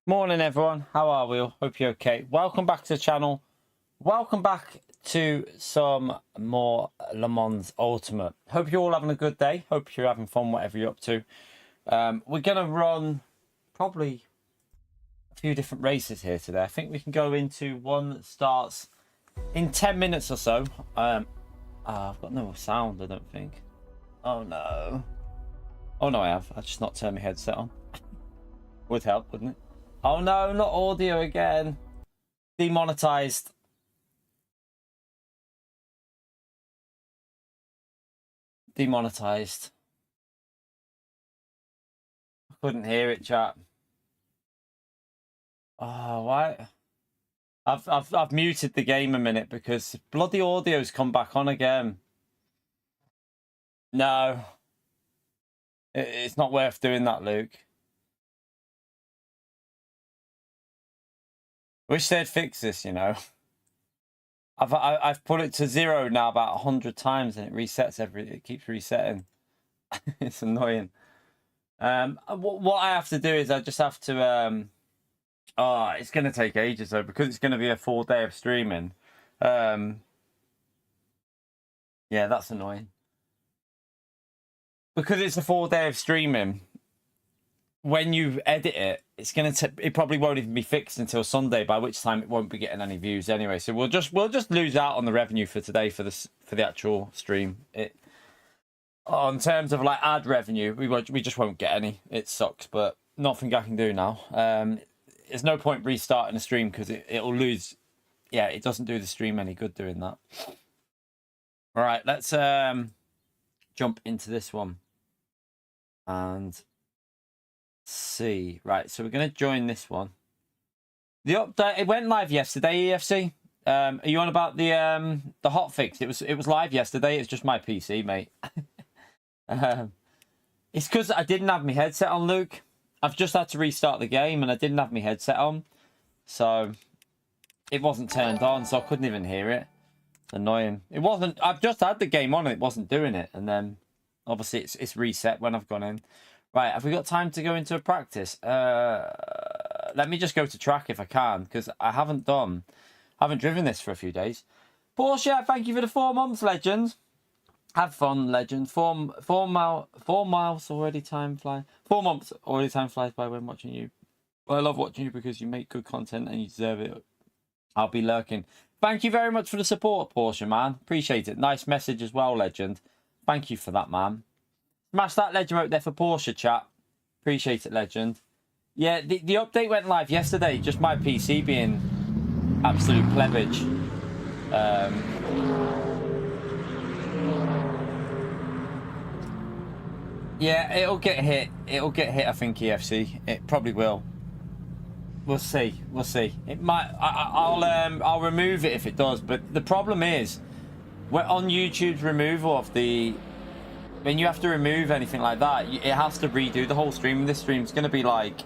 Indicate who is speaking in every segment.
Speaker 1: Morning everyone, how are we all? Hope you're okay. Welcome back to the channel. Welcome back to some more Le Mans Ultimate. Hope you're all having a good day. Hope you're having fun whatever you're up to. We're going to run probably a few different races here today. I think we can go into one that starts in 10 minutes or so. I've got no sound, I don't think. Oh no. Oh no, I have. I just not turned my headset on. Would help, wouldn't it? Oh no, not audio again. Demonetized. Demonetized. I couldn't hear it, chat. Oh, why? I've muted the game a minute because bloody audio's come back on again. No. It's not worth doing that, Luke. Wish they'd fix this, you know. I've put it to 0 now about 100 times and it resets it keeps resetting. It's annoying. What I have to do is I just have to it's going to take ages though because it's going to be a full day of streaming. Yeah, that's annoying. Because it's a full day of streaming, when you edit it, it probably won't even be fixed until Sunday, by which time it won't be getting any views anyway. So we'll just lose out on the revenue for today for the actual stream. In terms of like ad revenue, we just won't get any. It sucks, but nothing I can do now. There's no point restarting the stream because it'll lose. Yeah, it doesn't do the stream any good doing that. All right, let's jump into this one and see. Right, so we're going to join this one. The update, it went live yesterday, EFC. Are you on about the hotfix? It was live yesterday. It's just my PC, mate. It's because I didn't have my headset on, Luke. I've just had to restart the game and I didn't have my headset on, so it wasn't turned on, so I couldn't even hear it. It's annoying. It wasn't. I've just had the game on and it wasn't doing it, and then obviously it's reset when I've gone in. Right, have we got time to go into a practice? Let me just go to track if I can, because I haven't driven this for a few days. Porsche, thank you for the 4 months, legend. Have fun, legend. 4 miles already, time flies. 4 months already, time flies by when watching you. Well, I love watching you because you make good content and you deserve it. I'll be lurking. Thank you very much for the support, Porsche, man. Appreciate it. Nice message as well, legend. Thank you for that, man. Smash that legend out there for Porsche, chat. Appreciate it, legend. Yeah, the update went live yesterday. Just my PC being absolute plebage. Yeah, it'll get hit. It'll get hit, I think, EFC. It probably will. We'll see. We'll see. It might. I'll remove it if it does. But the problem is, we're on YouTube's removal of the. When you have to remove anything like that, it has to redo the whole stream. This stream's going to be like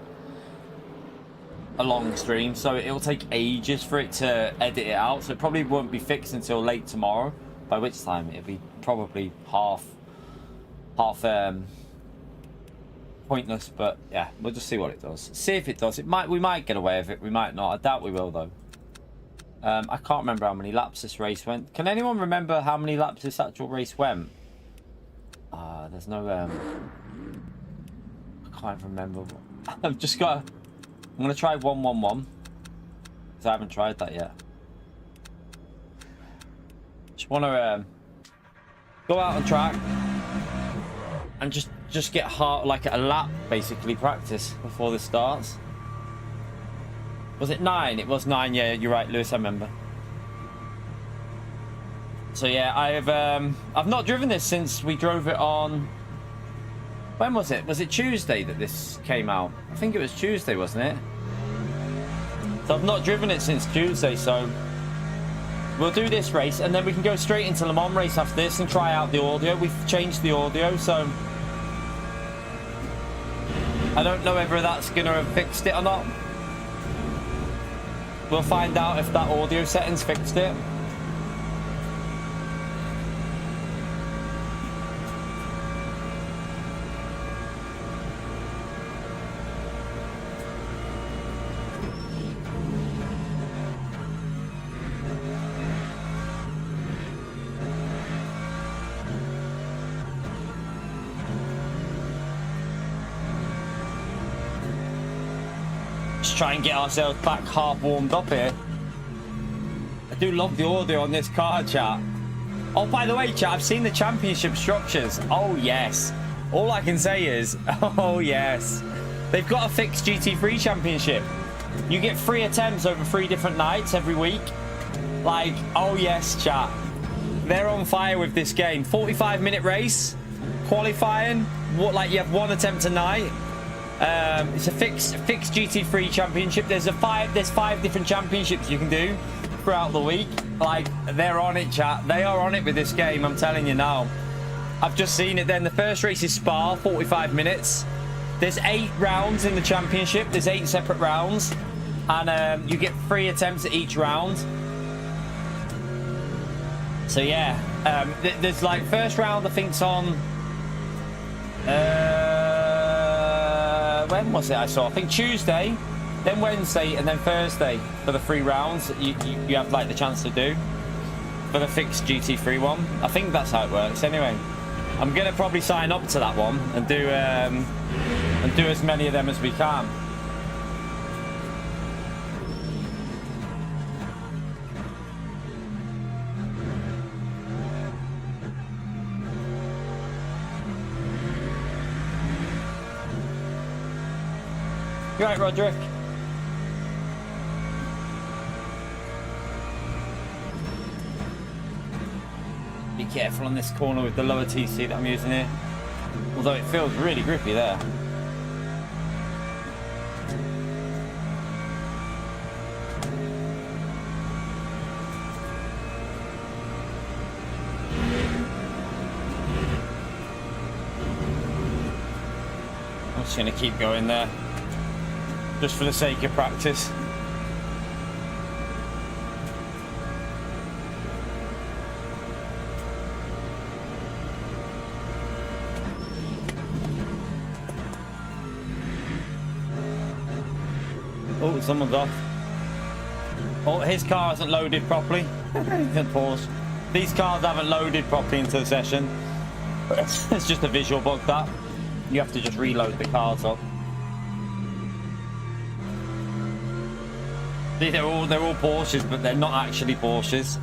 Speaker 1: a long stream, so it'll take ages for it to edit it out. So it probably won't be fixed until late tomorrow, by which time it'll be probably half pointless. But yeah, we'll just see what it does. See if it does. We might get away with it. We might not. I doubt we will though. I can't remember how many laps this race went. Can anyone remember how many laps this actual race went? There's no I can't remember. I've just got I'm gonna try 111 because I haven't tried that yet. Just want to go out on track and just get like a lap basically practice before this starts. Was it 9? It was 9. Yeah, you're right, Lewis. I remember. So yeah, I've not driven this since we drove it on. When was it? Was it Tuesday that this came out? I think it was Tuesday, wasn't it? So I've not driven it since Tuesday. So we'll do this race and then we can go straight into Le Mans race after this and try out the audio. We've changed the audio, so I don't know whether that's gonna have fixed it or not. We'll find out if that audio settings fixed it. just try and get ourselves back half warmed up here. I do love the audio on this car, chat. Oh, by the way, chat, I've seen the championship structures. Oh, yes. All I can say is, oh, yes. They've got a fixed GT3 championship. You get 3 attempts over 3 different nights every week. Like, oh, yes, chat. They're on fire with this game. 45-minute race. Qualifying. What, like, you have 1 attempt a night. It's a fixed GT3 championship. There's 5 different championships you can do throughout the week. Like, they're on it, chat. They are on it with this game, I'm telling you now. I've just seen it then. The first race is Spa, 45 minutes. There's 8 rounds in the championship. There's 8 separate rounds. And you get 3 attempts at each round. So, yeah. There's, like, first round, I think it's on... when was it I saw? I think Tuesday, then Wednesday, and then Thursday for the 3 rounds that you have like the chance to do for the fixed GT3 one. I think that's how it works. Anyway, I'm gonna probably sign up to that one and do as many of them as we can. You right, Roderick? Be careful on this corner with the lower TC that I'm using here. Although it feels really grippy there. I'm just going to keep going there. Just for the sake of practice. Oh, someone's off. Oh, his car hasn't loaded properly. Pause. These cars haven't loaded properly into the session. It's just a visual bug that. You have to just reload the cars up. They're all Porsches, but they're not actually Porsches.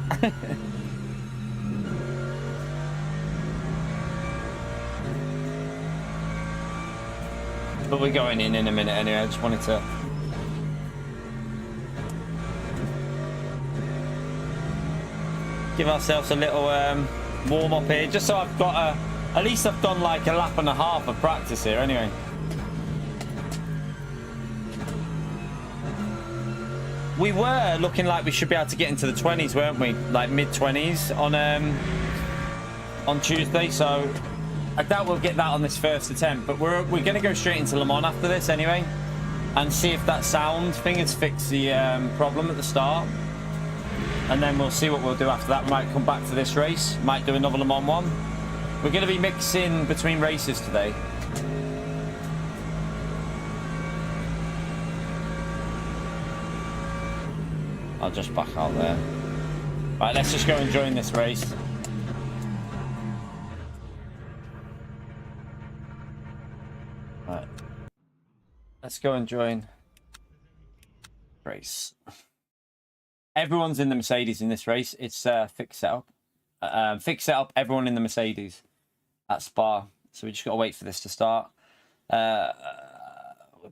Speaker 1: But we're going in a minute anyway. I just wanted to give ourselves a little warm up here, just so I've got at least I've done like a lap and a half of practice here anyway. We were looking like we should be able to get into the 20s, weren't we? Like mid-20s on Tuesday, so I doubt we'll get that on this first attempt, but we're going to go straight into Le Mans after this anyway and see if that sound thing has fixed the problem at the start. And then we'll see what we'll do after that. We might come back to this race, might do another Le Mans one. We're going to be mixing between races today. I'll just back out there. Right, let's just go and join this race. Right. Let's go and join race. Everyone's in the Mercedes in this race. It's fixed setup. Fixed setup, everyone in the Mercedes at Spa. So we just got to wait for this to start. We're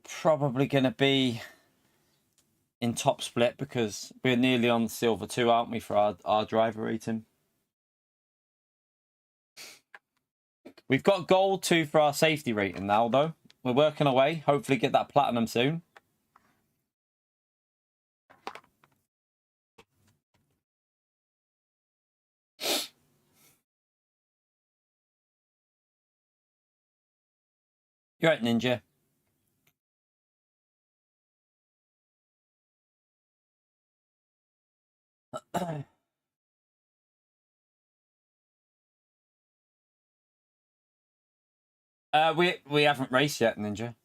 Speaker 1: probably going to be in top split because we're nearly on silver 2, aren't we, for our driver rating. We've got gold 2 for our safety rating now, though. We're working away. Hopefully get that platinum soon. You're right, Ninja. We haven't raced yet, Ninja.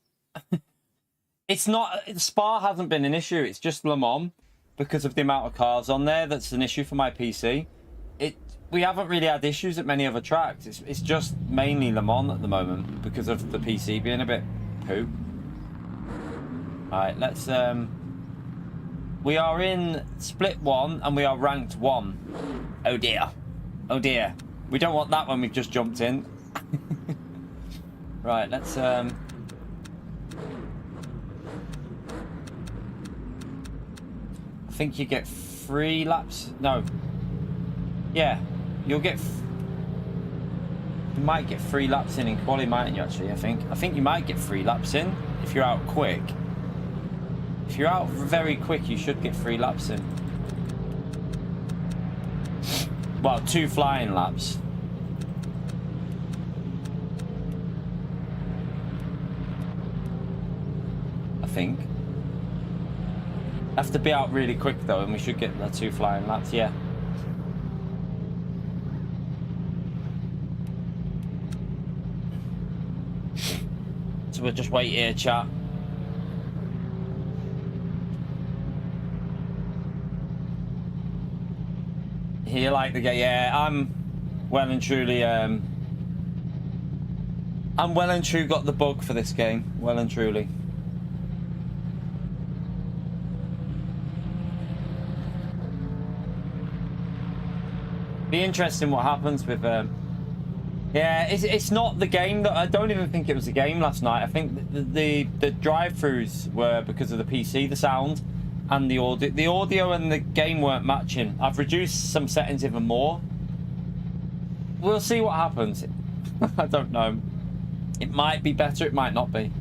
Speaker 1: It's not, Spa hasn't been an issue. It's just Le Mans because of the amount of cars on there. That's an issue for my PC. We haven't really had issues at many other tracks. It's just mainly Le Mans at the moment because of the PC being a bit poo. Alright, let's we are in split 1 and we are ranked 1. Oh dear. Oh dear. We don't want that when we've just jumped in. Right, let's I think you get 3 laps. No. Yeah, you'll get you might get 3 laps in quali, mightn't you? Actually, I think you might get 3 laps in if you're out quick. If you're out very quick, you should get 3 laps in. Well, 2 flying laps. I think. Have to be out really quick though, and we should get the 2 flying laps. Yeah. So we'll just wait here, chat. Here, like the game. Yeah, I'm well and truly. I'm well and true got the bug for this game. Well and truly. Be interesting what happens with. Yeah, it's not the game that I don't even think it was a game last night. I think the drive-throughs were because of the PC, the sound, and the audio. The audio and the game weren't matching. I've reduced some settings even more. We'll see what happens. I don't know. It might be better. It might not be.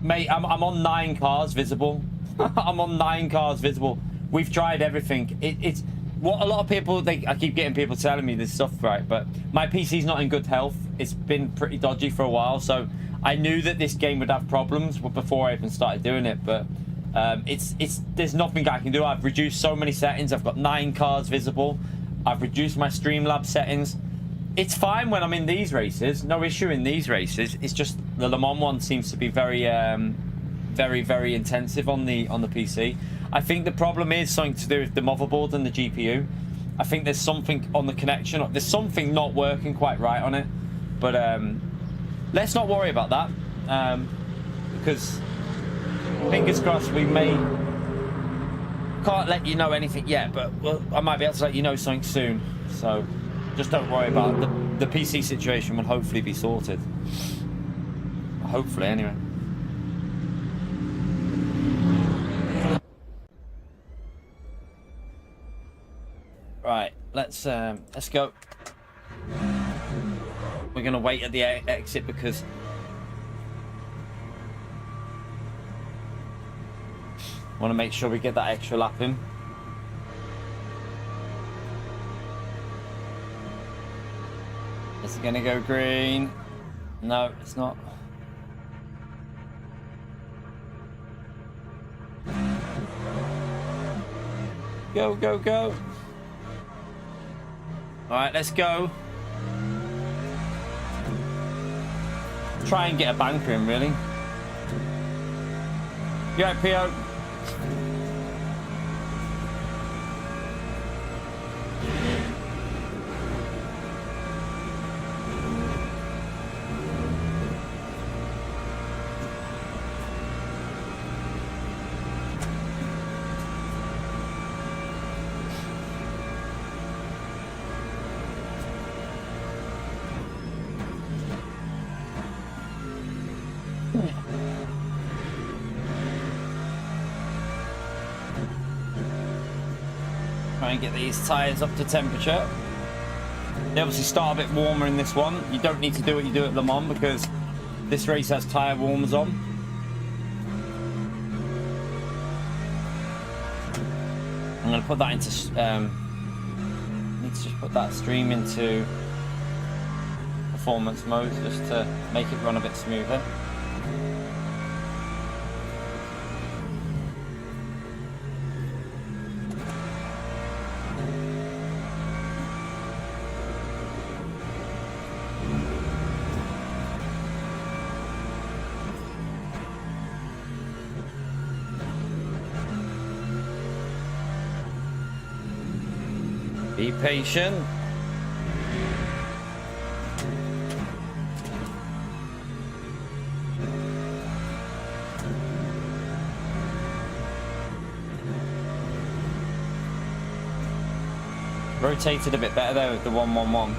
Speaker 1: Mate, I'm on 9 cars visible. I'm on 9 cars visible. We've tried everything. It's what a lot of people I keep getting people telling me this stuff, right? But my PC's not in good health. It's been pretty dodgy for a while, so I knew that this game would have problems before I even started doing it. But there's nothing I can do. I've reduced so many settings. I've got 9 cars visible. I've reduced my Streamlabs settings. It's fine when I'm in these races. No issue in these races. It's just the Le Mans one seems to be very very intensive on the PC. I think the problem is something to do with the motherboard and the GPU. I think there's something on the connection. There's something not working quite right on it. But let's not worry about that. Because fingers crossed we may... Can't let you know anything yet, but I might be able to let you know something soon. So just don't worry about it. The PC situation will hopefully be sorted. Hopefully, anyway. Right, let's go. We're gonna wait at the exit because I want to make sure we get that extra lap in. Is it gonna go green? No, it's not. Go, go, go. All right, let's go. Try and get a banker in, really. You right, Pio? Try and get these tyres up to temperature. They obviously start a bit warmer in this one. You don't need to do what you do at Le Mans because this race has tyre warmers on. I'm going to put that into... need to just put that stream into performance mode just to make it run a bit smoother. Be patient. Rotated a bit better there with the 111.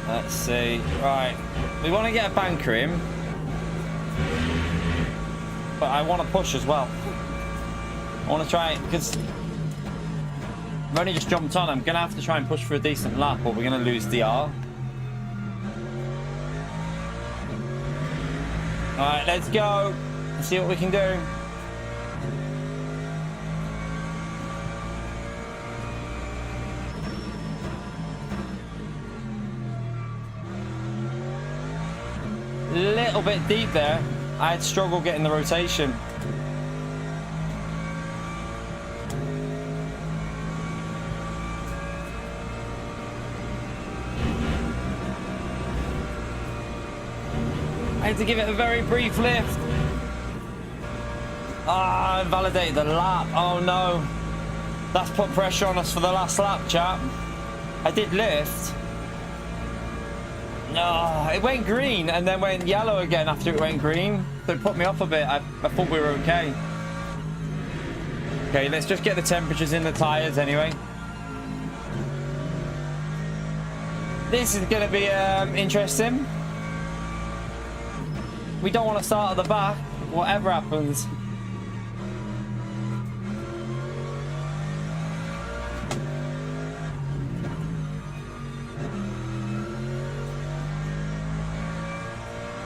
Speaker 1: Let's see. Right. We want to get a banker in. But I want to push as well. I want to try it because I've only just jumped on. I'm going to have to try and push for a decent lap or we're going to lose DR. Alright, let's go. Let's see what we can do. Little bit deep there. I had struggled getting the rotation. I had to give it a very brief lift. Ah, I invalidated the lap. Oh no. That's put pressure on us for the last lap, chap. I did lift. No, it went green and then went yellow again after it went green. So it put me off a bit. I thought we were okay. Okay, let's just get the temperatures in the tyres anyway. This is going to be interesting. We don't want to start at the back, whatever happens.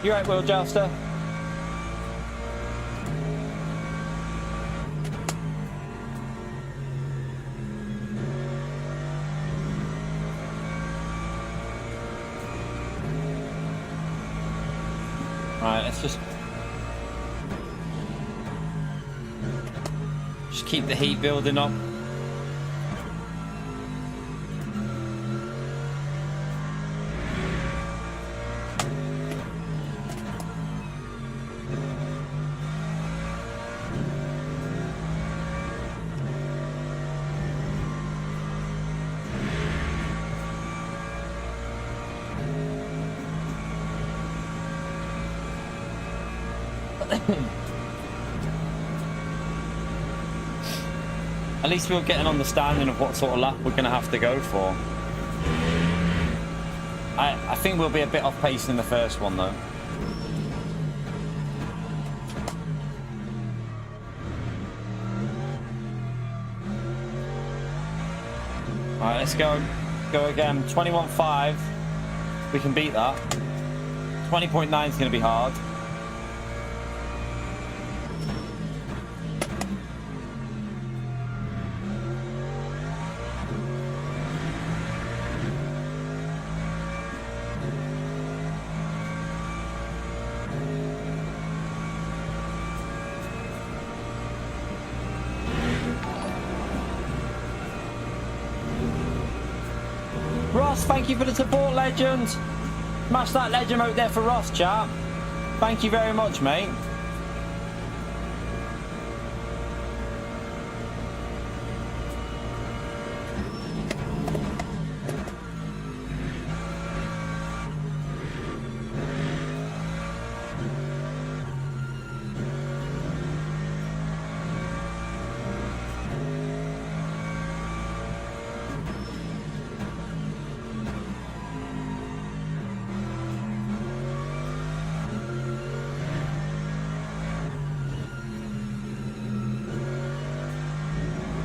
Speaker 1: You right, Will Jouster? Alright, let's just keep the heat building up. At least we'll get an understanding of what sort of lap we're going to have to go for. I think we'll be a bit off pace in the first one though. Alright, let's go. Go again. 21.5. We can beat that. 20.9 is going to be hard. Ross, thank you for the support, legend. Smash that legend out there for Ross, chap. Thank you very much, mate.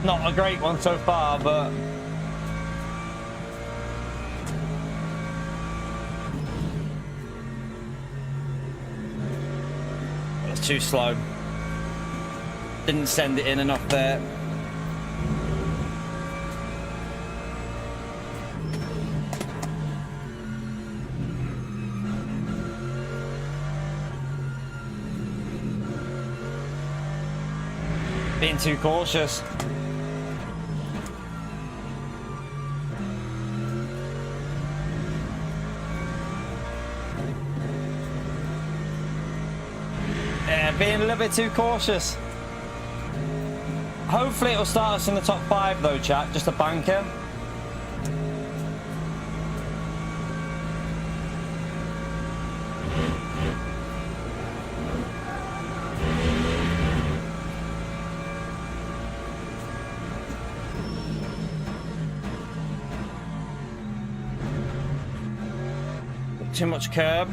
Speaker 1: Not a great one so far, but it's too slow. Didn't send it in enough there. Being too cautious. Being a little bit too cautious. Hopefully it'll start us in the top 5 though, chat. Just a banker. Too much curb.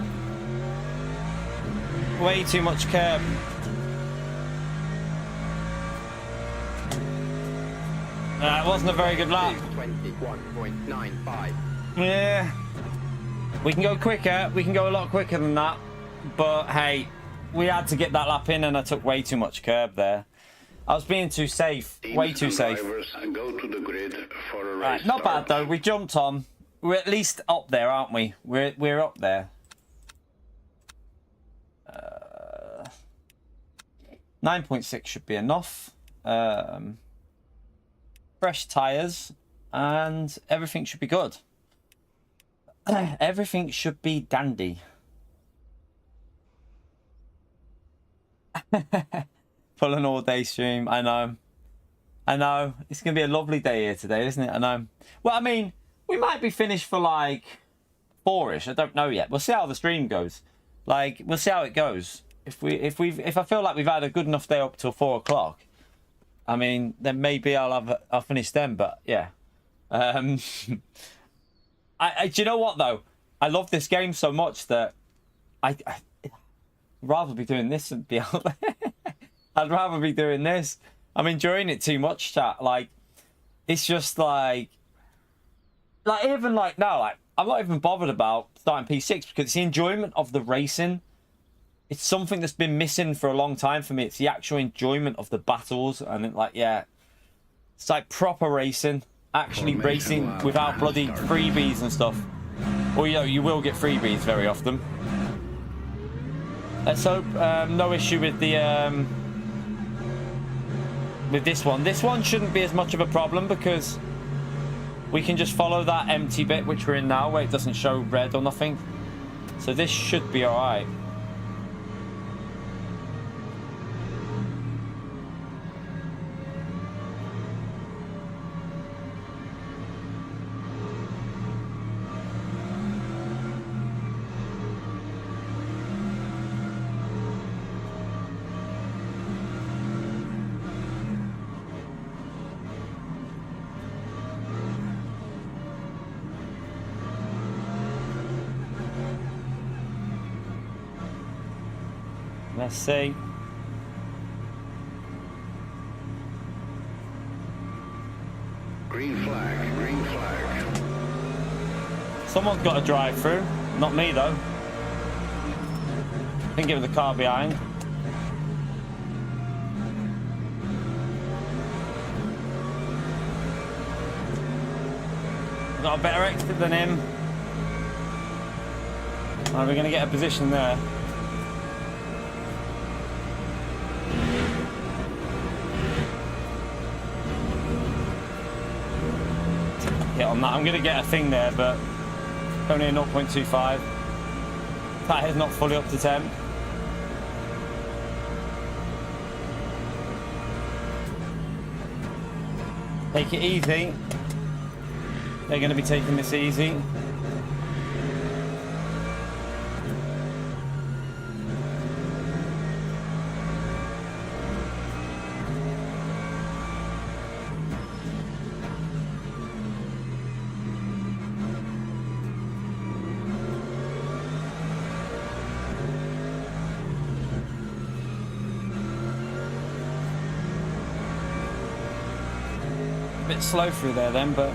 Speaker 1: Way too much curb. It wasn't a very good lap.
Speaker 2: 21.95.
Speaker 1: Yeah. We can go quicker. We can go a lot quicker than that. But hey, we had to get that lap in and I took way too much curb there. I was being too safe. Way too safe.
Speaker 3: Go to the grid for a race
Speaker 1: Right, not bad though. We jumped on. We're at least up there, aren't we? We're up there. 9.6 should be enough. Fresh tyres and everything should be good. Everything should be dandy. Full an all-day stream. I know. It's gonna be a lovely day here today, isn't it? I know. Well, I mean, we might be finished for like 4ish. I don't know yet. We'll see how the stream goes. Like, we'll see how it goes. If I feel like we've had a good enough day up till 4 o'clock, I mean, then maybe I'll finish then. But yeah, do you know what though? I love this game so much that I'd rather be doing this than be out there. I'd rather be doing this. I'm enjoying it too much, chat. Like, it's just like even like now, like I'm not even bothered about starting P6 because it's the enjoyment of the racing. It's something that's been missing for a long time for me. It's the actual enjoyment of the battles and like, yeah, it's like proper racing, actually racing without bloody freebies and stuff. Or, you know, you will get freebies very often. Let's hope no issue with the with this one. This one shouldn't be as much of a problem because we can just follow that empty bit which we're in now where it doesn't show red or nothing. So this should be alright. Let's see.
Speaker 3: Green flag, green flag.
Speaker 1: Someone's got to drive through. Not me though. Think it was the car behind. Got a better exit than him. Are we going to get a position there? Hit on that. I'm going to get a thing there, but only a 0.25. Tyre's not fully up to 10. Take it easy. They're going to be taking this easy. Bit slow through there then, but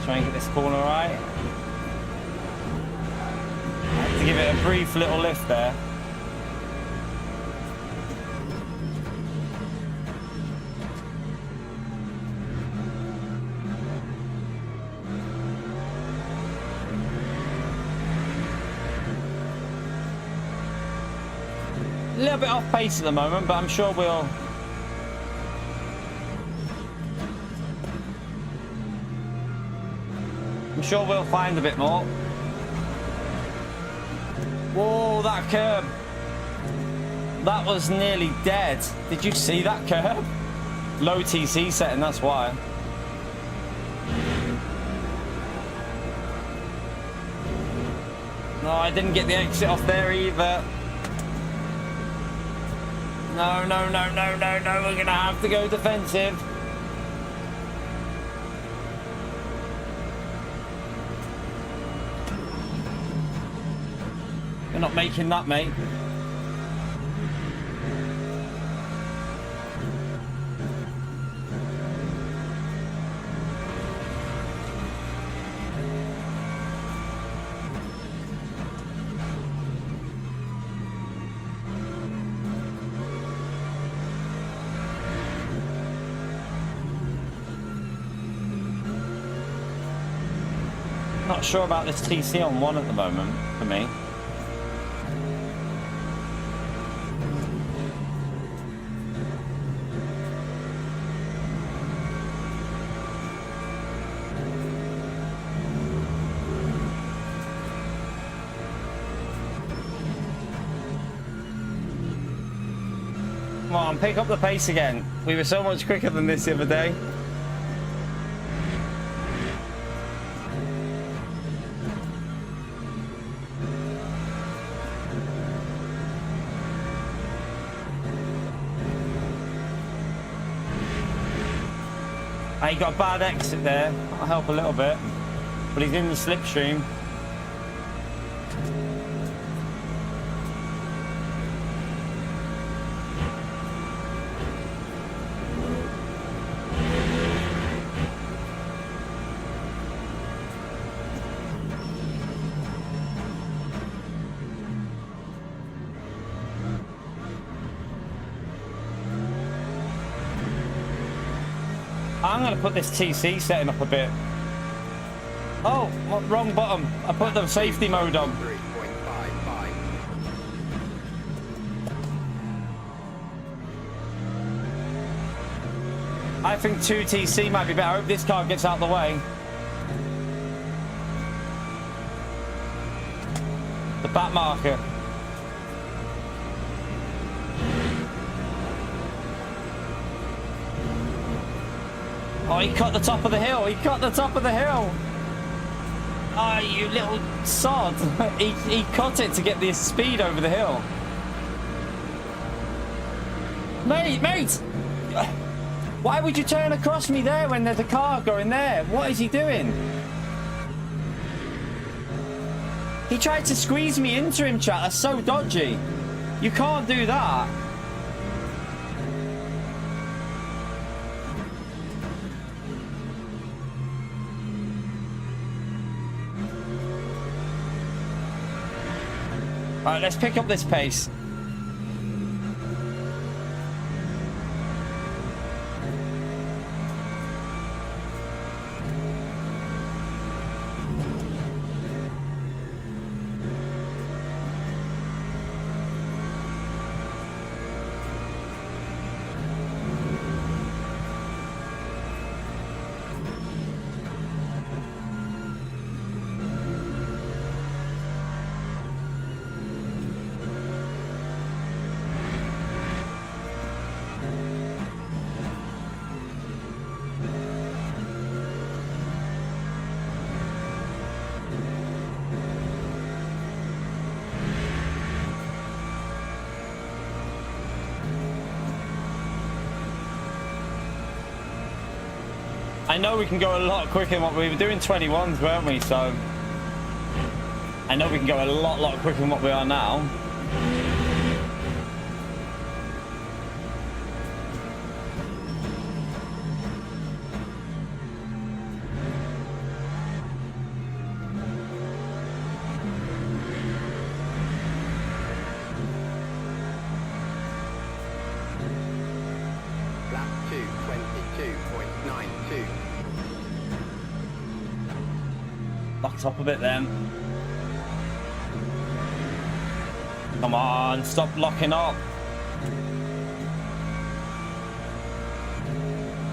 Speaker 1: try and get this corner right. I have to give it a brief little lift there. little bit off pace at the moment, but I'm sure we'll... I'm sure we'll find a bit more. Whoa, that curb. That was nearly dead. Did you see that curb? Low TC setting, that's why. No, I didn't get the exit off there either. No, no, no, no, no, no. We're going to have to go defensive. We're not making that, mate. Not sure about this TC on 1 at the moment for me. Come on, pick up the pace again. We were so much quicker than this the other day. He got a bad exit there. That'll help a little bit. But he's in the slipstream. I'm going to put this TC setting up a bit. Oh, wrong button. I put the safety mode on.
Speaker 2: 3.55.
Speaker 1: I think 2 TC might be better. I hope this car gets out of the way. The back marker. Oh, he cut the top of the hill. He cut the top of the hill. Oh, you little sod. he cut it to get the speed over the hill. Mate! Why would you turn across me there when there's a car going there? What is he doing? He tried to squeeze me into him, chat. That's so dodgy. You can't do that. All right, let's pick up this pace. I know we can go a lot quicker than what we were doing 21s, weren't we? So I know we can go a lot quicker than what we are now.
Speaker 2: Lap 2, 22.92.
Speaker 1: Locked up a bit then. Come on, stop locking up.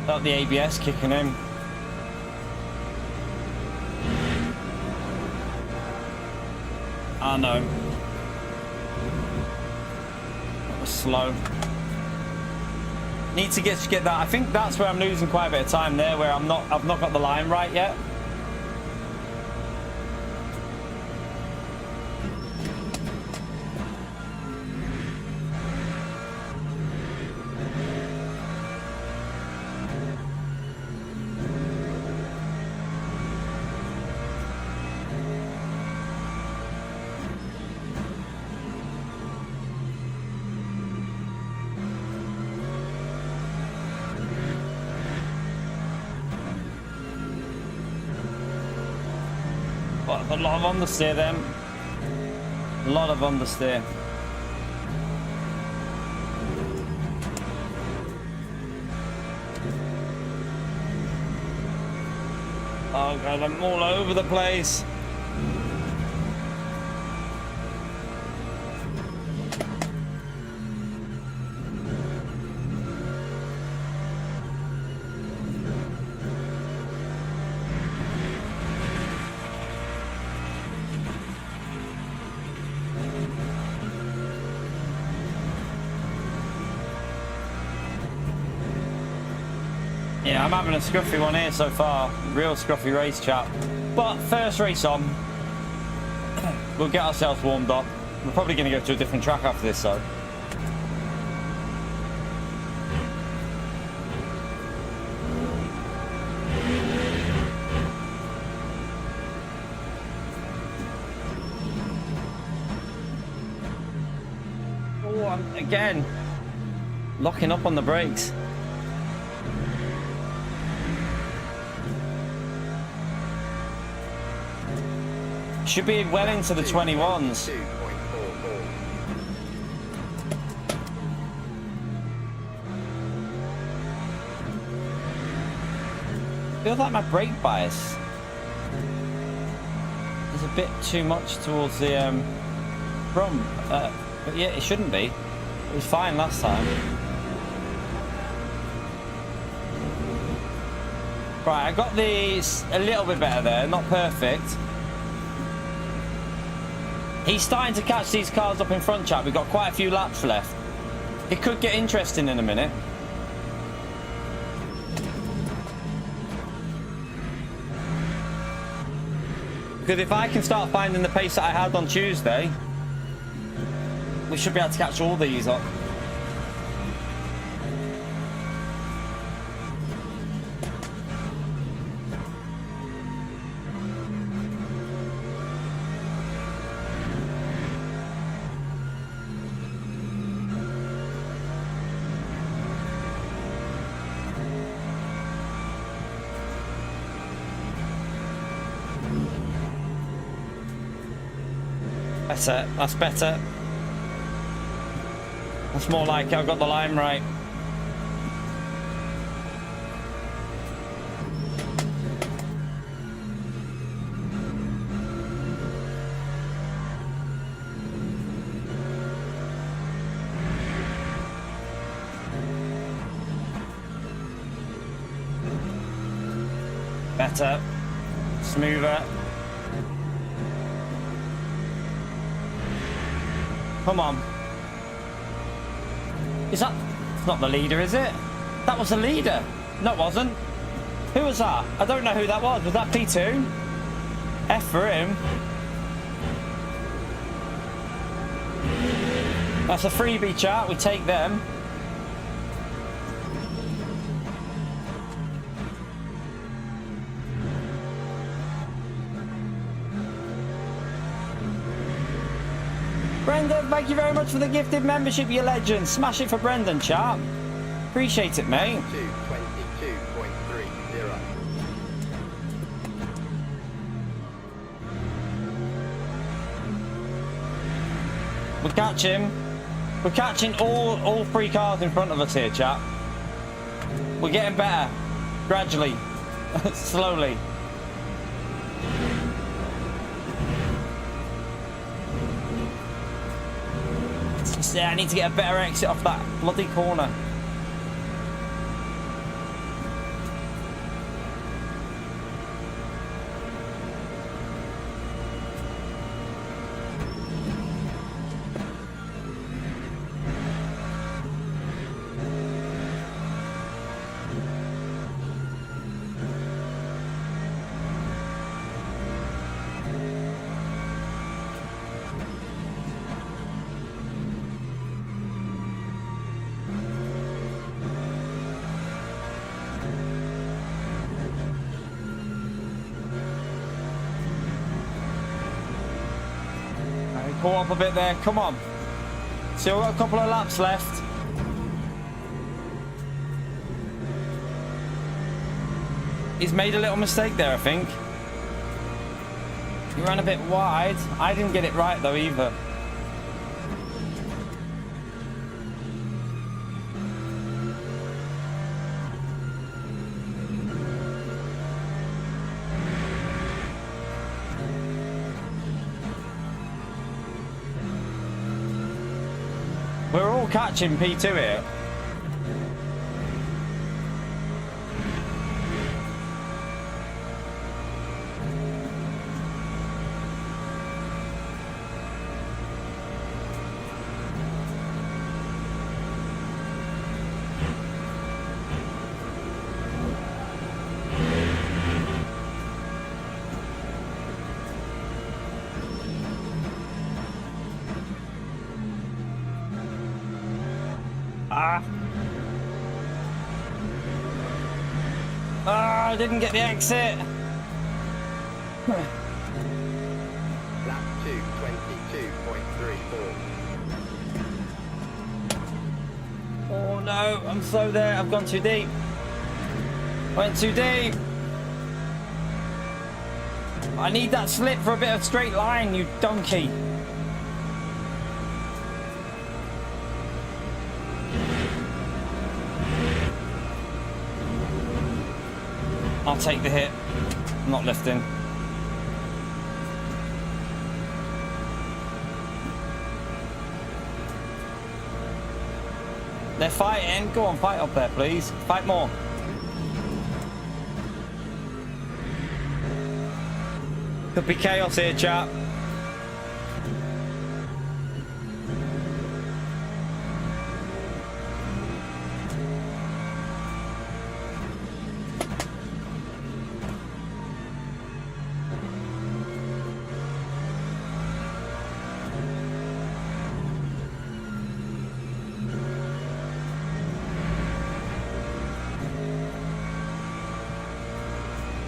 Speaker 1: Got the ABS kicking in. I know. That was slow. Need to get that. I think that's where I'm losing quite a bit of time there, where I've not got the line right yet. A lot of understeer then. A lot of understeer. Oh god, I'm all over the place. Yeah, I'm having a scruffy one here so far. Real scruffy race, chap. But first race on. We'll get ourselves warmed up. We're probably going to go to a different track after this, though. Oh, I'm again locking up on the brakes. Should be well into the 21s. Feels like my brake bias is a bit too much towards the front, but yeah, it shouldn't be. It was fine last time. Right, I got these a little bit better there, not perfect. He's starting to catch these cars up in front, chap. We've got quite a few laps left. It could get interesting in a minute. Because if I can start finding the pace that I had on Tuesday, we should be able to catch all these up. Better. That's better. That's more like it. I've got the line right. Better. Smoother. Come on. Is that... It's not the leader, is it? That was the leader. No, it wasn't. Who was that? I don't know who that was. Was that P2? F for him. That's a freebie, chat. We take them. Brendan, thank you very much for the gifted membership, you legend. Smash it for Brendan, chap. Appreciate it, mate.
Speaker 2: 22.30.
Speaker 1: We're catching. We're catching all three cars in front of us here, chap. We're getting better. Gradually. Slowly. Yeah, I need to get a better exit off that bloody corner. Caught up a bit there. Come on. Still got a couple of laps left. He's made a little mistake there, I think. He ran a bit wide. I didn't get it right though either. We're all catching P2 here. I didn't get the exit.
Speaker 2: Lap 2, 22.34.
Speaker 1: Oh no, I'm so there. I've gone too deep. Went too deep. I need that slip for a bit of straight line, you donkey. I'll take the hit. I'm not lifting. They're fighting. Go on, fight up there, please. Fight more. Could be chaos here, chap.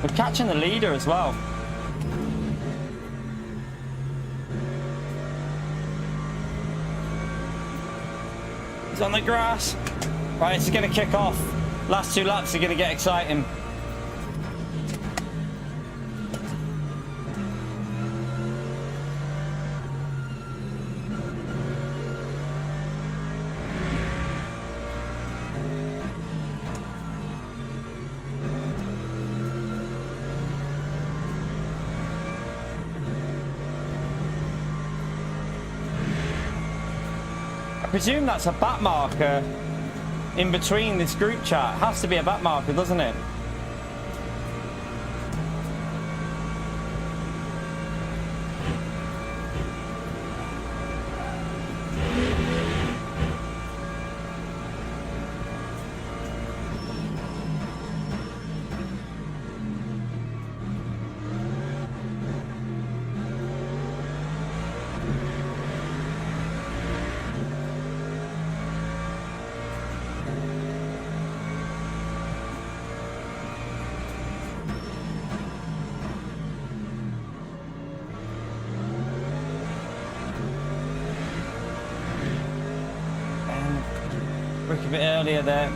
Speaker 1: We're catching the leader as well. He's on the grass. Right, it's going to kick off. Last two laps are going to get exciting. I presume that's a back marker in between this group chat. It has to be a back marker, doesn't it? A bit earlier there.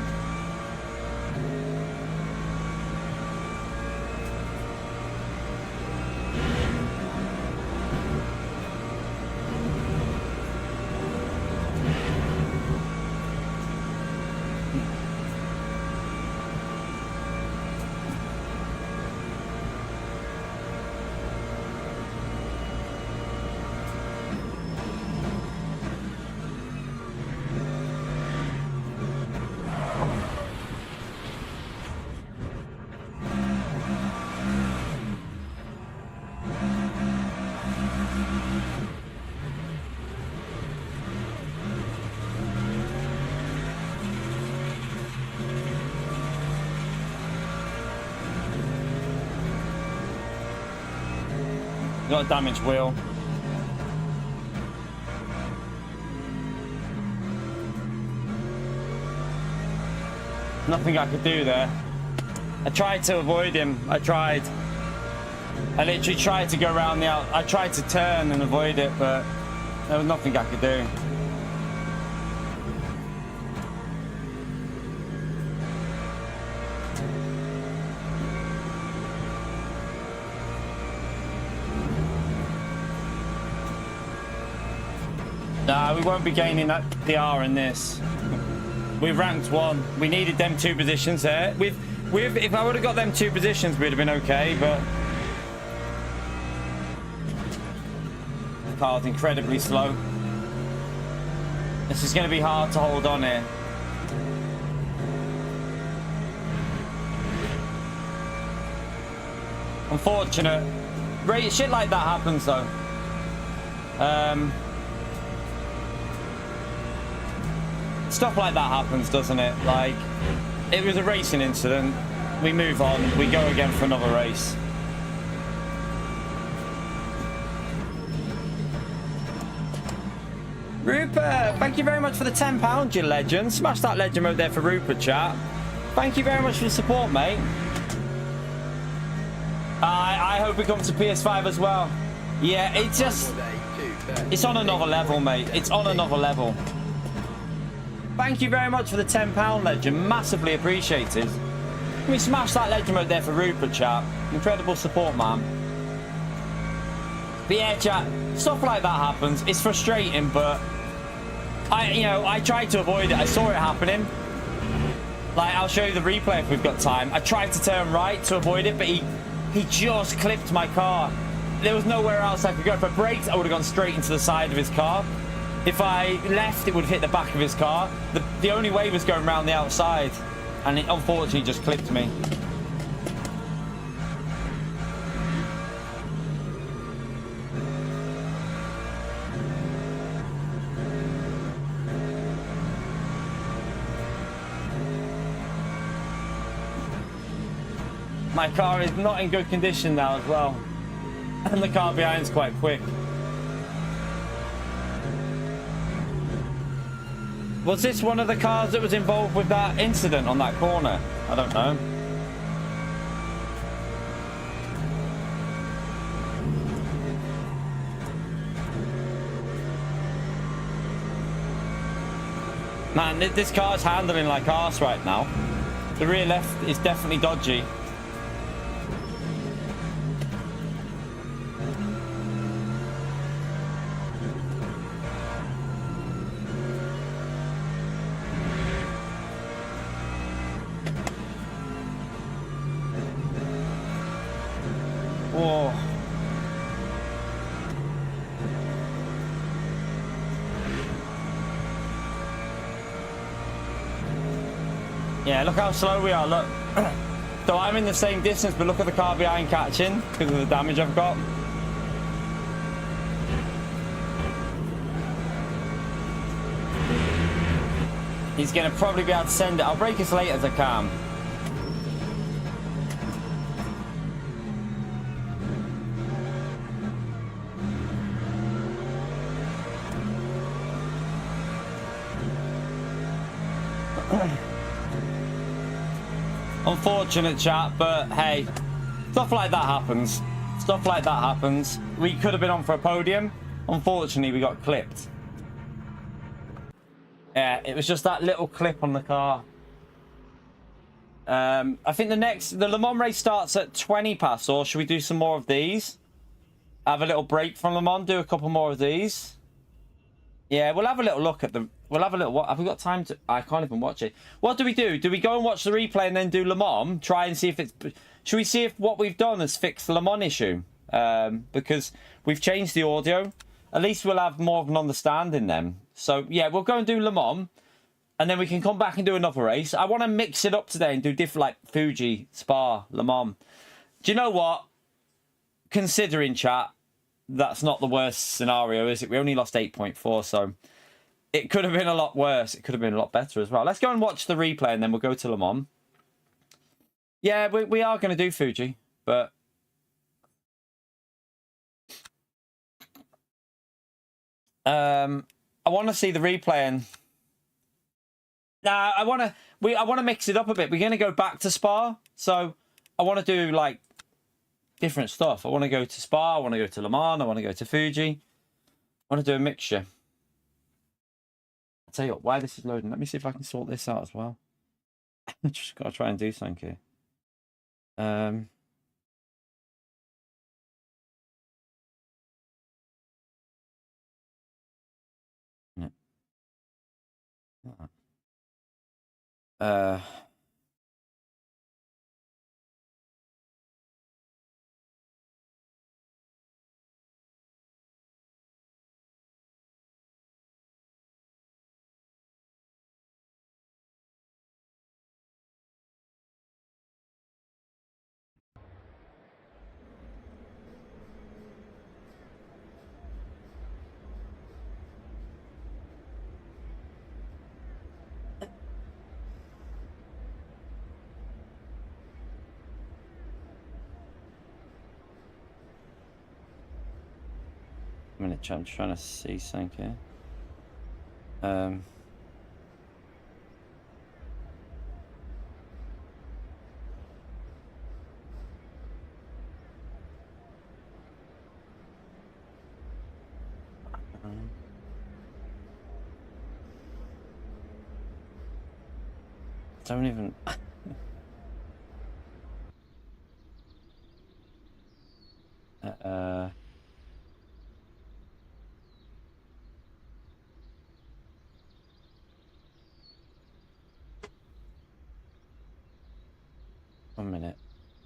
Speaker 1: Got a damaged wheel. Nothing I could do there. I tried to avoid him. I literally tried to go around the out. I tried to turn and avoid it, but There was nothing I could do. Nah, we won't be gaining that PR in this. We've ranked 1. We needed them 2 positions there. If I would have got them 2 positions, we'd have been okay, but the car's incredibly slow. This is going to be hard to hold on here. Unfortunate. Shit like that happens though. Stuff like that happens, doesn't it? Like, it was a racing incident. We move on. We go again for another race. Rupert, thank you very much for the £10, you legend. Smash that legend mode there for Rupert, chat. Thank you very much for the support, mate. I hope it comes to PS5 as well. Yeah, it's just... It's on another level, mate. It's on another level. Thank you very much for the £10 legend. Massively appreciated. Can we smash that legend mode there for Rupert, chat? Incredible support, man. But yeah, chat, stuff like that happens. It's frustrating, but I tried to avoid it. I saw it happening. Like, I'll show you the replay if we've got time. I tried to turn right to avoid it, but he just clipped my car. There was nowhere else I could go. If I braked, I would have gone straight into the side of his car. If I left, it would have hit the back of his car. The only way was going around the outside, and it unfortunately just clipped me. My car is not in good condition now as well, and the car behind is quite quick. Was this one of the cars that was involved with that incident on that corner? I don't know. Man, this car's handling like arse right now. The rear left is definitely dodgy. Whoa. Yeah, look how slow we are, look. So I'm in the same distance, but look at the car behind catching because of the damage I've got. He's going to probably be able to send it. I'll brake as late as I can. Unfortunate, chat, but hey, stuff like that happens. Stuff like that happens. We could have been on for a podium. Unfortunately, we got clipped. Yeah, it was just that little clip on the car. I think the Le Mans race starts at 20 past, or should we do some more of these? Have a little break from Le Mans, do a couple more of these. Yeah, we'll have a little look at the... We'll have a little... What have we got time to... I can't even watch it. What do we do? Do we go and watch the replay and then do Le Mans? Try and see if it's... Should we see if what we've done has fixed the Le Mans issue? Because we've changed the audio. At least we'll have more of an understanding then. So, yeah, we'll go and do Le Mans. And then we can come back and do another race. I want to mix it up today and do different, like, Fuji, Spa, Le Mans. Do you know what? Considering, chat, that's not the worst scenario, is it? We only lost 8.4, so it could have been a lot worse. It could have been a lot better as well. Let's go and watch the replay, and then we'll go to Le Mans. Yeah, we are going to do Fuji, but... I want to see the replay, and... Nah, I want to mix it up a bit. We're going to go back to Spa, so I want to do, like, different stuff. I want to go to Spa, I want to go to Le Mans, I want to go to Fuji. I want to do a mixture. I'll tell you what, while this is loading, let me see if I can sort this out as well. Just got to try and do something here. I'm trying to see something here. Don't even. 1 minute.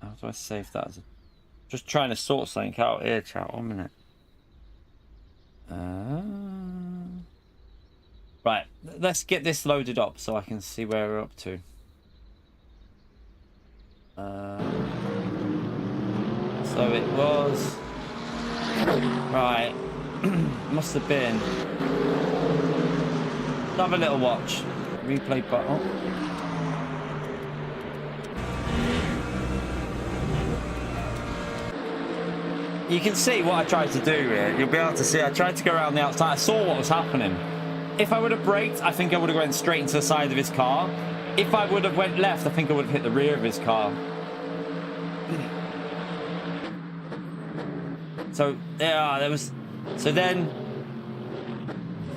Speaker 1: How do I save that? Just trying to sort something out here, chat. 1 minute. Right, let's get this loaded up so I can see where we're up to. So it was... Right. Must have been... Have a little watch. Replay button. You can see what I tried to do here. You'll be able to see I tried to go around the outside. I saw what was happening. If I would have braked, I think I would have went straight into the side of his car. If I would have went left, I think I would have hit the rear of his car. So, yeah, there was... So then...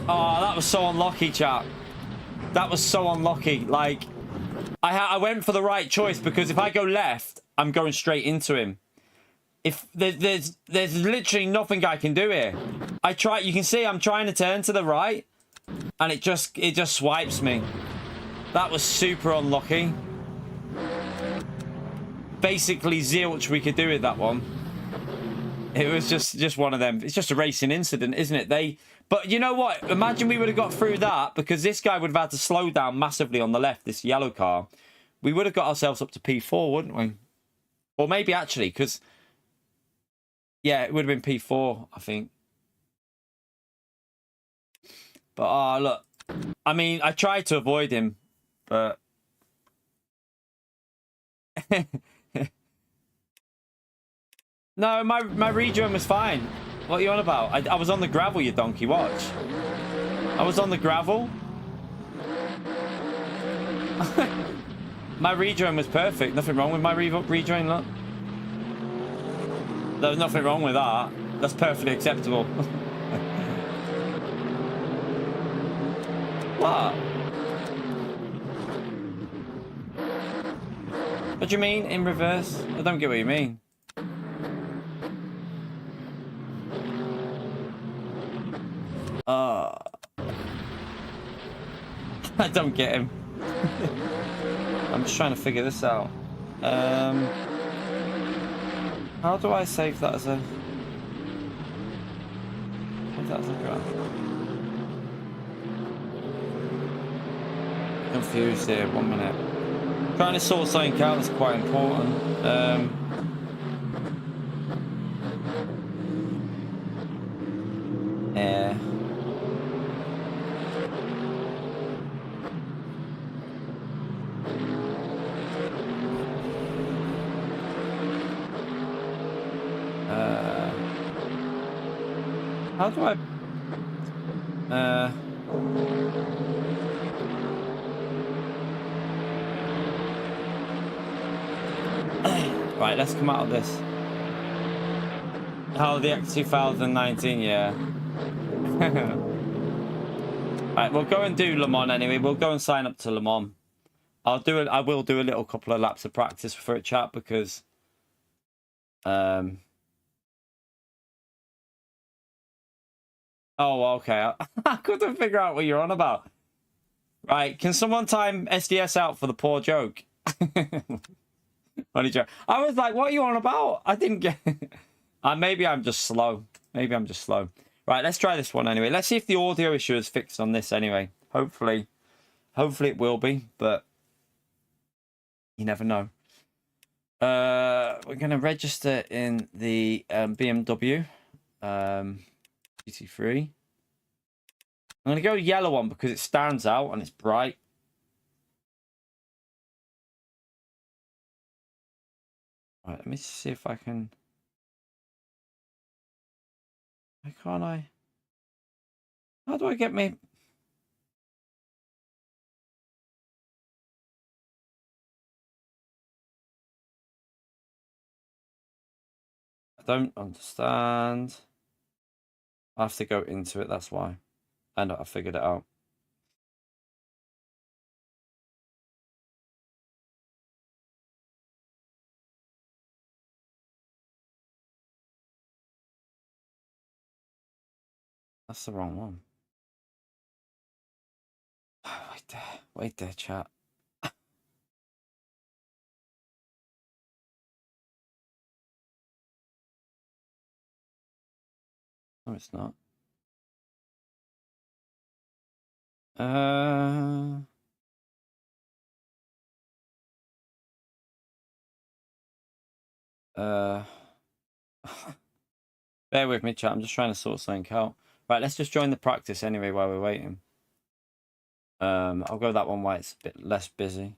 Speaker 1: Oh, that was so unlucky, chat. That was so unlucky. Like, I went for the right choice because if I go left, I'm going straight into him. If there's literally nothing I can do here. I try. You can see I'm trying to turn to the right, and it just swipes me. That was super unlucky. Basically zilch we could do with that one. It was just one of them. It's just a racing incident, isn't it? But you know what? Imagine we would have got through that because this guy would have had to slow down massively on the left. This yellow car, we would have got ourselves up to P4, wouldn't we? Or maybe actually because. Yeah, it would have been P4, I think. But, look. I mean, I tried to avoid him, but... No, my rejoin was fine. What are you on about? I was on the gravel, you donkey. Watch. I was on the gravel. My rejoin was perfect. Nothing wrong with my rejoin, look. There's nothing wrong with that. That's perfectly acceptable. What? What do you mean, in reverse? I don't get what you mean. I don't get him. I'm just trying to figure this out. How do I save that as a... Save that as a graph? Confused here, 1 minute. Trying to sort something out that's quite important. Yeah. How do I... Right, let's come out of this. Oh, the X 2019, yeah. Right, we'll go and do Le Mans anyway. We'll go and sign up to Le Mans. I will do a little couple of laps of practice for a chat because oh, okay. I couldn't figure out what you're on about. Right, can someone time SDS out for the poor joke? Funny joke. I was like, what are you on about? I didn't get maybe I'm just slow. Maybe I'm just slow. Right, let's try this one anyway. Let's see if the audio issue is fixed on this anyway. Hopefully it will be, but you never know. We're going to register in the BMW GT3. I'm going to go yellow one because it stands out and it's bright. Right, let me see if I can... Why can't I? How do I get me... I don't understand. I have to go into it, that's why. I know, I figured it out. That's the wrong one. Wait there, chat. No, it's not. Bear with me, chat. I'm just trying to sort something out. Right, let's just join the practice anyway while we're waiting. I'll go that one while it's a bit less busy.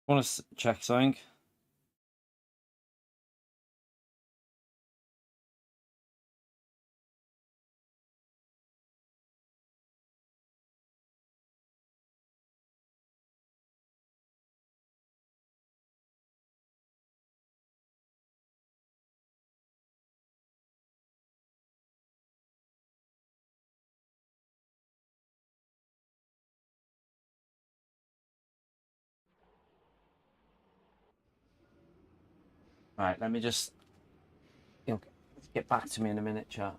Speaker 1: Want to check something? Right, let me just... Let's get back to me in a minute, chat.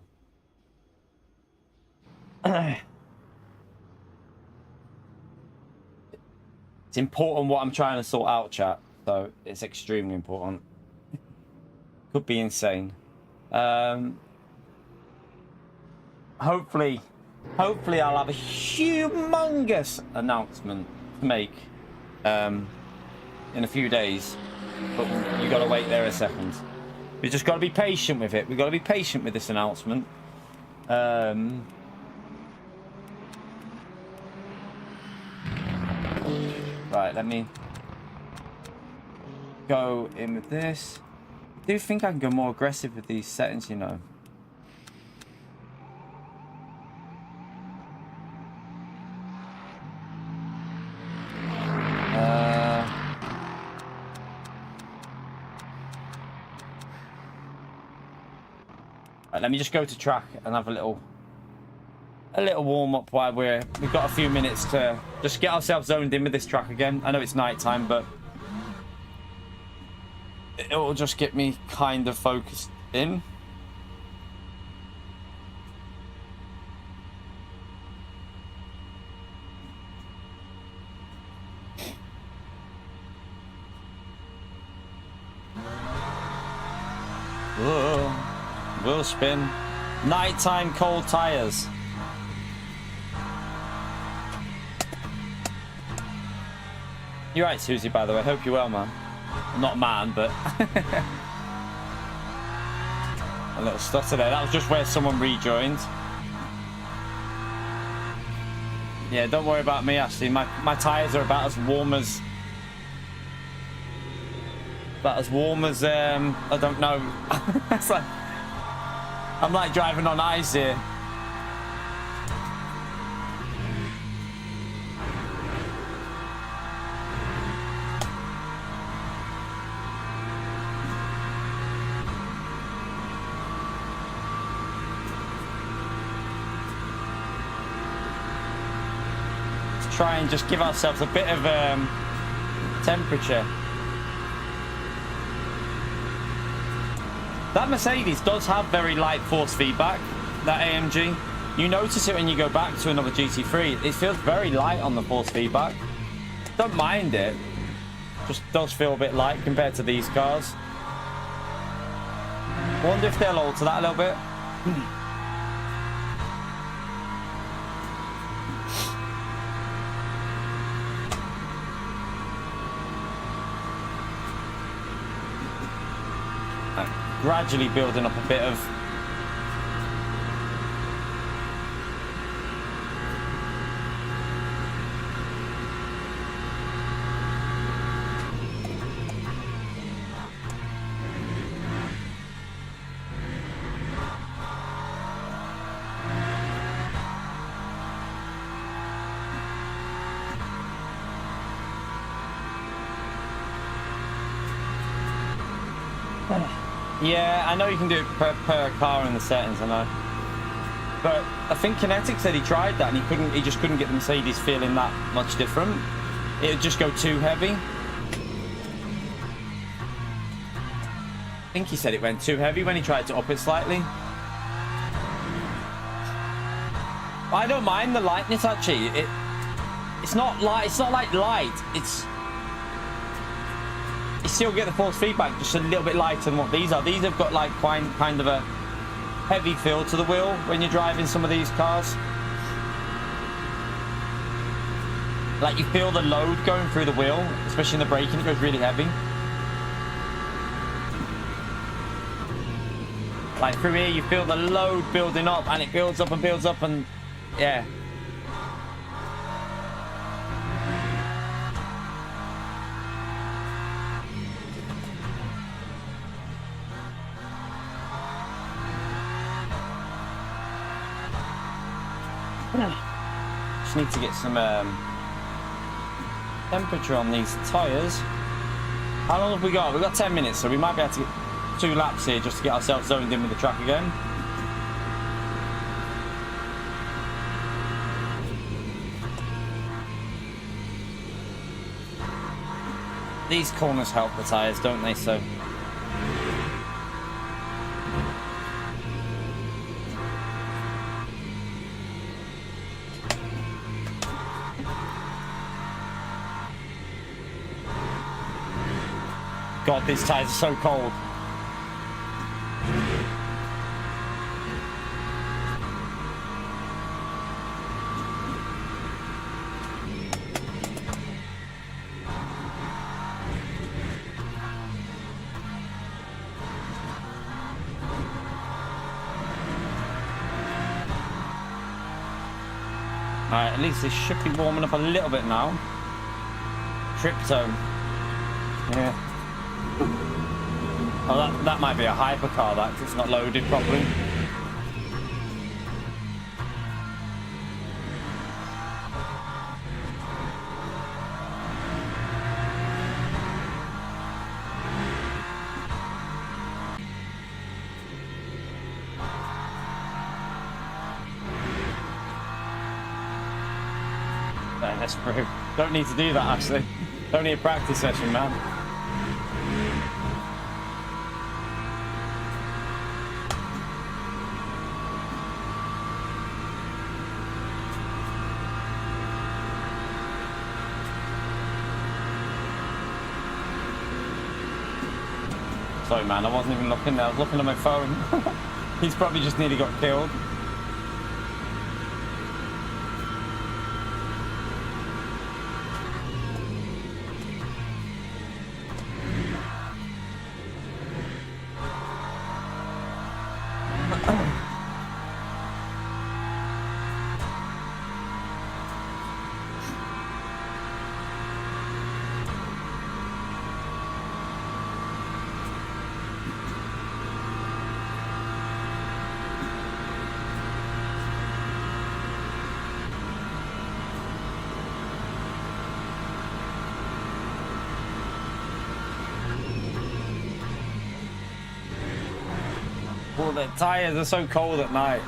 Speaker 1: It's important what I'm trying to sort out, chat. So it's extremely important. Could be insane. Hopefully I'll have a humongous announcement to make in a few days. But you got to wait there a second. We just got to be patient with it. We got to be patient with this announcement. Right, let me go in with this. I do think I can go more aggressive with these settings, you know. Right, let me just go to track and have a little warm up while we've got a few minutes to just get ourselves zoned in with this track again. I know it's night time, but it will just get me kind of focused in. Wheel spin. Nighttime cold tires. You're right, Susie, by the way. Hope you're well, man. Not man, but a little stutter there. That was just where someone rejoined. Yeah, don't worry about me, Ashley. My tires are about as warm as I don't know. It's like I'm like driving on ice here. try and just give ourselves a bit of temperature. That Mercedes does have very light force feedback, that AMG. You notice it when you go back to another GT3. It feels very light on the force feedback. Don't mind it. Just does feel a bit light compared to these cars. Wonder if they'll alter that a little bit. Gradually building up a bit of yeah, I know you can do it per car in the settings, I know. But I think Kinetic said he tried that and he just couldn't get the Mercedes feeling that much different. It would just go too heavy. I think he said it went too heavy when he tried to up it slightly. I don't mind the lightness actually. It's not light, it's not like light, you still get the force feedback, just a little bit lighter than what these are. These have got like kind of a heavy feel to the wheel when you're driving some of these cars. Like you feel the load going through the wheel, especially in the braking, it goes really heavy. Like through here, you feel the load building up and it builds up and yeah. Just need to get some temperature on these tyres. How long have we got? We've got 10 minutes, so we might be able to get 2 laps here just to get ourselves zoned in with the track again. These corners help the tyres, don't they? So God, these tyres are so cold. Alright, at least this should be warming up a little bit now. Trip zone. Yeah. Oh, that might be a hypercar, that, 'cause it's not loaded properly. That's true. Don't need to do that, actually. Don't need a practice session, man. Sorry, man, I wasn't even looking there. I was looking at my phone. He's probably just nearly got killed. Oh, the tires are so cold at night.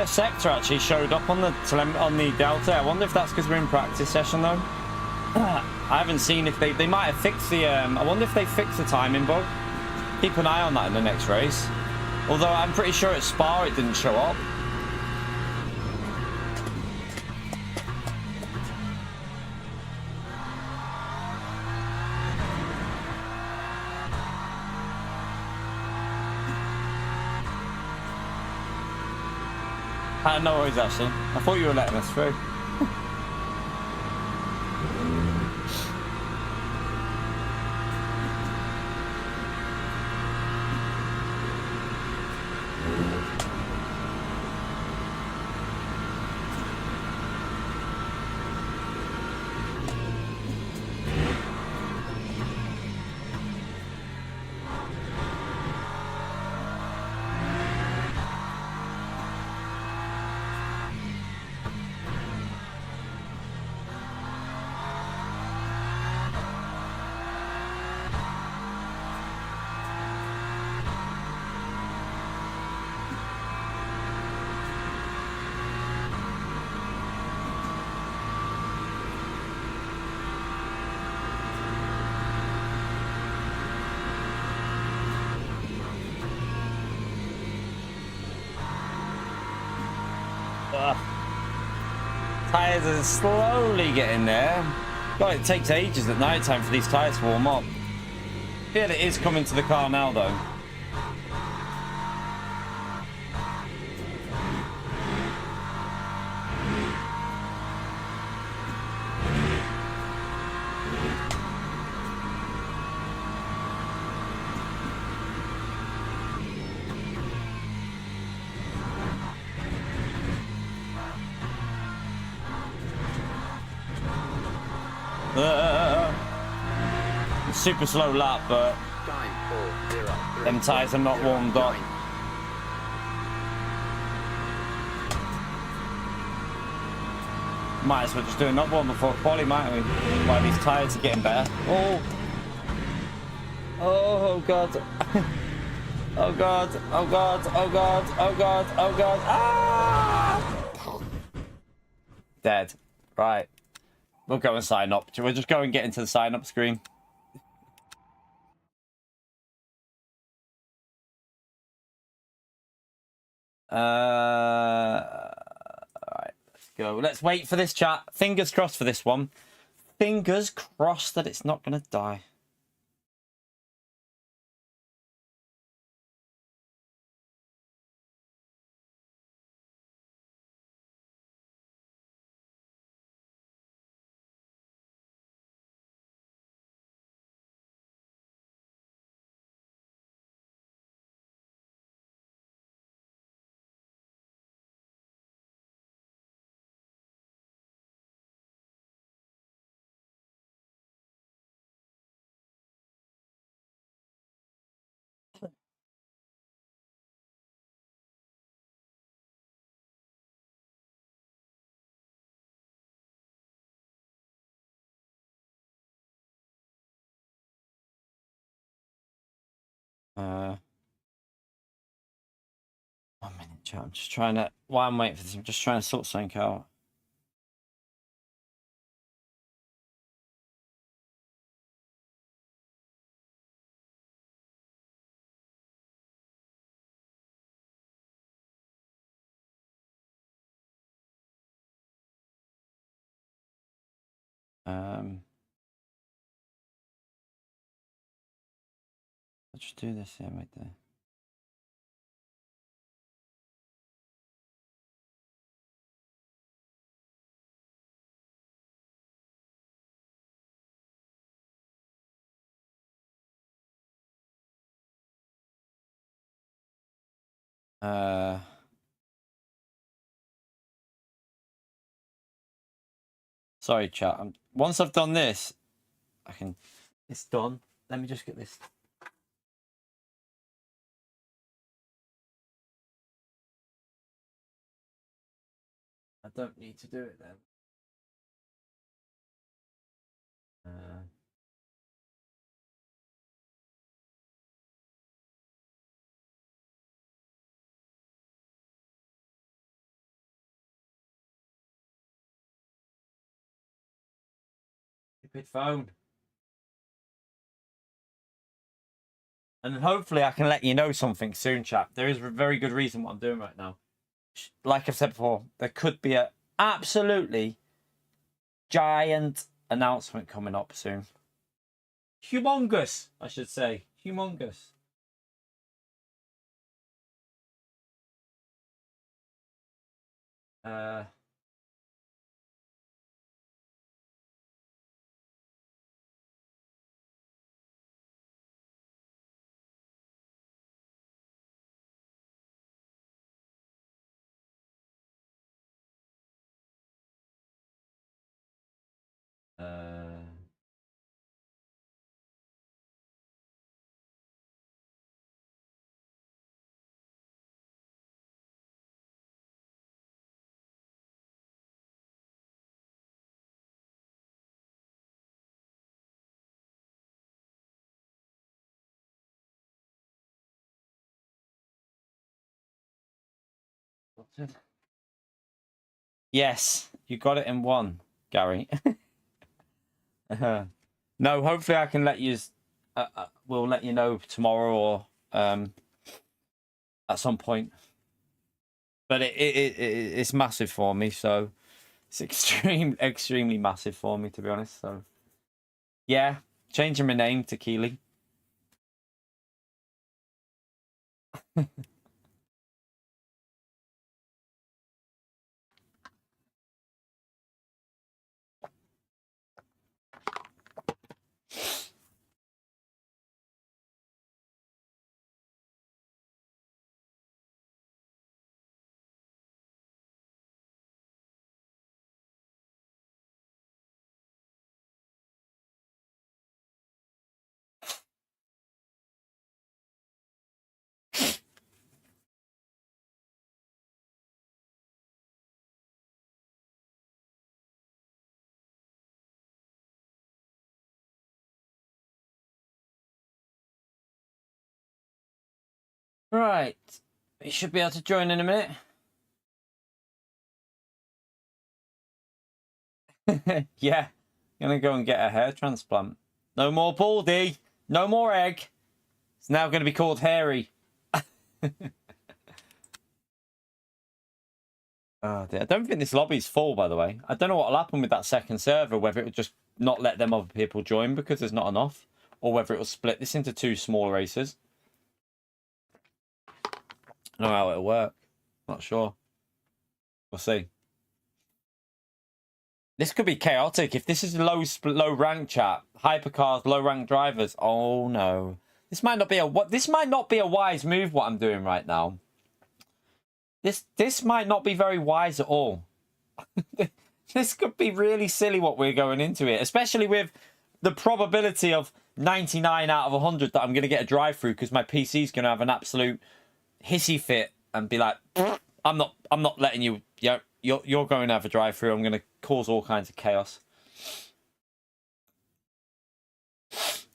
Speaker 1: Sector actually showed up on the Delta. I wonder if that's because we're in practice session though. I haven't seen if they might have fixed the. I wonder if they fixed the timing bug. Keep an eye on that in the next race. Although I'm pretty sure at Spa it didn't show up. No worries, Ashley. I thought you were letting us through. Tyres are slowly getting there. God, it takes ages at night time for these tyres to warm up. I feel it is coming to the car now though. Super slow lap, but them tyres are not warmed up. Might as well just do another one before quali, might we? While these tyres are getting better. Oh! Oh god! Oh god! Oh god! Oh god! Oh god! Oh god! Ah! Dead. Right. We'll go and sign up. We'll just go and get into the sign up screen. Alright, let's go. Let's wait for this chat. Fingers crossed for this one. Fingers crossed that it's not going to die. One minute, chat. I'm just trying to. While I'm waiting for this, I'm just trying to sort something out. Let's just do this here right there. Sorry, chat. Once I've done this, I can. It's done. Let me just get this. I don't need to do it then. Stupid phone. And hopefully I can let you know something soon, chap. There is a very good reason what I'm doing right now. Like I've said before, there could be an absolutely giant announcement coming up soon. Humongous, I should say. Humongous. Yes, you got it in one, Gary. No, hopefully I can let you. We'll let you know tomorrow or at some point. But it's massive for me, so it's extremely massive for me, to be honest. So yeah, changing my name to Keely. Right, you should be able to join in a minute. Yeah, gonna go and get a hair transplant. No more baldy, no more egg. It's now gonna be called hairy. Oh dear. I don't think this lobby's full, by the way. I don't know what'll happen with that second server, whether it would just not let them other people join because there's not enough, or whether it will split this into two small races. I don't know how it'll work. Not sure. We'll see. This could be chaotic. If this is low rank chat, hypercars, low rank drivers. Oh no. This might not be a wise move what I'm doing right now. This might not be very wise at all. This could be really silly what we're going into here, especially with the probability of 99 out of 100 that I'm going to get a drive through because my PC's going to have an absolute hissy fit and be like, I'm not letting you. Yeah, you're going to have a drive through. I'm going to cause all kinds of chaos.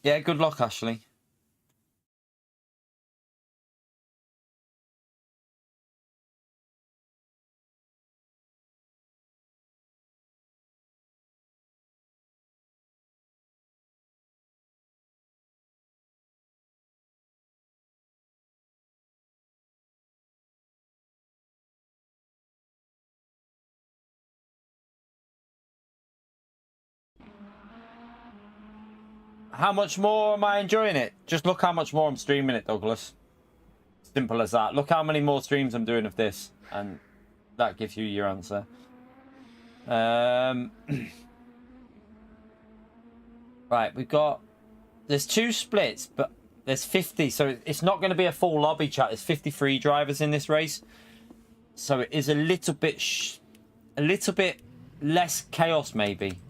Speaker 1: Yeah, good luck, Ashley. How much more am I enjoying it? Just look how much more I'm streaming it, Douglas. Simple as that. Look how many more streams I'm doing of this, and that gives you your answer. Right, we've got... There's two splits, but there's 50, so it's not going to be a full lobby chat. There's 53 drivers in this race, so it is a little bit less chaos, maybe.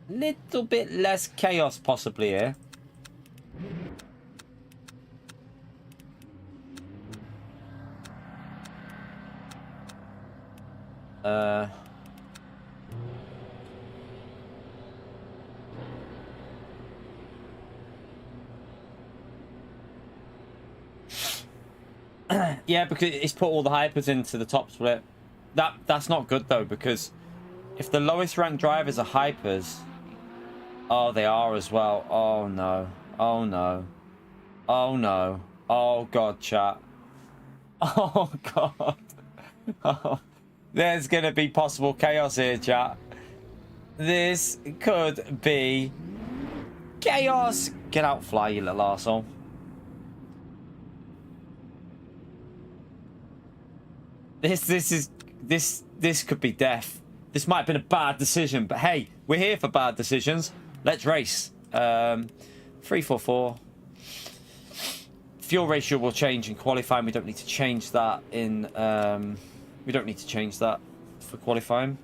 Speaker 1: Little bit less chaos, possibly here. Yeah, because it's put all the hypers into the top split. That's not good though, because If the lowest ranked drivers are hypers... Oh, they are as well. Oh, no. Oh, no. Oh, no. Oh, God, chat. Oh, God. Oh, there's going to be possible chaos here, chat. This could be chaos. Get out, fly, you little arsehole. This could be death. This might have been a bad decision, but hey, we're here for bad decisions. Let's race. 344. Fuel ratio will change in qualifying. We don't need to change that in. We don't need to change that for qualifying.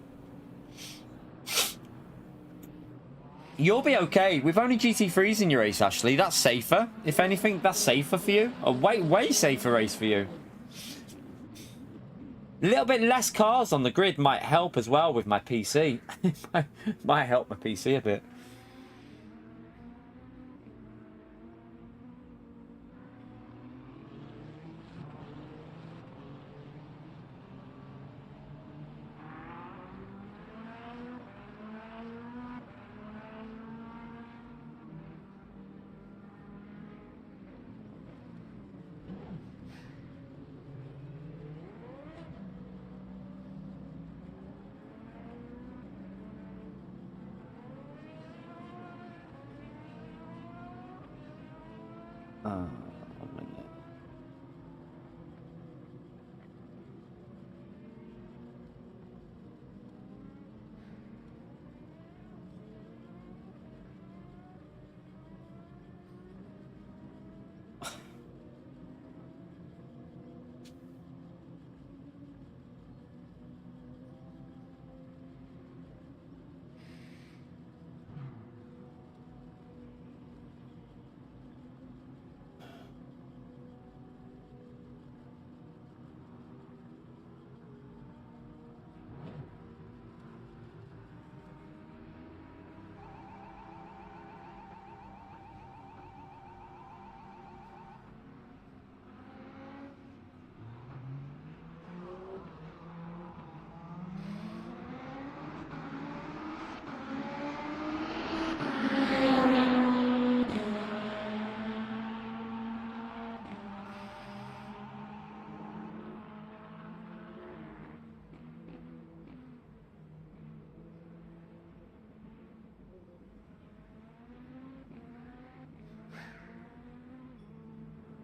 Speaker 1: You'll be okay. With only GT3s in your race, Ashley, that's safer. If anything, that's safer for you. A way safer race for you. A little bit less cars on the grid might help as well with my PC. might help my PC a bit.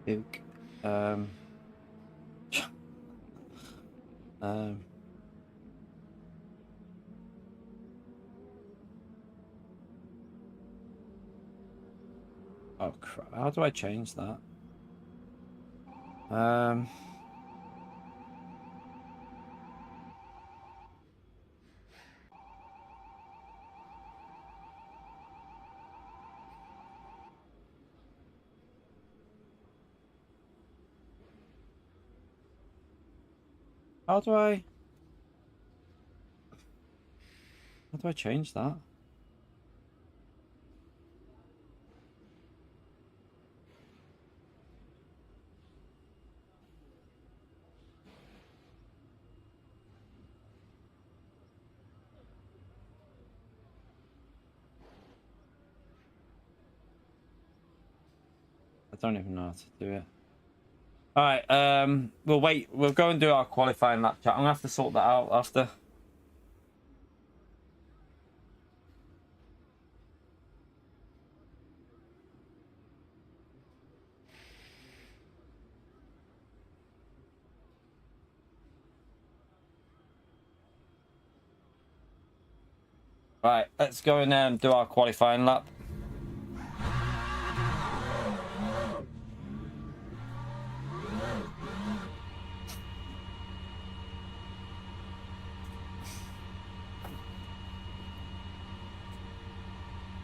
Speaker 1: Duke. Oh crap! How do I change that? How do I change that? I don't even know how to do it. All right, we'll wait. We'll go and do our qualifying lap chat. I'm gonna have to sort that out after. Right, let's go and do our qualifying lap.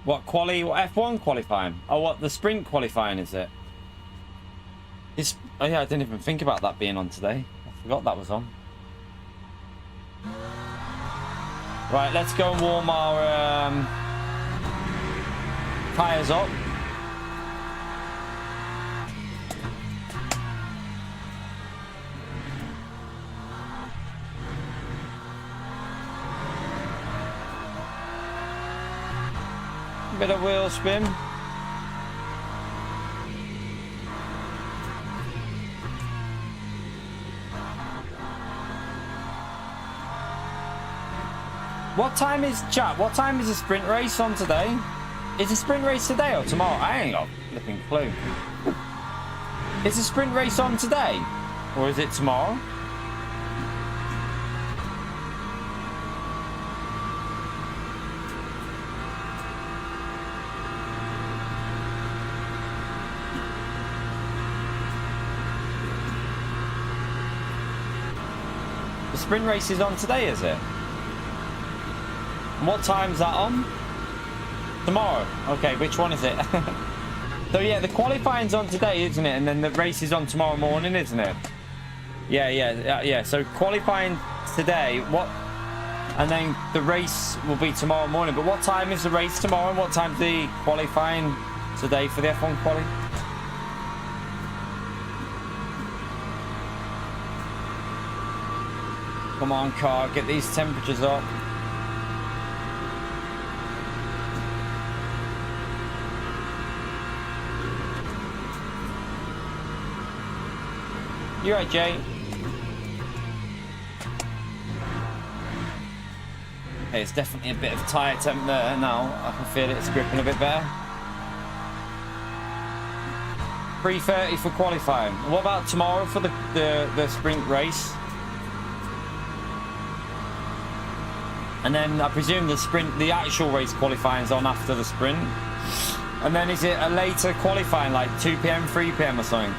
Speaker 1: What F1 qualifying? Oh, what the sprint qualifying is it? Oh yeah, I didn't even think about that being on today. I forgot that was on. Right, let's go and warm our tyres up. Bit of wheel spin. What time is chat? What time is the sprint race on today? Is the sprint race today or tomorrow? I ain't got a flipping clue. Is the sprint race on today? Or is it tomorrow? The sprint race is on today, is it? And what time's that on? Tomorrow. Okay, which one is it? So yeah, the qualifying's on today, isn't it? And then the race is on tomorrow morning, isn't it? Yeah. So qualifying today, what? And then the race will be tomorrow morning. But what time is the race tomorrow? And what time's the qualifying today for the F1 quali? Come on, car, get these temperatures up. You right, Jay? Okay, it's definitely a bit of tyre temp there now. I can feel it's gripping a bit better. 3:30 for qualifying. What about tomorrow for the sprint race? And then I presume the actual race qualifying is on after the sprint. And then is it a later qualifying, like 2 PM, 3 PM or something?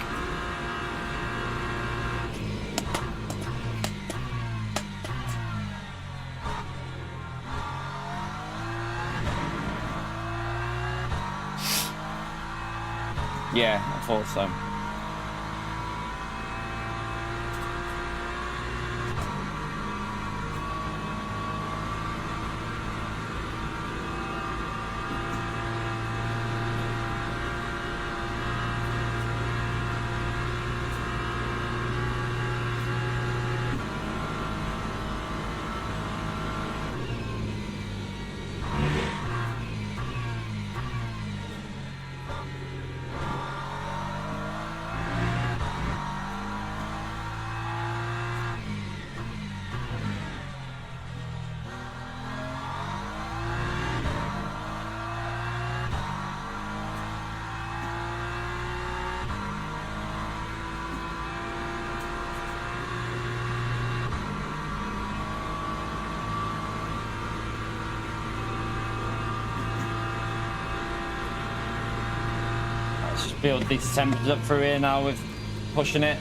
Speaker 1: Yeah, I thought so. Build these temperatures up through here now with pushing it.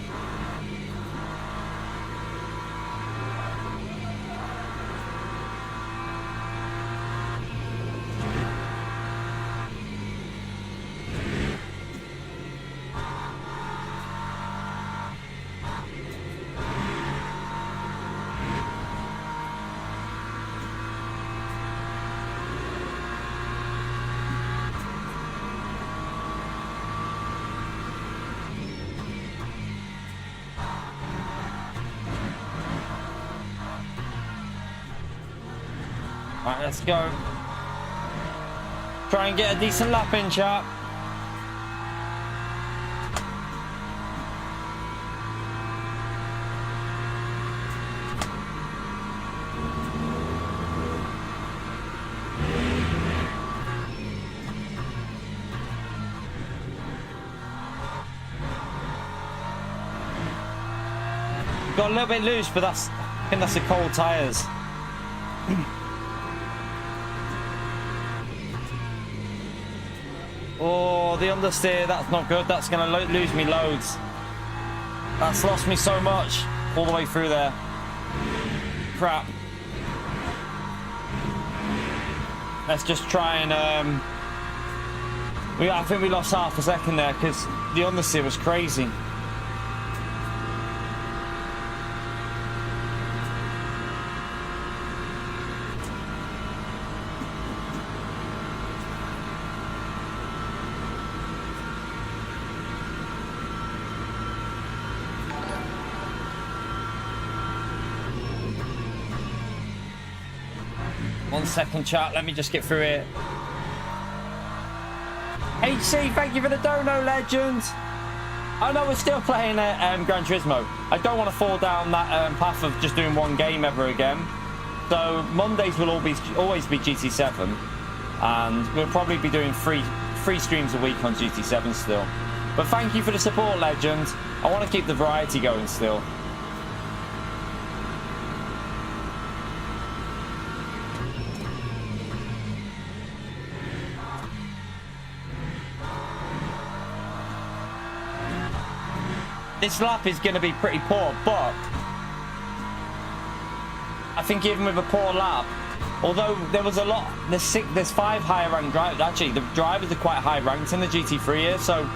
Speaker 1: Right, let's go. Try and get a decent lap in, chap. Got a little bit loose, but I think that's the cold tyres. Oh, the understeer, that's not good. That's going to lose me loads. That's lost me so much all the way through there. Crap. Let's just try and... I think we lost half a second there because the understeer was crazy. One second, chat. Let me just get through it. HC, thank you for the dono, legend. I know we're still playing Gran Turismo. I don't want to fall down that path of just doing one game ever again. So Mondays will always be GT7, and we'll probably be doing three streams a week on GT7 still. But thank you for the support, legend. I want to keep the variety going still. This lap is going to be pretty poor, but I think even with a poor lap, although there was a lot, there's 5 higher ranked drivers. Actually, the drivers are quite high ranked in the GT3 here, so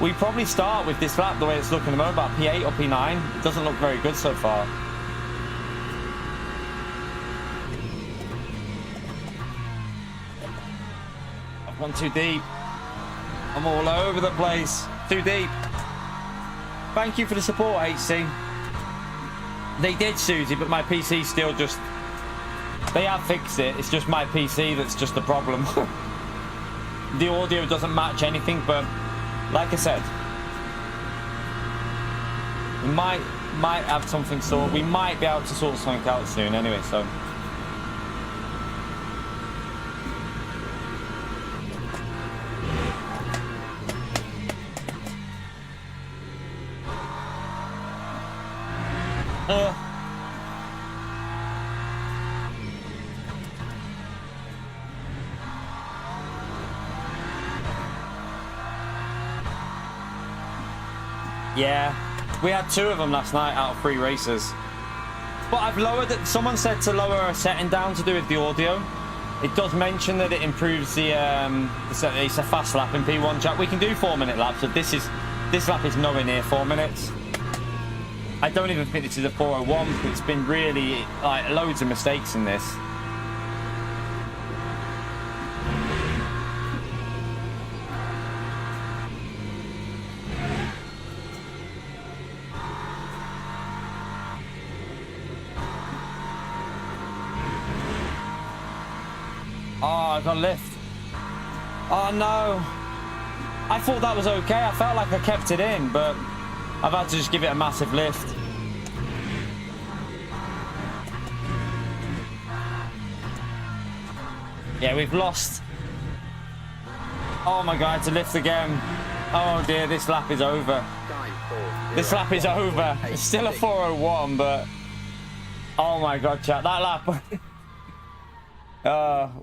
Speaker 1: we probably start with this lap the way it's looking at the moment, about P8 or P9. It doesn't look very good so far. I've gone too deep. I'm all over the place. Too deep. Thank you for the support, HC. They did, Susie, but my PC still just... They have fixed it. It's just my PC that's just the problem. The audio doesn't match anything, but like I said, we might have something sorted. We might be able to sort something out soon anyway, so... Yeah, we had 2 of them last night out of 3 races. But I've lowered it. Someone said to lower a setting down to do with the audio. It does mention that it improves the it's a fast lap in P1 chat. We can do 4-minute laps, so this lap is nowhere near 4 minutes. I don't even think this is a 4:01 because it's been really like loads of mistakes in this. Oh, I got a lift. Oh no. I thought that was okay. I felt like I kept it in, but I've had to just give it a massive lift. Yeah, we've lost. Oh my god, to lift again. Oh dear, this lap is over. This lap is over. It's still a 4:01, but oh my god, chat, that lap.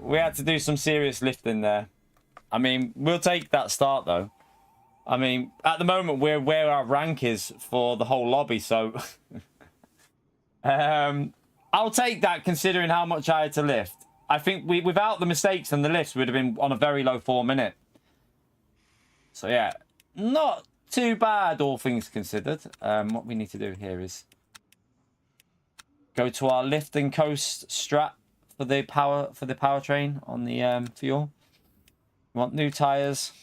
Speaker 1: We had to do some serious lifting there. I mean, we'll take that start though. I mean, at the moment we're where our rank is for the whole lobby, so I'll take that considering how much I had to lift. I think without the mistakes and the lifts, we'd have been on a very low 4 minute. So yeah, not too bad, all things considered. What we need to do here is go to our lift and coast strat for the powertrain on the fuel. We want new tires.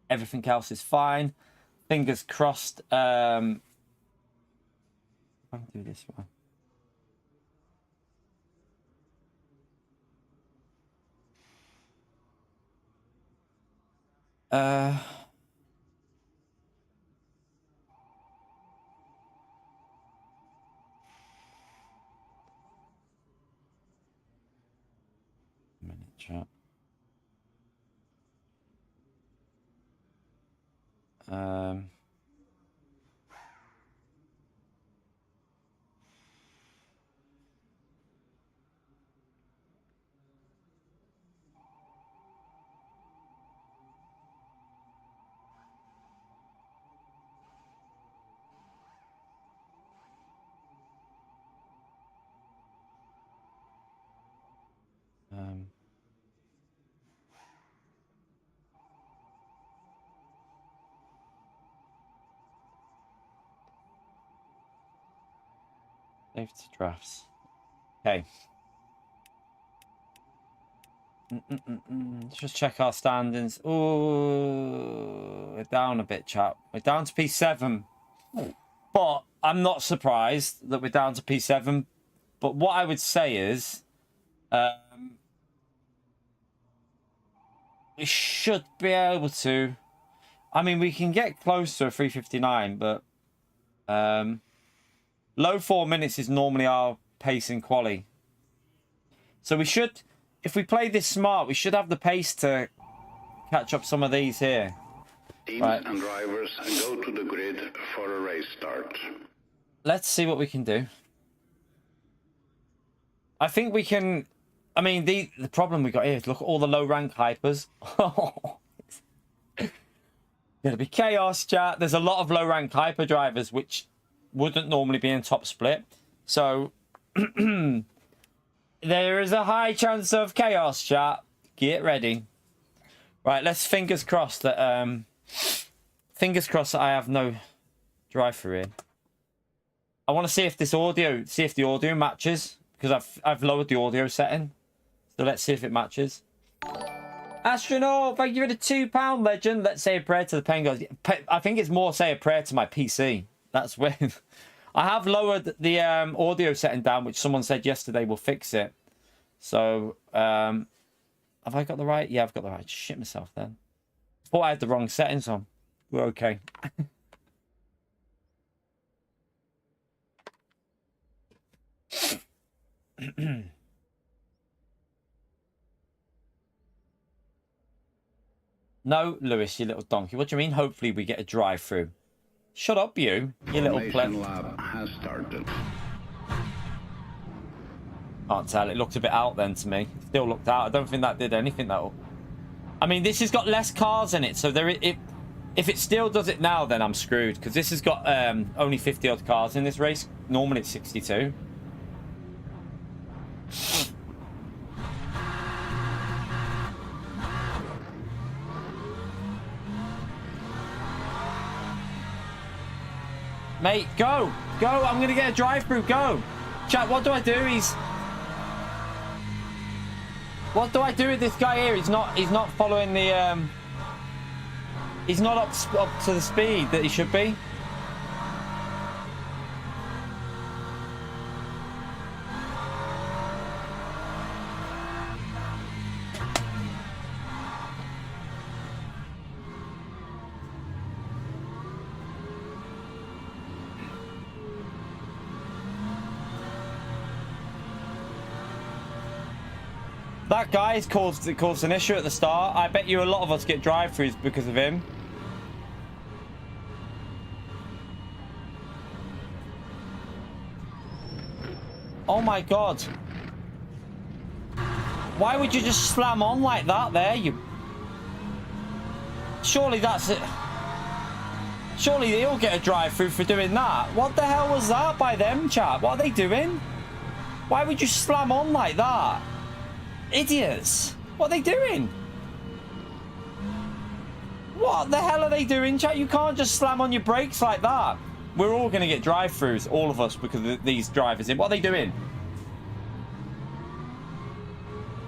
Speaker 1: Everything else is fine. Fingers crossed. I'll do this one. Minute chat. Save to drafts. Okay. Let's just check our standings. Oh, we're down a bit, chap. We're down to P7. But I'm not surprised that we're down to P7. But what I would say is... We should be able to. I mean, we can get close to a 359, but low 4 minutes is normally our pace in quali. So we should, if we play this smart, we should have the pace to catch up some of these here.
Speaker 3: Teams
Speaker 1: Right.
Speaker 3: and drivers go to the grid for a race start.
Speaker 1: Let's see what we can do. I think we can. I mean, the problem we got here is look at all the low rank hypers. Gonna be chaos, chat. There's a lot of low rank hyper drivers which wouldn't normally be in top split. So there is a high chance of chaos, chat. Get ready. Right, let's fingers crossed that I have no drive through here. I want to see if this audio, if the audio matches, because I've lowered the audio setting. So let's see if it matches. Astronaut, thank you for the £2 legend. Let's say a prayer to the pain gods. I think it's more say a prayer to my PC. That's when I have lowered the audio setting down, which someone said yesterday will fix it. So have I got the right? Yeah, I've got the right. Shit myself then. Thought I had the wrong settings on. We're okay. No, Lewis, you little donkey. What do you mean? Hopefully we get a drive-through. Shut up, you little
Speaker 3: Formation
Speaker 1: pleb.
Speaker 3: lab has started.
Speaker 1: Can't tell. It looked a bit out then to me. Still looked out. I don't think that did anything though. I mean, this has got less cars in it, so if it still does it now, then I'm screwed because this has got only 50 odd cars in this race. Normally it's 62. Mate, go! Go! I'm gonna get a drive-through, go! Chat, what do I do? What do I do with this guy here? He's not following the he's not up to the speed that he should be. That guy has caused an issue at the start. I bet you a lot of us get drive-throughs because of him. Oh my god. Why would you just slam on like that there? Surely that's it. Surely they'll get a drive-through for doing that. What the hell was that by them, chat? What are they doing? Why would you slam on like that? Idiots. What are they doing? What the hell are they doing, chat? You can't just slam on your brakes like that. We're all going to get drive-throughs, all of us, because of these drivers. What are they doing?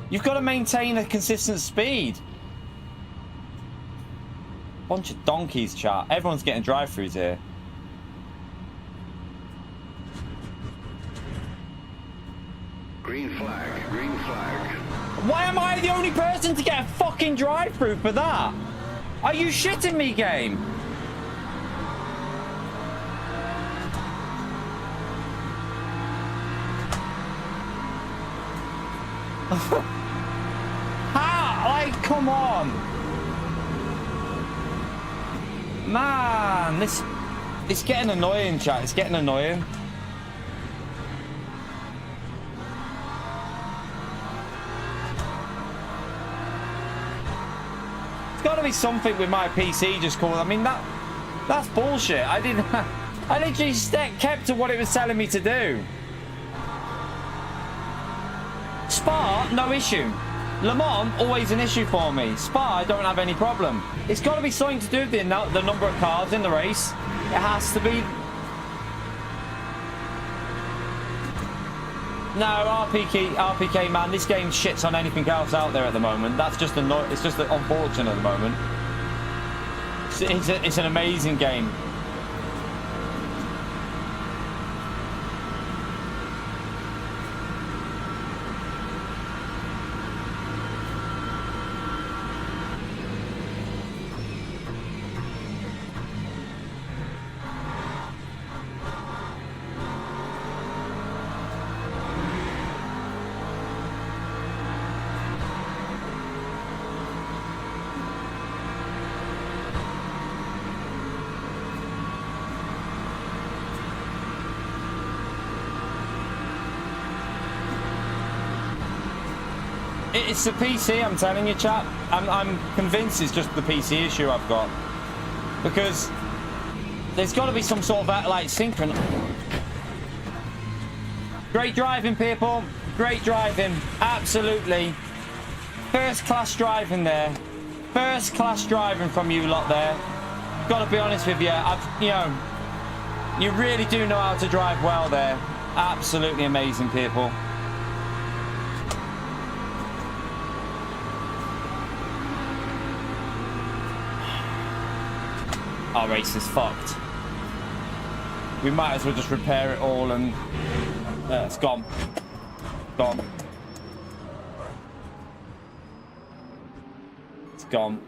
Speaker 1: You've got to maintain a consistent speed. Bunch of donkeys, chat. Everyone's getting drive-throughs here.
Speaker 3: Green flag, green flag.
Speaker 1: Why am I the only person to get a fucking drive-through for that? Are you shitting me, game? How? Like, come on. Man, it's getting annoying, chat. It's getting annoying. Got to be something with my PC just called. I mean, that's bullshit. I literally kept to what it was telling me to do. Spa, no issue. Le Mans, always an issue for me. Spa, I don't have any problem. It's got to be something to do with the number of cars in the race. It has to be. No, RPK, man, this game shits on anything else out there at the moment. That's just it's just unfortunate at the moment. It's an amazing game. It's the PC, I'm telling you, chap. I'm convinced it's just the PC issue I've got. Because there's got to be some sort of, like, synchron... Great driving, people. Great driving. Absolutely. First class driving there. First class driving from you lot there. Got to be honest with you. You know, you really do know how to drive well there. Absolutely amazing, people. Our race is fucked. We might as well just repair it all and... it's gone. Gone. It's gone.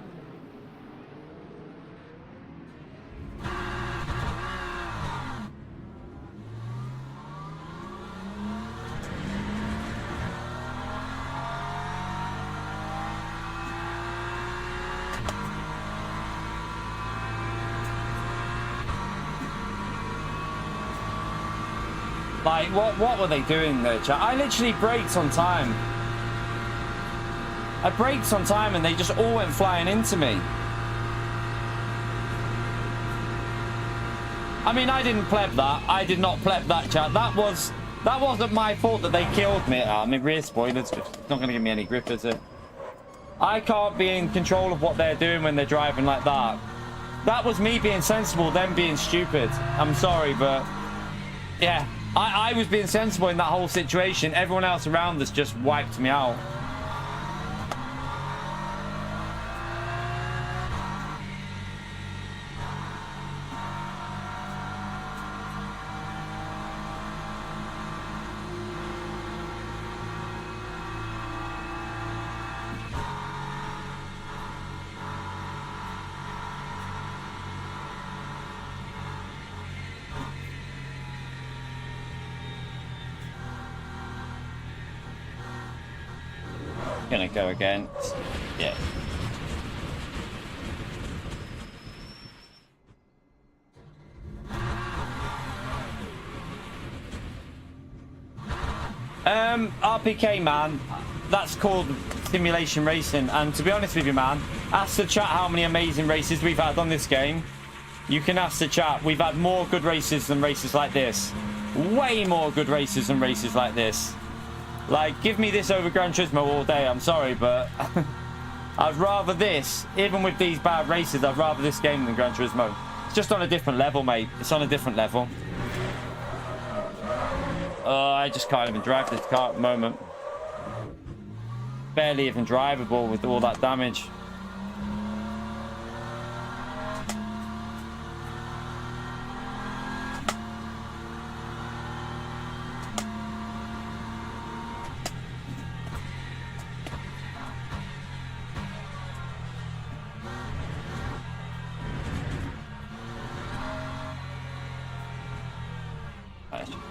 Speaker 1: Like, what were they doing there, chat? I literally braked on time. I braked on time and they just all went flying into me. I mean, I didn't pleb that. I did not pleb that, chat. That wasn't my fault that they killed me. I mean, rear spoilers. It's not going to give me any grip, is it? I can't be in control of what they're doing when they're driving like that. That was me being sensible, them being stupid. I'm sorry, but... yeah. I was being sensible in that whole situation. Everyone else around us just wiped me out. Gonna go against, yeah. RPK, man, that's called simulation racing. And to be honest with you, man, ask the chat how many amazing races we've had on this game. You can ask the chat. We've had more good races than races like this. Way more good races than races like this. Like, give me this over Gran Turismo all day. I'm sorry, but I'd rather this, even with these bad races, I'd rather this game than Gran Turismo. It's just on a different level, mate. It's on a different level. I just can't even drive this car at the moment. Barely even drivable with all that damage.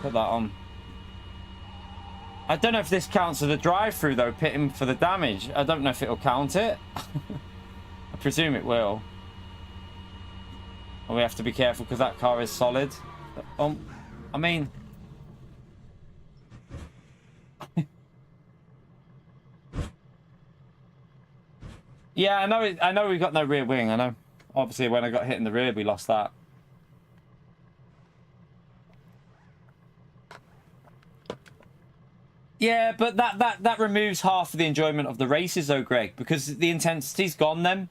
Speaker 1: Put that on. I don't know if this counts as a drive-through though, pitting for the damage. I don't know if it'll count it. I presume it will. And we have to be careful because that car is solid. I mean... yeah, I know we've got no rear wing, I know. Obviously when I got hit in the rear we lost that. Yeah, but that removes half of the enjoyment of the races, though, Greg, because the intensity's gone. Then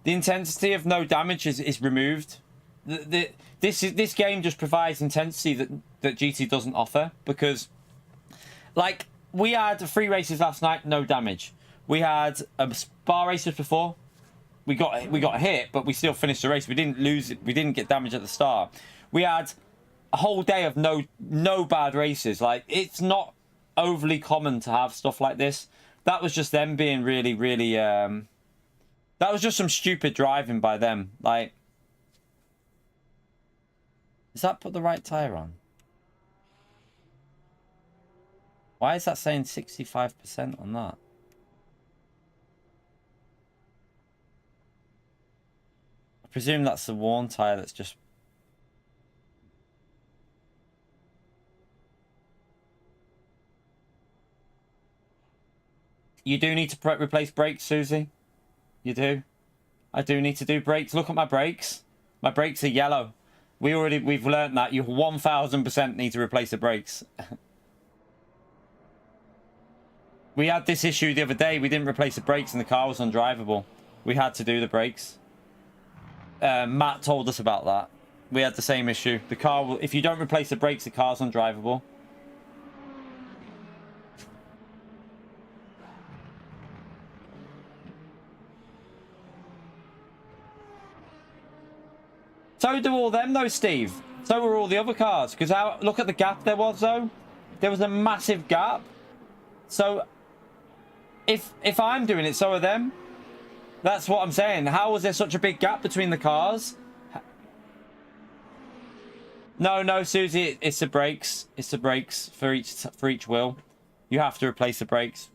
Speaker 1: the intensity of no damage is removed. This game just provides intensity that GT doesn't offer, because, like, we had 3 races last night, no damage. We had bar races before. We got hit, but we still finished the race. We didn't lose it. We didn't get damage at the start. We had a whole day of no bad races. Like, it's not overly common to have stuff like this. That was just them being really that was just some stupid driving by them. Like, does that put the right tire on? Why is that saying 65% on that? I presume that's the worn tire that's just... You do need to replace brakes, Susie. You do. I do need to do brakes. Look at my brakes. My brakes are yellow. We've learned that you 1000% need to replace the brakes. We had this issue the other day. We didn't replace the brakes and the car was undrivable. We had to do the brakes. Matt told us about that. We had the same issue. The car will, if you don't replace the brakes, the car's undrivable. So do all them though, Steve. So were all the other cars. Because look at the gap there was though. There was a massive gap. So if I'm doing it, so are them. That's what I'm saying. How was there such a big gap between the cars? No, Susie, it's the brakes. It's the brakes for each wheel. You have to replace the brakes.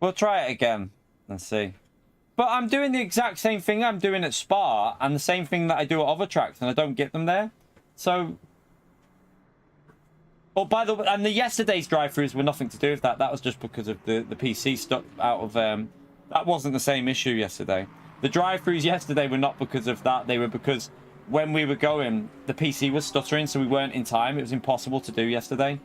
Speaker 1: We'll try it again and see. But I'm doing the exact same thing I'm doing at Spa and the same thing that I do at other tracks, and I don't get them there. So... Oh, by the way, and the yesterday's drive-thrus were nothing to do with that. That was just because of the PC stuck out of... that wasn't the same issue yesterday. The drive-thrus yesterday were not because of that. They were because when we were going, the PC was stuttering, so we weren't in time. It was impossible to do yesterday.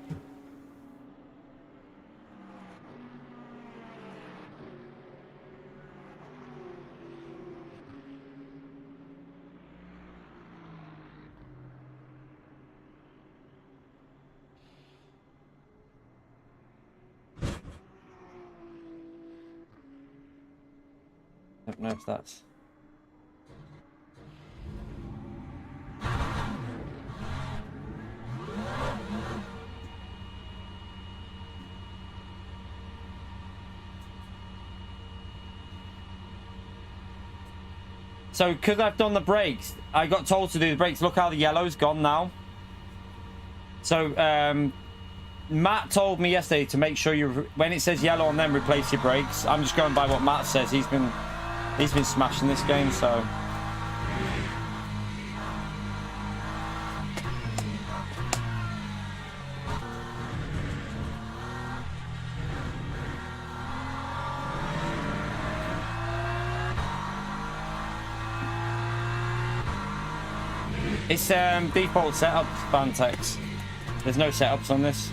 Speaker 1: I don't know if that's... So, because I've done the brakes, I got told to do the brakes. Look how the yellow's gone now. So, Matt told me yesterday to make sure you, when it says yellow on them, replace your brakes. I'm just going by what Matt says. He's been smashing this game, so... It's default setup, Fanatec. There's no setups on this.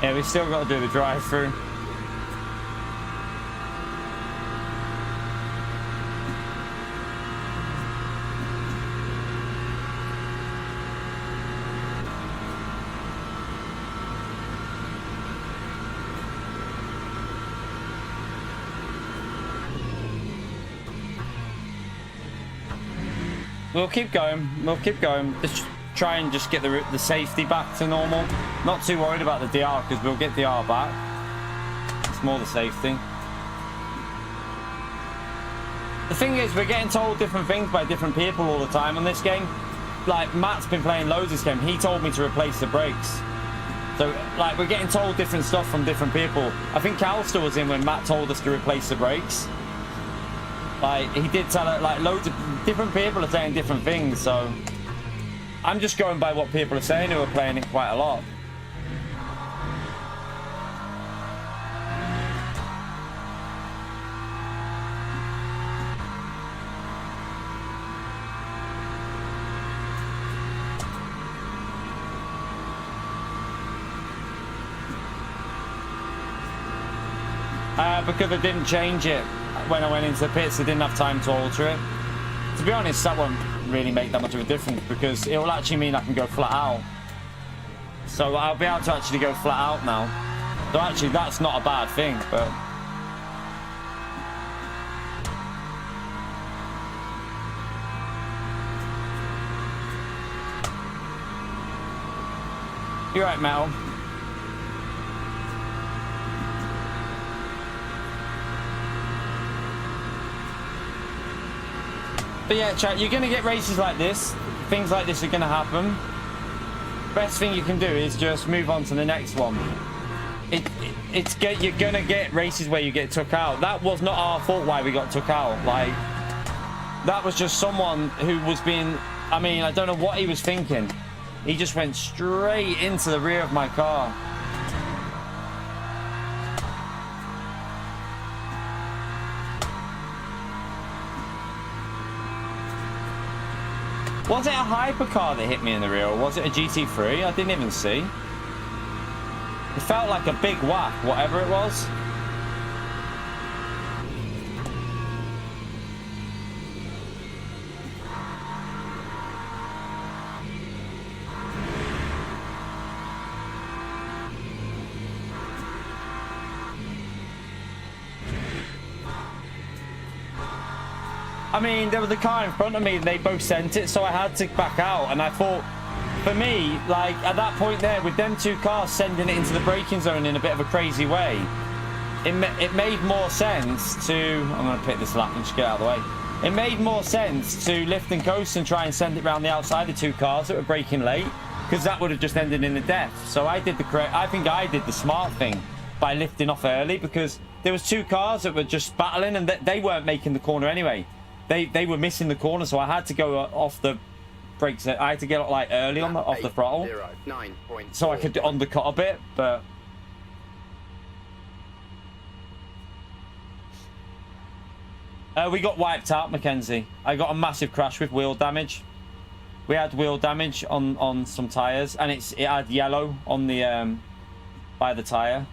Speaker 1: Yeah, we've still got to do the drive-through. We'll keep going. We'll keep going. Just try and just get the safety back to normal. Not too worried about the DR because we'll get DR back. It's more the safety. The thing is, we're getting told different things by different people all the time on this game. Like, Matt's been playing loads this game. He told me to replace the brakes. So, like, we're getting told different stuff from different people. I think Calster was in when Matt told us to replace the brakes. Like, he did tell it, like, loads of different people are saying different things, so I'm just going by what people are saying who are playing it quite a lot. Because I didn't change it when I went into the pits, I didn't have time to alter it. To be honest, that won't really make that much of a difference because it will actually mean I can go flat out. So I'll be able to actually go flat out now. So actually, that's not a bad thing, but... You're right, Metal. But yeah, chat, you're going to get races like this. Things like this are going to happen. Best thing you can do is just move on to the next one. You're going to get races where you get took out. That was not our fault why we got took out. Like, that was just someone who was being... I mean, I don't know what he was thinking. He just went straight into the rear of my car. Was it a hypercar that hit me in the rear, or was it a GT3? I didn't even see. It felt like a big whack, whatever it was. I mean, there was a car in front of me and they both sent it, so I had to back out. And I thought, for me, like, at that point there, with them two cars sending it into the braking zone in a bit of a crazy way, it made more sense to... I'm going to pick this lap and just get out of the way. It made more sense to lift and coast and try and send it around the outside of two cars that were braking late, because that would have just ended in a death. So I did the correct... I think I did the smart thing by lifting off early, because there was two cars that were just battling and they weren't making the corner anyway. They were missing the corner, so I had to go off the brakes. I had to get like early on off the throttle, so I could undercut a bit. But we got wiped out, Mackenzie. I got a massive crash with wheel damage. We had wheel damage on some tires, and it had yellow on the by the tire.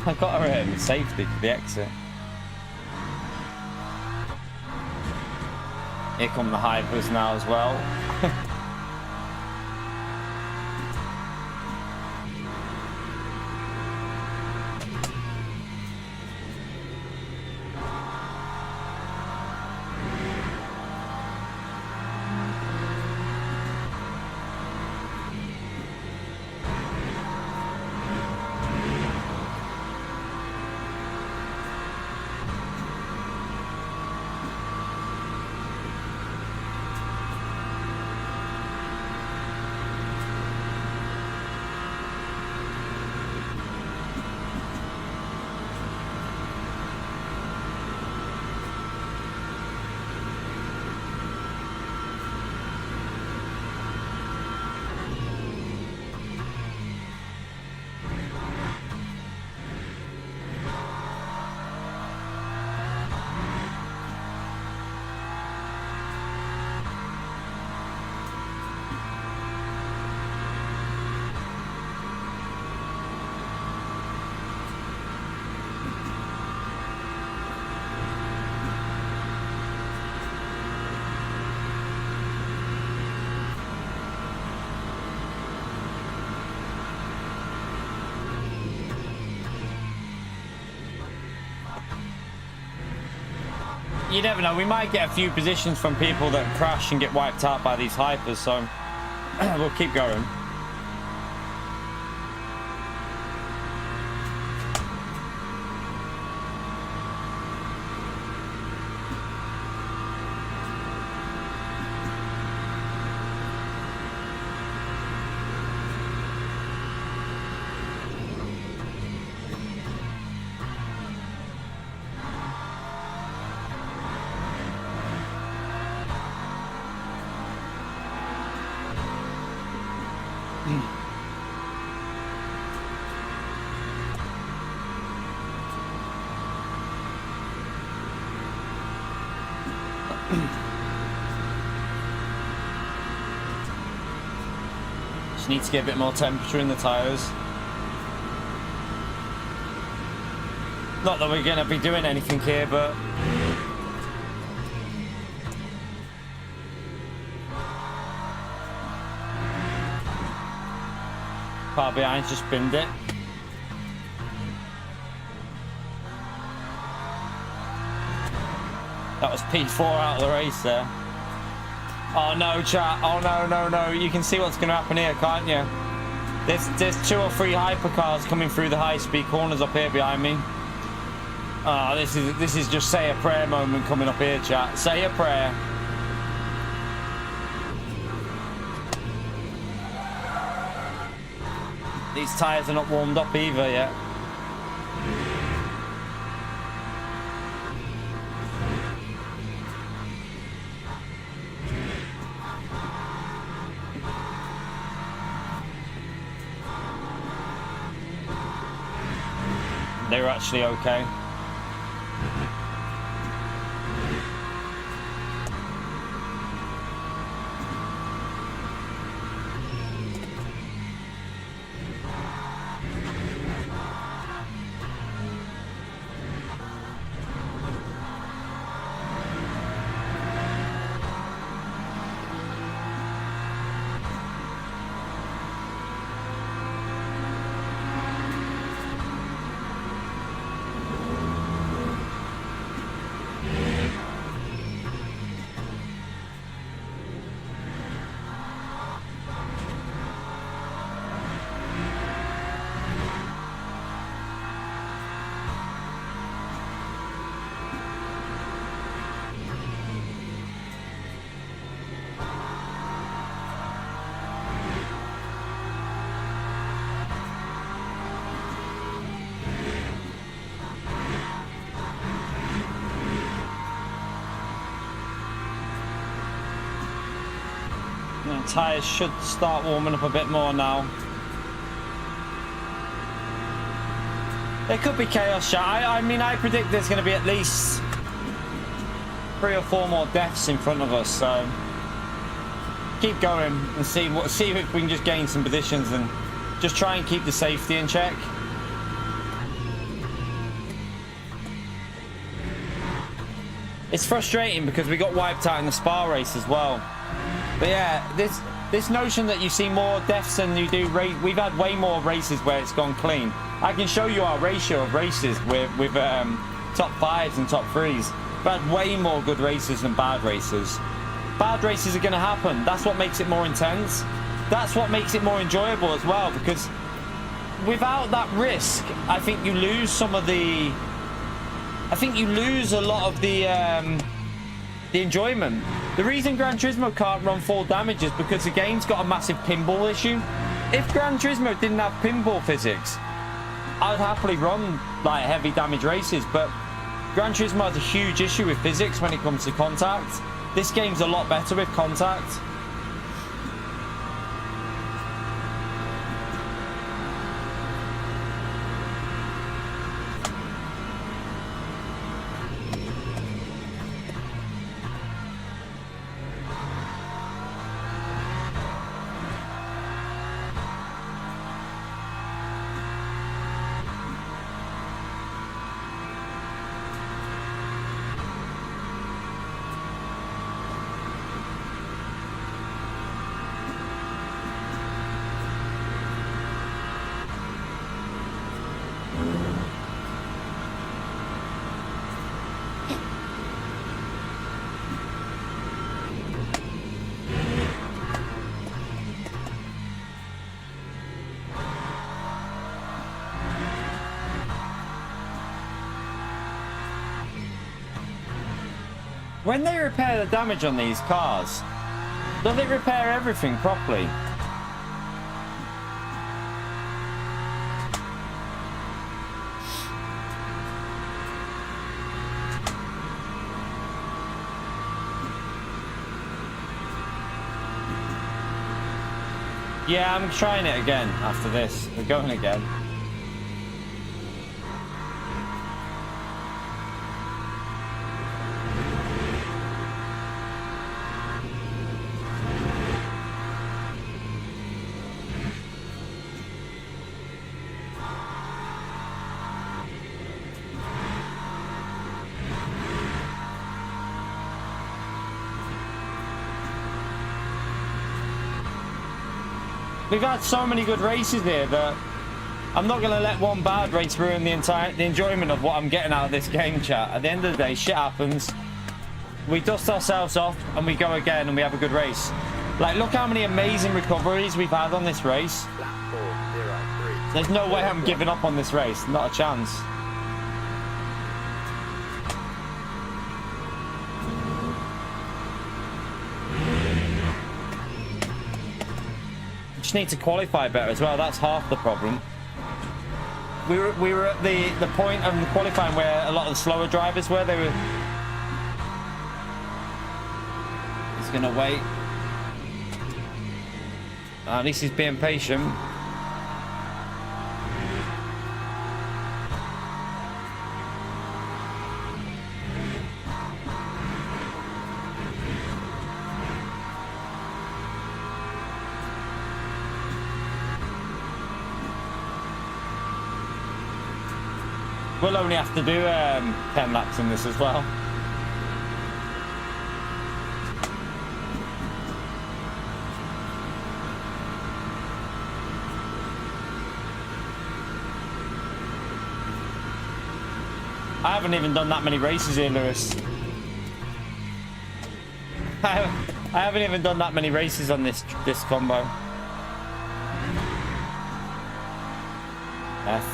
Speaker 1: I got her safety for the exit. Here come the hypers now as well. You never know, we might get a few positions from people that crash and get wiped out by these hypers, so we'll keep going. Just need to get a bit more temperature in the tyres. Not that we're going to be doing anything here, but car behind's just binned it. That was P4 out of the race there. Oh no, chat. Oh no, no, no. You can see what's going to happen here, can't you? There's 2 or 3 hypercars coming through the high-speed corners up here behind me. Oh, this is just say a prayer moment coming up here, chat. Say a prayer. These tyres are not warmed up either yet. They were actually okay. Tyres should start warming up a bit more now. There could be chaos, chat. I mean, I predict there's going to be at least 3 or 4 more deaths in front of us. So keep going and see if we can just gain some positions and just try and keep the safety in check. It's frustrating because we got wiped out in the Spa race as well. But yeah, this notion that you see more deaths than you do race, we've had way more races where it's gone clean. I can show you our ratio of races with top 5s and top 3s. We've had way more good races than bad races. Bad races are going to happen. That's what makes it more intense. That's what makes it more enjoyable as well, because without that risk, I think you lose some of the... I think you lose a lot of the enjoyment. The reason Gran Turismo can't run full damage is because the game's got a massive pinball issue. If Gran Turismo didn't have pinball physics, I'd happily run like heavy damage races, but Gran Turismo has a huge issue with physics when it comes to contact. This game's a lot better with contact. When they repair the damage on these cars, does it repair everything properly? Yeah, I'm trying it again after this. We're going again. We've had so many good races here that I'm not going to let one bad race ruin the enjoyment of what I'm getting out of this game, chat. At the end of the day, shit happens. we dust ourselves off and we go again and we have a good race. Like, look how many amazing recoveries we've had on this race.
Speaker 2: Lap 403.
Speaker 1: There's no way I'm giving up on this race. Not a chance. Just need to qualify better as well. That's half the problem. We were at the point of the qualifying where a lot of the slower drivers were. They were. He's gonna wait. At least he's being patient. We'll only have to do 10 laps in this as well. I haven't even done that many races here, Lewis. I haven't even done that many races on this combo. F.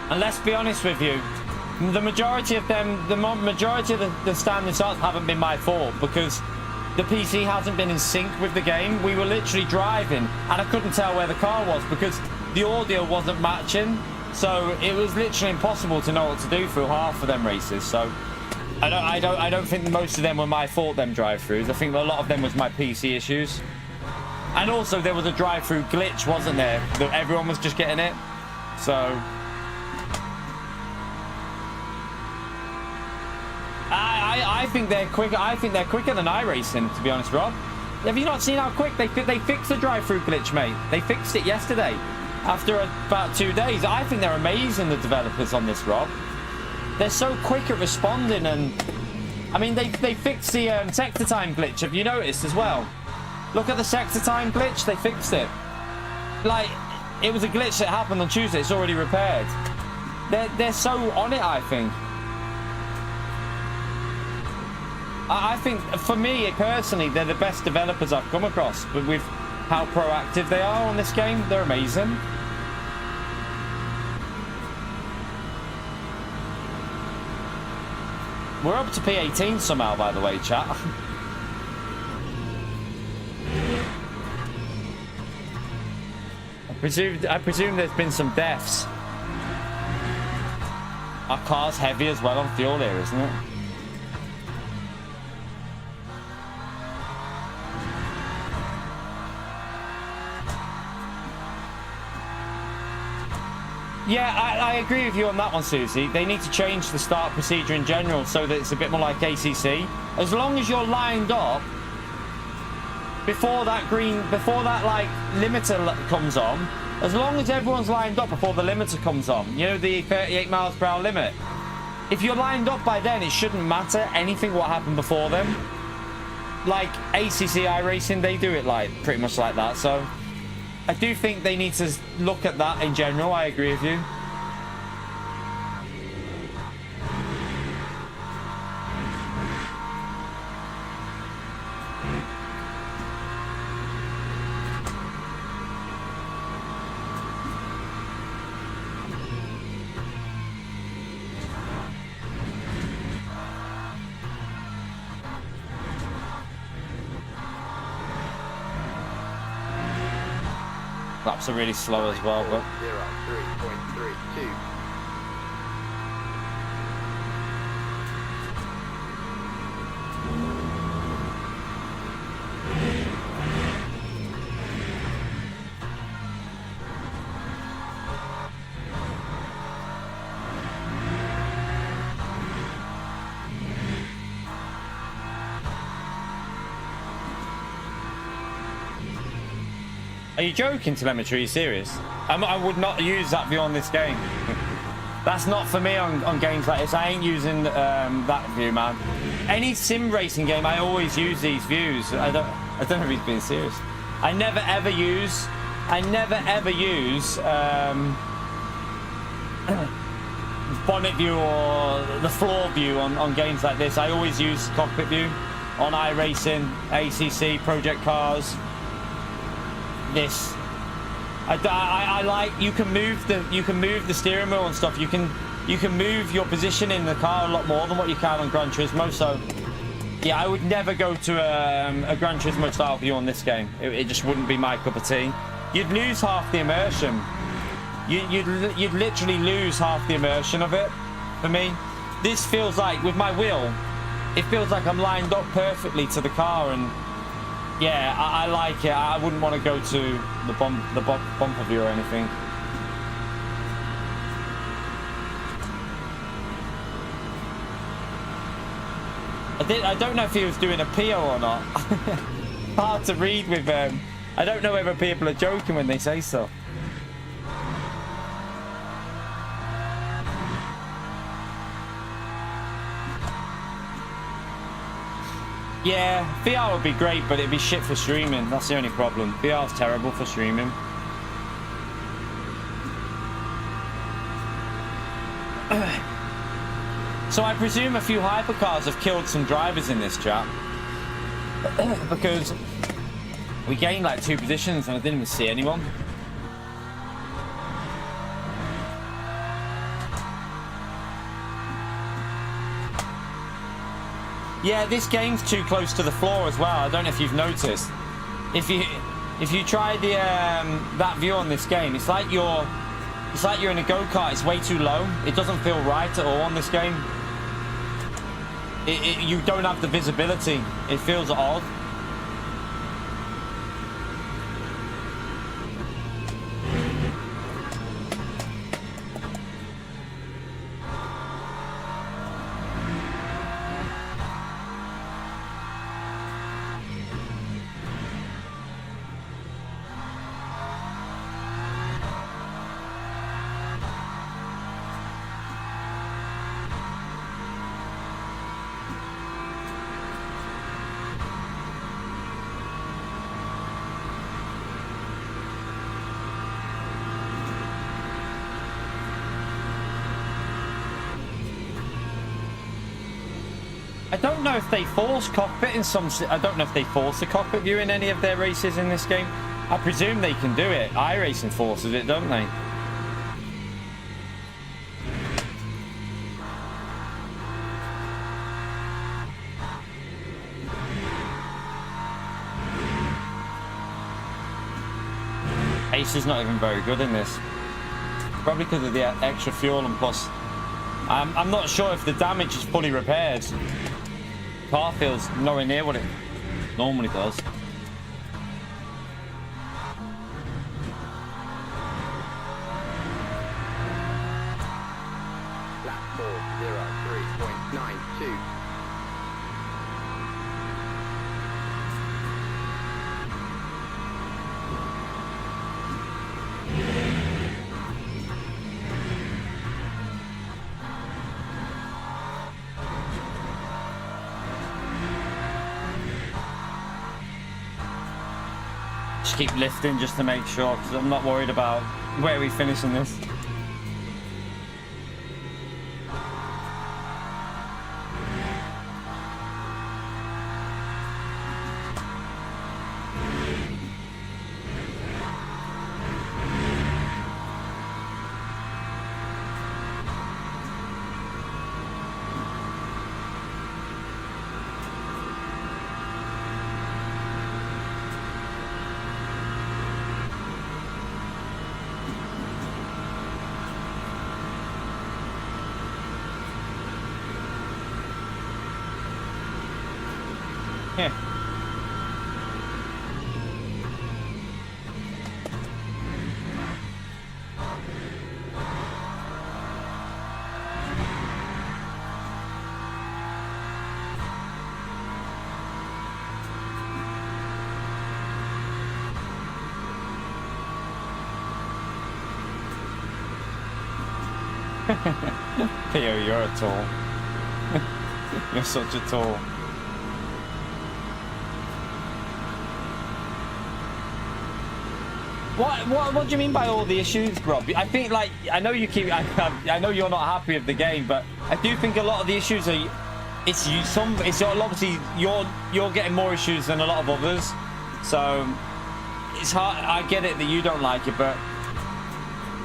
Speaker 1: And let's be honest with you, the majority of them, the standing starts haven't been my fault because the PC hasn't been in sync with the game. We were literally driving and I couldn't tell where the car was because the audio wasn't matching. So it was literally impossible to know what to do through half of them races. So I don't think most of them were my fault, them drive-throughs. I think a lot of them was my PC issues. And also there was a drive-through glitch, wasn't there? That everyone was just getting it. So I think they're quicker. I think they're quicker than iRacing, to be honest, Rob. Have you not seen how quick they fixed the drive-through glitch, mate? They fixed it yesterday, after about 2 days. I think they're amazing, the developers on this, Rob. They're so quick at responding, and I mean, they fixed the sector time glitch. Have you noticed as well? Look at the sector time glitch. They fixed it. Like, it was a glitch that happened on Tuesday. It's already repaired. They're so on it, I think. I think, for me personally, they're the best developers I've come across. But with how proactive they are on this game, they're amazing. We're up to P18 somehow, by the way, chat. I presume there's been some deaths. Our car's heavy as well on fuel here, isn't it? Yeah, I agree with you on that one, Susie. They need to change the start procedure in general so that it's a bit more like ACC. As long as you're lined up before that like limiter comes on, as long as everyone's lined up before the limiter comes on, you know, the 38 miles per hour limit. If you're lined up by then, it shouldn't matter anything what happened before them. Like ACC iRacing, they do it like pretty much like that. So I do think they need to look at that in general. I agree with you. Laps are really slow as well, but
Speaker 2: 03.32.
Speaker 1: Are you joking, telemetry? Are you serious? I would not use that view on this game. That's not for me on games like this. I ain't using that view, man. Any sim racing game, I always use these views. I don't know if he's being serious. I never ever use bonnet view or the floor view on games like this. I always use cockpit view on iRacing, ACC, Project Cars. This, I like, you can move the steering wheel and stuff. You can move your position in the car a lot more than what you can on Gran Turismo. So yeah, I would never go to a Gran Turismo style view on this game. It just wouldn't be my cup of tea. You'd lose half the immersion. You'd literally lose half the immersion of it. For me, this feels like, with my wheel, it feels like I'm lined up perfectly to the car, and yeah, I like it. I wouldn't want to go to the bumper view or anything. I don't know if he was doing a PO or not. Hard to read with I don't know whether people are joking when they say so. Yeah, VR would be great, but it'd be shit for streaming. That's the only problem. VR's terrible for streaming. So I presume a few hypercars have killed some drivers in this chat. Because we gained like 2 positions and I didn't even see anyone. Yeah, this game's too close to the floor as well. I don't know if you've noticed. If you try the that view on this game, it's like you're in a go-kart. It's way too low. It doesn't feel right at all on this game. You don't have the visibility. It feels odd. I don't know if they force cockpit in some... I don't know if they force the cockpit view in any of their races in this game. I presume they can do it. iRacing forces it, don't they? Ace is not even very good in this. Probably because of the extra fuel, and plus... I'm not sure if the damage is fully repaired. Car feels nowhere near what it normally does.
Speaker 2: Lap 4:03.92.
Speaker 1: Keep lifting just to make sure, because I'm not worried about where we finish in this. Theo, you're a tool. You're such a tool. What do you mean by all the issues, Rob? I think, like, I know you keep, I know you're not happy with the game, but I do think a lot of the issues are, obviously you're getting more issues than a lot of others, so it's hard. I get it that you don't like it, but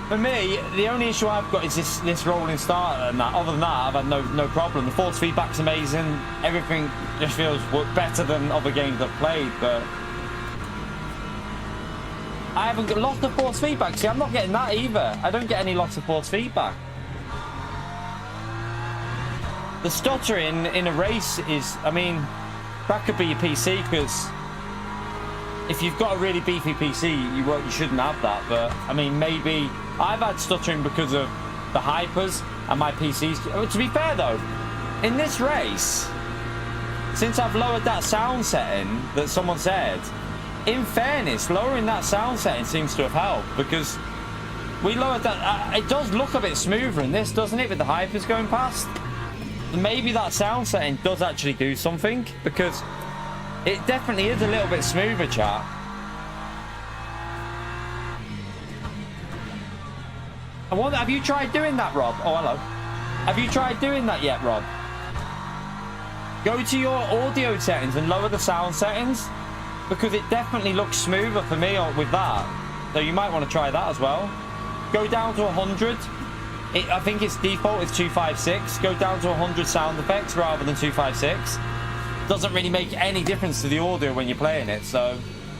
Speaker 1: for me, the only issue I've got is this rolling start, and that. Other than that, I've had no problem. The force feedback's amazing. Everything just feels better than other games I've played, but I haven't got lots of force feedback. See, I'm not getting that either. I don't get any lots of force feedback. The stuttering in a race is, I mean, that could be your PC, because if you've got a really beefy PC, you shouldn't have that. But I mean, maybe I've had stuttering because of the hypers and my PCs. To be fair though, in this race, since I've lowered that sound setting that someone said, in fairness, lowering that sound setting seems to have helped, because we lowered that. It does look a bit smoother in this, doesn't it, with the hypers going past? Maybe that sound setting does actually do something, because it definitely is a little bit smoother, chat. I wonder, have you tried doing that, Rob? Oh, hello. Have you tried doing that yet, Rob? Go to your audio settings and lower the sound settings, because it definitely looks smoother for me with that. So you might want to try that as well. Go down to 100. I think its default is 256. Go down to 100 sound effects rather than 256. Doesn't really make any difference to the audio when you're playing it, so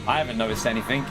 Speaker 1: I haven't noticed anything.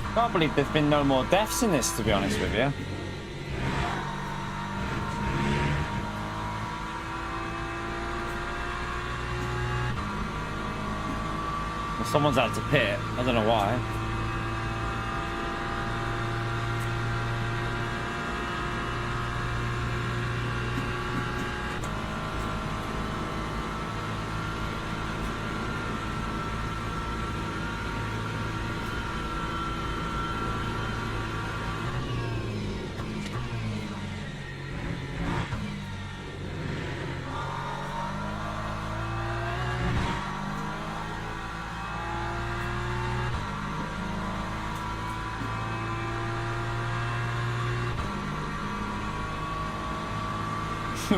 Speaker 1: I can't believe there's been no more deaths in this, to be honest with you. Well, someone's had to pit. I don't know why.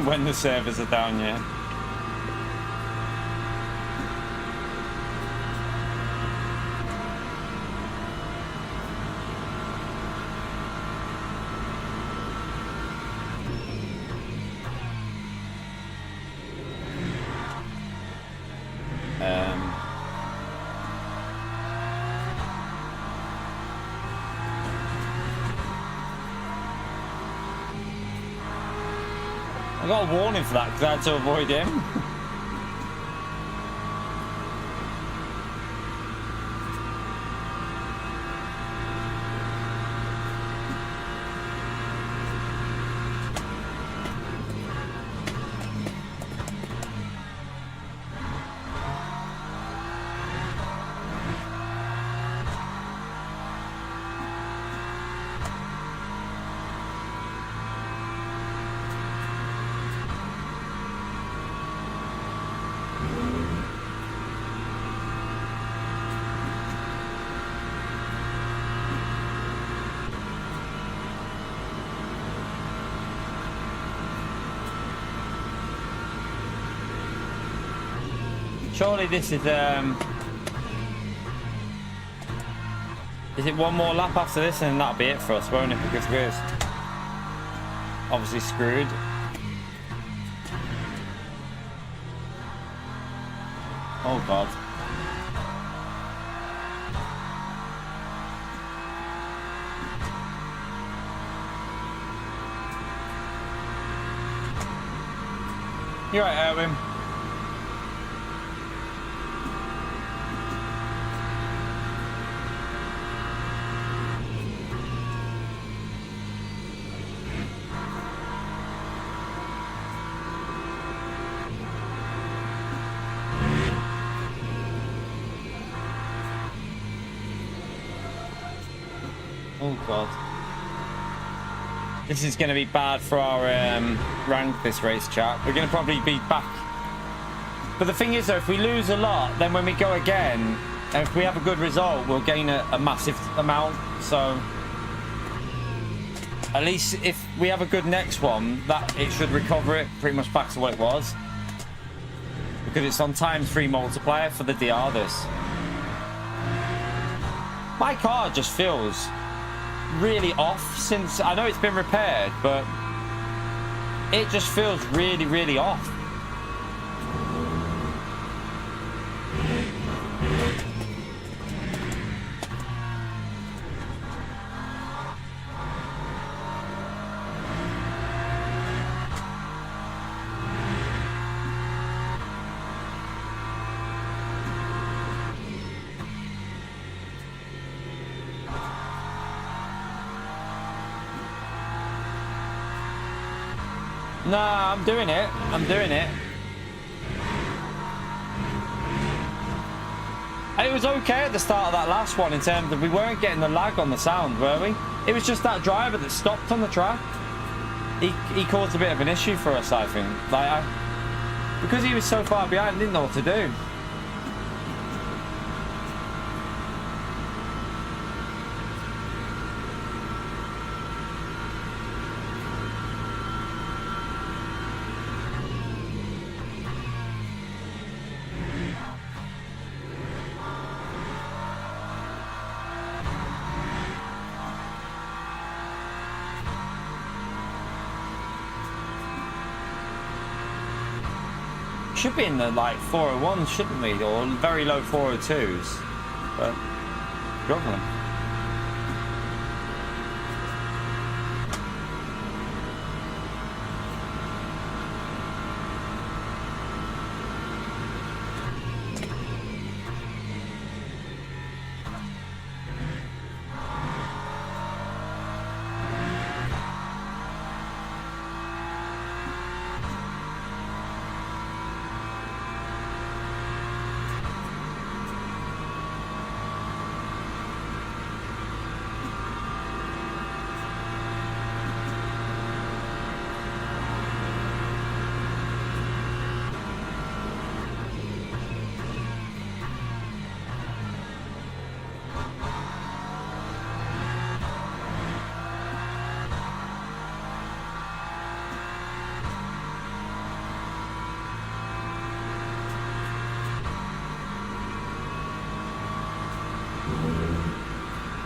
Speaker 1: When the servers are down, yeah. I got a warning for that because I had to avoid him. Surely this is it one more lap after this and that'll be it for us, won't it? Because we're obviously screwed. Oh god. You're right, Erwin. Oh god. This is going to be bad for our rank this race, chat. We're going to probably be back. But the thing is though, if we lose a lot, then when we go again, and if we have a good result, we'll gain a massive amount. So at least if we have a good next one, that it should recover it pretty much back to what it was. Because it's on ×3 multiplier for the DR this. My car just feels really off since I know it's been repaired, but it just feels really, really off. Nah, I'm doing it. I'm doing it. And it was okay at the start of that last one in terms of we weren't getting the lag on the sound, were we? It was just that driver that stopped on the track. He caused a bit of an issue for us, I think. Like, because he was so far behind, didn't know what to do. Should be in the like 401s, shouldn't we? Or very low 402s. But struggling.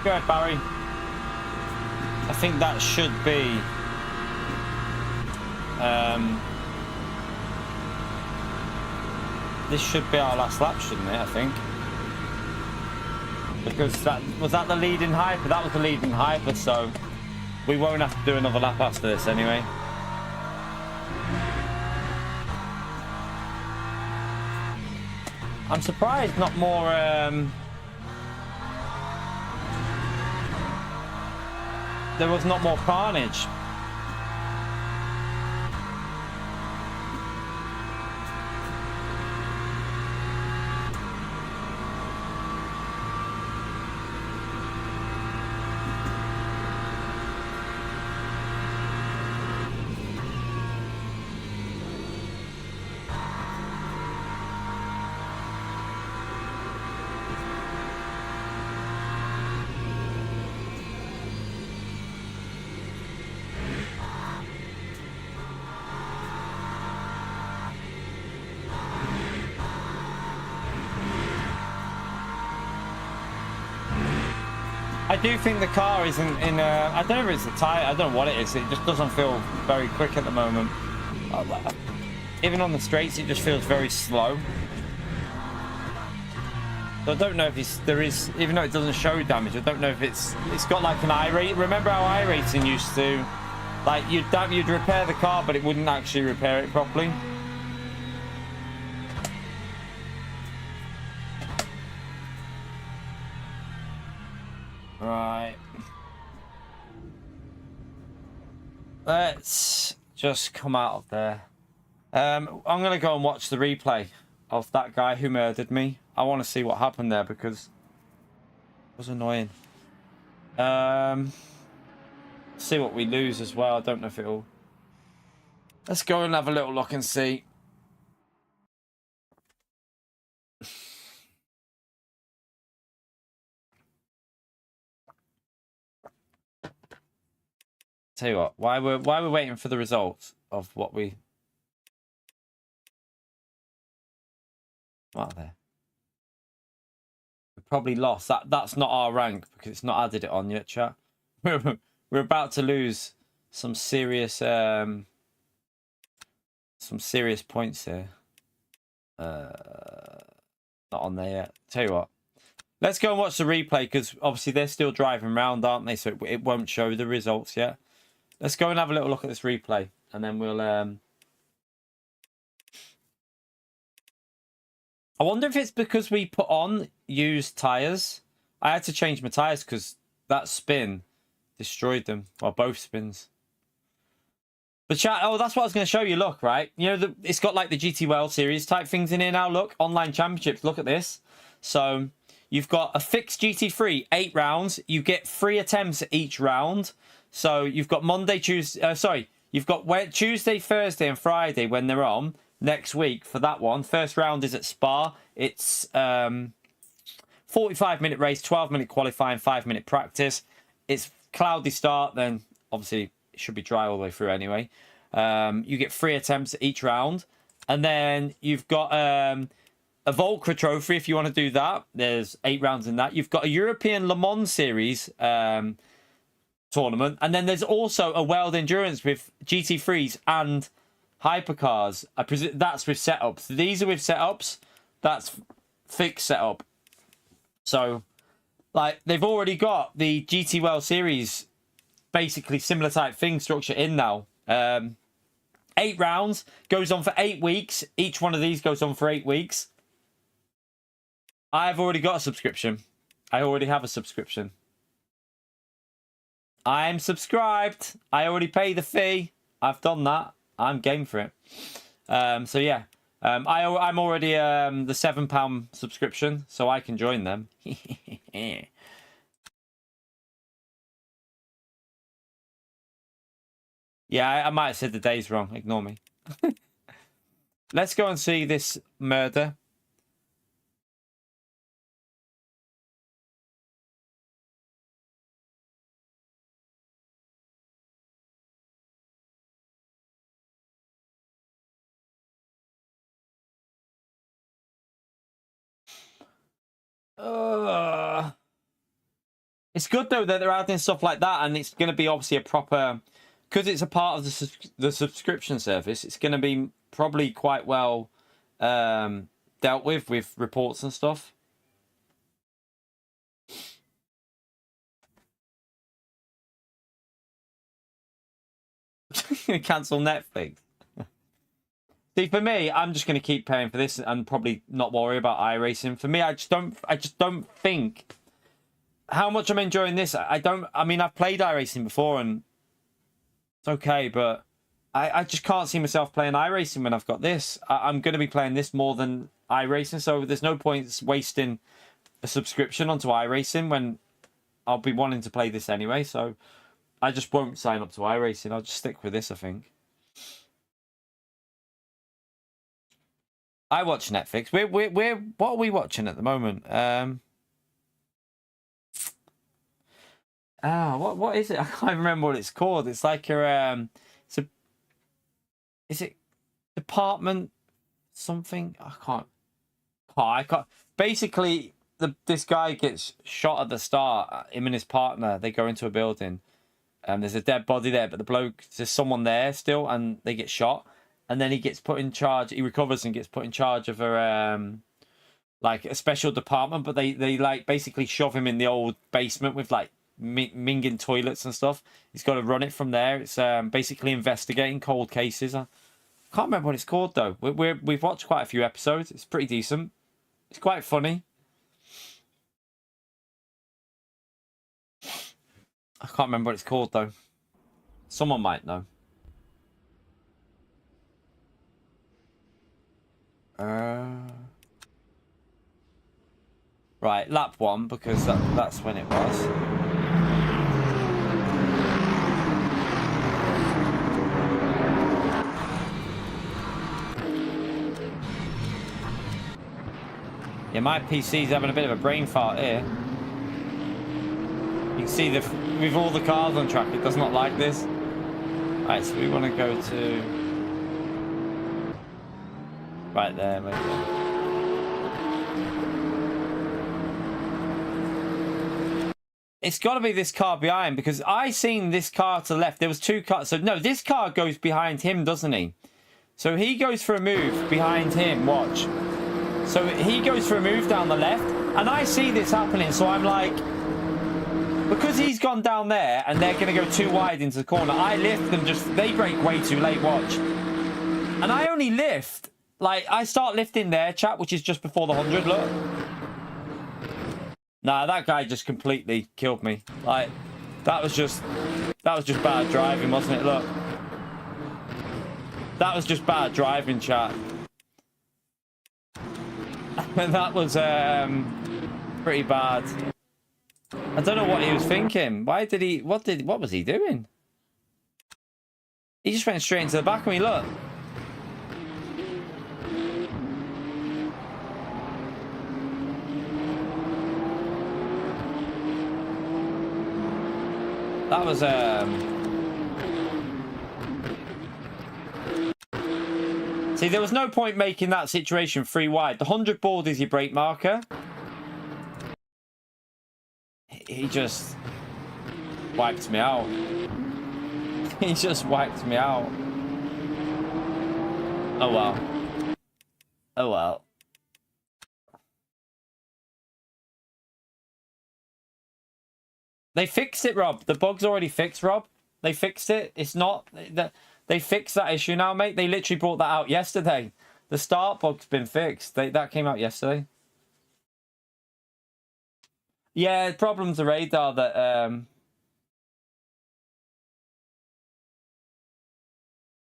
Speaker 1: Go ahead, Barry. I think that should be this should be our last lap, shouldn't it? I think, because that was the leading hyper. That was the leading hyper, so we won't have to do another lap after this anyway. I'm surprised not more there was not more carnage. I do think the car isn't in a... I don't know if it's a tyre. I don't know what it is. It just doesn't feel very quick at the moment. Even on the straights, it just feels very slow. So I don't know if there is... Even though it doesn't show damage, I don't know if it's got like an iRate. Remember how iRating used to... Like, you'd repair the car, but it wouldn't actually repair it properly. Right. Let's just come out of there. I'm going to go and watch the replay of that guy who murdered me. I want to see what happened there because it was annoying. See what we lose as well. I don't know if it'll... Let's go and have a little look and see. Tell you what, why we're waiting for the results of what we... What are there? We probably lost. That's not our rank because it's not added it on yet, chat. We're about to lose some serious points here. Not on there yet. Tell you what. Let's go and watch the replay because obviously they're still driving around, aren't they? So it won't show the results yet. Let's go and have a little look at this replay and then we'll... I wonder if it's because we put on used tyres. I had to change my tyres because that spin destroyed them. Well, both spins. But chat, oh, that's what I was going to show you. Look, right? You know, it's got like the GT World Series type things in here now. Look, online championships. Look at this. So you've got a fixed GT3, 8 rounds. You get 3 attempts at each round. So you've got Monday, Tuesday. You've got Tuesday, Thursday, and Friday when they're on next week for that one. First round is at Spa. It's 45-minute race, 12-minute qualifying, 5-minute practice. It's cloudy start, then obviously it should be dry all the way through anyway. You get 3 attempts at each round. And then you've got a Volcra trophy if you want to do that. There's 8 rounds in that. You've got a European Le Mans Series tournament. And then there's also a World Endurance with GT3s and hypercars. I presume that's with setups. These are with setups. That's fixed setup. So, like, they've already got the GT World Series, basically similar type thing structure in now. 8 rounds, goes on for 8 weeks. Each one of these goes on for 8 weeks. I've already got a subscription. I already have a subscription. I'm subscribed. I already pay the fee. I've done that. I'm game for it. So yeah, I'm already the £7 subscription, so I can join them. Yeah, I might have said the days wrong. Ignore me. Let's go and see this murder. It's good though that they're adding stuff like that, and it's going to be obviously a proper, because it's a part of the subscription service. It's going to be probably quite well dealt with reports and stuff. Cancel Netflix. See, for me, I'm just going to keep paying for this and probably not worry about iRacing. For me, I just don't think how much I'm enjoying this. I mean, I've played iRacing before and it's okay, but I just can't see myself playing iRacing when I've got this. I'm going to be playing this more than iRacing, so there's no point wasting a subscription onto iRacing when I'll be wanting to play this anyway. So I just won't sign up to iRacing. I'll just stick with this, I think. I watch Netflix. We're what are we watching at the moment? What is it? I can't remember what it's called. It's like is it Department something? I can't. Basically, this guy gets shot at the start. Him and his partner, they go into a building. There's a dead body there, but there's someone there still, and they get shot. And then he gets put in charge. He recovers and gets put in charge of like a special department. But they like basically shove him in the old basement with like minging toilets and stuff. He's got to run it from there. It's basically investigating cold cases. I can't remember what it's called though. We've watched quite a few episodes. It's pretty decent. It's quite funny. I can't remember what it's called though. Someone might know. Right, lap 1 because that's when it was. Yeah, my PC's having a bit of a brain fart here. You can see with all the cars on track, it does not like this. Right, so we want to go to right there, maybe. It's got to be this car behind because I seen this car to the left. There was 2 cars. So no, this car goes behind him, doesn't he? So he goes for a move behind him. Watch. So he goes for a move down the left, and I see this happening. So I'm like, because he's gone down there and they're going to go too wide into the corner, I lift them they brake way too late, watch. And I only lift, like, I start lifting there, chat, which is just before the 100, look. Nah, that guy just completely killed me. Like, that was just bad driving, wasn't it? Look. That was just bad driving, chat. And that was pretty bad. I don't know what he was thinking. What was he doing? He just went straight into the back of me, look. That was See, there was no point making that situation 3 wide. The 100 board is your brake marker. He just wiped me out. He just wiped me out. Oh well. Oh well. They fixed it, Rob. The bug's already fixed, Rob. They fixed it. It's not... They fixed that issue now, mate. They literally brought that out yesterday. The start bug's been fixed. That came out yesterday. Yeah, the problem's the radar that...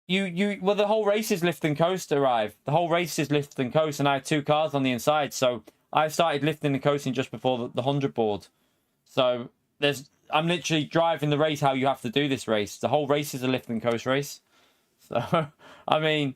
Speaker 1: Well, the whole race is lift and coast arrived. The whole race is lift and coast, and I had 2 cars on the inside. So I started lifting and coasting just before the 100 board. So... I'm literally driving the race how you have to do this race. The whole race is a lift and coast race. So, I mean,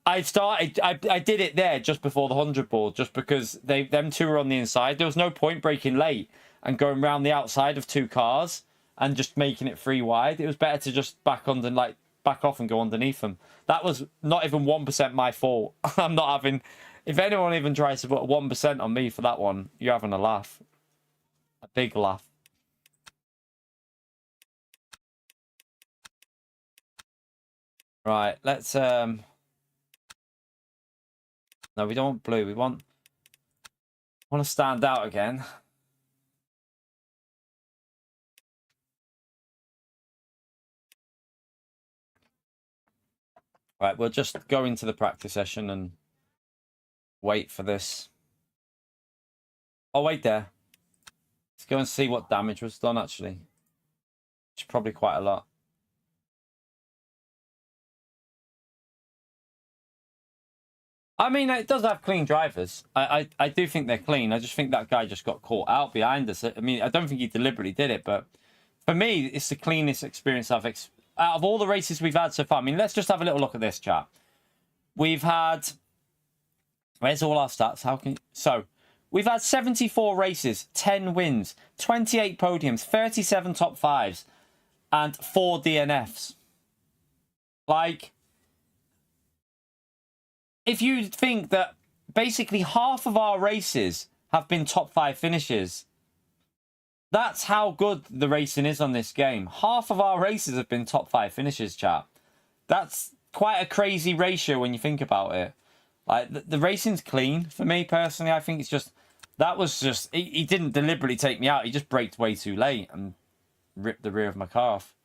Speaker 1: I did it there just before the 100 board, just because them 2 were on the inside. There was no point breaking late and going around the outside of 2 cars and just making it 3 wide. It was better to just back off and go underneath them. That was not even 1% my fault. I'm not having... If anyone even tries to put 1% on me for that one, you're having a laugh. A big laugh. Right, let's no, we don't want blue. We want to stand out again. Right, we'll just go into the practice session and wait for this. Oh, wait there. Let's go and see what damage was done, actually. It's probably quite a lot. I mean, it does have clean drivers. I do think they're clean. I just think that guy just got caught out behind us. I mean, I don't think he deliberately did it, but for me, it's the cleanest experience out of all the races we've had so far. I mean, let's just have a little look at this, chat. We've had... Where's all our stats? So, we've had 74 races, 10 wins, 28 podiums, 37 top 5s, and 4 DNFs. Like... If you think that basically half of our races have been top 5 finishes. That's how good the racing is on this game. Half of our races have been top 5 finishes, chat. That's quite a crazy ratio when you think about it. Like, the racing's clean for me, personally. I think it's just... That was just... He didn't deliberately take me out. He just braked way too late and ripped the rear of my car off.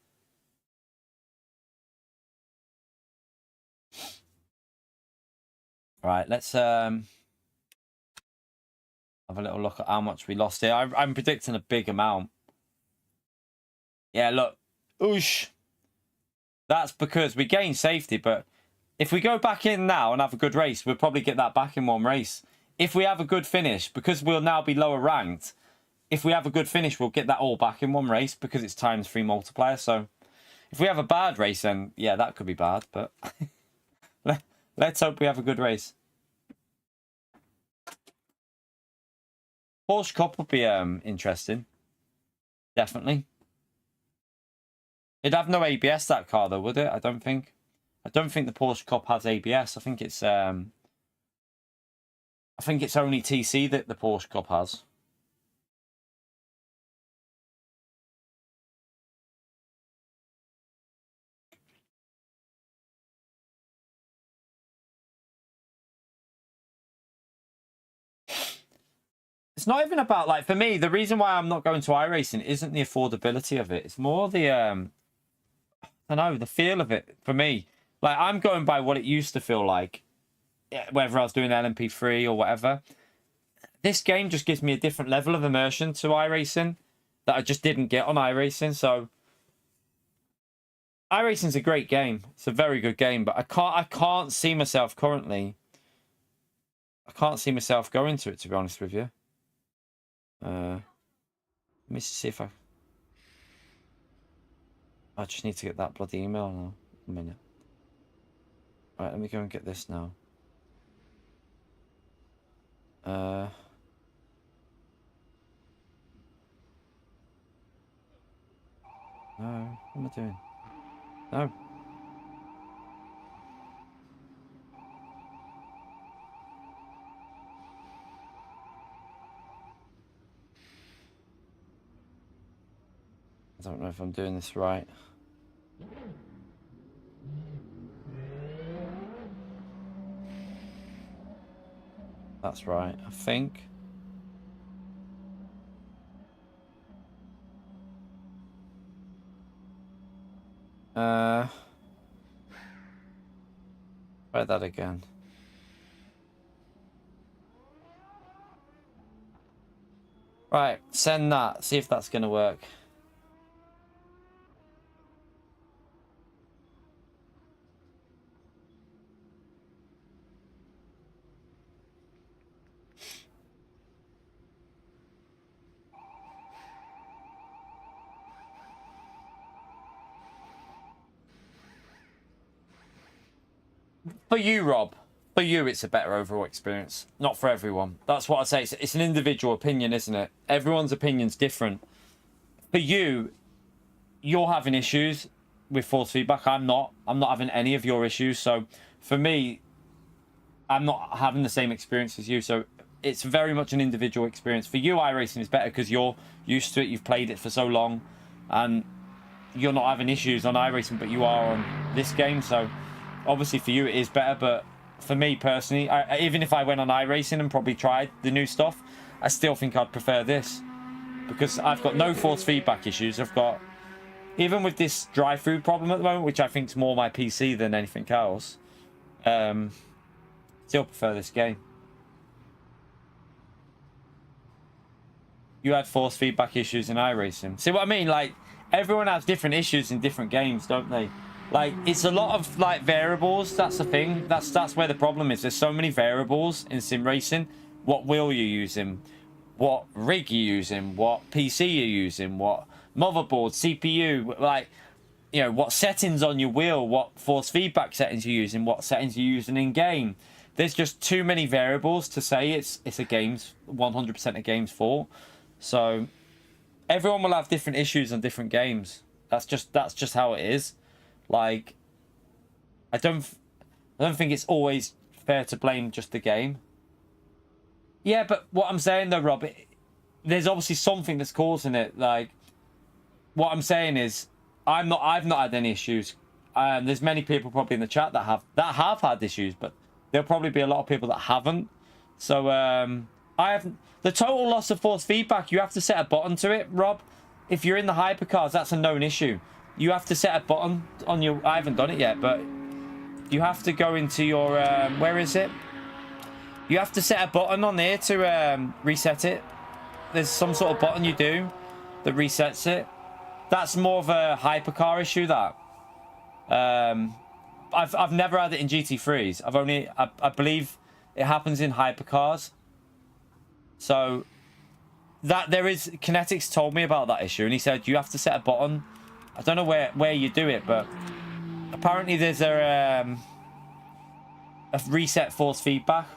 Speaker 1: Right, let's... have a little look at how much we lost here. I'm predicting a big amount. Yeah, look. Oosh. That's because we gained safety, but if we go back in now and have a good race, we'll probably get that back in one race. If we have a good finish, because we'll now be lower ranked, if we have a good finish, we'll get that all back in one race because it's ×3 multiplier. So if we have a bad race, then yeah, that could be bad, but let's hope we have a good race. Porsche Cup would be interesting. Definitely. It'd have no ABS, that car, though, would it? I don't think. I don't think the Porsche Cup has ABS. I think it's only TC that the Porsche Cup has. It's not even about, like, for me, the reason why I'm not going to iRacing isn't the affordability of it. It's more the, I don't know, the feel of it for me. Like, I'm going by what it used to feel like, whether I was doing LMP3 or whatever. This game just gives me a different level of immersion to iRacing that I just didn't get on iRacing. So, iRacing's a great game. It's a very good game, but I can't see myself currently. I can't see myself going to it, to be honest with you. Let me see if I just need to get that bloody email now. A minute. Right, let me go and get this now. No, what am I doing? No. I don't know if I'm doing this right. That's right, I think. Try that again. Right, send that. See if that's going to work. For you, Rob. For you, it's a better overall experience. Not for everyone. That's what I say. It's an individual opinion, isn't it? Everyone's opinion's different. For you, you're having issues with force feedback. I'm not. I'm not having any of your issues. So, for me, I'm not having the same experience as you. So, it's very much an individual experience. For you, iRacing is better because you're used to it. You've played it for so long. And you're not having issues on iRacing, but you are on this game. So, obviously for you it is better, but for me personally, even if I went on iRacing and probably tried the new stuff, I still think I'd prefer this because I've got no force feedback issues. I've got, even with this drive-through problem at the moment, which I think is more my PC than anything else, still prefer this game. You had force feedback issues in iRacing. See what I mean? Like, everyone has different issues in different games, don't they? Like, it's a lot of, like, variables. That's the thing. That's where the problem is. There's so many variables in sim racing. What wheel you're using, what rig you're using, what PC you're using, what motherboard, CPU, like, you know, what settings on your wheel, what force feedback settings you're using, what settings you're using in game. There's just too many variables to say it's a game's 100% a game's fault. So everyone will have different issues on different games. That's just how it is. Like, I don't think it's always fair to blame just the game. Yeah, but what I'm saying though, Rob, there's obviously something that's causing it. Like, what I'm saying is, I've not had any issues. There's many people probably in the chat that have had issues, but there'll probably be a lot of people that haven't. So I haven't. The total loss of force feedback, you have to set a button to it, Rob. If you're in the hypercars, that's a known issue. You have to set a button on your. I haven't done it yet, but you have to go into your. Where is it? You have to set a button on there to reset it. There's some sort of button you do that resets it. That's more of a hypercar issue. That I've never had it in GT3s. I believe it happens in hypercars. So that there is Kinetics told me about that issue, and he said you have to set a button. I don't know where you do it, but apparently there's a reset force feedback.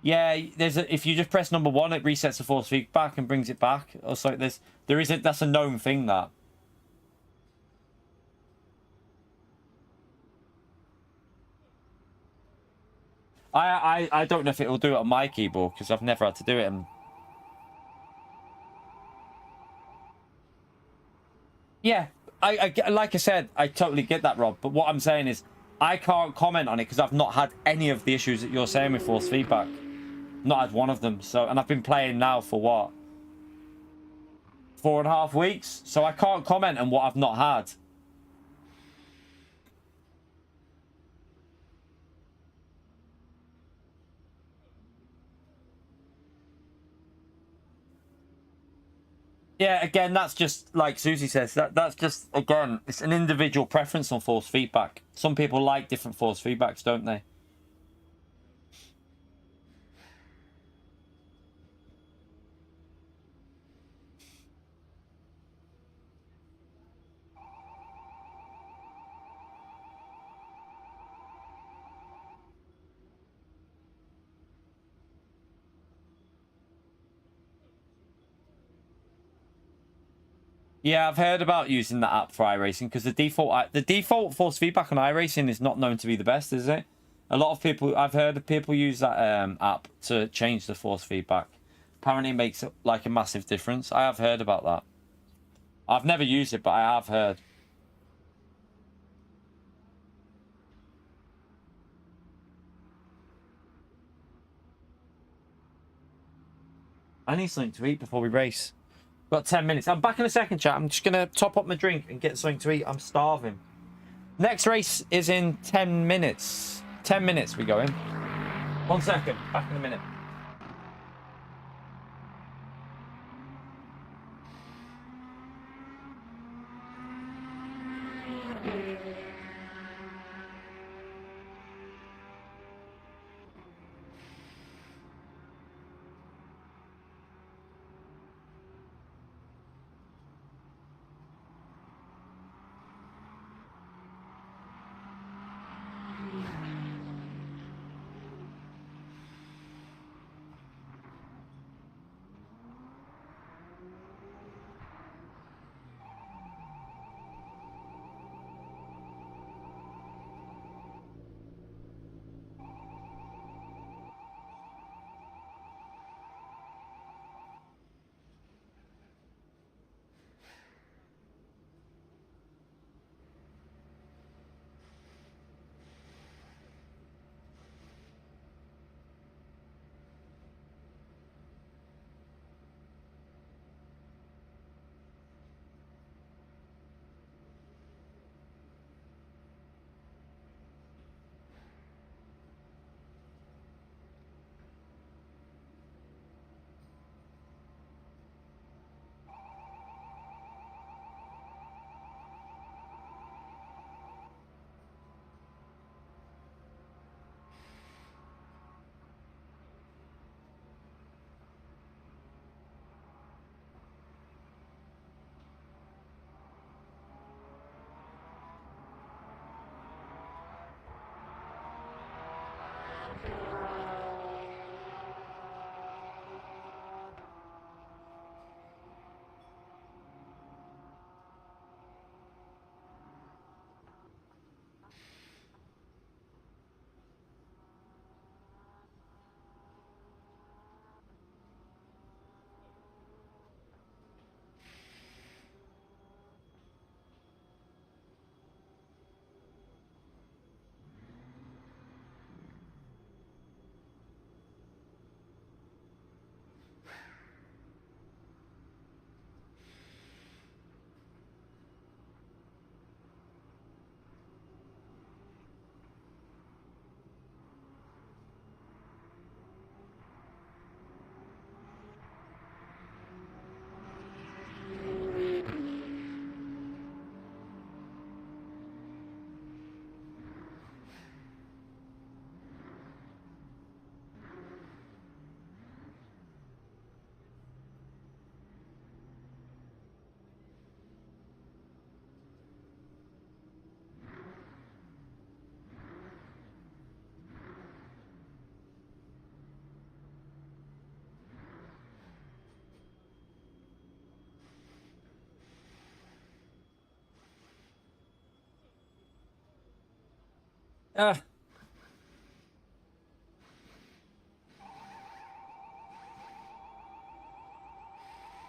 Speaker 1: Yeah, if you just press number 1, it resets the force feedback and brings it back. Also, that's a known thing that. I don't know if it will do it on my keyboard because I've never had to do it. And yeah, I like I said, I totally get that, Rob. But what I'm saying is, I can't comment on it because I've not had any of the issues that you're saying with force feedback. Not had one of them. So, and I've been playing now for what, 4.5 weeks. So I can't comment on what I've not had. Yeah, again, that's just like Susie says. That's just, again, it's an individual preference on force feedback. Some people like different force feedbacks, don't they? Yeah, I've heard about using that app for iRacing because the default force feedback on iRacing is not known to be the best, is it? A lot of people, I've heard of people use that app to change the force feedback. Apparently, it makes like a massive difference. I have heard about that. I've never used it, but I have heard. I need something to eat before we race. Got 10 minutes. I'm back in a second, chat. I'm just going to top up my drink and get something to eat. I'm starving. Next race is in 10 minutes. 10 minutes we go in. 1 second. Back in a minute.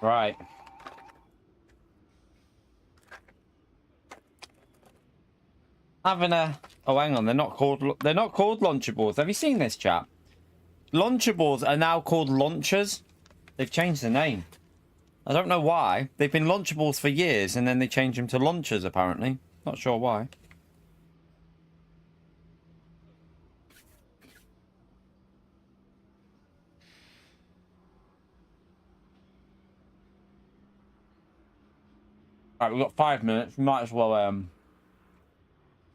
Speaker 1: Right. Having a... Oh, hang on. They're not called launchables. Have you seen this, chap? Launchables are now called launchers. They've changed the name. I don't know why. They've been launchables for years, and then they changed them to launchers, apparently. Not sure why. Right, we've got 5 minutes. We might as well,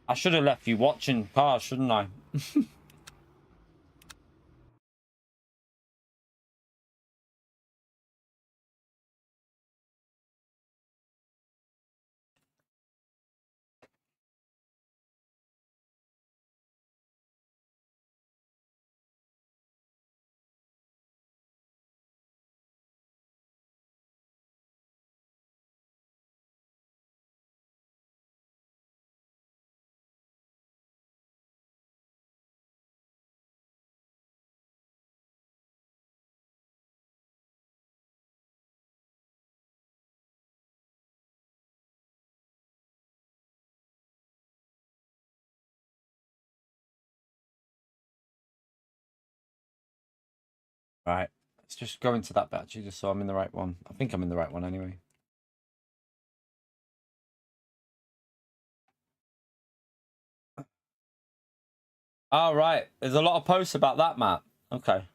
Speaker 1: I should have left you watching cars, shouldn't I? Right. Let's just go into that battery just so I'm in the right one. I think I'm in the right one anyway. Oh, right. There's a lot of posts about that, Matt. Okay.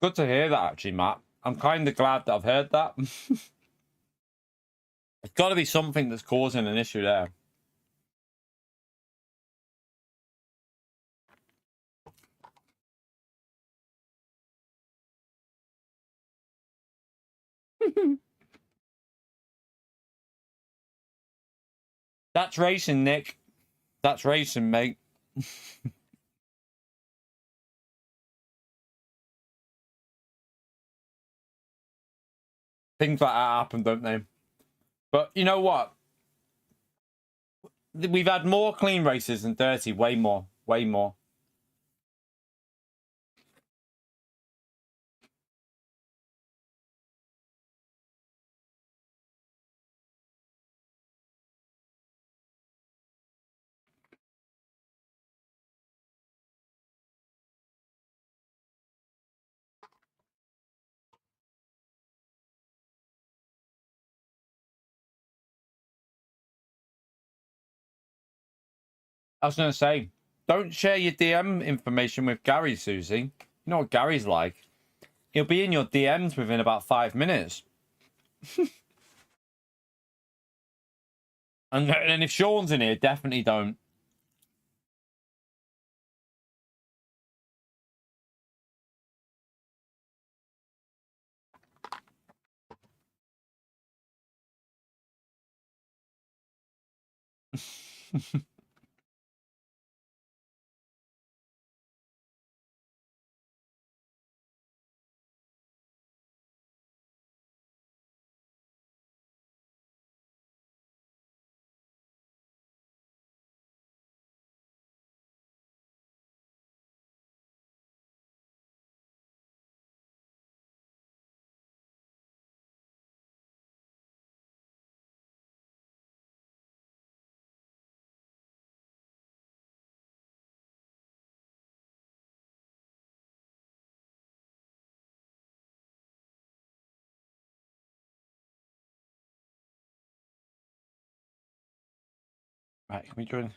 Speaker 1: Good to hear that, actually, Matt. I'm kind of glad that I've heard that. It's got to be something that's causing an issue there. That's racing, Nick. That's racing, mate. Things like that happen, don't they? But you know what? We've had more clean races than dirty. Way more. Way more. I was going to say, don't share your DM information with Gary, Susie. You know what Gary's like. He'll be in your DMs within about 5 minutes. And if Sean's in here, definitely don't. Right, can we join?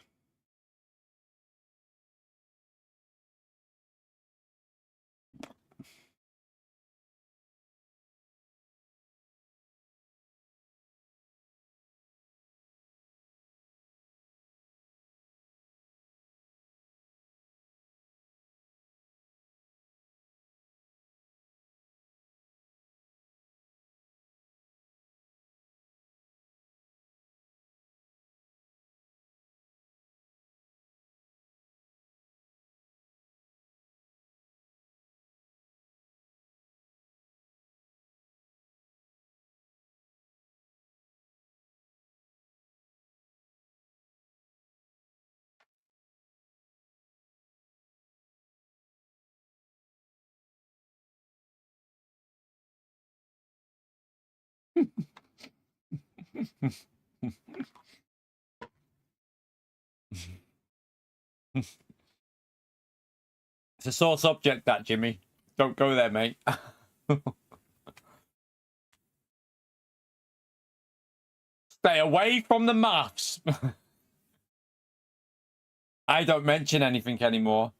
Speaker 1: It's a sore subject, that, Jimmy. Don't go there, mate. Stay away from the maths. I don't mention anything anymore.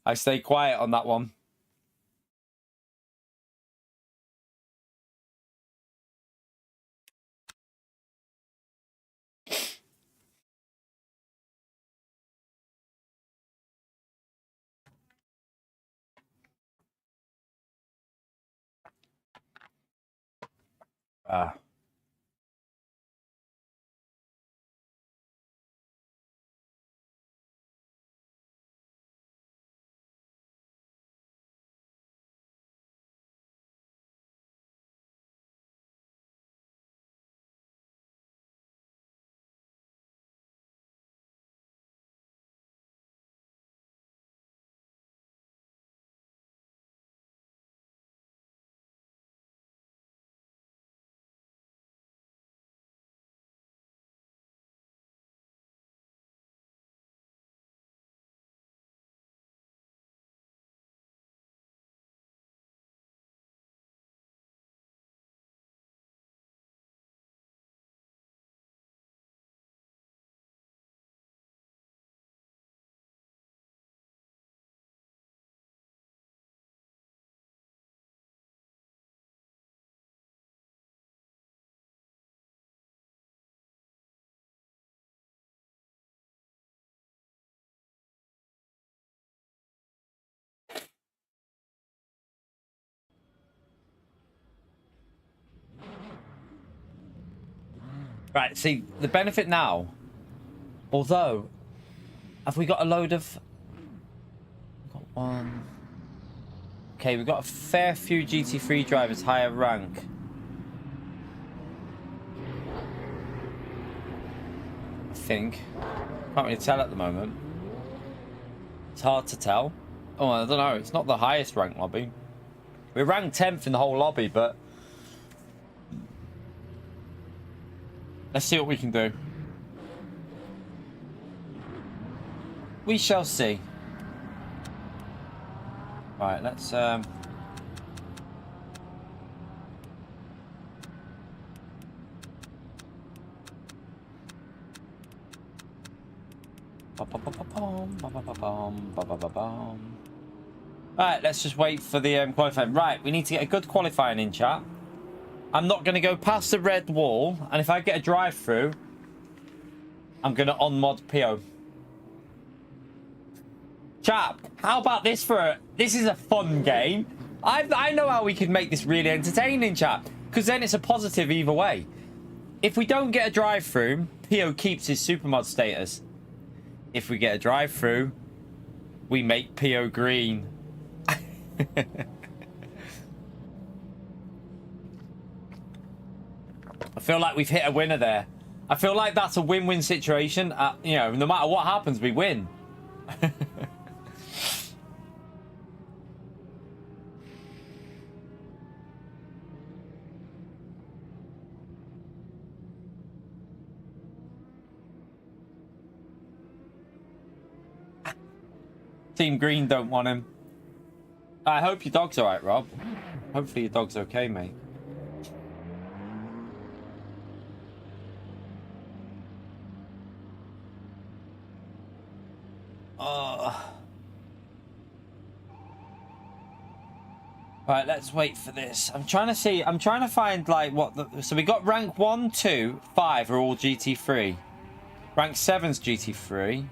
Speaker 1: I stay quiet on that one. Right, see, the benefit now, although, have we got a load of... Got one... Okay, we've got a fair few GT3 drivers higher rank. I think. Can't really tell at the moment. It's hard to tell. Oh, I don't know, it's not the highest ranked lobby. We're ranked 10th in the whole lobby, but... Let's see what we can do. We shall see. Right, let's Alright, let's just wait for the qualifying. Right, we need to get a good qualifying in, chat. I'm not going to go past the red wall, and if I get a drive-through, I'm going to on-mod PO. Chat, how about this for a... This is a fun game. I know how we can make this really entertaining, chat, because then it's a positive either way. If we don't get a drive-through, PO keeps his supermod status. If we get a drive-through, we make PO green. I feel like we've hit a winner there. I feel like that's a win-win situation. You know, no matter what happens, we win. Team Green don't want him. I hope your dog's alright, Rob. Hopefully your dog's okay, mate. Right, let's wait for this. I'm trying to find like what the... So we got rank 1, 2, 5 are all GT3. Rank 7's GT3.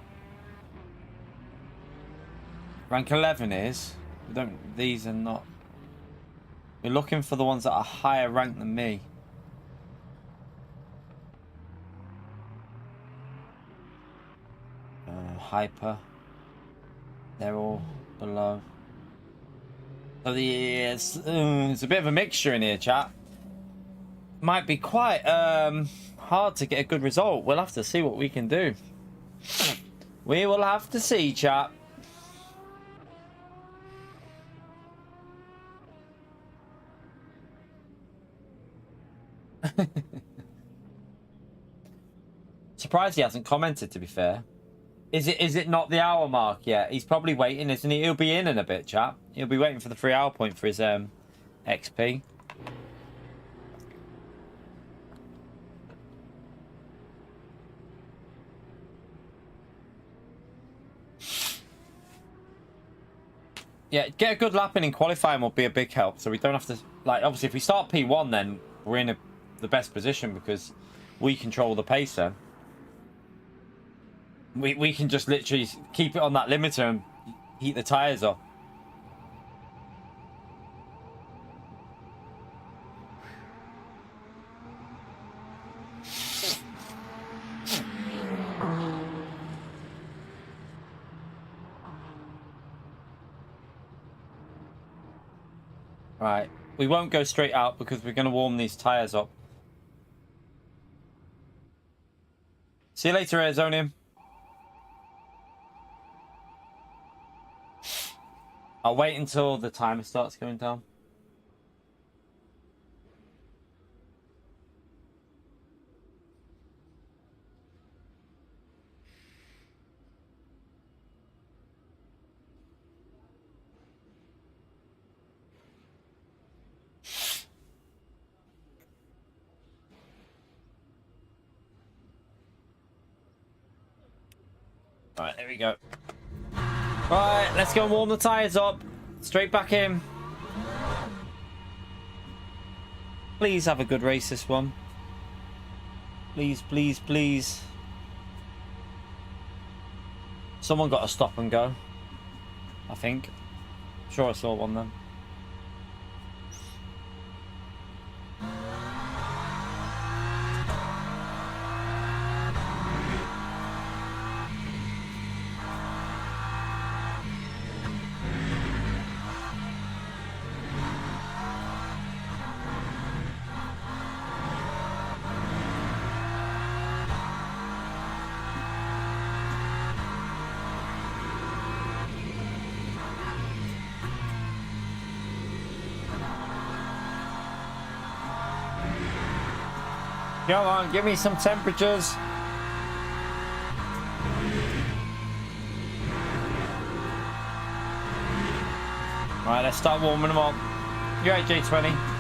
Speaker 1: Rank 11 is. We don't... These are not... We're looking for the ones that are higher ranked than me. Hyper. They're all below. So it's a bit of a mixture in here, chat. Might be quite hard to get a good result. We'll have to see what we can do. We will have to see, chat. Surprised he hasn't commented, to be fair. Is it not the hour mark yet? He's probably waiting, isn't he? He'll be in a bit, chap. He'll be waiting for the 3 hour point for his XP. Yeah, get a good lap in qualifying will be a big help, so we don't have to... Like, obviously, if we start P1, then we're in the best position because we control the pace then. We can just literally keep it on that limiter and heat the tyres up. Right, we won't go straight out because we're going to warm these tyres up. See you later, Arizonium. I'll wait until the timer starts going down. Right, there we go. Right, let's go and warm the tyres up. Straight back in. Please have a good race this one. Please, please, please. Someone got a stop and go, I think. Sure I saw one then. Come on, give me some temperatures. Right, let's start warming them up. You're right, J20.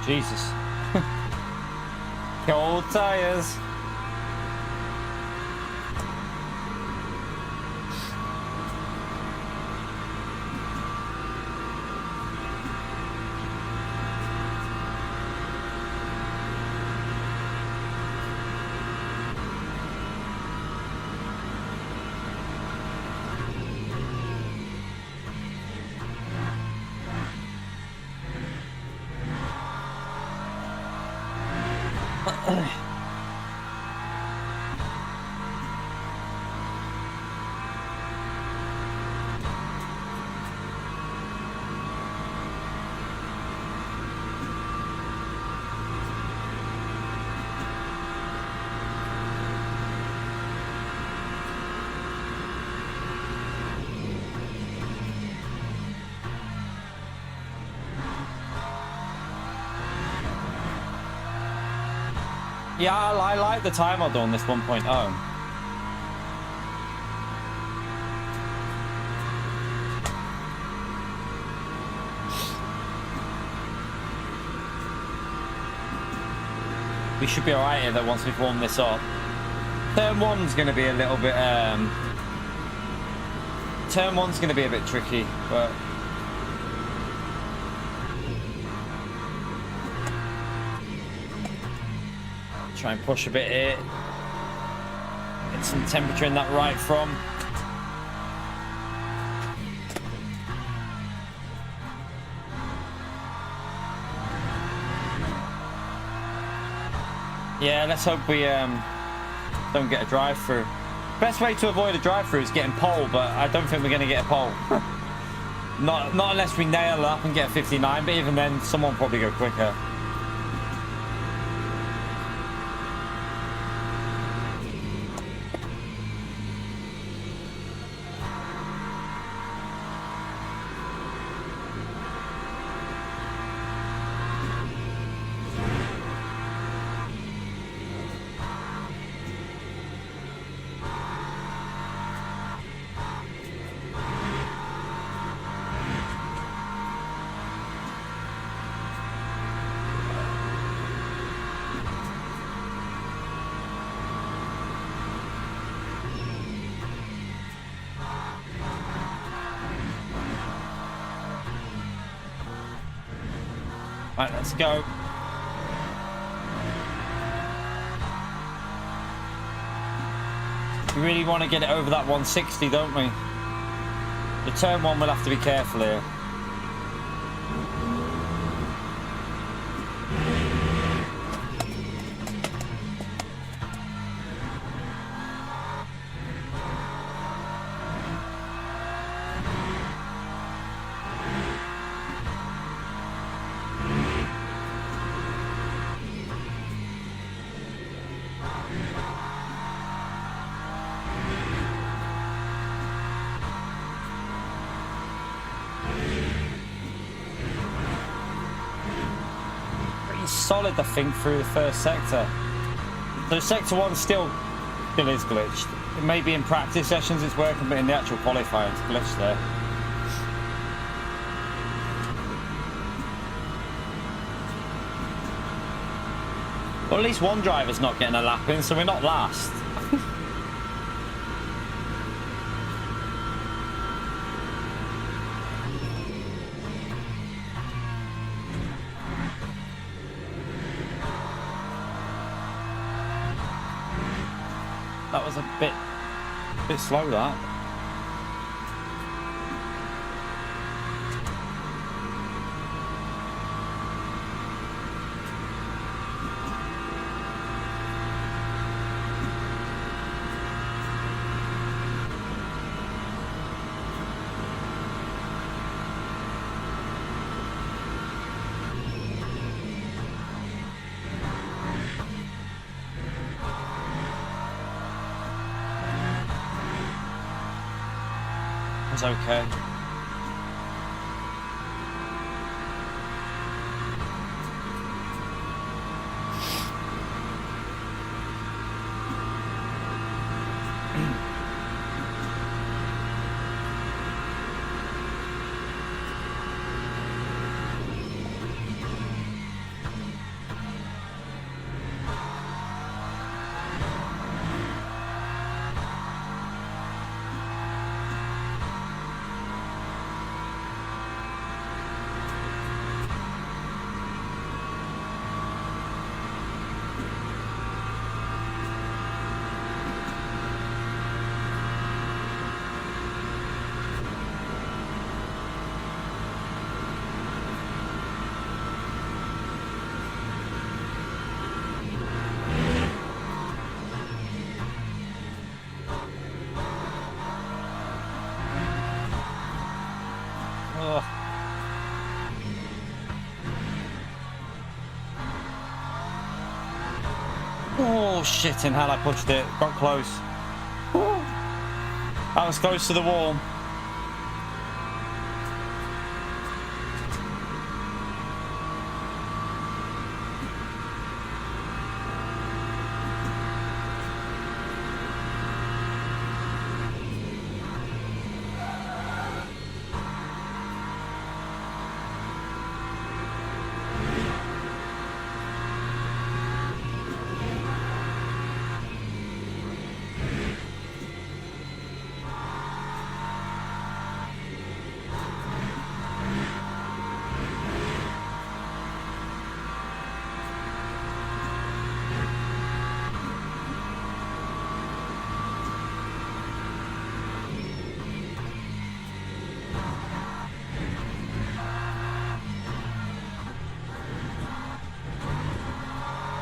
Speaker 1: Jesus. Cold tires. Yeah, I like the time model on this 1.0. We should be alright here though once we've warmed this up. Turn one's going to be a little bit turn one's going to be a bit tricky, but try and push a bit here. Get some temperature in that right from. Yeah, let's hope we don't get a drive-through. Best way to avoid a drive-through is getting pole, but I don't think we're going to get a pole. not unless we nail up and get 59, but even then, someone will probably go quicker. Right, let's go. We really want to get it over that 160, don't we? The turn one, we'll have to be careful here. Solid, I think, through the first sector. So sector one still is glitched. It may be in practice sessions it's working, but in the actual qualifying it's glitched there. Well, at least one driver's not getting a lap in, so we're not last. That was a bit slow, that. Okay. Oh shit, in hell, I pushed it. Got close. I was close to the wall.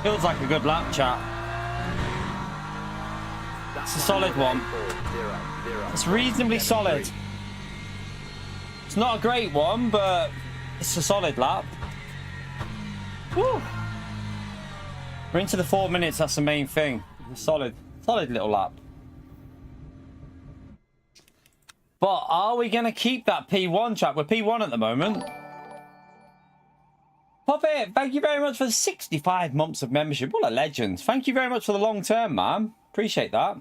Speaker 1: Feels like a good lap, chat. It's a solid one. It's reasonably solid. It's not a great one, but it's a solid lap. Woo. We're into the 4 minutes. That's the main thing. It's a solid little lap. But are we going to keep that P1, chat? We're P1 at the moment. Puppet, thank you very much for 65 months of membership. What a legend. Thank you very much for the long term, man. Appreciate that.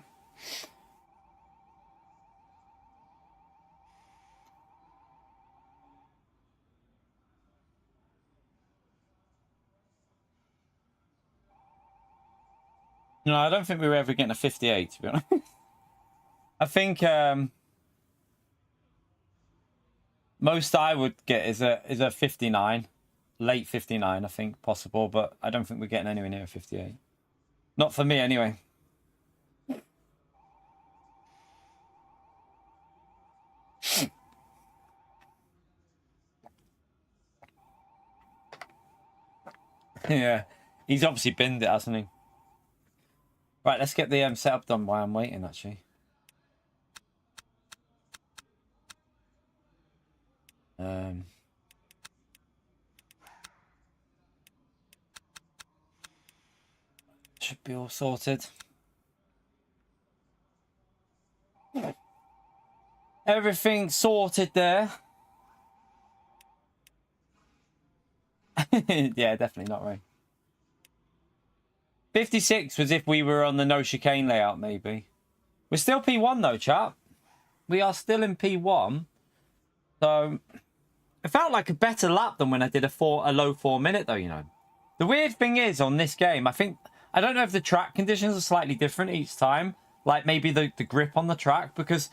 Speaker 1: No, I don't think we were ever getting a 58, to be honest. I think most I would get is a 59. Late 59, I think, possible, but I don't think we're getting anywhere near a 58. Not for me, anyway. Yeah, he's obviously binned it, hasn't he? Right, let's get the setup done while I'm waiting, actually. Should be all sorted. Everything sorted there. Yeah, definitely not right. 56 was if we were on the no chicane layout, maybe. We're still P1 though, chat. We are still in P1. So it felt like a better lap than when I did a low 4 minute though, you know. The weird thing is on this game, I don't know if the track conditions are slightly different each time. Like maybe the grip on the track, because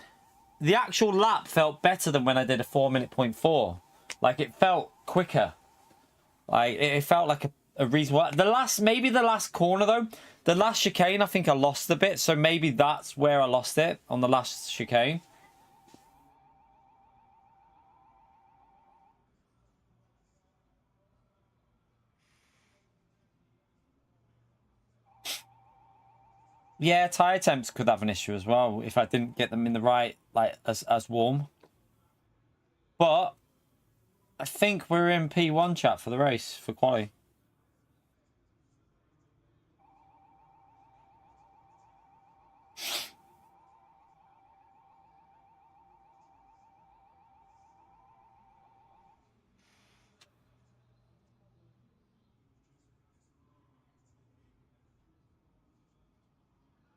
Speaker 1: the actual lap felt better than when I did a 4 minute .4. Like it felt quicker. Like it felt like a reasonable. Maybe the last corner though, the last chicane, I think I lost a bit. So maybe that's where I lost it, on the last chicane. Yeah, tire temps could have an issue as well if I didn't get them in the right, like as warm. But I think we're in P1, chat, for the race, for quali.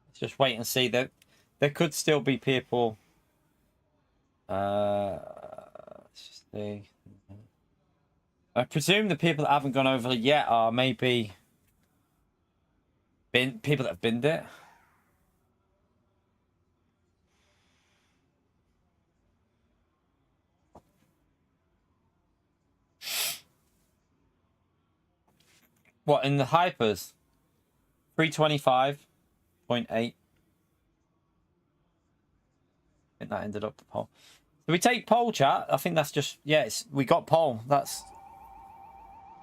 Speaker 1: Let's just wait and see. There could still be people. Let's just see. I presume the people that haven't gone over yet are maybe people that have binned it. What, in the hypers? 325.8. I think that ended up the poll. Do we take poll, chat? I think that's just, we got poll. That's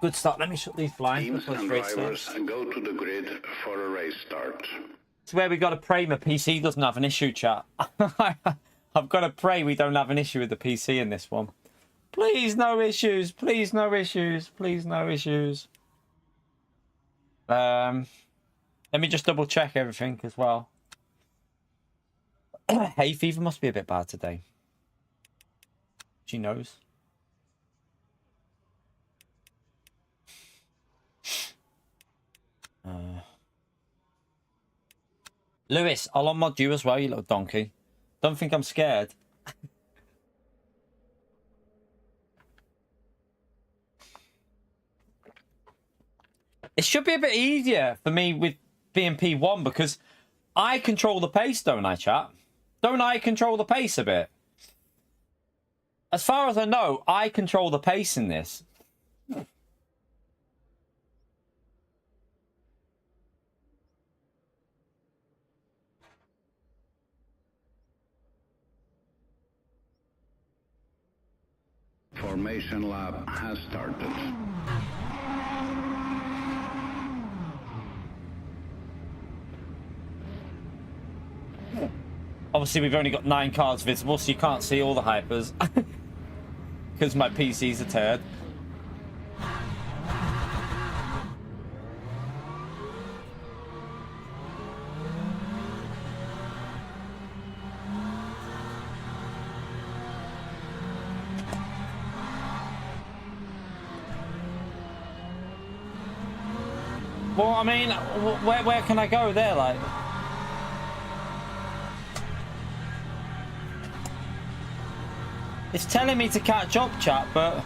Speaker 1: good start. Let me shut these blinds.
Speaker 3: Teams and drivers go to the grid for a race start.
Speaker 1: It's where we got to pray my PC doesn't have an issue, chat. I've got to pray we don't have an issue with the PC in this one. Please, no issues. Please, no issues. Please, no issues. Let me just double check everything as well. Hay fever must be a bit bad today. She knows. Lewis, I'll unmod you as well, you little donkey. Don't think I'm scared. It should be a bit easier for me with being P1 because I control the pace, don't I, chat? Don't I control the pace a bit? As far as I know, I control the pace in this.
Speaker 3: Formation lap has started.
Speaker 1: Obviously, we've only got 9 cars visible, so you can't see all the hypers. Because my PC's a turd. Well, I mean, where can I go there, like? It's telling me to catch up, chat, but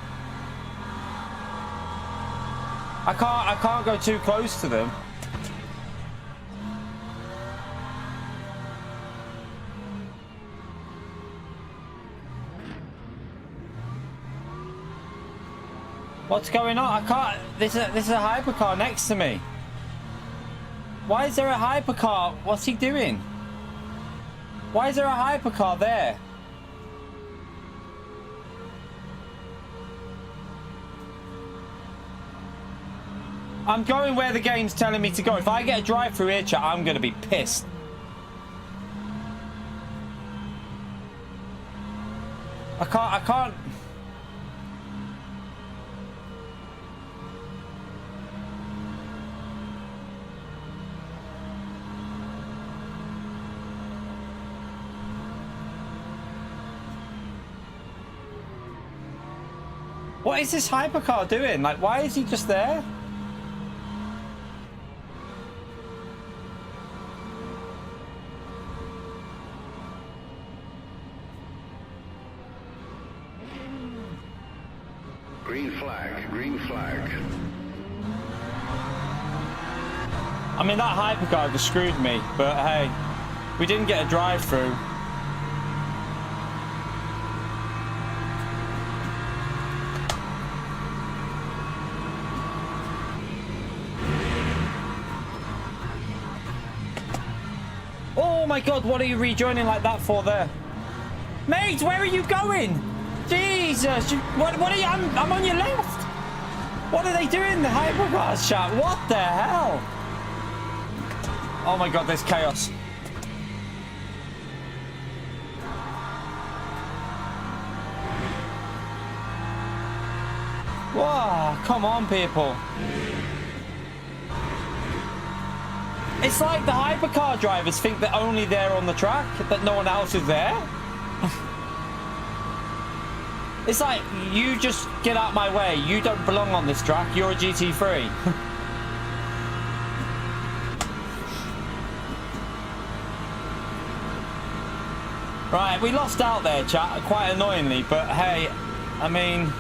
Speaker 1: I can't go too close to them. What's going on? I can't. This is a hypercar next to me. Why is there a hypercar? What's he doing? Why is there a hypercar there? I'm going where the game's telling me to go. If I get a drive through here, chat, I'm going to be pissed. I can't. What is this hypercar doing? Like, why is he just there?
Speaker 3: Green flag, green flag.
Speaker 1: I mean, that hypercar just screwed me, but hey, we didn't get a drive-through. Oh my god, what are you rejoining like that for there? Mate, where are you going? Jesus, what are you? I'm on your left. What are they doing? The hypercars, chat. What the hell? Oh my god, there's chaos. Whoa, come on, people. It's like the hypercar drivers think that only they're on the track, that no one else is there. It's like, you just get out my way. You don't belong on this track. You're a GT3. Right, we lost out there, chat, quite annoyingly, but hey, I mean...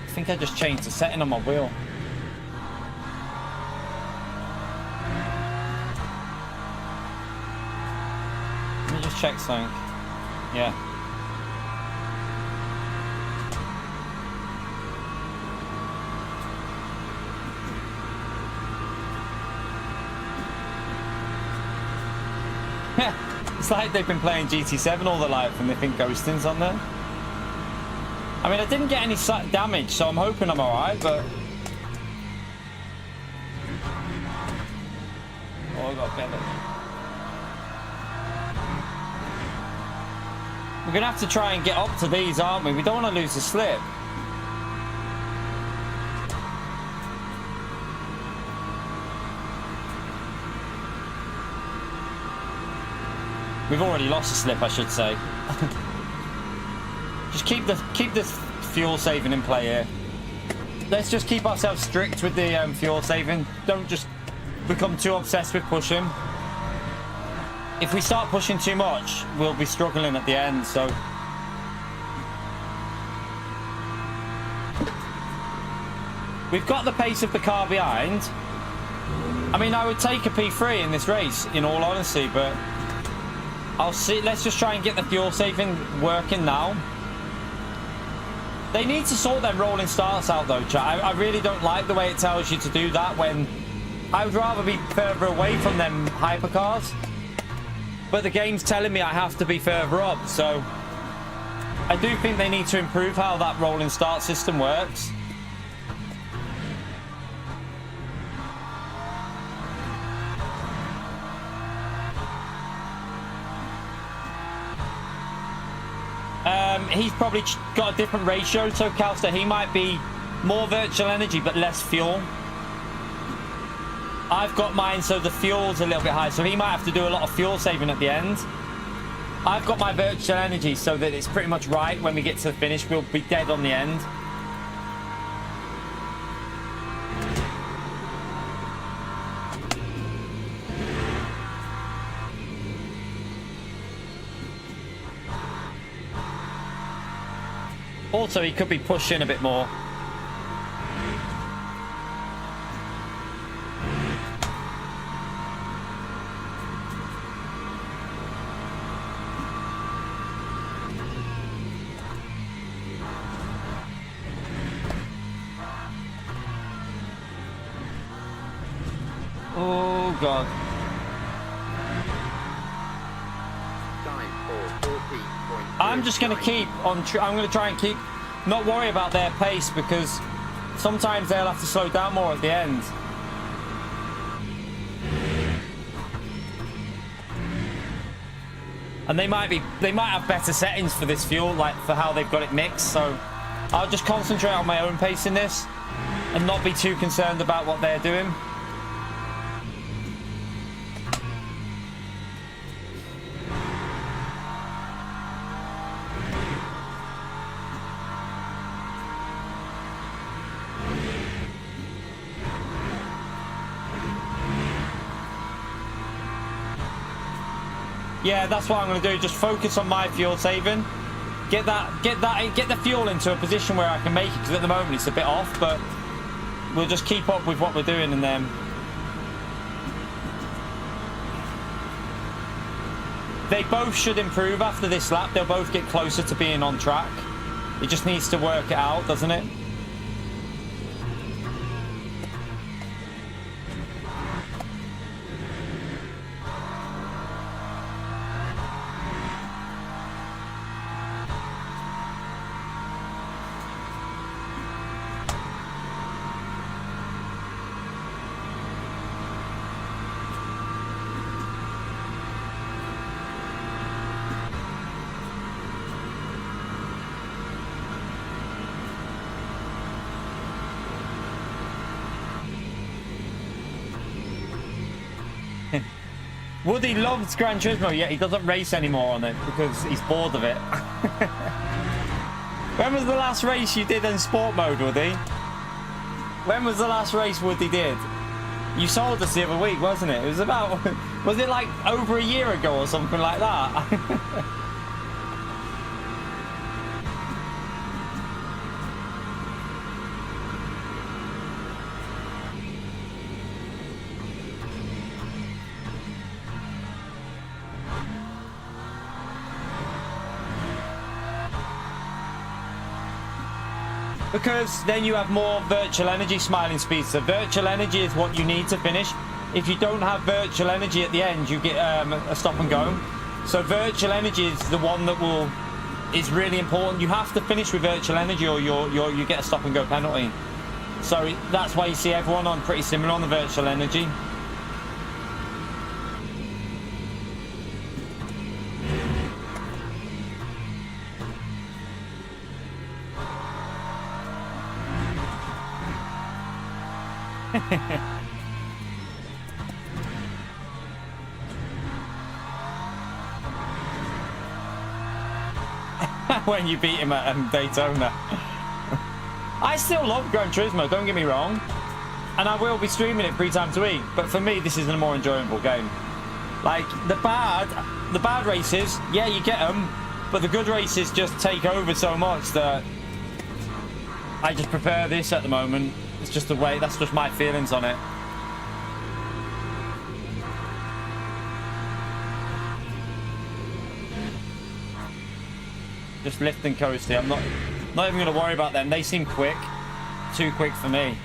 Speaker 1: I think I just changed the setting on my wheel. Let me just check something. Yeah. It's like they've been playing GT7 all their life and they think ghosting's on there. I mean, I didn't get any damage, so I'm hoping I'm alright, but... Oh, I got better. We're going to have to try and get up to these, aren't we? We don't want to lose the slip. We've already lost the slip, I should say. Just keep this fuel saving in play here. Let's just keep ourselves strict with the fuel saving. Don't just become too obsessed with pushing. If we start pushing too much, we'll be struggling at the end, so... We've got the pace of the car behind. I mean, I would take a P3 in this race, in all honesty, but... I'll see. Let's just try and get the fuel saving working now. They need to sort their rolling starts out though, chat. I really don't like the way it tells you to do that when I would rather be further away from them hypercars. But the game's telling me I have to be further up, so I do think they need to improve how that rolling start system works. he's probably got a different ratio to Calster. He might be more virtual energy but less fuel. I've got mine so the fuel's a little bit high, so he might have to do a lot of fuel saving at the end. I've got my virtual energy so that it's pretty much right. When we get to the finish, we'll be dead on the end. Also, he could be pushing a bit more. Oh, God. I'm just going to keep on... I'm going to try and keep... Not worry about their pace, because sometimes they'll have to slow down more at the end. And they might have better settings for this fuel, like for how they've got it mixed. So I'll just concentrate on my own pace in this and not be too concerned about what they're doing. Yeah, that's what I'm going to do. Just focus on my fuel saving. Get the fuel into a position where I can make it, because at the moment it's a bit off, but we'll just keep up with what we're doing, and then they both should improve after this lap. They'll both get closer to being on track. It just needs to work it out, doesn't it? Woody loves Gran Turismo, yet he doesn't race anymore on it because he's bored of it. When was the last race you did in sport mode, Woody? When was the last race Woody did? You sold us the other week, wasn't it? It was about... Was it like over a year ago or something like that? Because then you have more virtual energy smiling speed. So virtual energy is what you need to finish. If you don't have virtual energy at the end, you get a stop and go. So virtual energy is the one that is really important. You have to finish with virtual energy, or you get a stop and go penalty. So that's why you see everyone on pretty similar on the virtual energy. When you beat him at Daytona. I still love Gran Turismo, don't get me wrong, and I will be streaming it 3 times a week, but for me this is a more enjoyable game. Like the bad races, yeah, you get them, but the good races just take over so much that I just prefer this at the moment. It's just the way, that's just my feelings on it. Just lift and coasting. I'm not even going to worry about them. They seem quick. Too quick for me.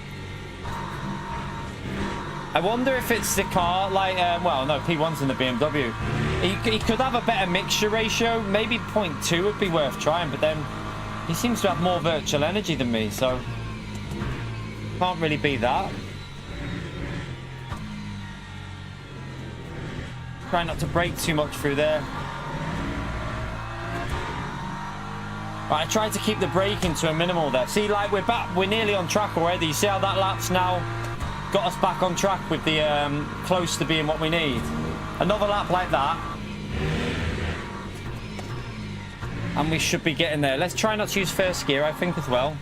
Speaker 1: I wonder if it's the car, like, well, no, P1's in the BMW. He could have a better mixture ratio. Maybe 0.2 would be worth trying, but then he seems to have more virtual energy than me, so can't really be that. Try not to brake too much through there. Right, I tried to keep the braking to a minimal there. See, like, we're back. We're nearly on track already. You see how that lap's now got us back on track with the close to being what we need. Another lap like that. And we should be getting there. Let's try not to use first gear, I think, as well.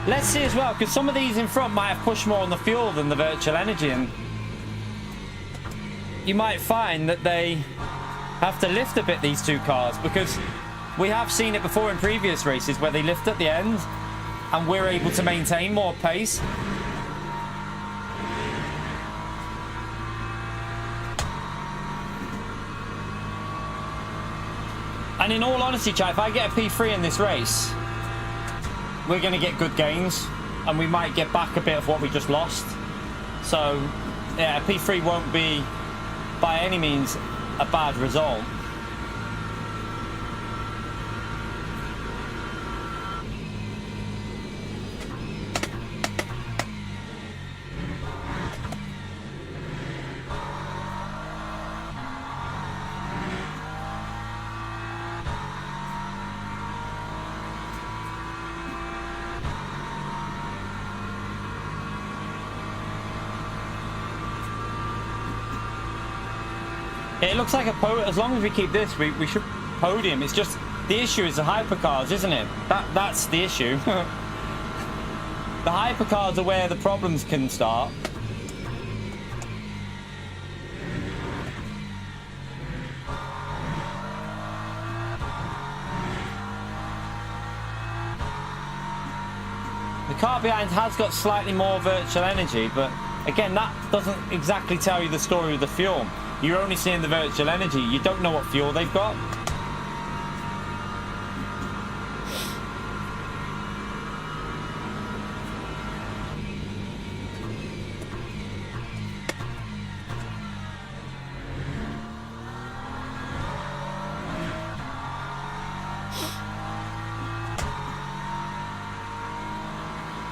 Speaker 1: Let's see as well, because some of these in front might have pushed more on the fuel than the virtual energy, and you might find that they have to lift a bit, these two cars, because we have seen it before in previous races where they lift at the end and we're able to maintain more pace. And in all honesty, chat, if I get a P3 in this race, we're going to get good gains and we might get back a bit of what we just lost. So, yeah, a P3 won't be by any means a bad result. It looks like as long as we keep this, we should podium. It's just the issue is the hypercars, isn't it? That's the issue. The hypercars are where the problems can start. The car behind has got slightly more virtual energy, but again, that doesn't exactly tell you the story of the fuel. You're only seeing the virtual energy. You don't know what fuel they've got.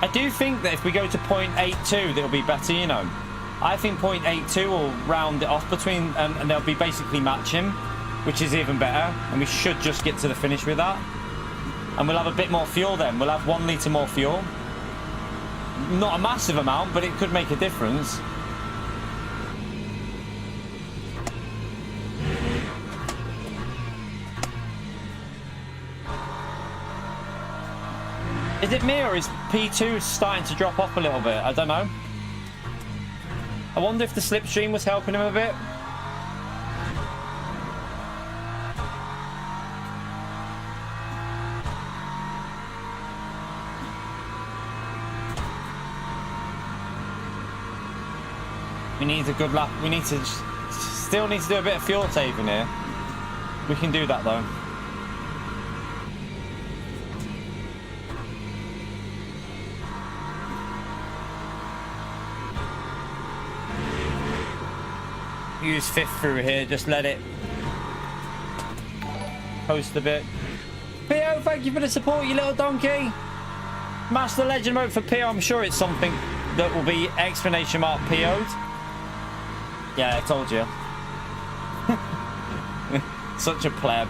Speaker 1: I do think that if we go to 0.82, that'll be better, you know. I think 0.82 will round it off between, and they'll be basically matching, which is even better. And we should just get to the finish with that. And we'll have a bit more fuel then. We'll have 1 litre more fuel. Not a massive amount, but it could make a difference. Is it me or is P2 starting to drop off a little bit? I don't know. I wonder if the slipstream was helping him a bit. We need a good lap. We need to still need to do a bit of fuel saving here. We can do that though. Use fifth through here, just let it coast a bit. P.O., thank you for the support, you little donkey. Master Legend mode for P.O. I'm sure it's something that will be exclamation mark P.O.'d. Yeah, I told you. Such a pleb.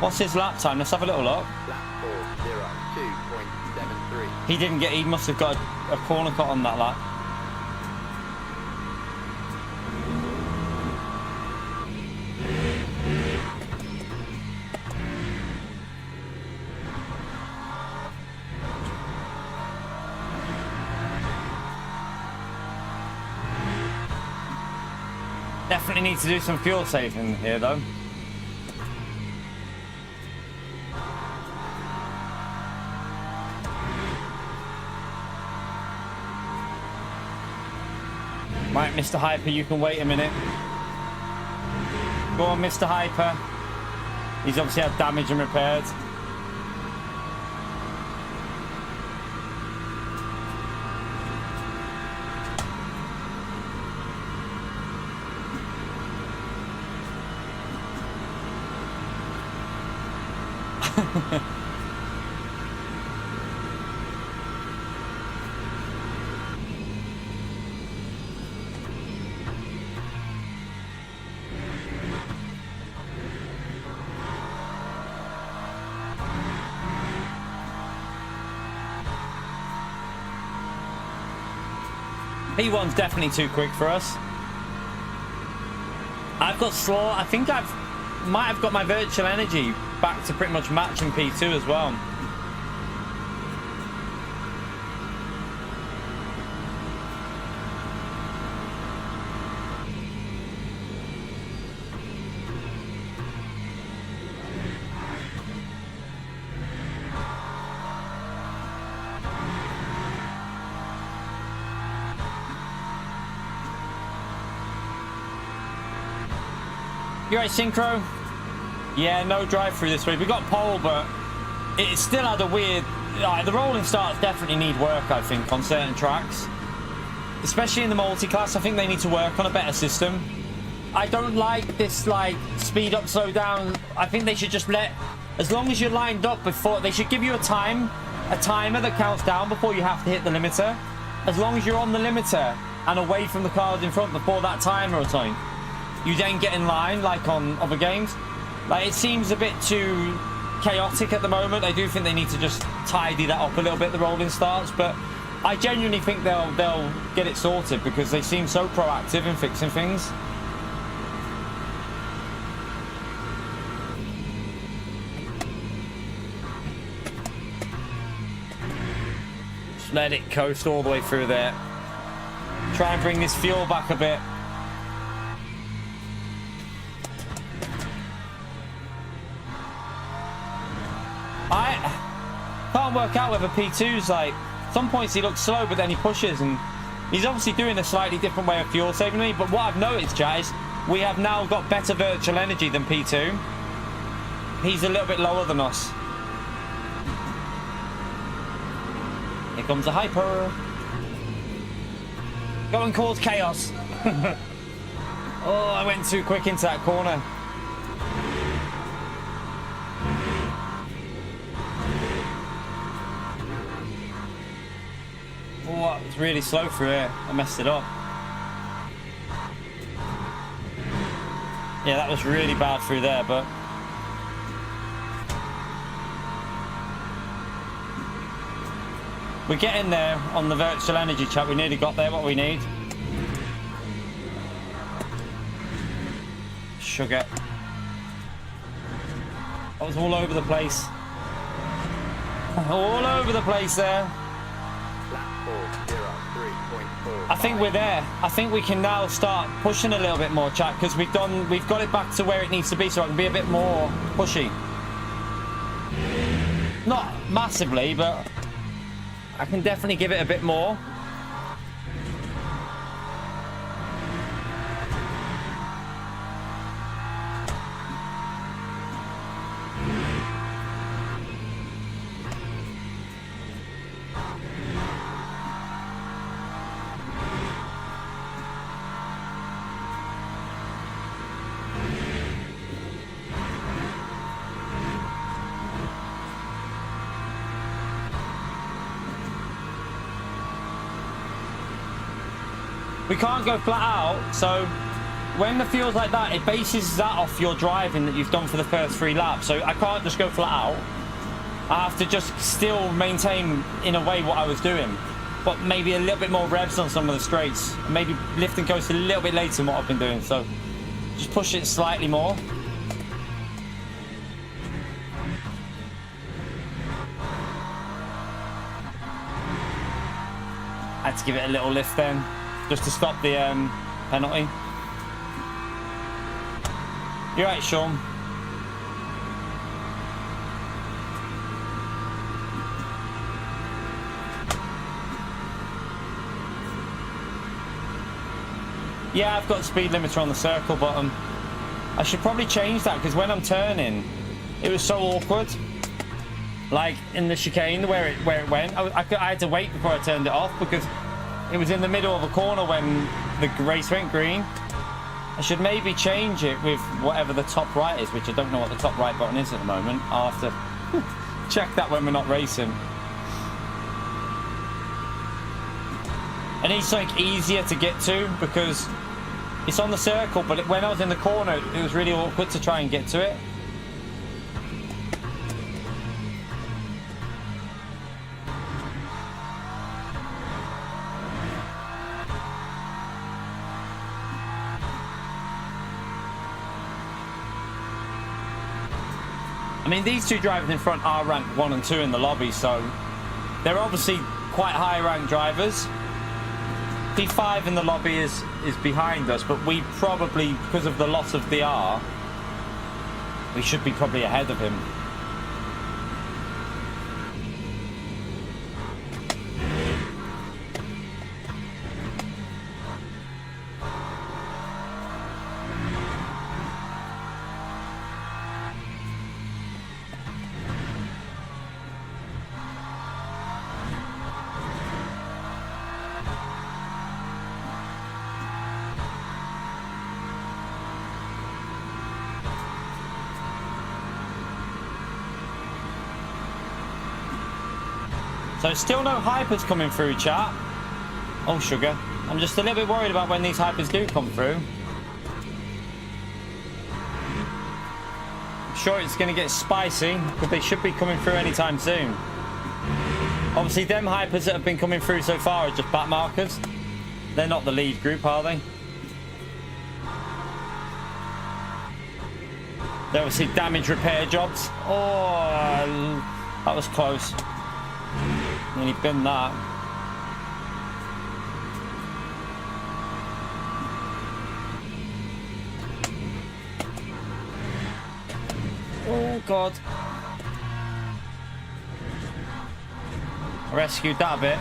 Speaker 1: What's his lap time? Let's have a little look.
Speaker 2: Lap 4:02.73.
Speaker 1: He didn't get, he must have got a corner cut on that lap. Definitely need to do some fuel saving here though. Right, Mr. Hyper, you can wait a minute. Go on, Mr. Hyper. He's obviously had damage and repaired. P1's definitely too quick for us. I've got slow. I think might have got my virtual energy back to pretty much matching P2 as well. You right, Synchro? Yeah, no drive-through this week. We got pole, but it still had a weird... the rolling starts definitely need work, I think, on certain tracks. Especially in the multi-class, I think they need to work on a better system. I don't like this, like, speed up, slow down. I think they should just let... As long as you're lined up before... They should give you a timer that counts down before you have to hit the limiter. As long as you're on the limiter and away from the cars in front before that timer or something, you then get in line, like on other games. Like, it seems a bit too chaotic at the moment. I do think they need to just tidy that up a little bit, the rolling starts. But I genuinely think they'll get it sorted because they seem so proactive in fixing things. Just let it coast all the way through there. Try and bring this fuel back a bit. I can't work out whether P2's like, some points he looks slow, but then he pushes, and he's obviously doing a slightly different way of fuel saving me. But what I've noticed, chat, is we have now got better virtual energy than P2. He's a little bit lower than us. Here comes a hyper. Go and cause chaos. Oh, I went too quick into that corner. Oh, it's really slow through here. I messed it up. Yeah, that was really bad through there, but... We're getting there on the virtual energy, chat. We nearly got there, what we need. Sugar. That was all over the place. All over the place there. I think we're there. I think we can now start pushing a little bit more, chat, because we've got it back to where it needs to be, so I can be a bit more pushy. Not massively, but I can definitely give it a bit more. We can't go flat out, so when the fuel's like that, it bases that off your driving that you've done for the first 3 laps. So I can't just go flat out. I have to just still maintain, in a way, what I was doing, but maybe a little bit more revs on some of the straights. Maybe lift and coast a little bit later than what I've been doing. So just push it slightly more. I had to give it a little lift then, just to stop the penalty. You're right, Sean. Yeah, I've got the speed limiter on the circle bottom. I should probably change that, because when I'm turning, it was so awkward. Like in the chicane where it went, I had to wait before I turned it off, because it was in the middle of a corner when the race went green. I should maybe change it with whatever the top right is, which I don't know what the top right button is at the moment. I'll have to Check that when we're not racing. I need something easier to get to because it's on the circle, but when I was in the corner, it was really awkward to try and get to it. I mean, these two drivers in front are ranked 1 and 2 in the lobby, so they're obviously quite high ranked drivers. P5 in the lobby is behind us, but we probably, because of the loss of the R, we should be probably ahead of him. So still no hypers coming through, chat. Oh, sugar. I'm just a little bit worried about when these hypers do come through. I'm sure it's going to get spicy, but they should be coming through anytime soon. Obviously, them hypers that have been coming through so far are just back markers. They're not the lead group, are they? They're obviously damage repair jobs. Oh, that was close. Nearly binned that. Oh God. I rescued that a bit.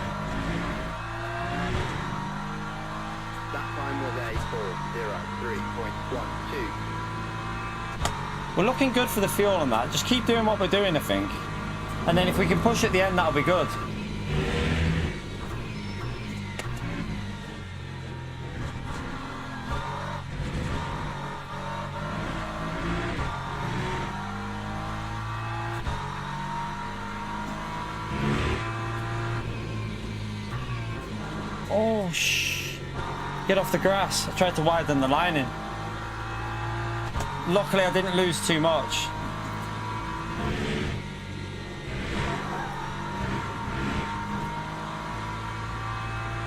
Speaker 2: That time was a 4:03.12.
Speaker 1: We're looking good for the fuel on that. Just keep doing what we're doing, I think. And then if we can push at the end, that'll be good. Oh, shh. Get off the grass. I tried to widen the lining. Luckily, I didn't lose too much.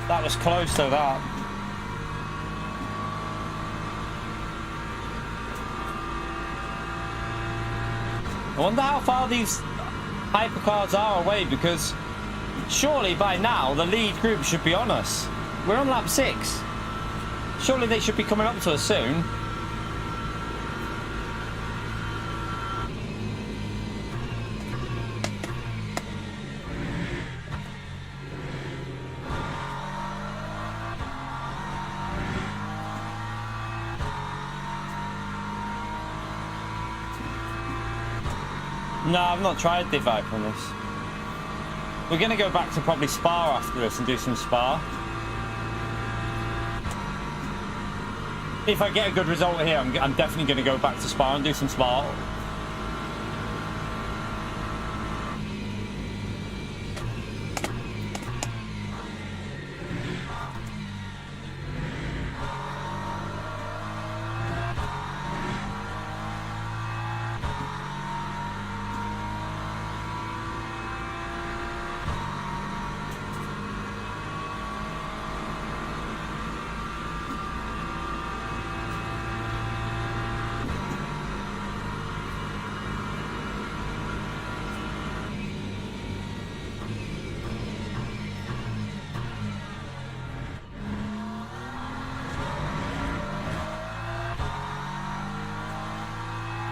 Speaker 1: That was close though, that. I wonder how far these hypercars are away, because surely by now the lead group should be on us. We're on lap 6. Surely they should be coming up to us soon. No, I've not tried the Vibe on this. We're going to go back to probably Spa after this and do some Spa. If I get a good result here, I'm definitely going to go back to Spa and do some Spa.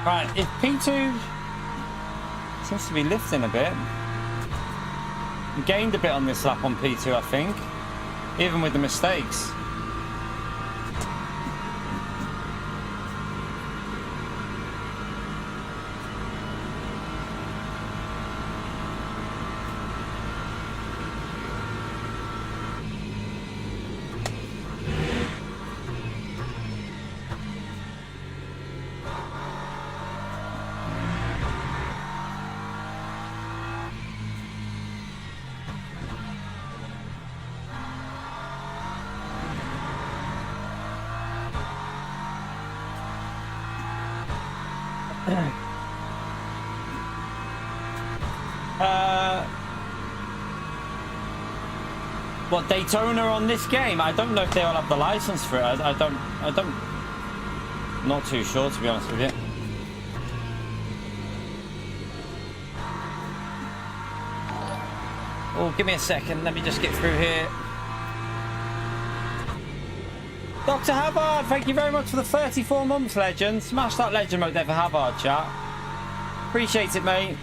Speaker 1: Right, if P2 seems to be lifting a bit, gained a bit on this lap on P2, I think, even with the mistakes. What, Daytona on this game? I don't know if they'll have the license for it. I don't, not too sure, to be honest with you. Oh, give me a second. Let me just get through here. Dr. Havard, thank you very much for the 34 months, legend. Smash that legend mode there for Havard, chat. Appreciate it, mate.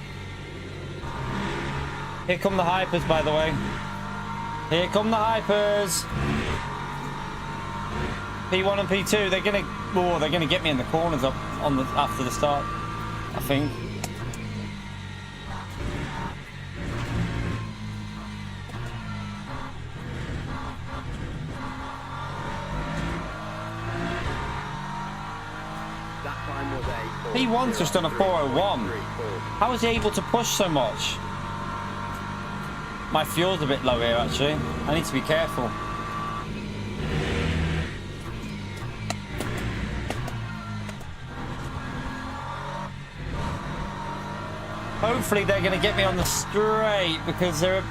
Speaker 1: Here come the hypers, by the way. Here come the hypers. P1 and P2, they're gonna get me in the corners up on the after the start, I think. P1's just done a 401. How was he able to push so much? My fuel's a bit low here, actually. I need to be careful. Hopefully they're going to get me on the straight because they're...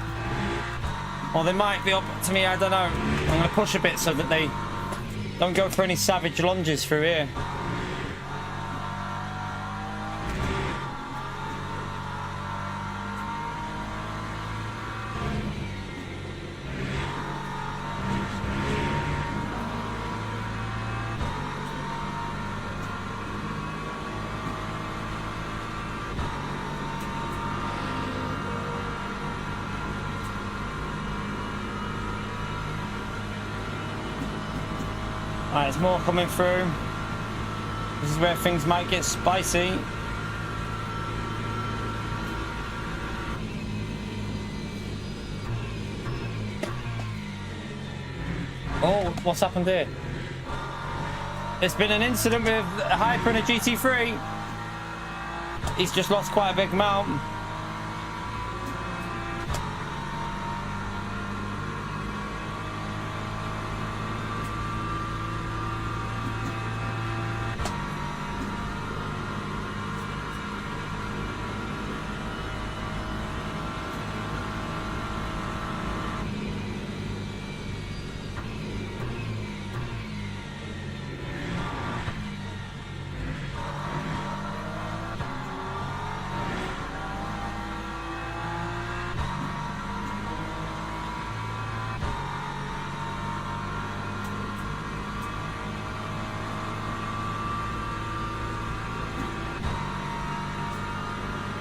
Speaker 1: Or they might be up to me, I don't know. I'm going to push a bit so that they don't go for any savage lunges through here. Alright, there's more coming through. This is where things might get spicy. Oh, what's happened here? There's been an incident with a Hyper and a GT3. He's just lost quite a big amount.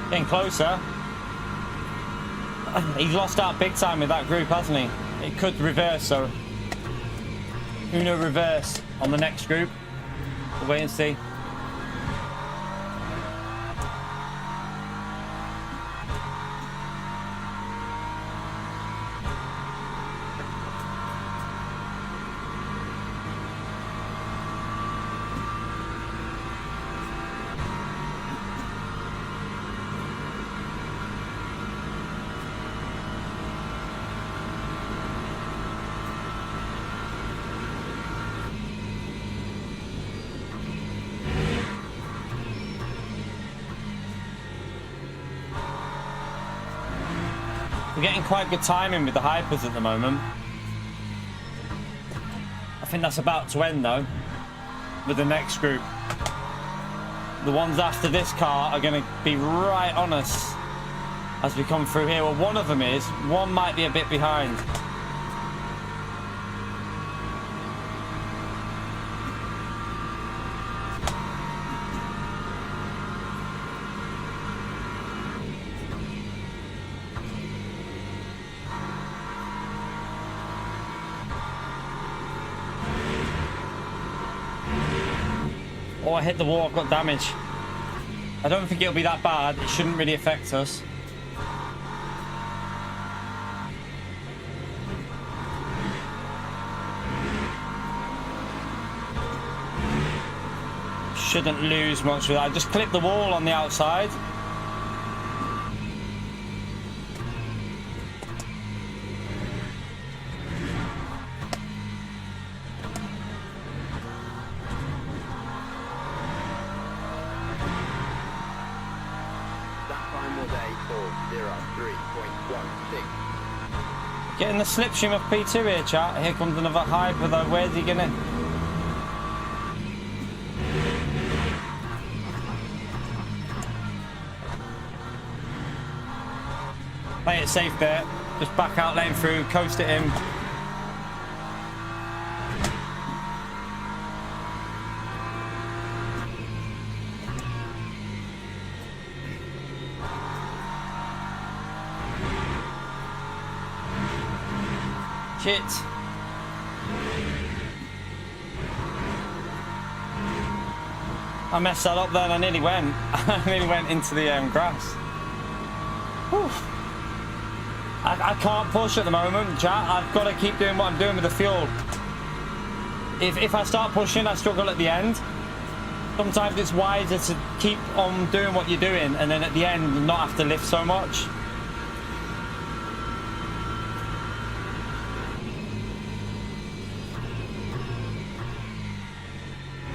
Speaker 1: Getting closer. He's lost out big time with that group, hasn't he? It could reverse, so Uno reverse on the next group. We'll wait and see. We're getting quite good timing with the hypers at the moment. I think that's about to end though, with the next group. The ones after this car are going to be right on us as we come through here. Well, one of them is. One might be a bit behind. Oh, I hit the wall, I've got damage. I don't think it'll be that bad. It shouldn't really affect us. Shouldn't lose much with that. I just clipped the wall on the outside.
Speaker 2: final day for 03.16.
Speaker 1: Getting the slipstream of P2 here, chat. Here comes another hyper though. Where's he gonna? Play it safe there. Just back out, let him through, coast at him. Shit. I messed that up then. I nearly went. I nearly went into the grass. Whew. I can't push at the moment, chat. I've got to keep doing what I'm doing with the fuel. If I start pushing, I struggle at the end. Sometimes it's wiser to keep on doing what you're doing and then at the end not have to lift so much.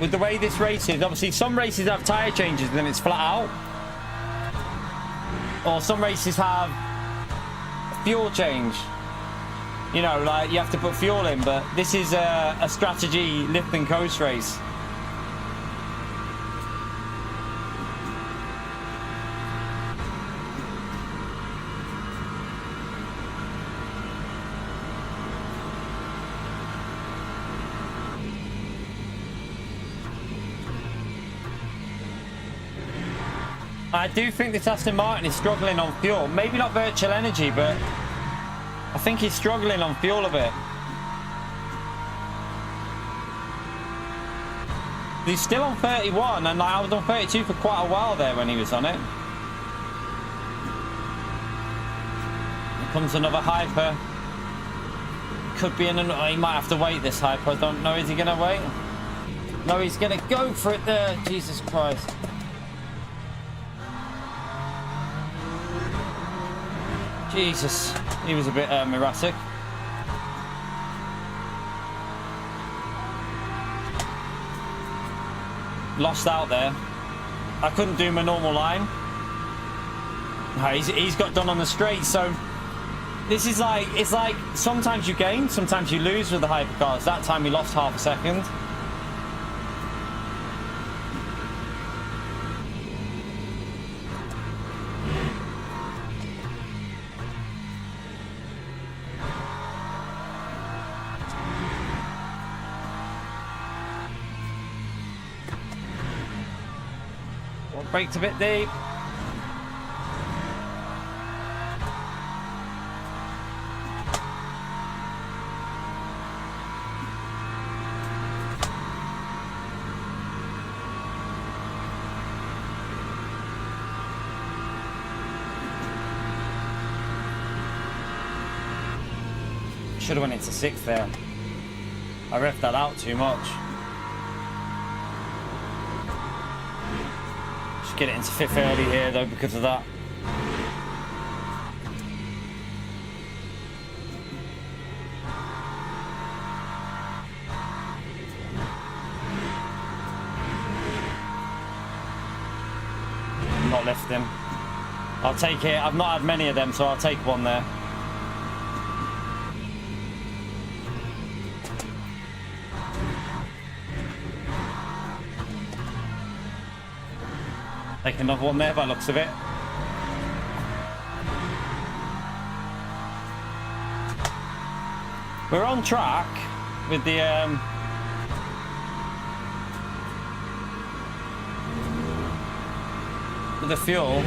Speaker 1: With the way this race is, obviously some races have tyre changes and then it's flat out. Or some races have fuel change. You know, like you have to put fuel in, but this is a strategy lift and coast race. I do think this Aston Martin is struggling on fuel. Maybe not virtual energy, but I think he's struggling on fuel a bit. He's still on 31, and I was on 32 for quite a while there when he was on it. Here comes another hyper. Could be oh, he might have to wait this hyper. I don't know. Is he going to wait? No, he's going to go for it there. Jesus Christ. Jesus, he was a bit erratic. Lost out there. I couldn't do my normal line. He's got done on the straight, so this is like, it's like sometimes you gain, sometimes you lose with the hypercars. That time we lost half a second. Braked a bit deep. Should have went into sixth there. I revved that out too much. Get it into fifth early here though because of that. I'm not lifting. I'll take it. I've not had many of them, so I'll take one there. Take another one there by the looks of it. We're on track with the fuel.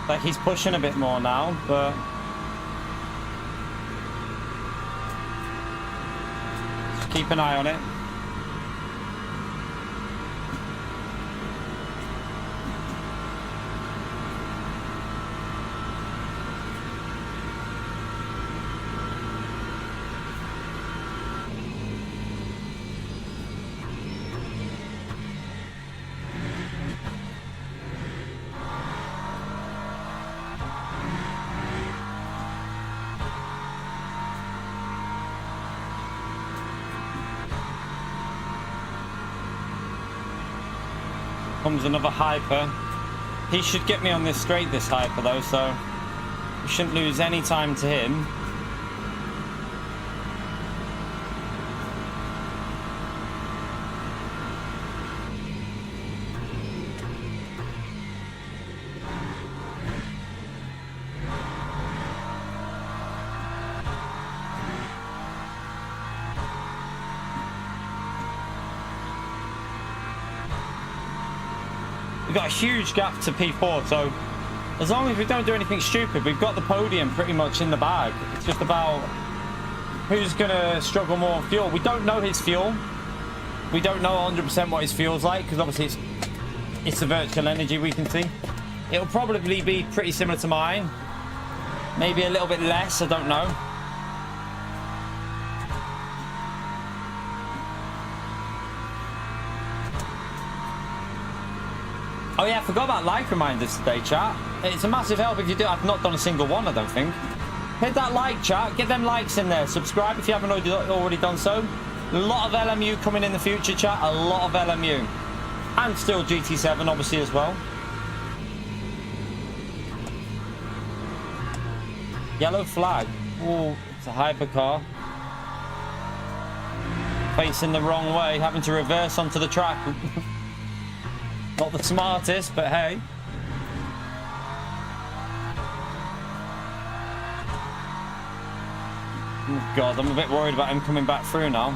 Speaker 1: Like he's pushing a bit more now, but just keep an eye on it. Comes another hyper. He should get me on this straight, this hyper though, so we shouldn't lose any time to him. We've got a huge gap to P4, so as long as we don't do anything stupid, we've got the podium pretty much in the bag. It's just about who's going to struggle more on fuel. We don't know his fuel. We don't know 100% what his fuel's like, because obviously it's the virtual energy we can see. It'll probably be pretty similar to mine. Maybe a little bit less, I don't know. Oh yeah, I forgot about like reminders today, chat. It's a massive help if you do. I've not done a single one, I don't think. Hit that like, chat. Get them likes in there. Subscribe if you haven't already done so. A lot of LMU coming in the future, chat. A lot of LMU. And still GT7, obviously, as well. Yellow flag. Oh, it's a hypercar. Facing the wrong way, having to reverse onto the track. Not the smartest, but hey. Oh God, I'm a bit worried about him coming back through now.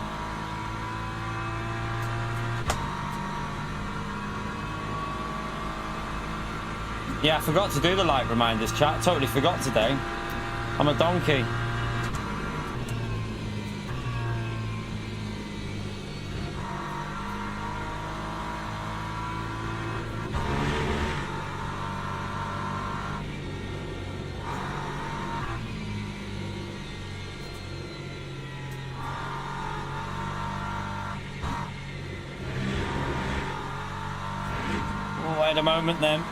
Speaker 1: Yeah, I forgot to do the like reminders, chat. Totally forgot today. I'm a donkey. Wait a moment then.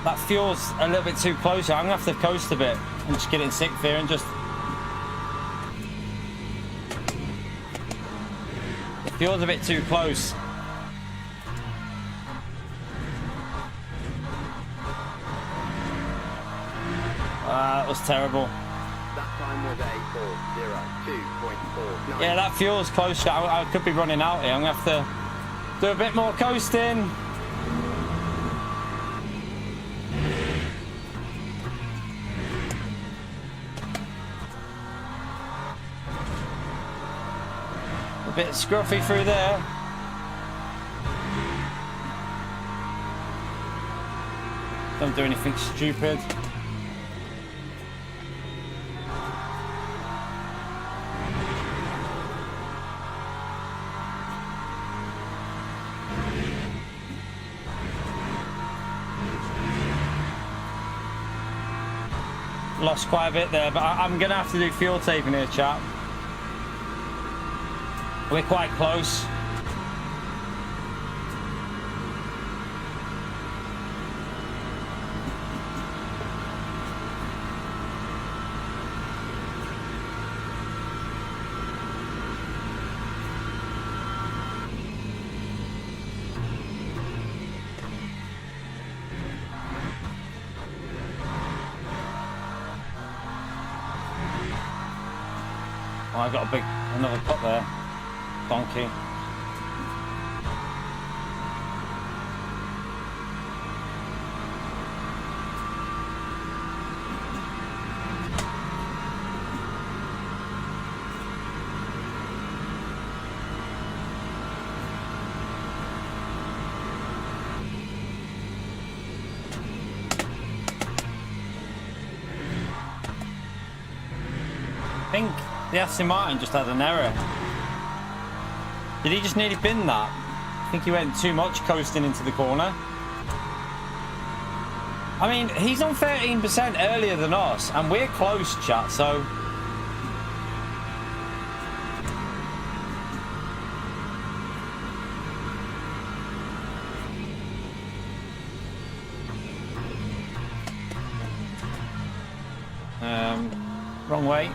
Speaker 1: That fuel's a little bit too close. I'm gonna have to coast a bit and just get in sixth here and just. The fuel's a bit too close. That was terrible.
Speaker 2: That time was a 4:02.49.
Speaker 1: Yeah, that fuel's close. I could be running out here. I'm gonna have to do a bit more coasting. A bit scruffy through there. Don't do anything stupid. Lost quite a bit there, but I'm going to have to do fuel taping here, chat. We're quite close. Oh, I got another cut there. Donkey. I think the Aston Martin just had an error. Did he just nearly bin that? I think he went too much coasting into the corner. I mean, he's on 13% earlier than us, and we're close, chat, so... wrong way.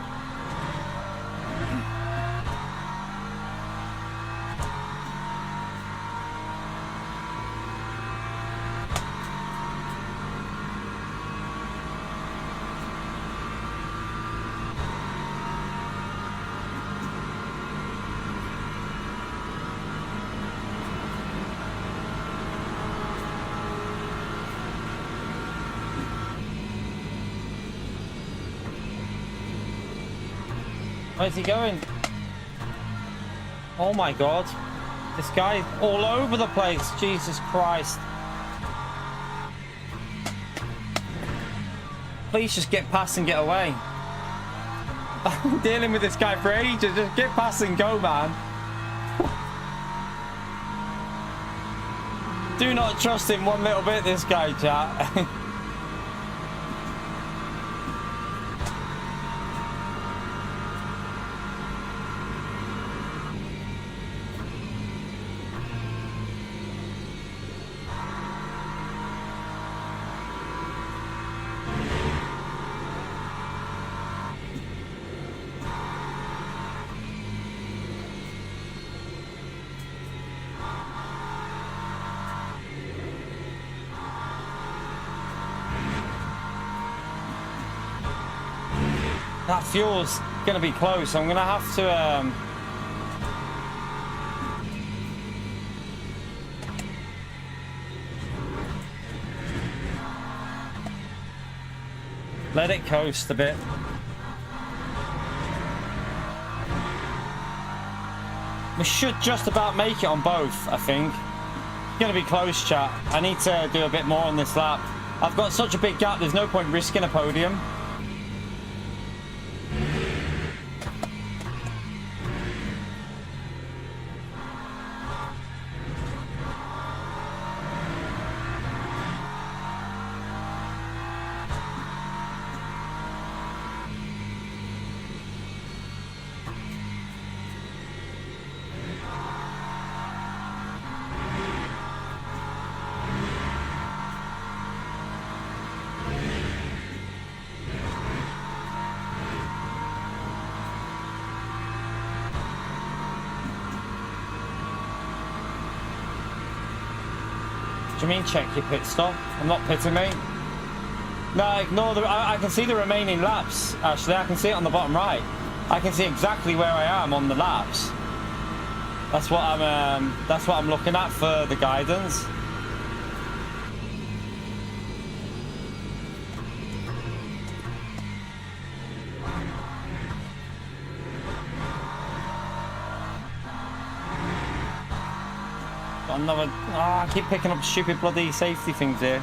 Speaker 1: Where's he going? Oh my god. This guy all over the place. Jesus Christ. Please just get past and get away. I'm dealing with this guy for ages. Just get past and go, man. Do not trust him one little bit, this guy, chat. That fuel's gonna be close. I'm gonna have to let it coast a bit. We should just about make it on both, I think. It's gonna be close, chat. I need to do a bit more on this lap. I've got such a big gap, there's no point risking a podium. Do you mean check your pit stop? I'm not pitting, mate. No, ignore the... I can see the remaining laps, actually. I can see it on the bottom right. I can see exactly where I am on the laps. That's what I'm looking at for the guidance. Another... I keep picking up stupid bloody safety things here.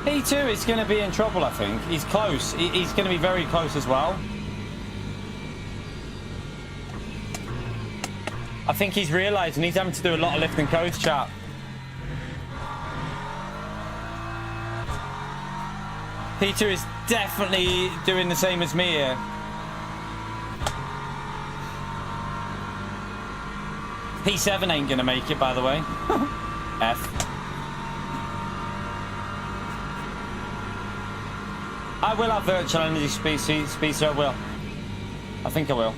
Speaker 1: P2 is going to be in trouble, I think. He's close. He's going to be very close as well. I think he's realising he's having to do a lot of lift and coast, chat. P2 is definitely doing the same as me here. P7 ain't gonna make it, by the way. F. I will have virtual energy speed, so I will. I think I will.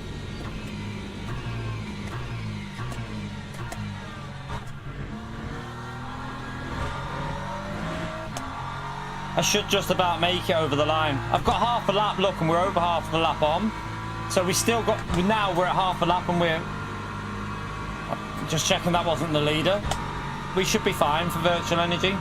Speaker 1: I should just about make it over the line. I've got half a lap, look, and we're over half the lap on. So we still got, now we're at half a lap and we're... Just checking that wasn't the leader. We should be fine for virtual energy.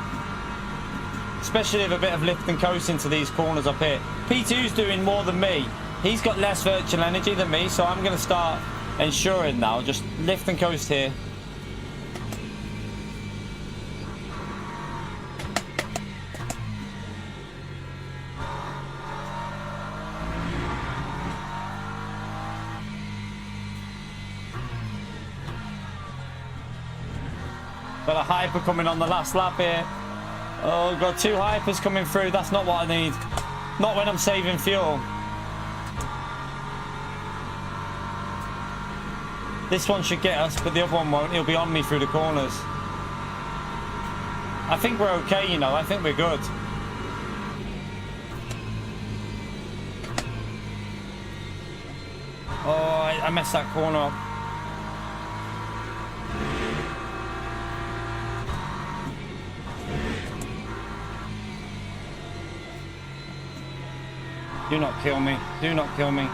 Speaker 1: Especially with a bit of lift and coast into these corners up here. P2's doing more than me. He's got less virtual energy than me, so I'm going to start ensuring now. Just lift and coast here. Got a hyper coming on the last lap here. Oh, got two hypers coming through. That's not what I need. Not when I'm saving fuel. This one should get us, but the other one won't. He'll be on me through the corners. I think we're okay, you know. I think we're good. Oh, I messed that corner up. Do not kill me. Do not kill me.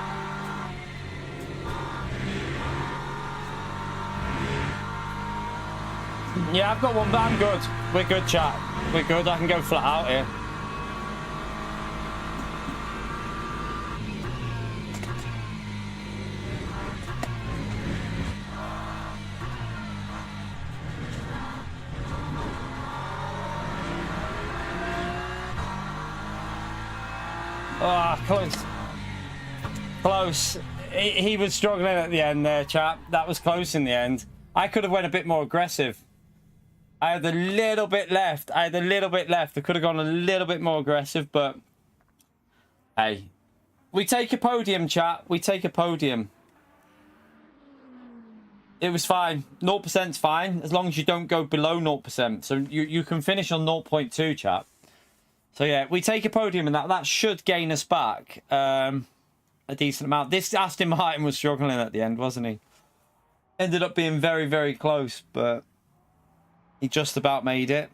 Speaker 1: Yeah, I've got one, but I'm good. We're good, chat. We're good. I can go flat out here. Ah, oh, close. Close. He was struggling at the end there, chap. That was close in the end. I could have went a bit more aggressive. I had a little bit left. I could have gone a little bit more aggressive, but hey, we take a podium, chat. We take a podium. It was fine. 0%'s fine as long as you don't go below 0%. So you can finish on 0.2, chat. So yeah, we take a podium, and that should gain us back a decent amount. This Aston Martin was struggling at the end, wasn't he? Ended up being very, very close, but he just about made it.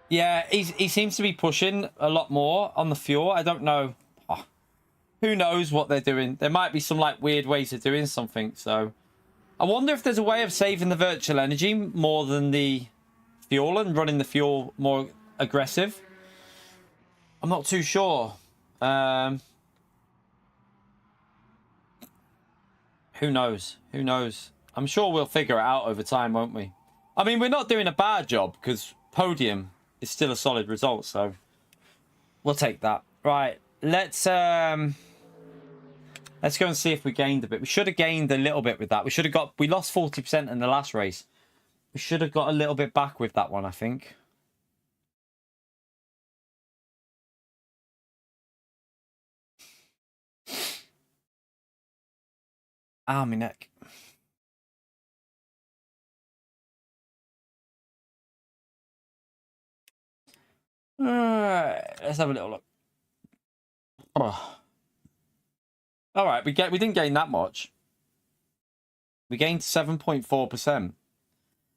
Speaker 1: Yeah, he seems to be pushing a lot more on the fuel. I don't know. Oh, who knows what they're doing? There might be some like weird ways of doing something. So I wonder if there's a way of saving the virtual energy more than the fuel and running the fuel more aggressive. I'm not too sure. Who knows? Who knows? I'm sure we'll figure it out over time, won't we? I mean, we're not doing a bad job because podium is still a solid result, so we'll take that. Right, let's go and see if we gained a bit. We should have gained a little bit with that. We lost 40% in the last race. We should have got a little bit back with that one, I think. Ah, my neck. Let's have a little look. Oh. All right, we didn't gain that much. We gained 7.4%.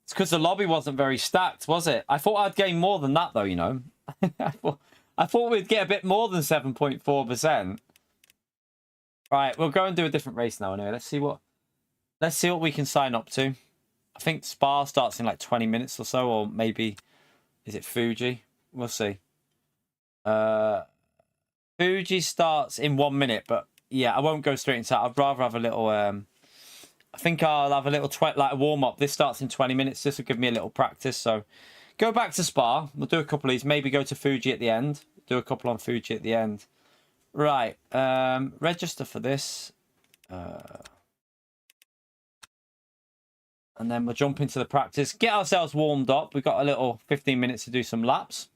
Speaker 1: It's because the lobby wasn't very stacked, was it? I thought I'd gain more than that, though. You know, I thought we'd get a bit more than 7.4%. Right, we'll go and do a different race now. Anyway, let's see what we can sign up to. I think Spa starts in like 20 minutes or so, or maybe is it Fuji? We'll see. Fuji starts in 1 minute, but yeah, I won't go straight into that. I'd rather have a little. I think I'll have a little like a warm up. This starts in 20 minutes. This will give me a little practice. So go back to Spa. We'll do a couple of these. Maybe go to Fuji at the end. Do a couple on Fuji at the end. Right. Register for this. And then we'll jump into the practice. Get ourselves warmed up. We've got a little 15 minutes to do some laps.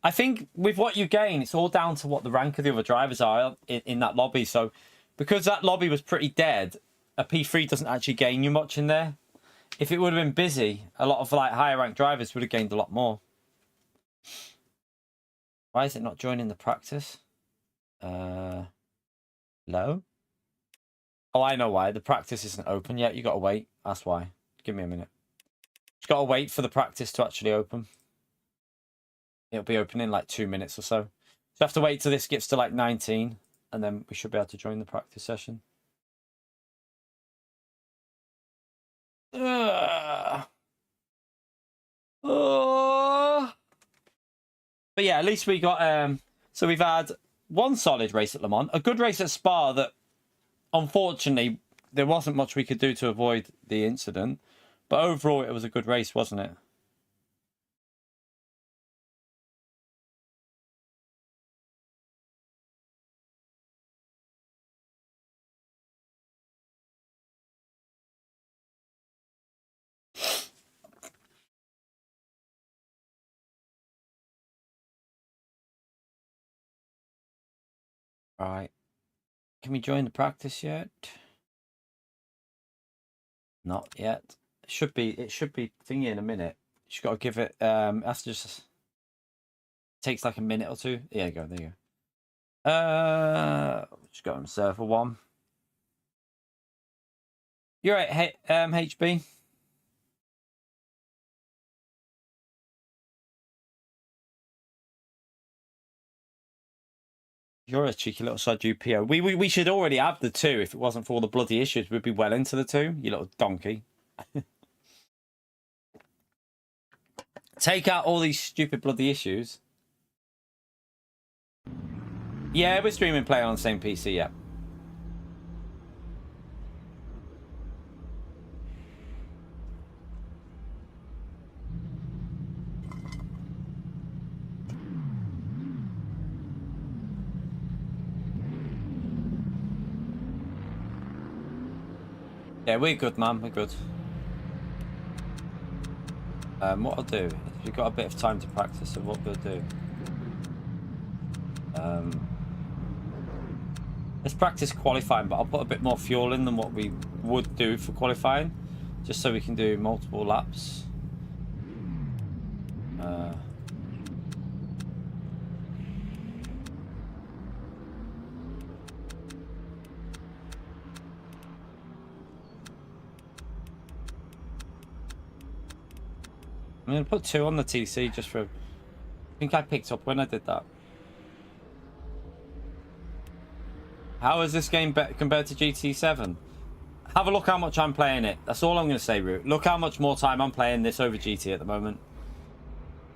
Speaker 1: I think with what you gain, it's all down to what the rank of the other drivers are in that lobby. So because that lobby was pretty dead, a P3 doesn't actually gain you much in there. If it would have been busy, a lot of like higher ranked drivers would have gained a lot more. Why is it not joining the practice? Low? Oh, I know why. The practice isn't open yet. You got to wait. That's why. Give me a minute. Just got to wait for the practice to actually open. It'll be open in like 2 minutes or so. So I have to wait till this gets to like 19, and then we should be able to join the practice session. But yeah, at least we got so we've had one solid race at Le Mans, a good race at Spa that unfortunately there wasn't much we could do to avoid the incident, but overall it was a good race, wasn't it? Right. Can we join the practice yet? Not yet. It should be thingy in a minute. You just got to give it that's just takes like a minute or two. There you go, there you go. Just go on server 1. You're right, HB. You're a cheeky little sod, you PO. We should already have the 2 if it wasn't for all the bloody issues. We'd be well into the 2, you little donkey. Take out all these stupid bloody issues. Yeah, we're streaming play on the same PC, yeah. Yeah, we're good, man. We're good. What I'll do, we've got a bit of time to practice, so what we'll do. Let's practice qualifying, but I'll put a bit more fuel in than what we would do for qualifying, just so we can do multiple laps. I'm going to put 2 on the TC just for... I think I picked up when I did that. How is this game compared to GT7? Have a look how much I'm playing it. That's all I'm going to say, Root. Look how much more time I'm playing this over GT at the moment.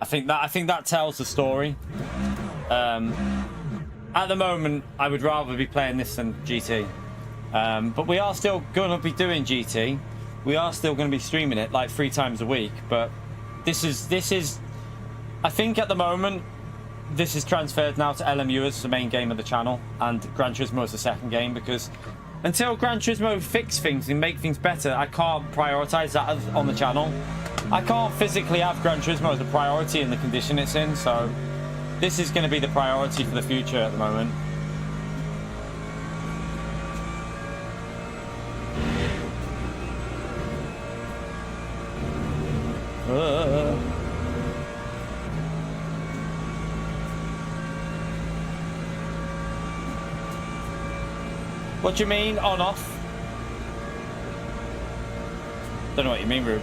Speaker 1: I think that tells the story. At the moment, I would rather be playing this than GT. But we are still going to be doing GT. We are still going to be streaming it like 3 times a week. But this is. I think at the moment, this is transferred now to LMU as the main game of the channel, and Gran Turismo is the second game, because until Gran Turismo fix things and make things better, I can't prioritize that on the channel. I can't physically have Gran Turismo as a priority in the condition it's in, so this is going to be the priority for the future at the moment. What do you mean, on off? Don't know what you mean, Rube.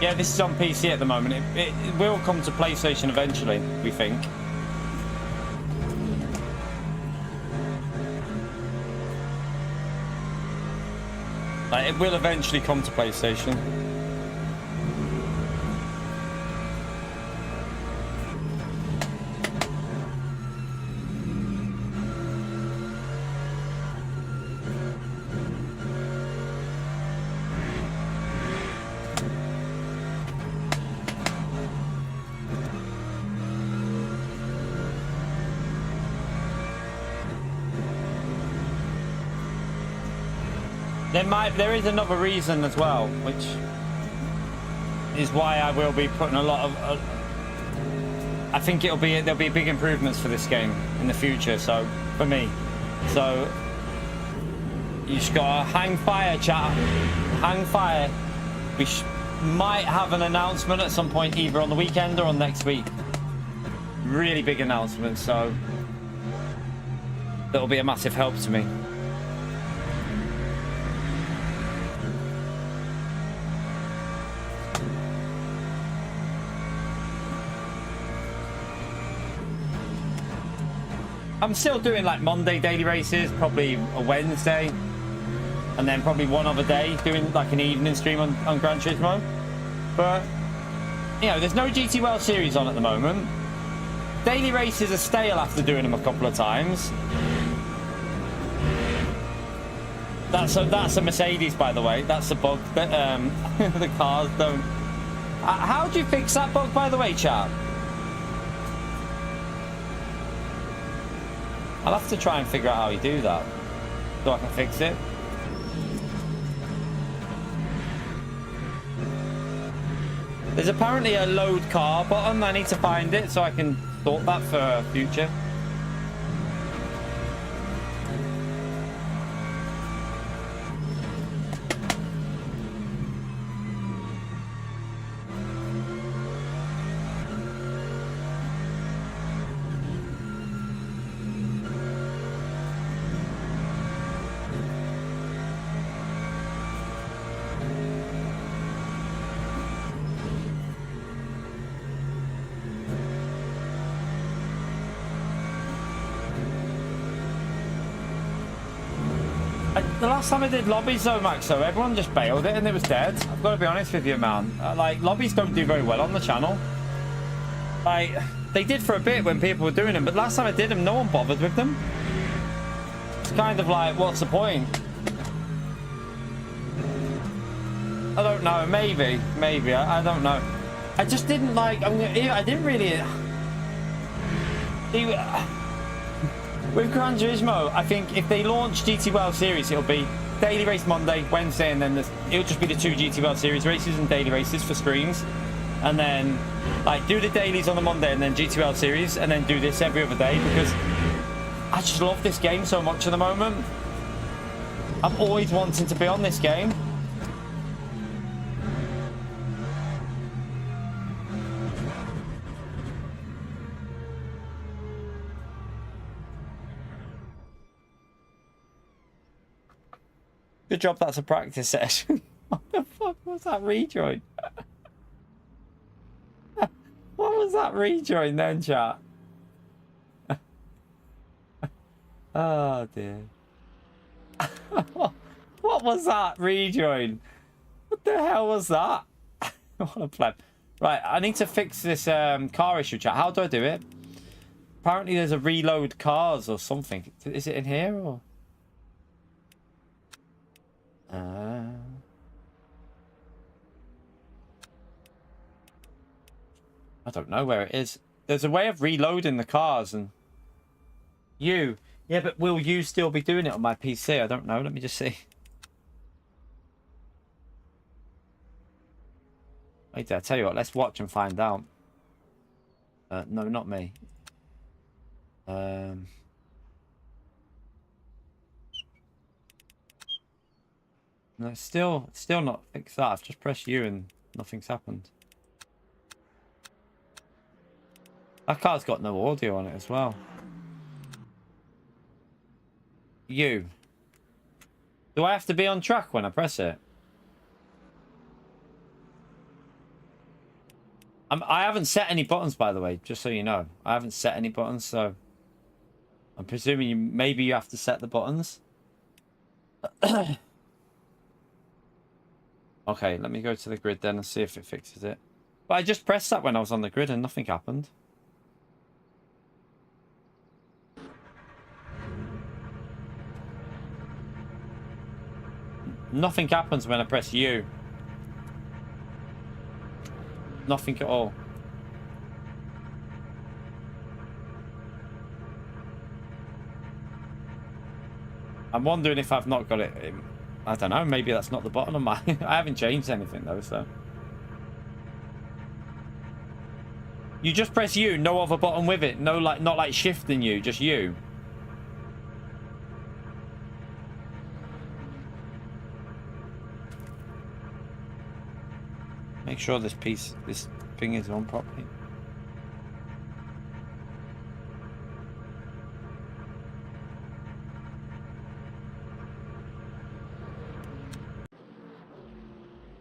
Speaker 1: Yeah, this is on PC at the moment. It will come to PlayStation eventually, we think. Like, it will eventually come to PlayStation. There is another reason as well, which is why I will be putting a lot of. I think there'll be big improvements for this game in the future. So for me, so you just gotta hang fire, chat. Hang fire. We might have an announcement at some point, either on the weekend or on next week. Really big announcement, so that'll be a massive help to me. I'm still doing like Monday daily races, probably a Wednesday, and then probably one other day doing like an evening stream on Gran Turismo. But, you know, there's no GT World Series on at the moment. Daily races are stale after doing them a couple of times. That's a Mercedes, by the way. That's a bug that the cars don't. How do you fix that bug, by the way, chat? I'll have to try and figure out how you do that, so I can fix it. There's apparently a load car button. I need to find it so I can sort that for future. The last time I did lobbies though, Max, so everyone just bailed it and it was dead. I've got to be honest with you, man. Like, lobbies don't do very well on the channel. Like, they did for a bit when people were doing them, but last time I did them, no one bothered with them. It's kind of like, what's the point? I don't know. Maybe. I don't know. I just didn't like. I didn't really. With Gran Turismo, I think if they launch GT World Series, it'll be daily race Monday, Wednesday, and then it'll just be the 2 GT World Series races and daily races for streams. And then, like, do the dailies on the Monday and then GT World Series, and then do this every other day because I just love this game so much at the moment. I'm always wanting to be on this game. Good job, that's a practice session. What the fuck was that rejoin? What was that rejoin then, chat? Oh dear. What was that rejoin? What the hell was that? What a pleb. Right, I need to fix this car issue, chat. How do I do it? Apparently there's a reload cars or something. Is it in here or? I don't know where it is. There's a way of reloading the cars and yeah, but will you still be doing it on my PC? I don't know. Let me just see. Wait, I tell you what, let's watch and find out. No, not me. No, it's still not fixed that. I've just pressed U and nothing's happened. That car's got no audio on it as well. U. Do I have to be on track when I press it? I haven't set any buttons, by the way, just so you know. I haven't set any buttons, so I'm presuming maybe you have to set the buttons. Okay, let me go to the grid then and see if it fixes it. But I just pressed that when I was on the grid and nothing happened. Nothing happens when I press U. Nothing at all. I'm wondering if I've not got it. I don't know. Maybe that's not the button on my. I haven't changed anything though, so. You just press U, no other button with it. No, like not like shift and U, just U. Make sure this thing is on properly.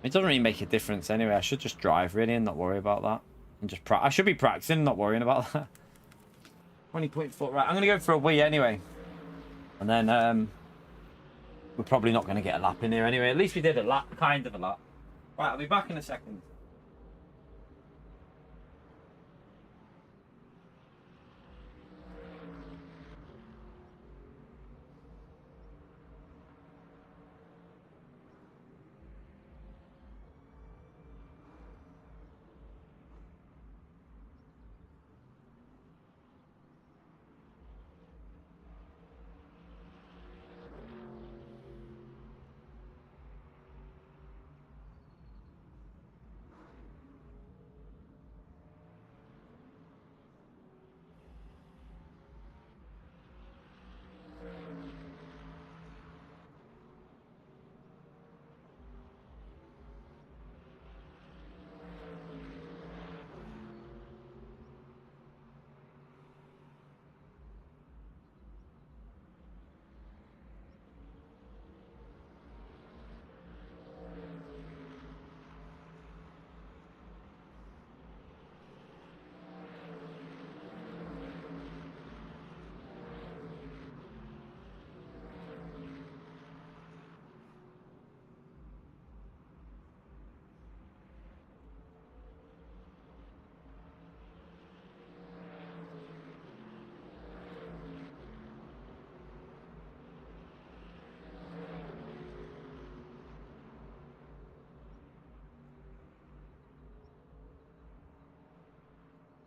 Speaker 1: It doesn't really make a difference anyway. I should just drive really and not worry about that. And just I should be practicing and not worrying about that. 20.4. Right, I'm gonna go for a wee anyway. And then we're probably not gonna get a lap in here anyway. At least we did a lap, kind of a lap. Right, I'll be back in a second.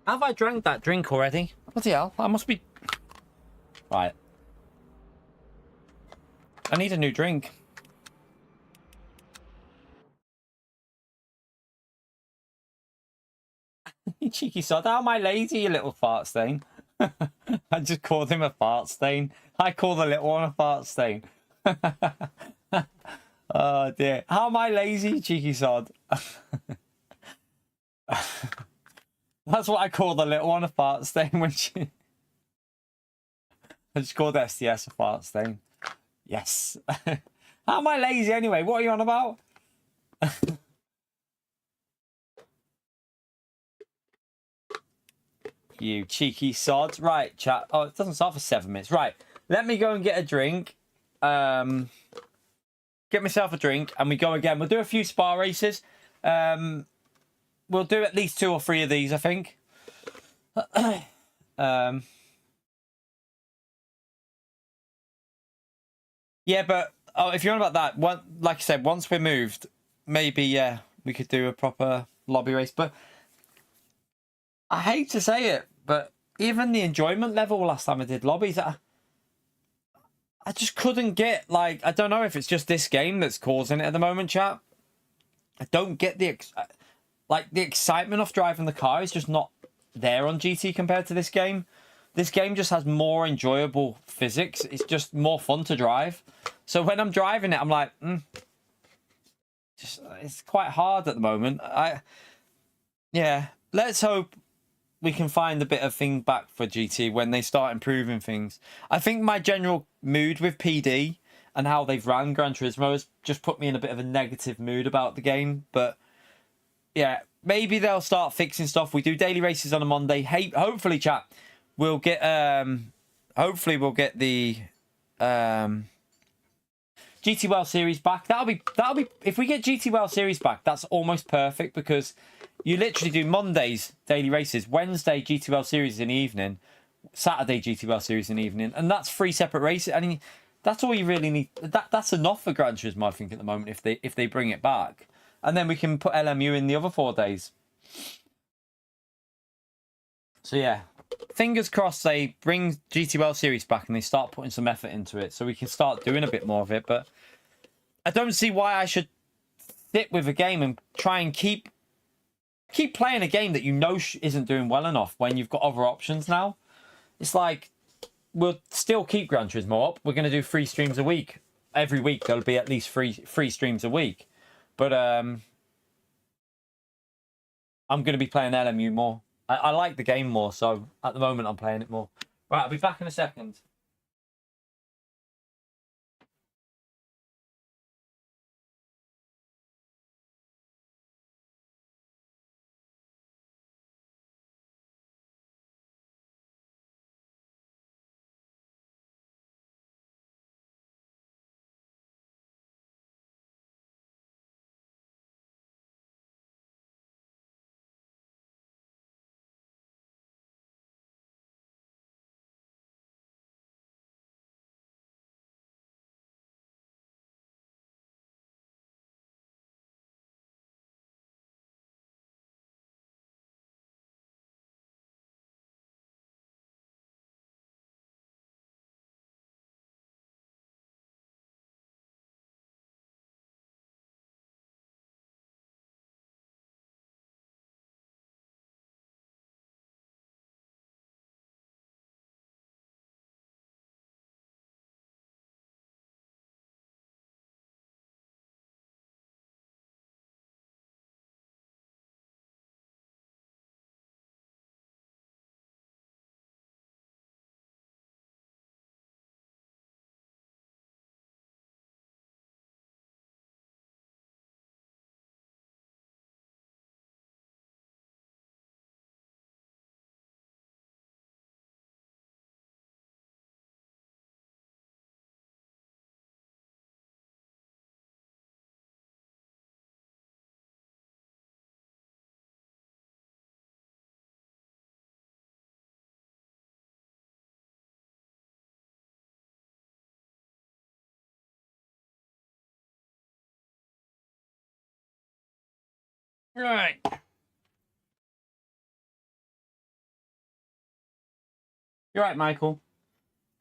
Speaker 1: Have I drank that drink already? Bloody hell, I must be... Right. I need a new drink. You cheeky sod. How am I lazy, you little fart stain? I just called him a fart stain. I call the little one a fart stain. Oh dear. How am I lazy, you cheeky sod? That's what I call the little one, a fart stain. When she... I just called SDS a fart stain. Yes. How am I lazy anyway? What are you on about? You cheeky sod. Right, chat. Oh, it doesn't start for 7 minutes. Right. Let me go and get a drink. Get myself a drink and we go again. We'll do a few spa races. We'll do at least 2 or 3 of these, I think. Yeah, but if you're on about that, like I said, once we're moved, maybe, yeah, we could do a proper lobby race. But I hate to say it, but even the enjoyment level last time I did lobbies, I just couldn't get, like, I don't know if it's just this game that's causing it at the moment, chat. I don't get the excitement of driving the car is just not there on GT compared to this game. This game just has more enjoyable physics. It's just more fun to drive. So when I'm driving it, I'm like, it's quite hard at the moment. Yeah, let's hope we can find a bit of thing back for GT when they start improving things. I think my general mood with PD and how they've ran Gran Turismo has just put me in a bit of a negative mood about the game. But yeah, maybe they'll start fixing stuff. We do daily races on a Monday. Hey, hopefully, chat, we'll get hopefully we'll get the GT World Series back. That'll be if we get GT World Series back, that's almost perfect because you literally do Mondays daily races, Wednesday GT World Series in the evening, Saturday GT World Series in the evening, and that's 3 separate races. I mean, that's all you really need. That's enough for Gran Turismo, I think, at the moment if they bring it back, and then we can put LMU in the other 4 days. So yeah, fingers crossed they bring GT World Series back and they start putting some effort into it so we can start doing a bit more of it. But I don't see why I should sit with a game and try and keep playing a game that you know isn't doing well enough when you've got other options now. It's like, we'll still keep Gran Turismo up. We're going to do 3 streams a week. Every week there'll be at least three streams a week. But I'm going to be playing LMU more. I like the game more, so at the moment I'm playing it more. Right, I'll be back in a second. Right. You're right, Michael.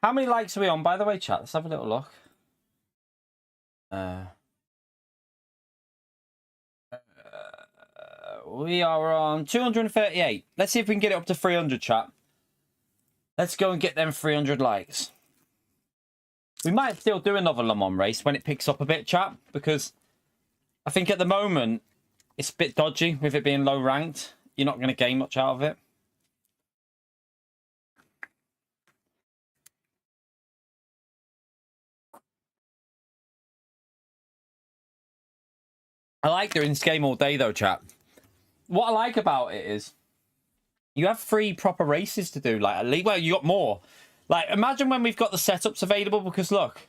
Speaker 1: How many likes are we on, by the way, chat? Let's have a little look. We are on 238. Let's see if we can get it up to 300, chat. Let's go and get them 300 likes. We might still do another Le Mans race when it picks up a bit, chat, because I think at the moment it's a bit dodgy with it being low ranked. You're not going to gain much out of it. I like doing this game all day, though, chat. What I like about it is you have 3 proper races to do. Like, at least, well, you got more. Like, imagine when we've got the setups available, because look,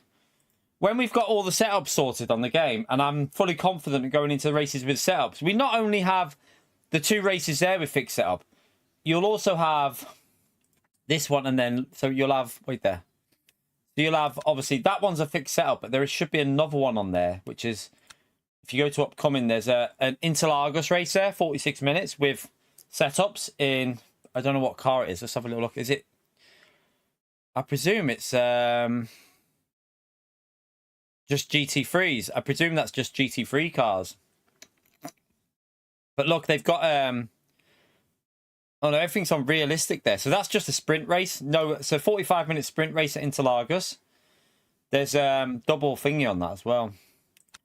Speaker 1: when we've got all the setups sorted on the game, and I'm fully confident in going into the races with setups, we not only have the 2 races there with fixed setup, you'll also have this one, and then, so you'll have, wait there. So you'll have, obviously, that one's a fixed setup, but there should be another one on there, which is, if you go to upcoming, there's an Interlagos race there, 46 minutes with setups in, I don't know what car it is. Let's have a little look. Is it, I presume it's just GT3s. I presume that's just GT3 cars. But look, they've got, oh no, everything's on realistic there. So that's just a sprint race. No, so 45-minute sprint race at Interlagos. There's double thingy on that as well.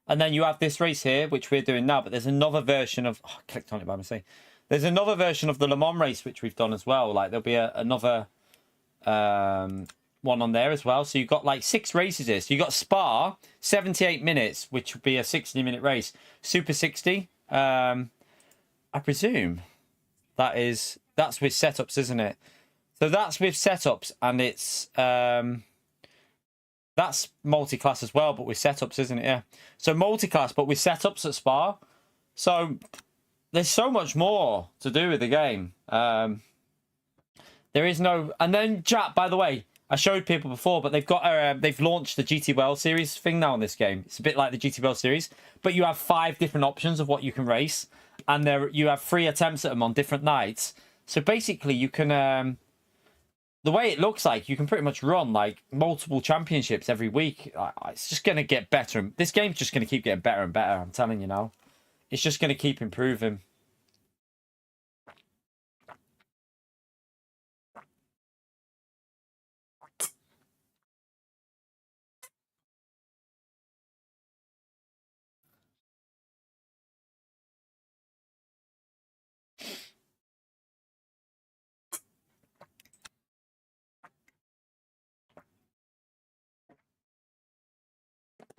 Speaker 1: And then you have this race here, which we're doing now, but there's another version of... Oh, I clicked on it by mistake. There's another version of the Le Mans race, which we've done as well. Like, there'll be another one on there as well. So you've got, like, 6 races here. So you've got Spa, 78 minutes, which would be a 60-minute race. Super 60, I presume. That's with setups, isn't it? So that's with setups, and it's... That's multi-class as well, but with setups, isn't it? Yeah. So multi-class, but with setups at Spa. So there's so much more to do with the game. There is no... And then, chat, by the way, I showed people before, but they've got they've launched the GT World Series thing now on this game. It's a bit like the GT World Series, but you have 5 different options of what you can race, and you have 3 attempts at them on different nights. So basically, you can... the way it looks like, you can pretty much run like multiple championships every week. It's just going to get better. This game's just going to keep getting better and better. I'm telling you now. It's just going to keep improving.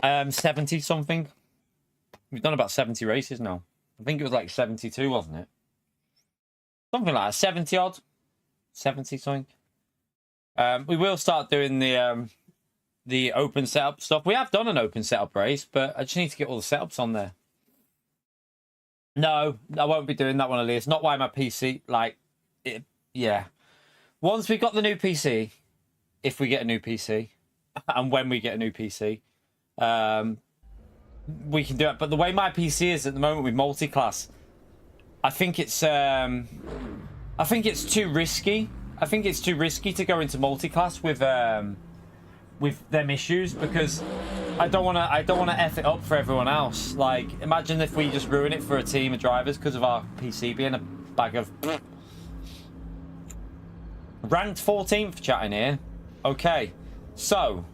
Speaker 1: Um, 70 something. We've done about 70 races now. I think it was like 72, wasn't it? Something like that. 70 odd. 70 something. We will start doing the open setup stuff. We have done an open setup race, but I just need to get all the setups on there. No, I won't be doing that one, Elias. Not why my PC, like, yeah. Once we got the new PC, if we get a new PC, and when we get a new PC, we can do it. But the way my PC is at the moment with multi-class, I think it's too risky. I think it's too risky to go into multi-class with them issues, because I don't want to F it up for everyone else. Like, imagine if we just ruin it for a team of drivers because of our PC being a bag of... Ranked 14th chatting here. Okay, so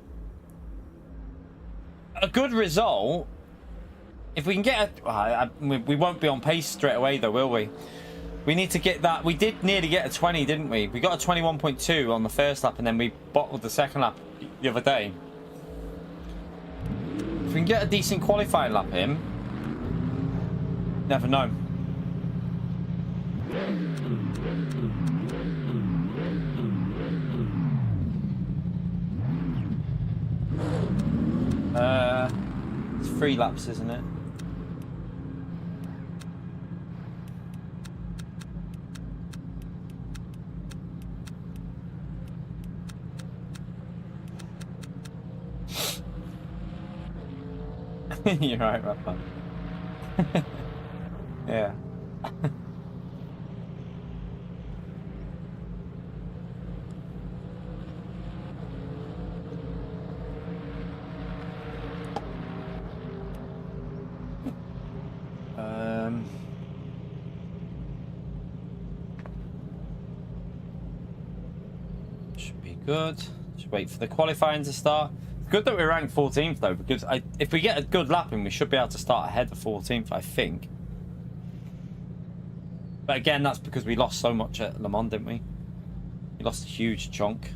Speaker 1: a good result. If we can get we won't be on pace straight away though, will we? We need to get that. We did nearly get a 20, didn't we? We got a 21.2 on the first lap, and then we bottled the second lap the other day. If we can get a decent qualifying lap in, never know. It's 3 laps, isn't it? You're right, Rafa. Yeah. good. Just wait for the qualifying to start. It's good that we're ranked 14th though, because if we get a good lap in, we should be able to start ahead of 14th, I think. But again, that's because we lost so much at Le Mans, didn't we? We lost a huge chunk.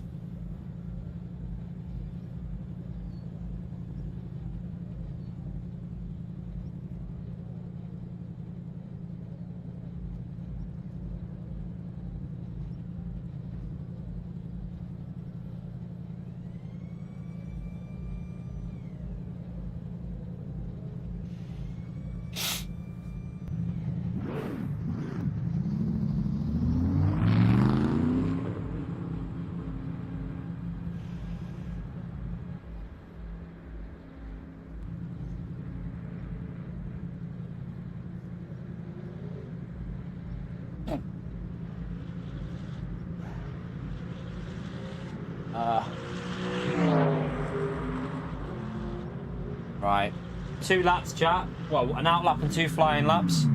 Speaker 1: Right, 2 laps, chat. Well, an out lap and 2 flying laps.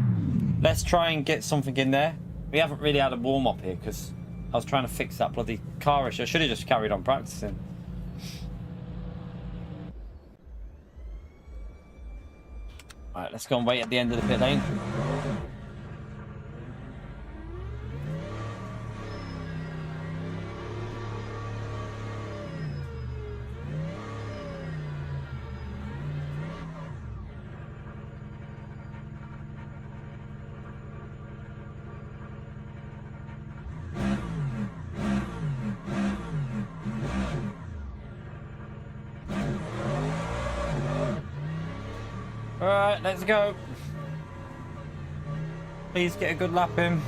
Speaker 1: Let's try and get something in there. We haven't really had a warm up here because I was trying to fix that bloody car issue. I should have just carried on practicing. Alright, let's go and wait at the end of the pit lane. Alright, let's go. Please get a good lap in.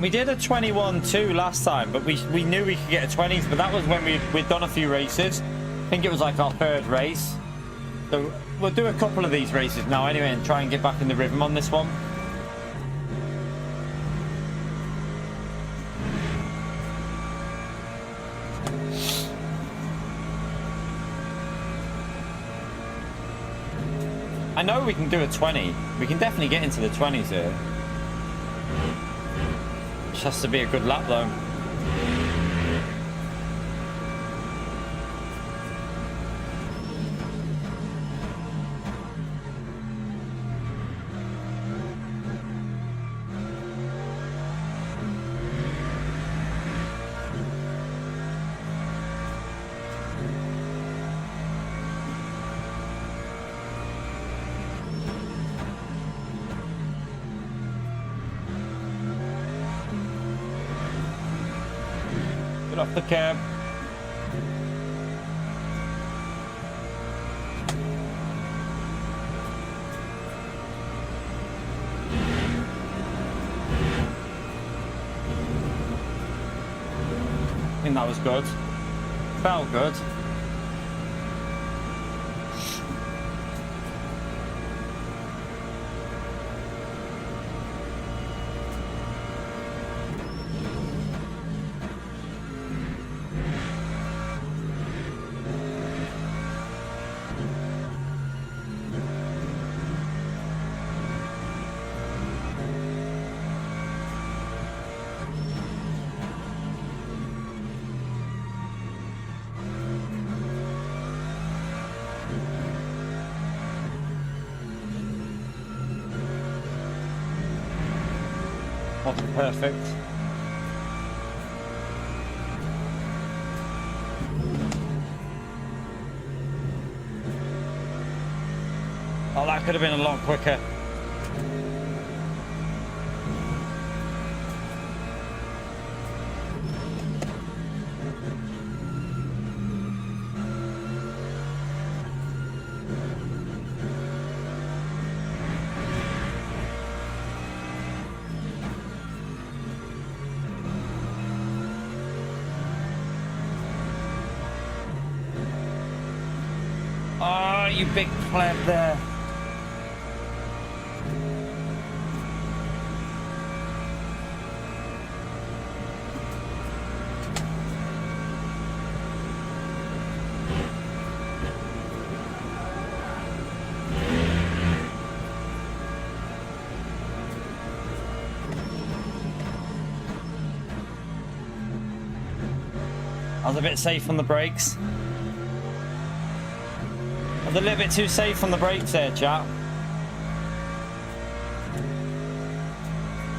Speaker 1: We did a 21-2 last time, but we knew we could get a 20s, but that was when we'd done a few races. I think it was like our 3rd race. So we'll do a couple of these races now anyway and try and get back in the rhythm on this one. I know we can do a 20. We can definitely get into the 20s here. Just has to be a good lap though. Get off the curb. I think that was good. Felt good. Wasn't perfect. Oh, that could have been a lot quicker. Oh, you big pleb there. I was a bit safe on the brakes. I was a little bit too safe on the brakes there, chap.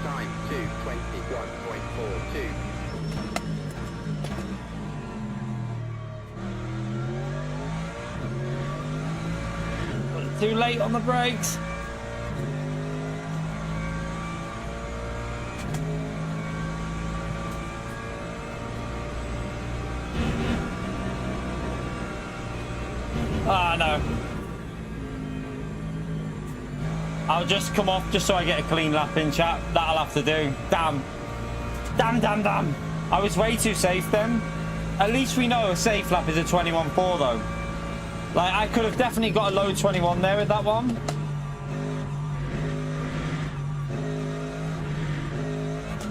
Speaker 2: Time 2:21.42.
Speaker 1: Too late on the brakes. Ah, no. I'll just come off just so I get a clean lap in, chat. That'll have to do. Damn. Damn, damn, damn. I was way too safe then. At least we know a safe lap is a 21.4 though. Like, I could have definitely got a low 21 there with that one.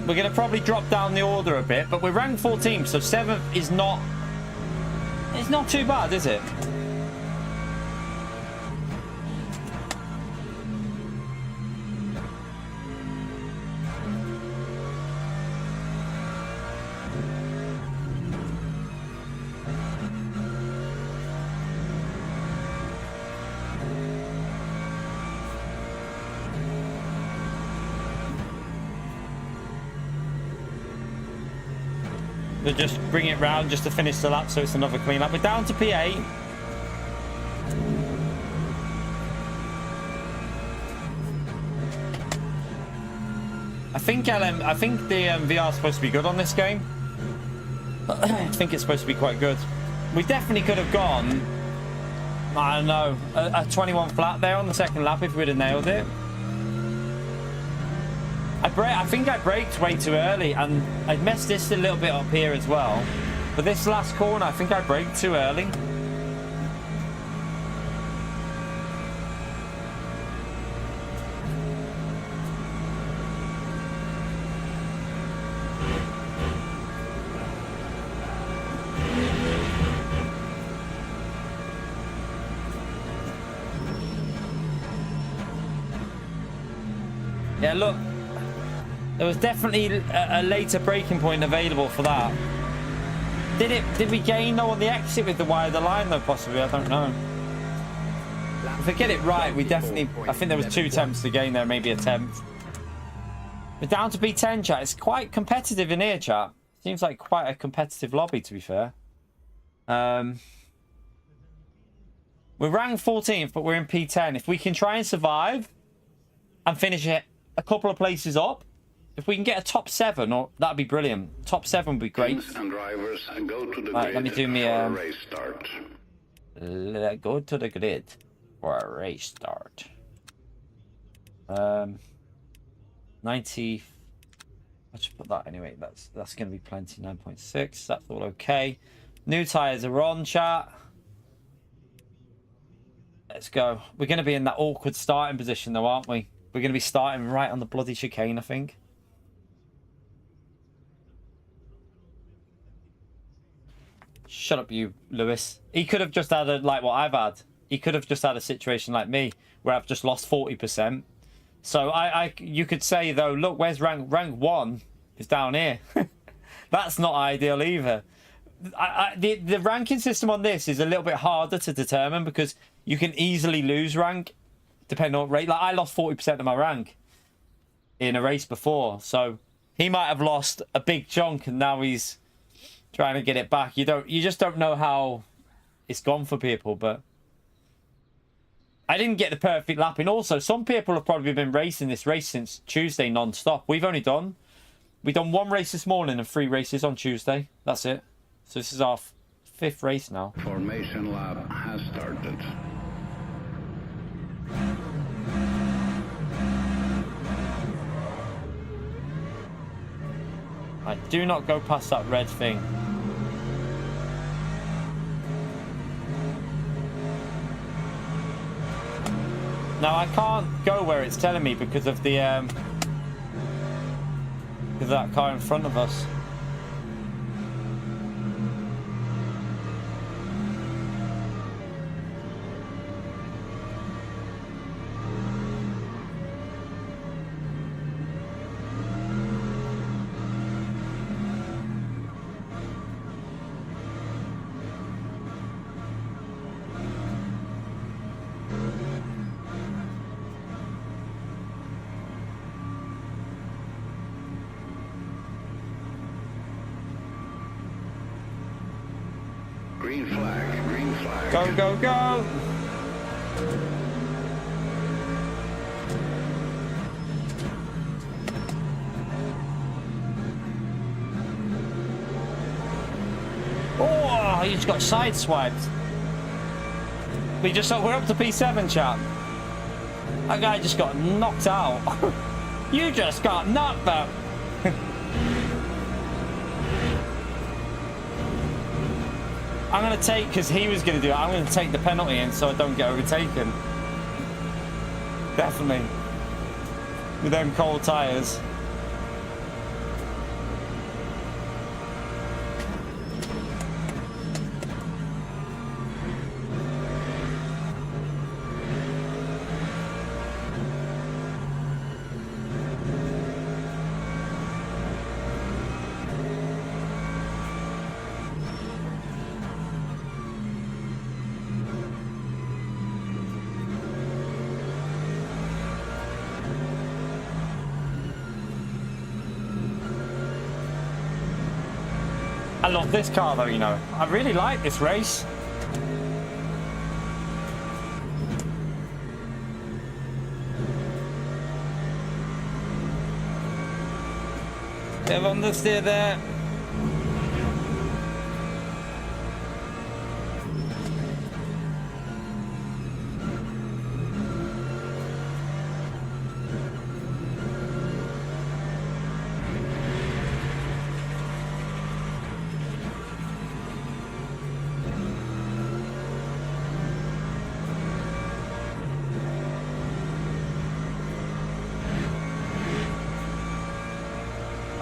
Speaker 1: We're going to probably drop down the order a bit, but we're ranked 14th, so 7th is not... It's not too bad, is it? We'll just bring it round just to finish the lap, so it's another clean lap. We're down to P8. I think the VR is supposed to be good on this game. I think it's supposed to be quite good. We definitely could have gone, I don't know, a 21 flat there on the second lap if we'd have nailed it. I think I braked way too early, and I messed this a little bit up here as well. But this last corner, I think I braked too early. Yeah, look. There was definitely a later braking point available for that. Did we gain though on the exit with the wider line though? Possibly, I don't know. If I get it right, we definitely... I think there was 2 attempts to gain there, maybe a 10th. We're down to B10, chat. It's quite competitive in here, chat. Seems like quite a competitive lobby, to be fair. We're ranked 14th, but we're in P10. If we can try and survive and finish it a couple of places up, if we can get a top 7, or that'd be brilliant. Top 7 would be great.
Speaker 3: And drivers go to the
Speaker 1: Right,
Speaker 3: grid
Speaker 1: let me do me
Speaker 3: for a race start.
Speaker 1: Go to the grid for a race start. 90. I should put that anyway. That's going to be plenty. 9.6. That's all okay. New tires are on, chat. Let's go. We're going to be in that awkward starting position though, aren't we? We're going to be starting right on the bloody chicane, I think. Shut up, you, Lewis. He could have just had like what I've had. He could have just had a situation like me where I've just lost 40%. So you could say though, look, where's rank 1 is down here. That's not ideal either. The ranking system on this is a little bit harder to determine because you can easily lose rank depending on rate. Like I lost 40% of my rank. in a race before. So he might have lost a big chunk and now he's trying to get it back. You just don't know how it's gone for people, but I didn't get the perfect lap. And also, some people have probably been racing this race since Tuesday non-stop. We've done one race this morning and 3 races on Tuesday. That's it. So this is our 5th race now.
Speaker 3: Formation lap has started.
Speaker 1: I do not go past that red thing. Now I can't go where it's telling me because of the because of that car in front of us.
Speaker 3: Green flag, green flag.
Speaker 1: Go, go, go! Oh, he just got sideswiped. We're up to P7, chap. That guy just got knocked out. You just got knocked out. I'm going to take, because he was going to do it, I'm going to take the penalty in so I don't get overtaken. Definitely. With them cold tyres. I love this car though, you know. I really like this race. Bit of understeer there.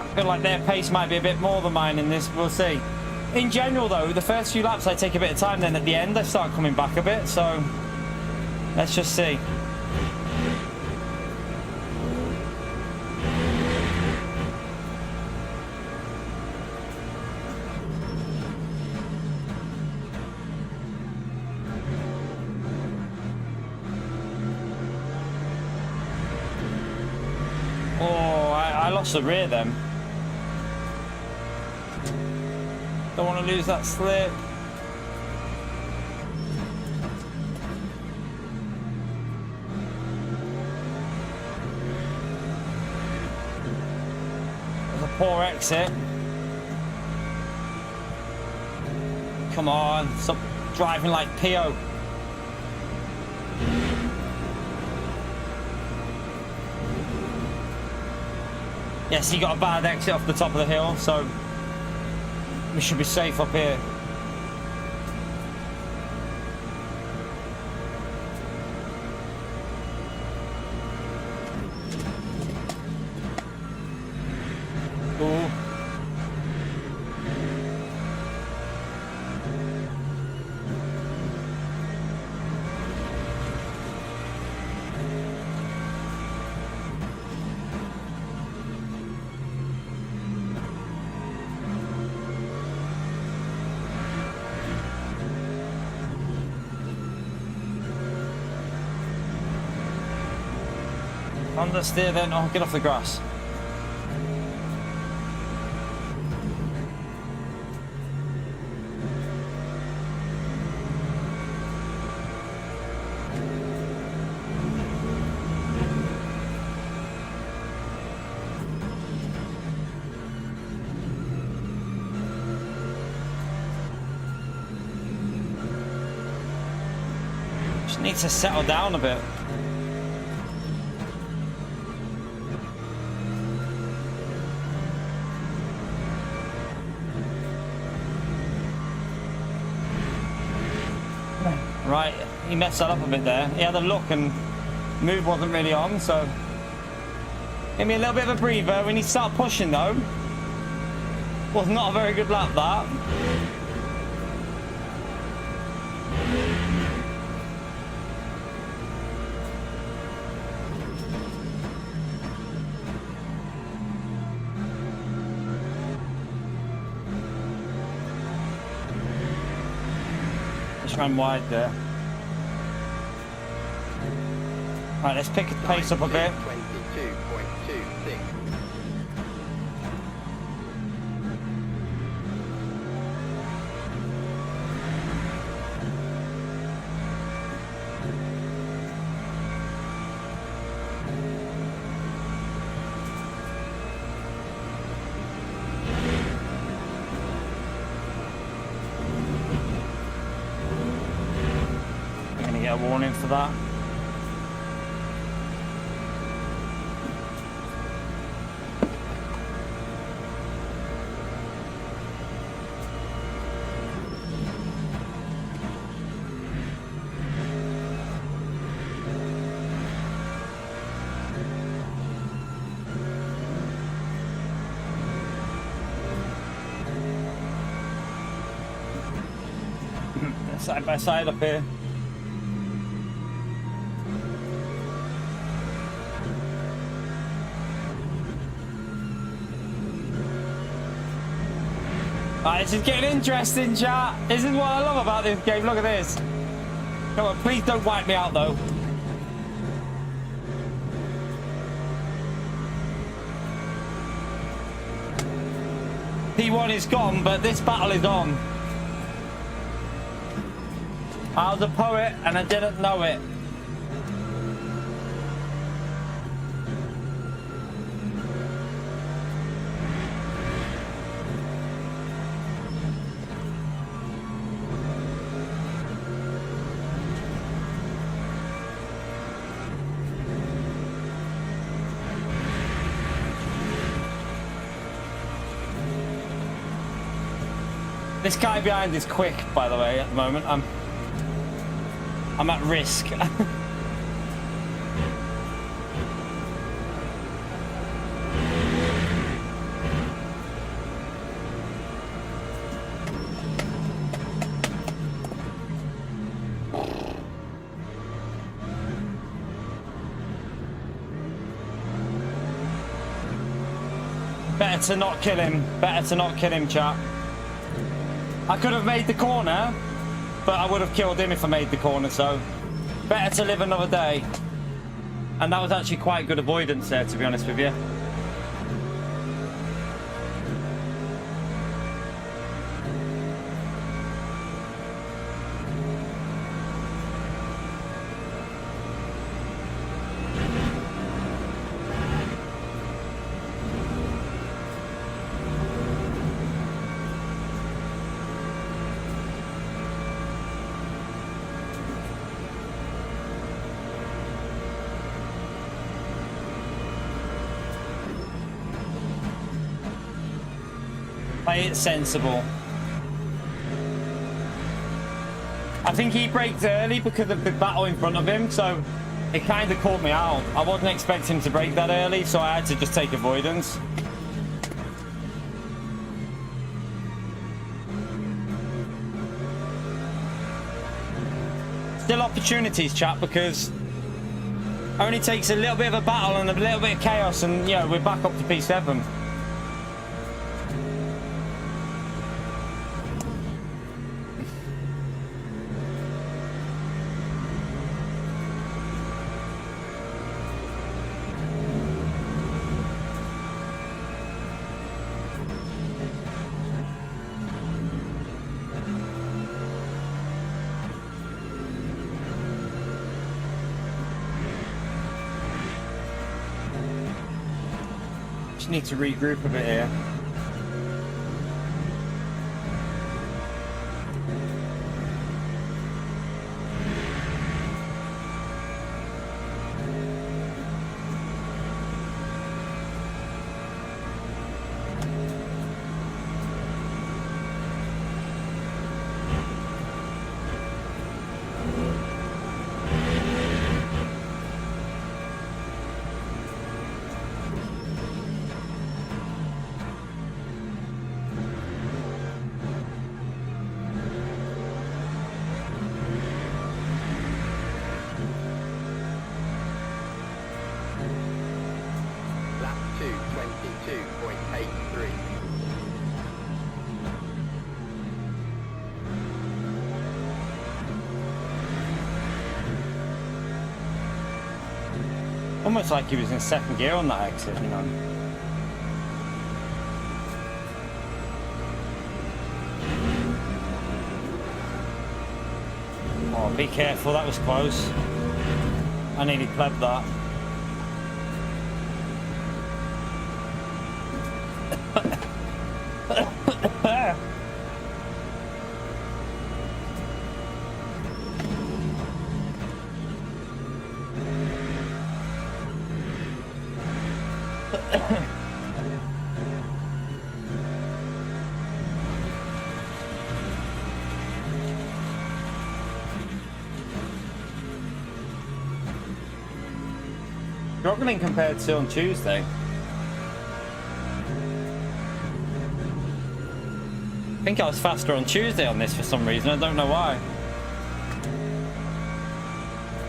Speaker 1: I feel like their pace might be a bit more than mine in this, we'll see. In general though, the first few laps I take a bit of time, then at the end I start coming back a bit, so let's just see. Oh, I lost the rear then. Don't want to lose that slip. There's a poor exit. Come on, stop driving like Pio. Yes, he got a bad exit off the top of the hill, so we should be safe up here. Ooh. Understeer then. Oh, get off the grass. Just need to settle down a bit. Right, he messed that up a bit there. He had a look and move wasn't really on, so give me a little bit of a breather. When he started pushing though, was not a very good lap that. Just ran wide there. Right, let's pick the pace up a bit.
Speaker 2: 22.26.
Speaker 1: I'm gonna get a warning for that. Side by side up here. Right, this is getting interesting, chat. This is what I love about this game. Look at this. Come on, please don't wipe me out though. P1 is gone, but this battle is on. I was a poet and I didn't know it. This guy behind is quick, by the way, at the moment. I'm at risk. Better to not kill him. Better to not kill him, chap. I could have made the corner, but I would have killed him if I made the corner, so better to live another day. And that was actually quite good avoidance there, to be honest with you. Play it sensible. I think he braked early because of the battle in front of him, so it kind of caught me out. I wasn't expecting him to brake that early, so I had to just take avoidance. Still opportunities, chat, because it only takes a little bit of a battle and a little bit of chaos, and you know, we're back up to P7. just need to regroup a bit here.
Speaker 2: Lap 2:22.83.
Speaker 1: Almost like he was in second gear on that exit, you know. Oh, be careful, that was close. I nearly pled that. Struggling compared to on Tuesday. I think I was faster on Tuesday on this for some reason. I don't know why.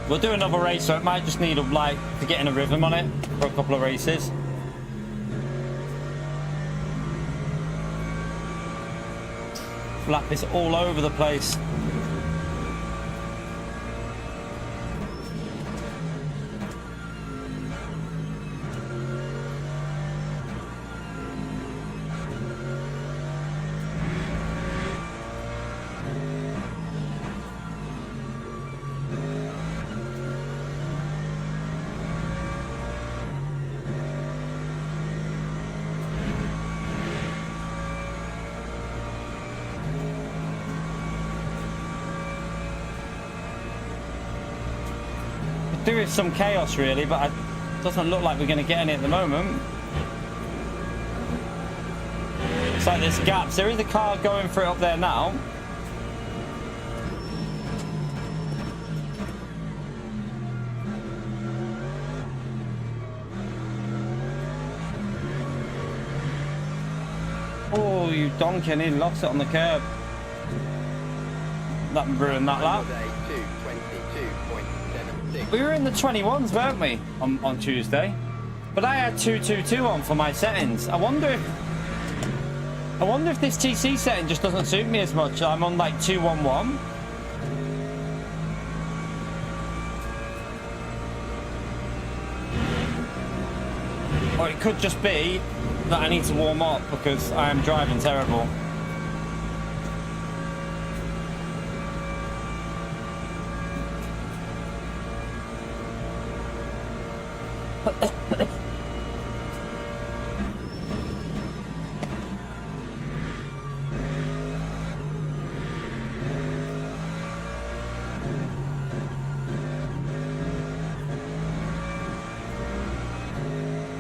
Speaker 1: We'll do another race, so it might just need like to get in a rhythm on it for a couple of races. Flap is all over the place. There is some chaos really, but it doesn't look like we're going to get any at the moment. It's like there's gaps. There is a car going for it up there now. Oh, you donking, he lost it on the curb. That ruined that lap.
Speaker 2: Day 2:22.76.
Speaker 1: We were in the 21s, weren't we, on Tuesday? But I had 222 on for my settings. I wonder if this TC setting just doesn't suit me as much. I'm on like 211. Or it could just be that I need to warm up because I am driving terrible.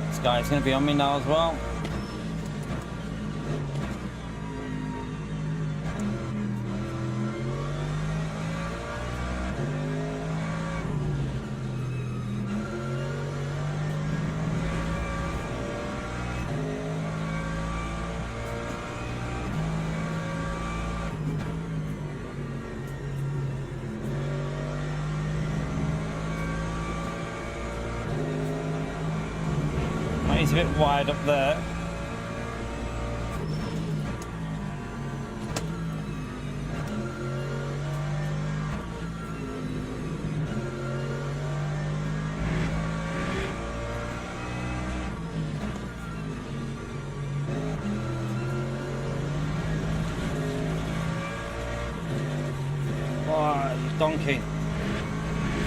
Speaker 1: This guy's going to be on me now as well. He's a bit wide up there. Oh, you donkey.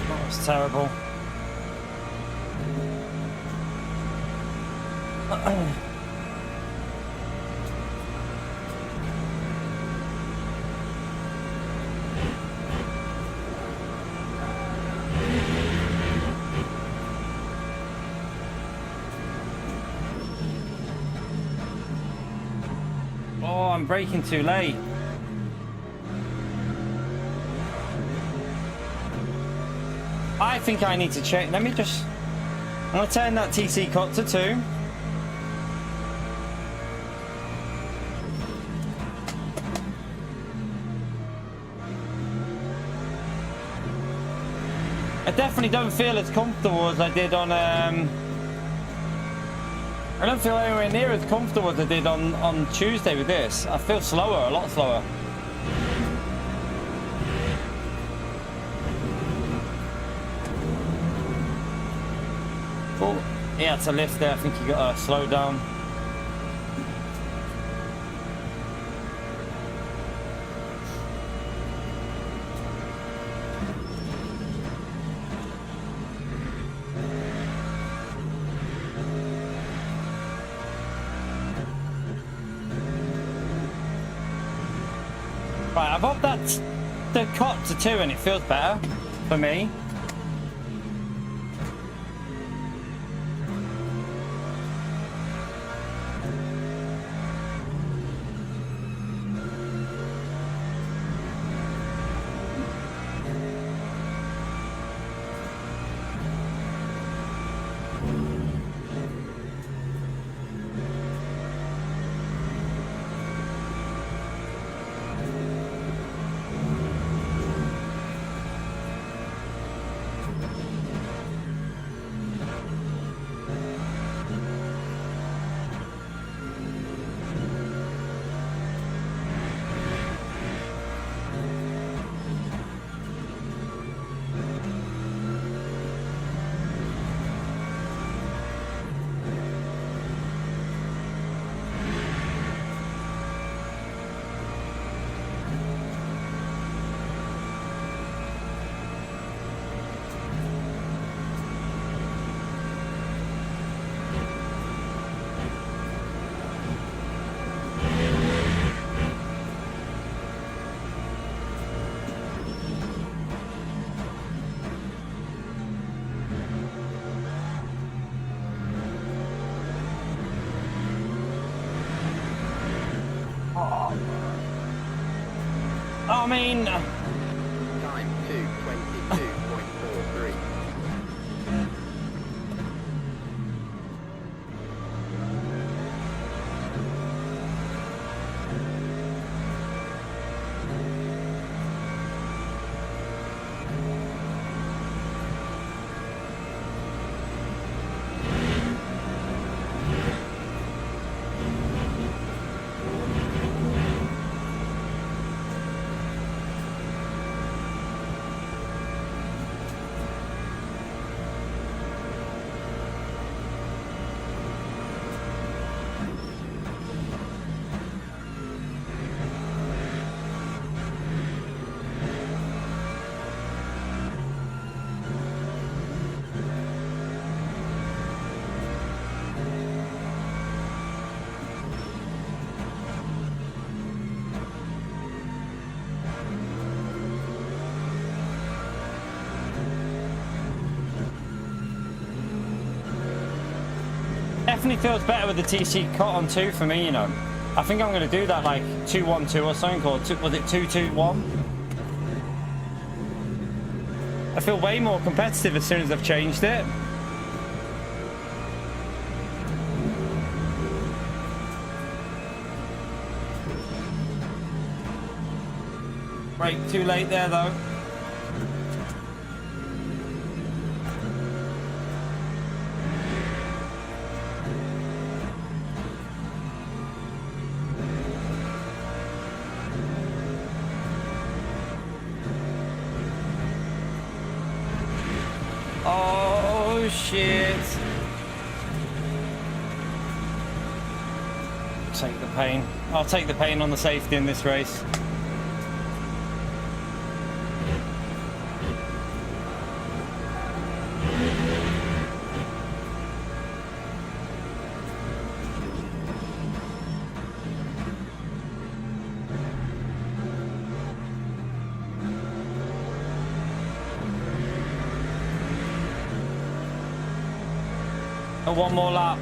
Speaker 1: That was terrible. Oh, I'm braking too late. I think I need to check. Let me just... I'm going to turn that TC cut to 2. I definitely don't feel as comfortable as I did on... I don't feel anywhere near as comfortable as I did on Tuesday with this. I feel slower, a lot slower. Oh, he had to lift there. I think he got to slow down. Right, I've upped the cut to 2 and it feels better for me. I mean...
Speaker 2: Time 2:22.43.
Speaker 1: Definitely feels better with the TC cut on 2 for me, you know. I think I'm going to do that like 2-1-2 or something, or was it 2-2-1? I feel way more competitive as soon as I've changed it. Brake too late there though. Oh shit. Take the pain. I'll take the pain on the safety in this race. One more lap.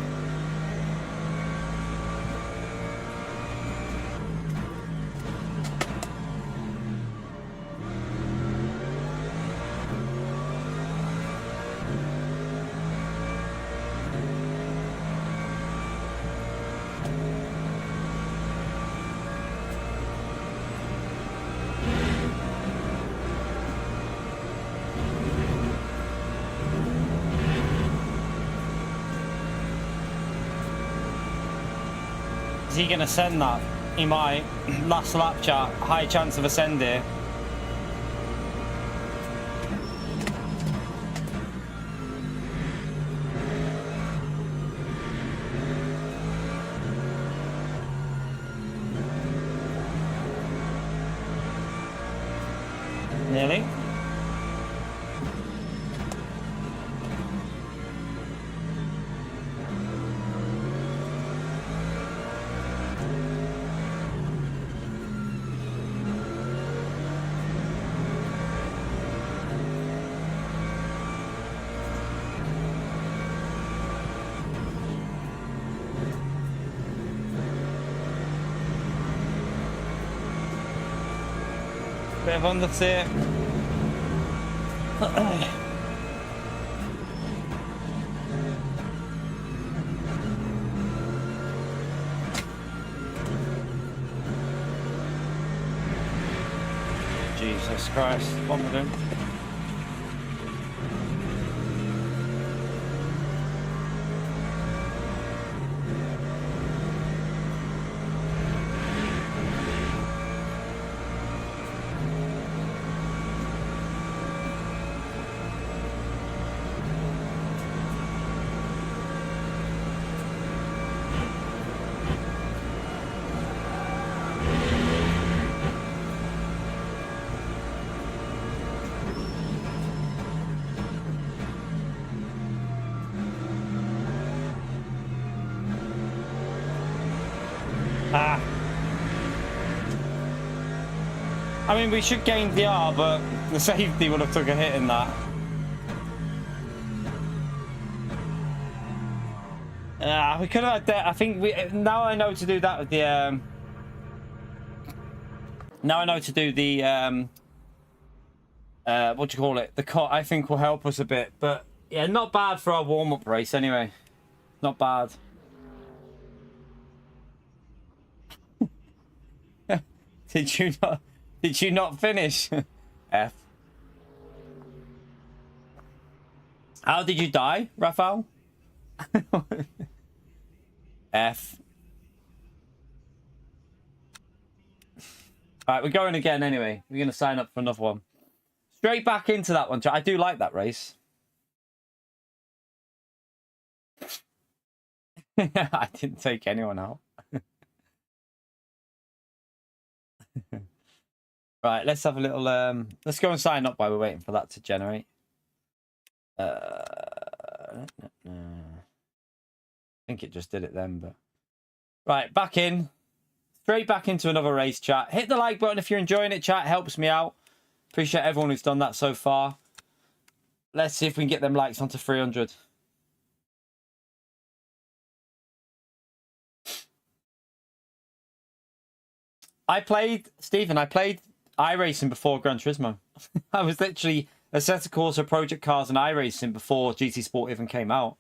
Speaker 1: Is he going to send that? He might. Last lap chat. High chance of a send here. Nearly. Bit of understeer. Jesus Christ, what am I doing? I mean, we should gain VR, but the safety would have took a hit in that. We could have had that. I think we now I know to do that with the. Now I know to do the. What do you call it? The cut. I think will help us a bit, but yeah, not bad for our warm-up race anyway. Not bad. Did you not? Did you not finish? F. How did you die, Raphael? F. Alright, we're going again anyway. We're going to sign up for another one. Straight back into that one. I do like that race. I didn't take anyone out. Right, let's have a little let's go and sign up while we're waiting for that to generate. I think it just did it then, but right, back in. Straight back into another race, chat. Hit the like button if you're enjoying it, chat. It helps me out. Appreciate everyone who's done that so far. Let's see if we can get them likes onto 300. I played iRacing before Gran Turismo. I was literally a set of Corsair Project Cars and iRacing before GT Sport even came out.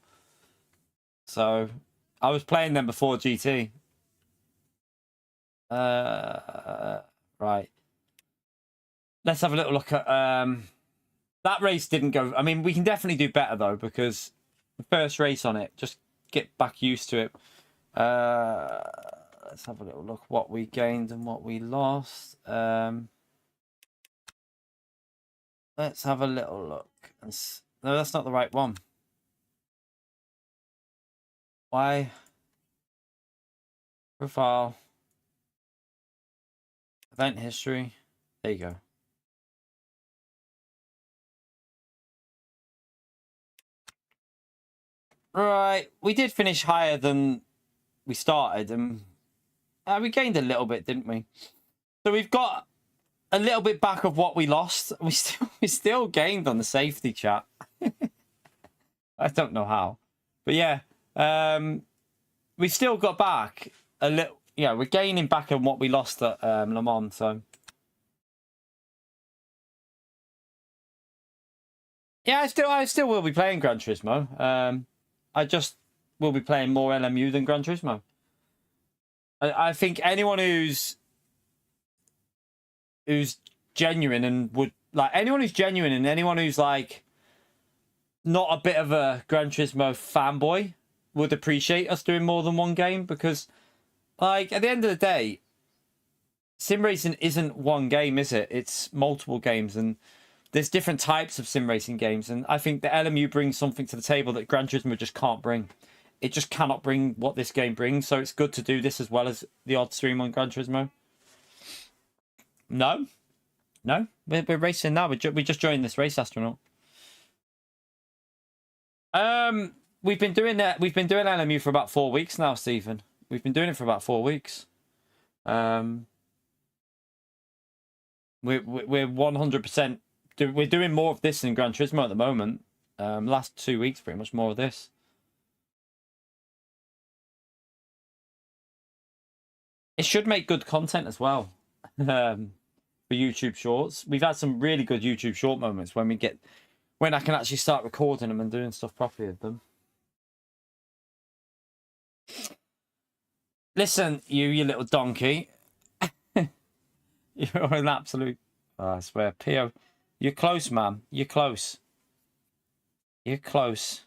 Speaker 1: So I was playing them before GT. Right. Let's have a little look at that race didn't go. I mean, we can definitely do better though, because the first race on it, just get back used to it. Let's have a little look what we gained and what we lost. Let's have a little look. No, that's not the right one. Why? Profile. Event history. There you go. Right. We did finish higher than we started, and we gained a little bit, didn't we? So we've got a little bit back of what we lost. We still gained on the safety, chat. I don't know how, but yeah, we still got back a little. Yeah, we're gaining back on what we lost at Le Mans. So yeah, I still will be playing Gran Turismo. I just will be playing more LMU than Gran Turismo. I think anyone who's genuine and would like anyone who's genuine and anyone who's like not a bit of a Gran Turismo fanboy would appreciate us doing more than one game, because Like, at the end of the day, sim racing isn't one game, is it? It's multiple games, and there's different types of sim racing games. And I think the LMU brings something to the table that Gran Turismo just can't bring. It just cannot bring what this game brings. So it's good to do this as well as the odd stream on Gran Turismo. No, we're racing now. We just joined this race, astronaut. We've been doing that. We've been doing LMU for about 4 weeks now, Stephen. We've been doing it for about 4 weeks. We're 100%. We're doing more of this than Gran Turismo at the moment. Last 2 weeks, pretty much more of this. It should make good content as well. For YouTube Shorts, we've had some really good YouTube Short moments when I can actually start recording them and doing stuff properly with them. Listen, you little donkey. You're an absolute... Oh, I swear, Pio. You're close, man. You're close. You're close.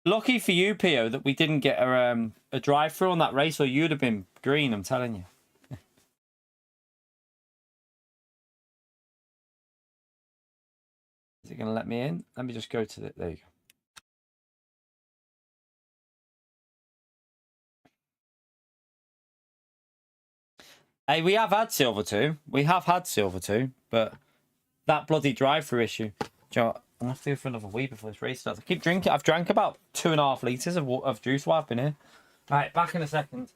Speaker 1: Lucky for you, Pio, that we didn't get a drive-through on that race, or you'd have been green, I'm telling you. Is it going to let me in? Let me just go to the... There you go. Hey, we have had Silver 2. We have had Silver 2, but that bloody drive-through issue. Do you know what? I'm going to have to go for another week before this race starts. I keep drinking. I've drank about 2.5 litres of juice while I've been here. Right, back in a second.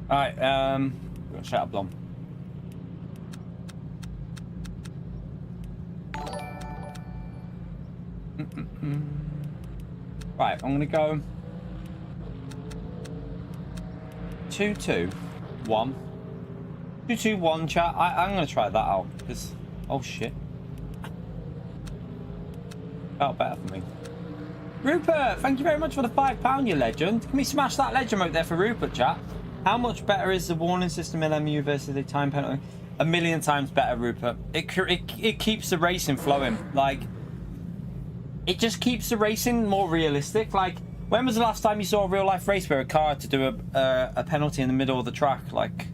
Speaker 1: Alright, shut up, Blom. Right, I'm gonna go 2-2-1. 2-2-1, chat. I'm gonna try that out because oh shit. Felt better for me. Rupert, thank you very much for the £5, you legend. Can we smash that legend out there for Rupert, chat? How much better is the warning system LMU versus a time penalty? 1,000,000 times better, Rupert. It keeps the racing flowing. Like, it just keeps the racing more realistic. Like, when was the last time you saw a real life race where a car had to do a penalty in the middle of the track? Like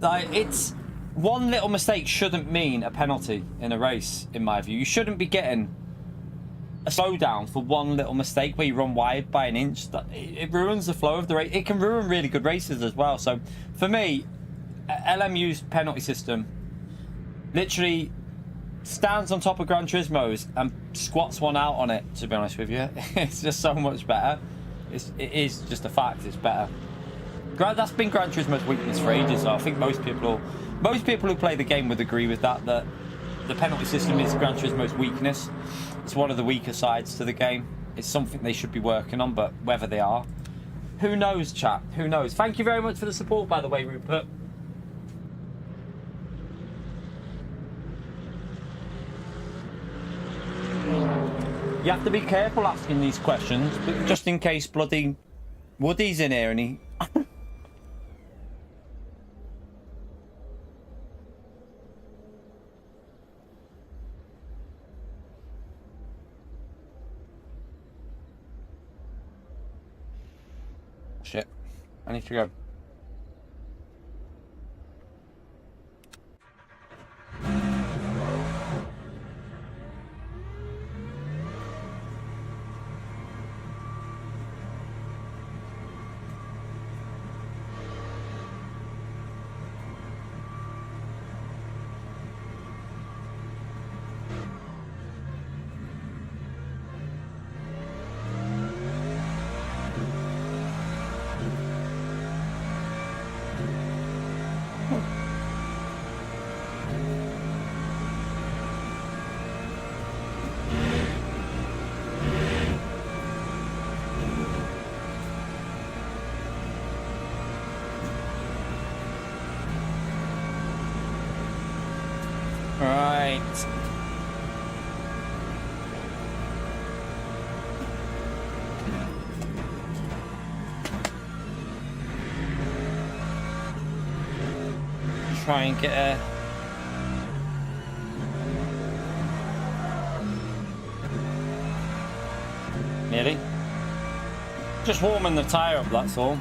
Speaker 1: it's one little mistake shouldn't mean a penalty in a race, in my view. You shouldn't be getting a slowdown for one little mistake where you run wide by an inch. It ruins the flow of the race. It can ruin really good races as well. So for me, LMU's penalty system literally stands on top of Gran Turismo's and squats one out on it, to be honest with you. It's just so much better. It is just a fact, it's better. That's been Gran Turismo's weakness for ages, so I think most people who play the game would agree with that the penalty system is Gran Turismo's weakness. It's one of the weaker sides to the game. It's something they should be working on, but whether they are, who knows, chat? Who knows? Thank you very much for the support, by the way, Rupert. You have to be careful asking these questions, but just in case bloody Woody's in here and he... Shit. I need to go. Right. Try and get a... Nearly. Just warming the tyre up, that's all.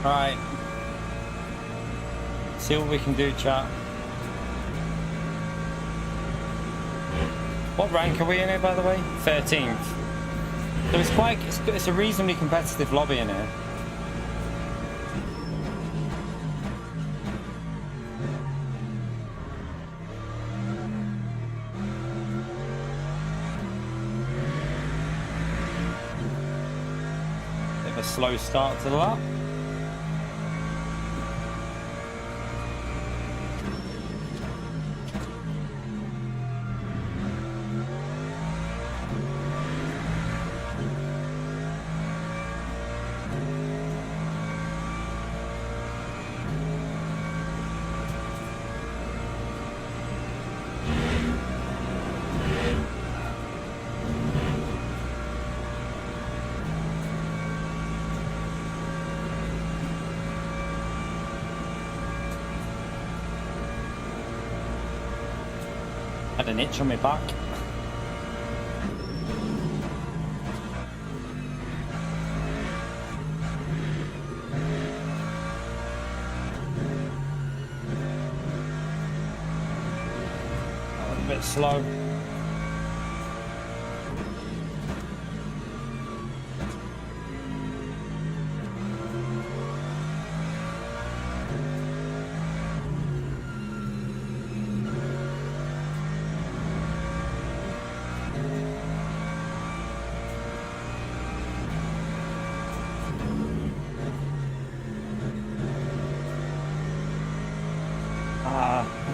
Speaker 1: Right. See what we can do, chat. What rank are we in here, by the way? 13th. So it's a reasonably competitive lobby in here. Bit of a slow start to the lap. Had an itch on my back. That was a bit slow.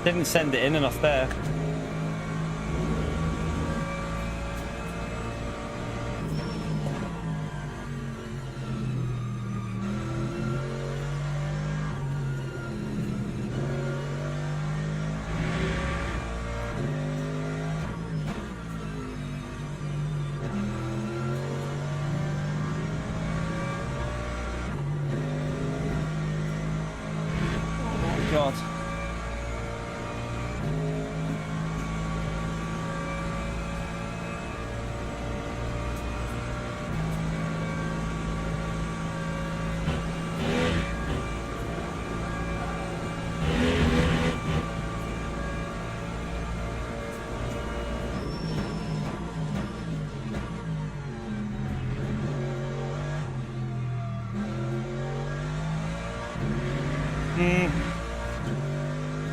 Speaker 1: Didn't send it in enough there. Oh God.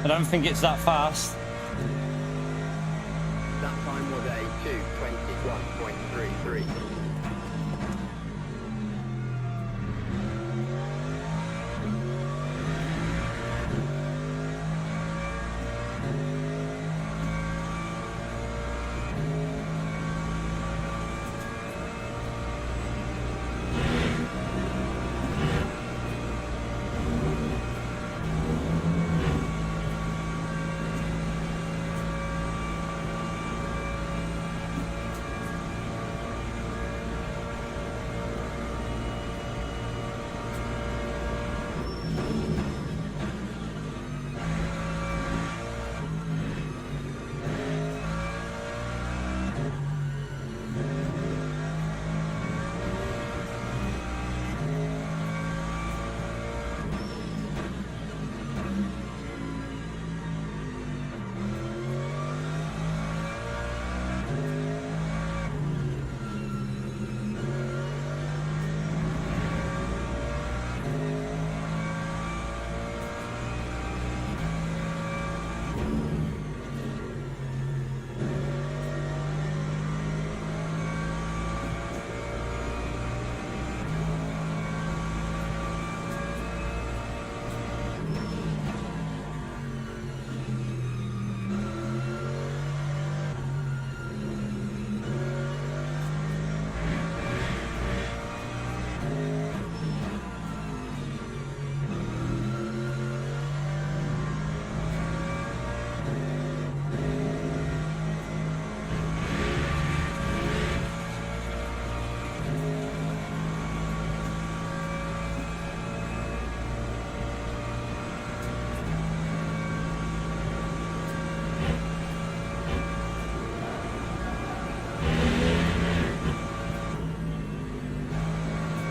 Speaker 1: I don't think it's that fast.
Speaker 2: That time was a 2:21.33.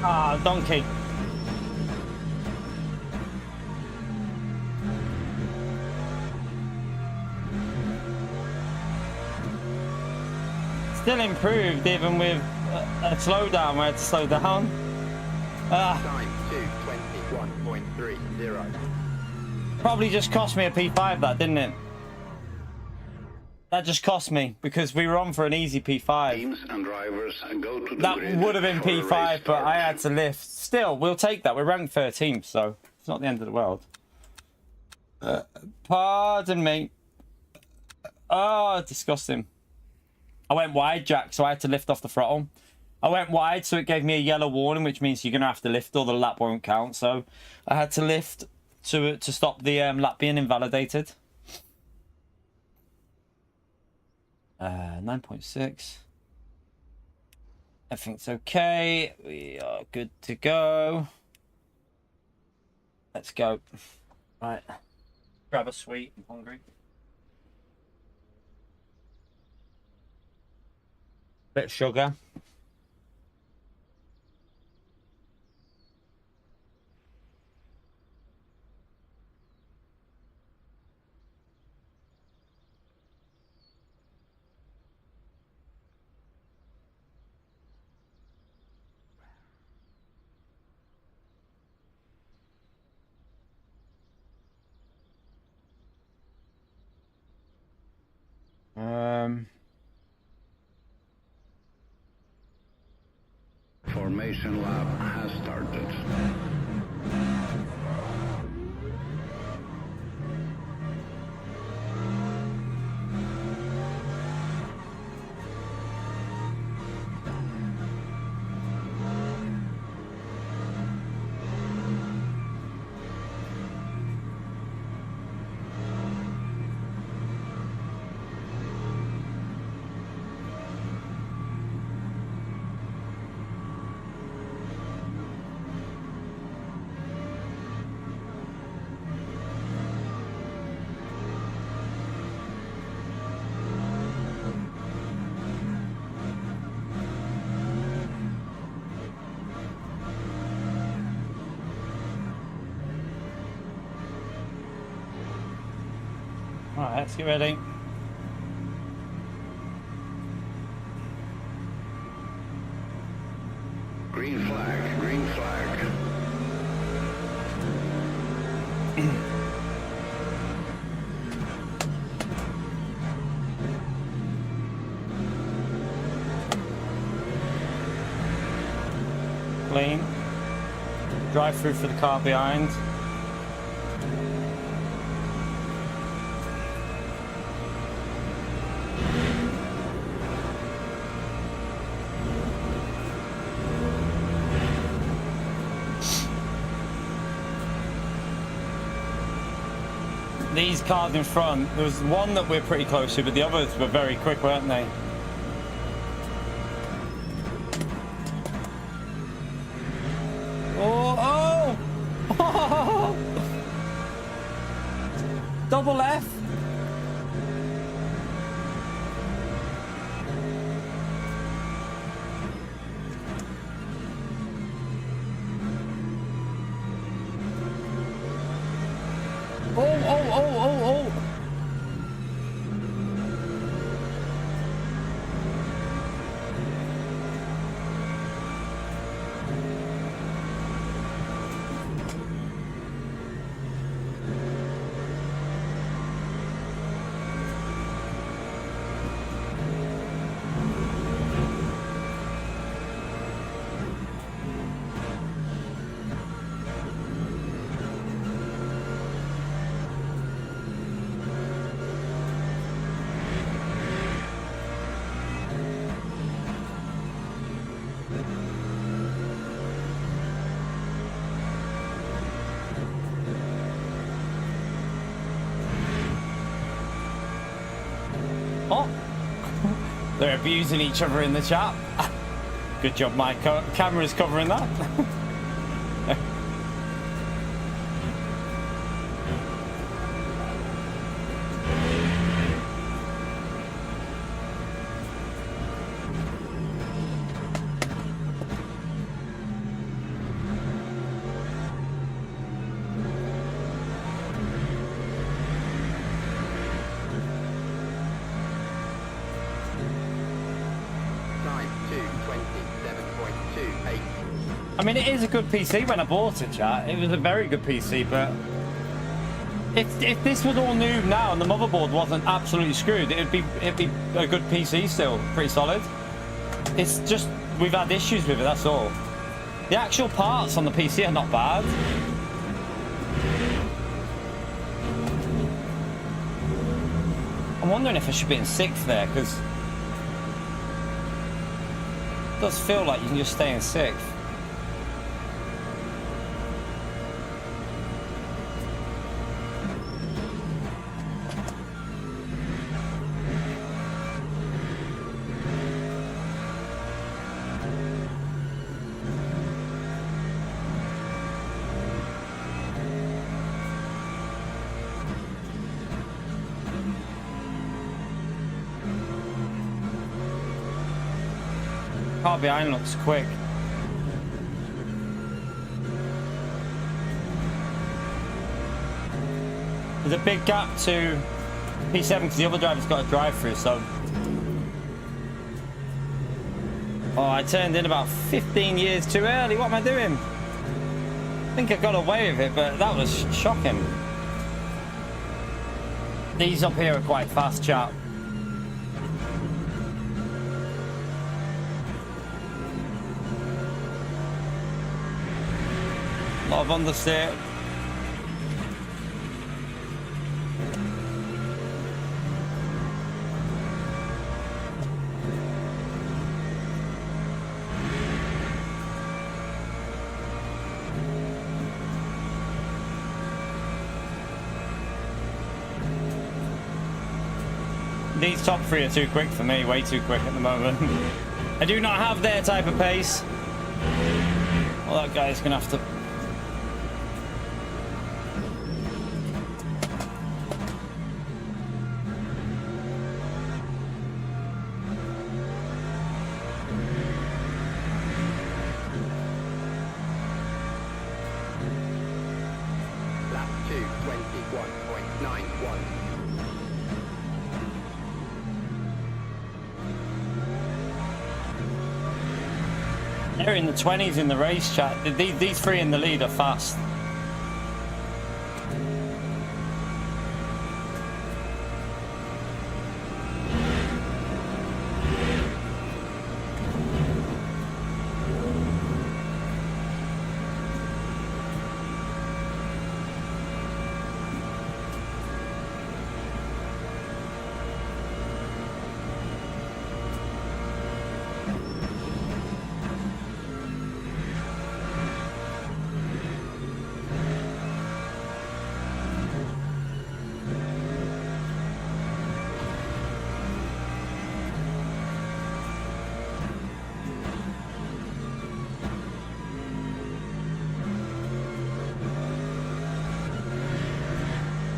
Speaker 1: Ah, donkey. Still improved even with a slowdown where I had to slow down.
Speaker 2: Time 2:21.30.
Speaker 1: Probably just cost me a P5 that, didn't it? That just cost me because we were on for an easy P5.
Speaker 3: Teams and drivers go to the
Speaker 1: That
Speaker 3: grid
Speaker 1: would have been
Speaker 3: for a
Speaker 1: P5,
Speaker 3: race
Speaker 1: but I
Speaker 3: start.
Speaker 1: had to lift. Still, we'll take that. We're ranked 13th, so it's not the end of the world. Pardon me. Oh, disgusting. I went wide, Jack, so I had to lift off the throttle. I went wide, so it gave me a yellow warning, which means you're going to have to lift or the lap won't count. So I had to lift to stop the lap being invalidated. 9.6. Everything's okay. We are good to go. Let's go. Right. Grab a sweet. I'm hungry. Bit of sugar.
Speaker 3: Formation lap has started.
Speaker 1: Alright, let's get ready.
Speaker 3: Green flag, green flag.
Speaker 1: Clean. Drive through for the car behind. These cars in front, there was one that we're pretty close to, but the others were very quick, weren't they? Oh, oh! Double F. Oh, oh, oh, oh, oh. Oh, they're abusing each other in the chat. Good job, my camera's covering that. I mean, it is a good PC when I bought it, chat. It was a very good PC, but if this was all new now and the motherboard wasn't absolutely screwed, it'd be a good PC still, pretty solid. It's just we've had issues with it, that's all. The actual parts on the PC are not bad. I'm wondering if I should be in 6th there, because it does feel like you can just stay in 6th. Car behind looks quick. There's a big gap to P7 because the other driver's got a drive-through, so... Oh, I turned in about 15 years too early. What am I doing? I think I got away with it, but that was shocking. These up here are quite fast, chat. A lot of understeer. These top three are too quick for me, way too quick at the moment. I do not have their type of pace. Well, that guy's gonna have to...
Speaker 2: Lap 2, 21.91.
Speaker 1: They're in the 20s in the race, chat. These three in the lead are fast.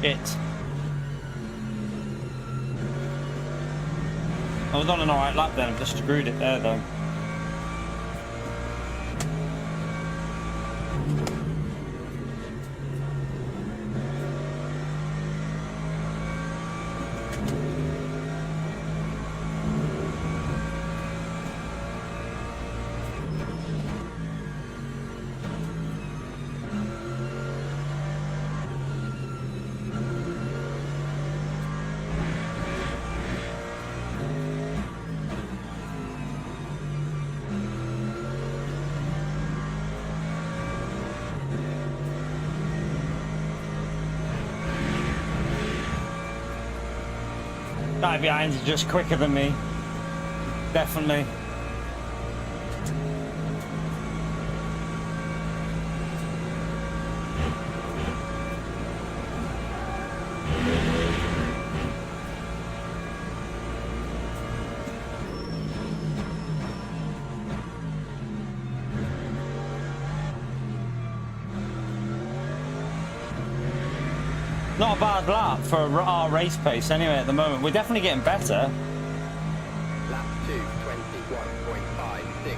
Speaker 1: Shit. I was on an alright lap then, I've just screwed it there though. Guy behind is just quicker than me. Definitely. Not a bad lap for our race pace anyway at the moment. We're definitely getting better.
Speaker 2: Lap 2, 21.56.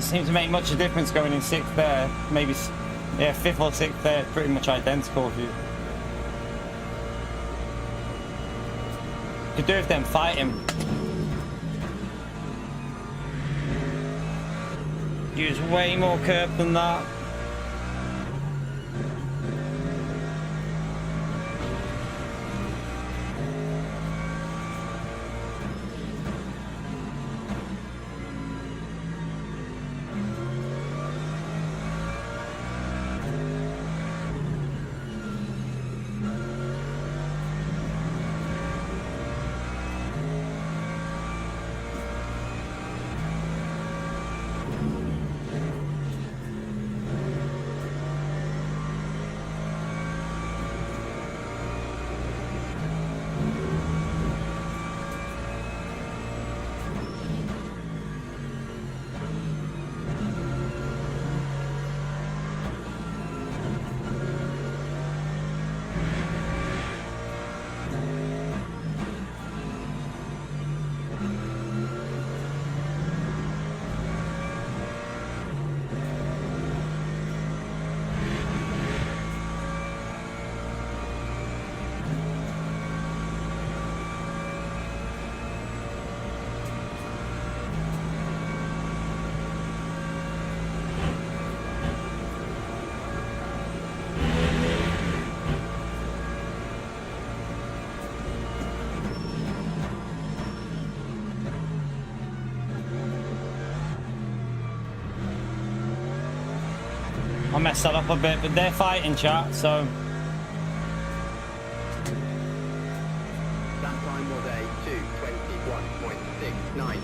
Speaker 1: Seems to make much of a difference going in 6th there. Maybe, yeah, 5th or 6th there. Pretty much identical if you could do with them fighting. Use way more curb than that. I messed that up a bit, but they're fighting, chat, so...
Speaker 2: That time was a 2:21.69.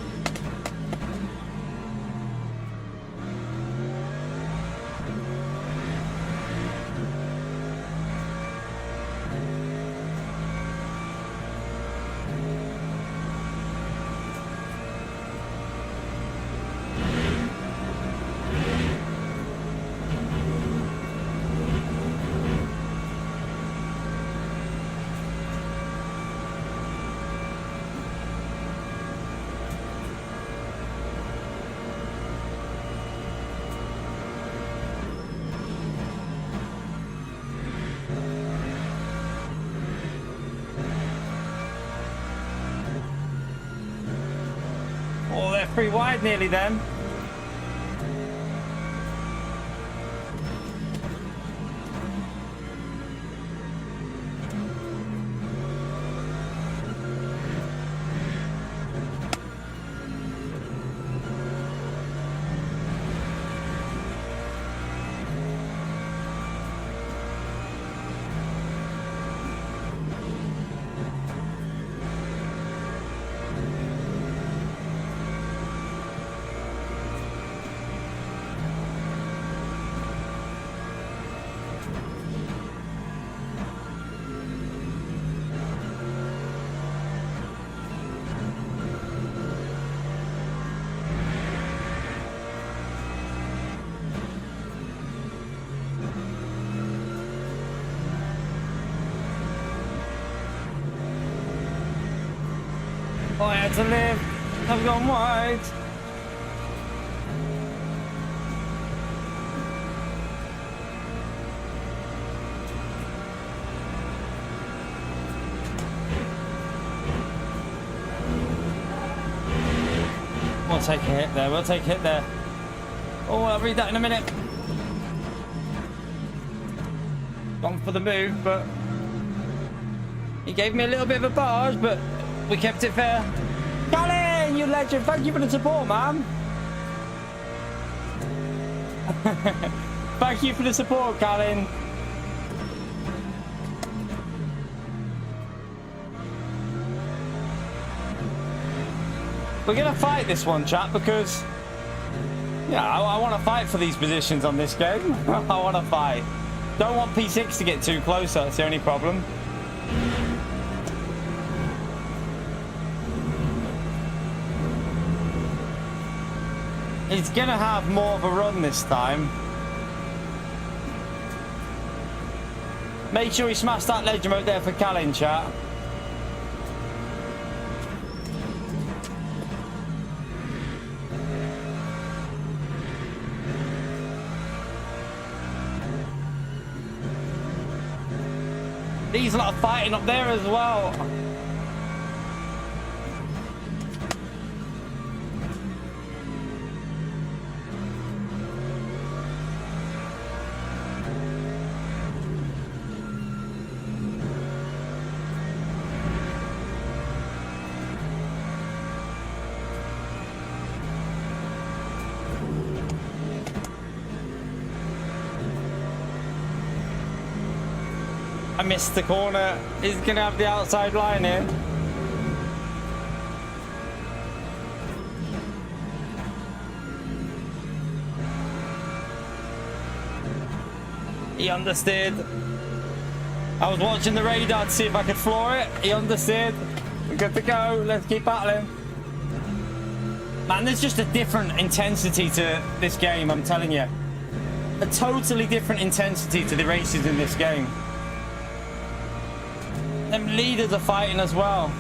Speaker 1: Oh, they're pretty wide nearly then. I had to live. I've gone wide. We'll take a hit there. We'll take a hit there. Oh, I'll read that in a minute. Gone for the move, but he gave me a little bit of a barge, but we kept it fair. Colin, you legend. Thank you for the support, man. Thank you for the support, Colin. We're going to fight this one, chat, because, yeah, I want to fight for these positions on this game. I want to fight. Don't want P6 to get too close, that's the only problem. He's going to have more of a run this time. Make sure you smash that ledge remote there for Callan, chat. These lot are fighting up there as well. I missed the corner. He's gonna have the outside line here. He understood. I was watching the radar to see if I could floor it. He understood. We're good to go. Let's keep battling. Man, there's just a different intensity to this game, I'm telling you. A totally different intensity to the races in this game. Them leaders are fighting as well.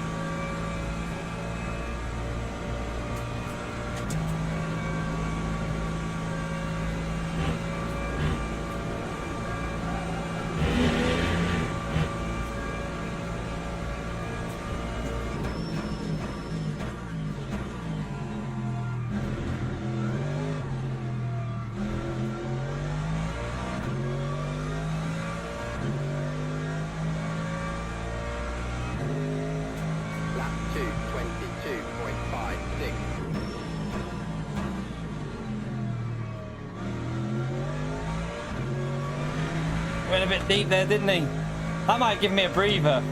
Speaker 1: Went a bit deep there, didn't he? That might give me a breather.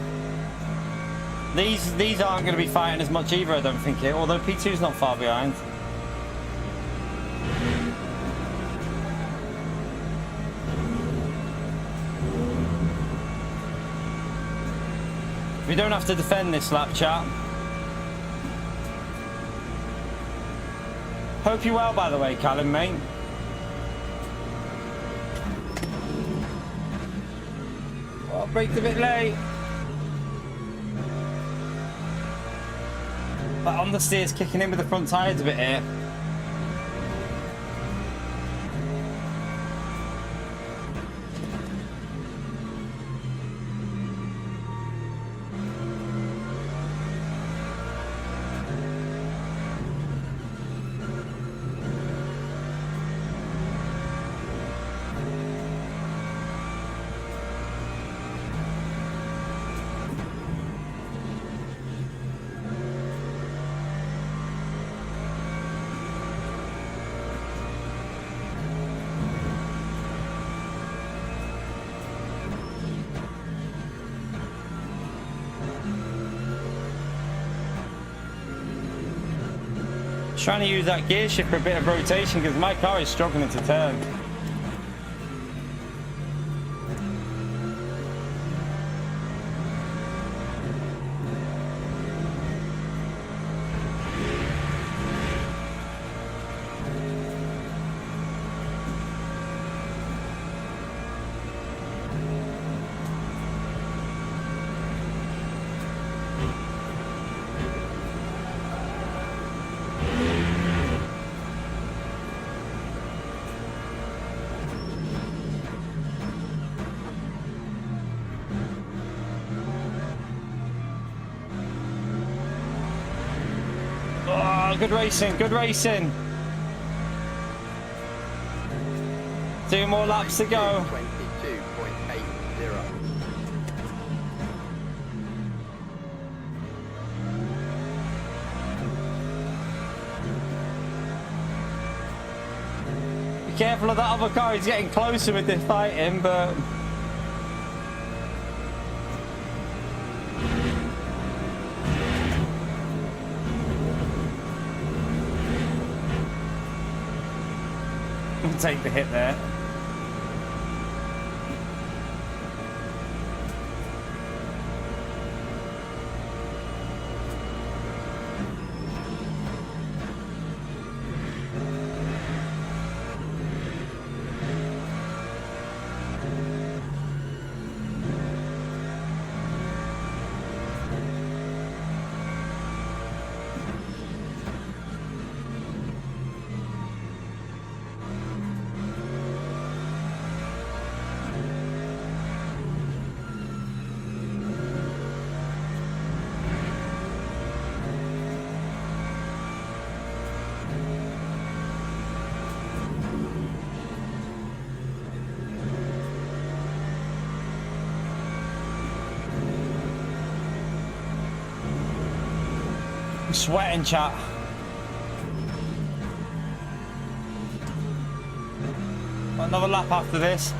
Speaker 1: These aren't going to be fighting as much either, I don't think it. Although P2's not far behind. We don't have to defend this lap, chat. Hope you're well, by the way, Callum, mate. Oh, braked a bit late. But on the steer's kicking in with the front tyres a bit here. Trying to use that gear shift for a bit of rotation because my car is struggling to turn. Oh, good racing, good racing. 2 more laps to go.
Speaker 2: 22.80.
Speaker 1: Be careful of that other car. He's getting closer with this fighting, but... take the hit there. I'm sweating, chat. Another lap after this.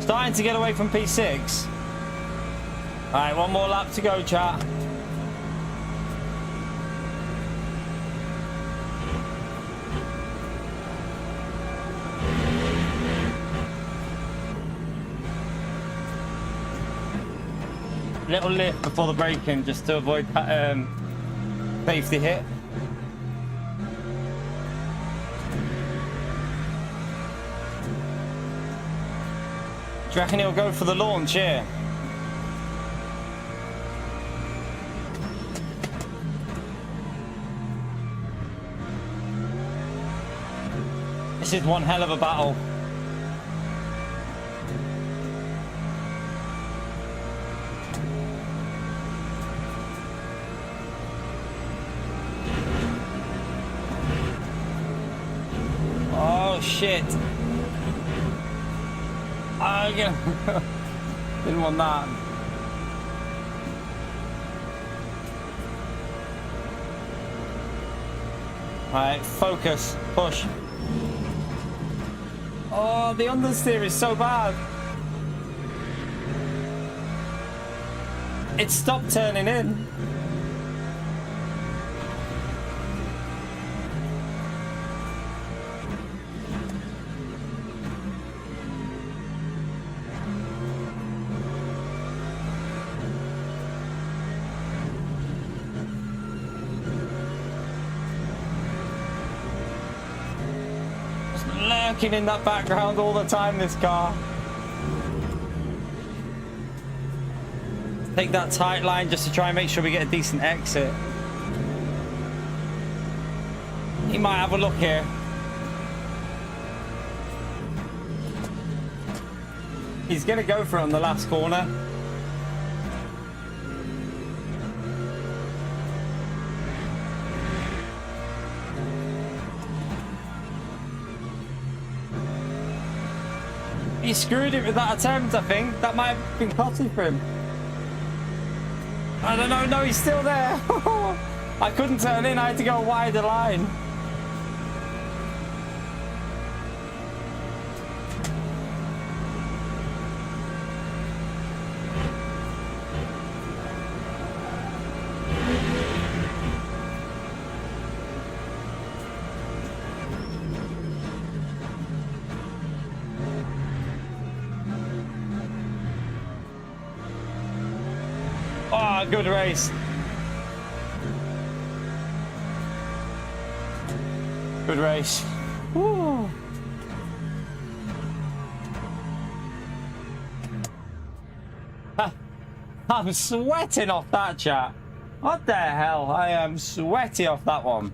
Speaker 1: Starting to get away from P6. Alright, 1 more lap to go, chat. Little lift before the braking just to avoid that safety hit. Do you reckon he'll go for the launch here? This is one hell of a battle. Oh shit. Didn't want that. Alright, focus, push. Oh, the understeer is so bad. It stopped turning in. Lurking in that background all the time, this car. Take that tight line just to try and make sure we get a decent exit. He might have a look here. He's gonna go for it on the last corner. He screwed it with that attempt, I think. That might have been costly for him. I don't know. No, he's still there. I couldn't turn in. I had to go wide the line. Oh, good race. Good race. Woo. Ha. I'm sweating off that, chat. What the hell? I am sweaty off that one.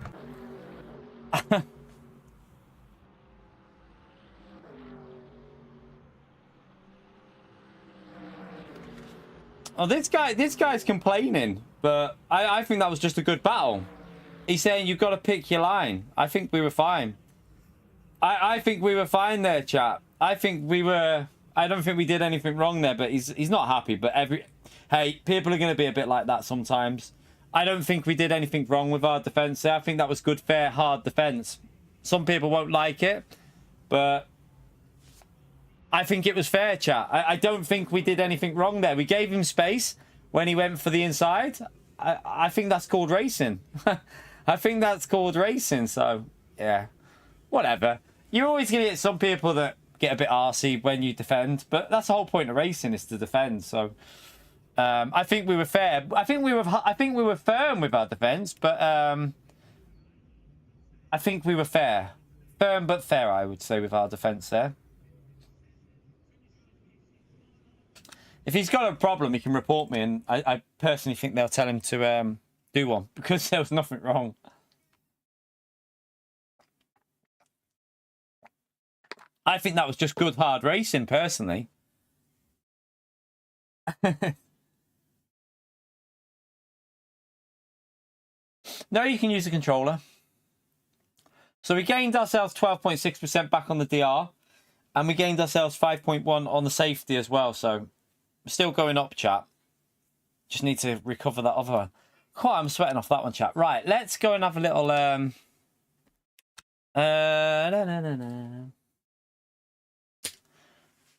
Speaker 1: Oh, this guy's complaining, but I think that was just a good battle. He's saying you've got to pick your line. I think we were fine. I think we were fine there, chat. I think we were. I don't think we did anything wrong there, but he's not happy. But hey, people are going to be a bit like that sometimes. I don't think we did anything wrong with our defense there. I think that was good, fair, hard defense. Some people won't like it, but I think it was fair, chat. I don't think we did anything wrong there. We gave him space when he went for the inside. I think that's called racing. I think that's called racing. So, yeah, whatever. You're always going to get some people that get a bit arsey when you defend, but that's the whole point of racing, is to defend. So, I think we were fair. I think we were firm with our defense, but I think we were fair. Firm but fair, I would say, with our defense there. If he's got a problem, he can report me, and I personally think they'll tell him to do one, because there was nothing wrong. I think that was just good, hard racing, personally. No, you can use the controller. So we gained ourselves 12.6% back on the DR, and we gained ourselves 5.1 on the safety as well, so still going up, chat. Just need to recover that other one. Quite, I'm sweating off that one, chat. Right, let's go and have a little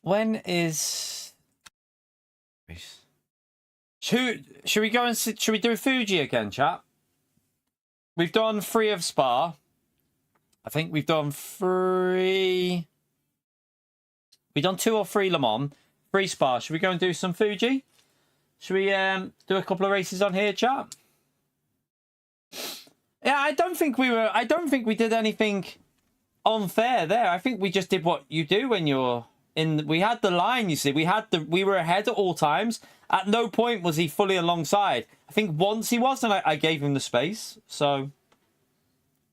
Speaker 1: When is should we go and should we do Fuji again, chat? We've done 3 of Spa. I think we've done 3. We've done 2 or 3 Le Mans, 3 Spa. Should we go and do some Fuji? Should we do a couple of races on here, chat? Yeah, I don't think we did anything unfair there. I think we just did what you do when you're in. We had the line, you see. We were ahead at all times. At no point was he fully alongside. I think once he was, and I gave him the space. So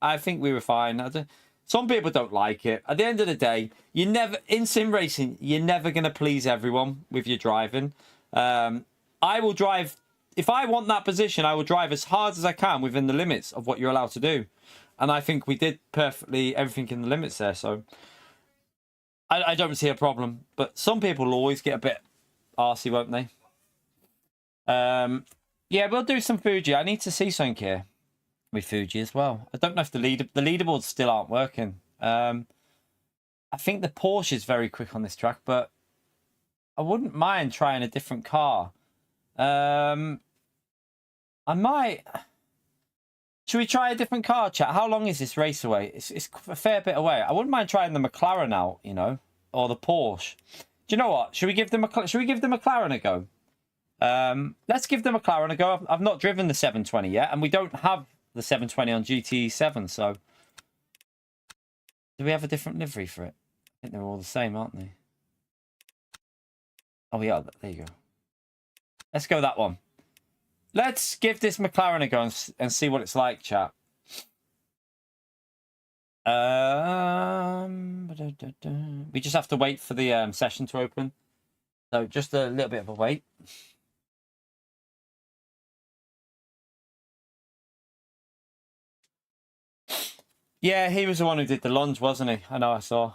Speaker 1: I think we were fine. Some people don't like it. At the end of the day, in sim racing, you're never going to please everyone with your driving. I will drive, if I want that position, I will drive as hard as I can within the limits of what you're allowed to do. And I think we did perfectly everything in the limits there. So I don't see a problem. But some people will always get a bit arsey, won't they? Yeah, we'll do some Fuji. I need to see something here with Fuji as well. I don't know if the leaderboards still aren't working. I think the Porsche is very quick on this track, but I wouldn't mind trying a different car. I might. Should we try a different car, chat? How long is this race away? It's a fair bit away. I wouldn't mind trying the McLaren out, you know, or the Porsche. Do you know what? Should we give the McLaren a go? Let's give the McLaren a go. I've not driven the 720 yet, and we don't have the 720 on GT7, so do we have a different livery for it? I think they're all the same, aren't they? Oh yeah, there you go. Let's go that one. Let's give this McLaren a go and see what it's like, chat. We just have to wait for the session to open. So just a little bit of a wait. Yeah, he was the one who did the lunge, wasn't he? I know, I saw.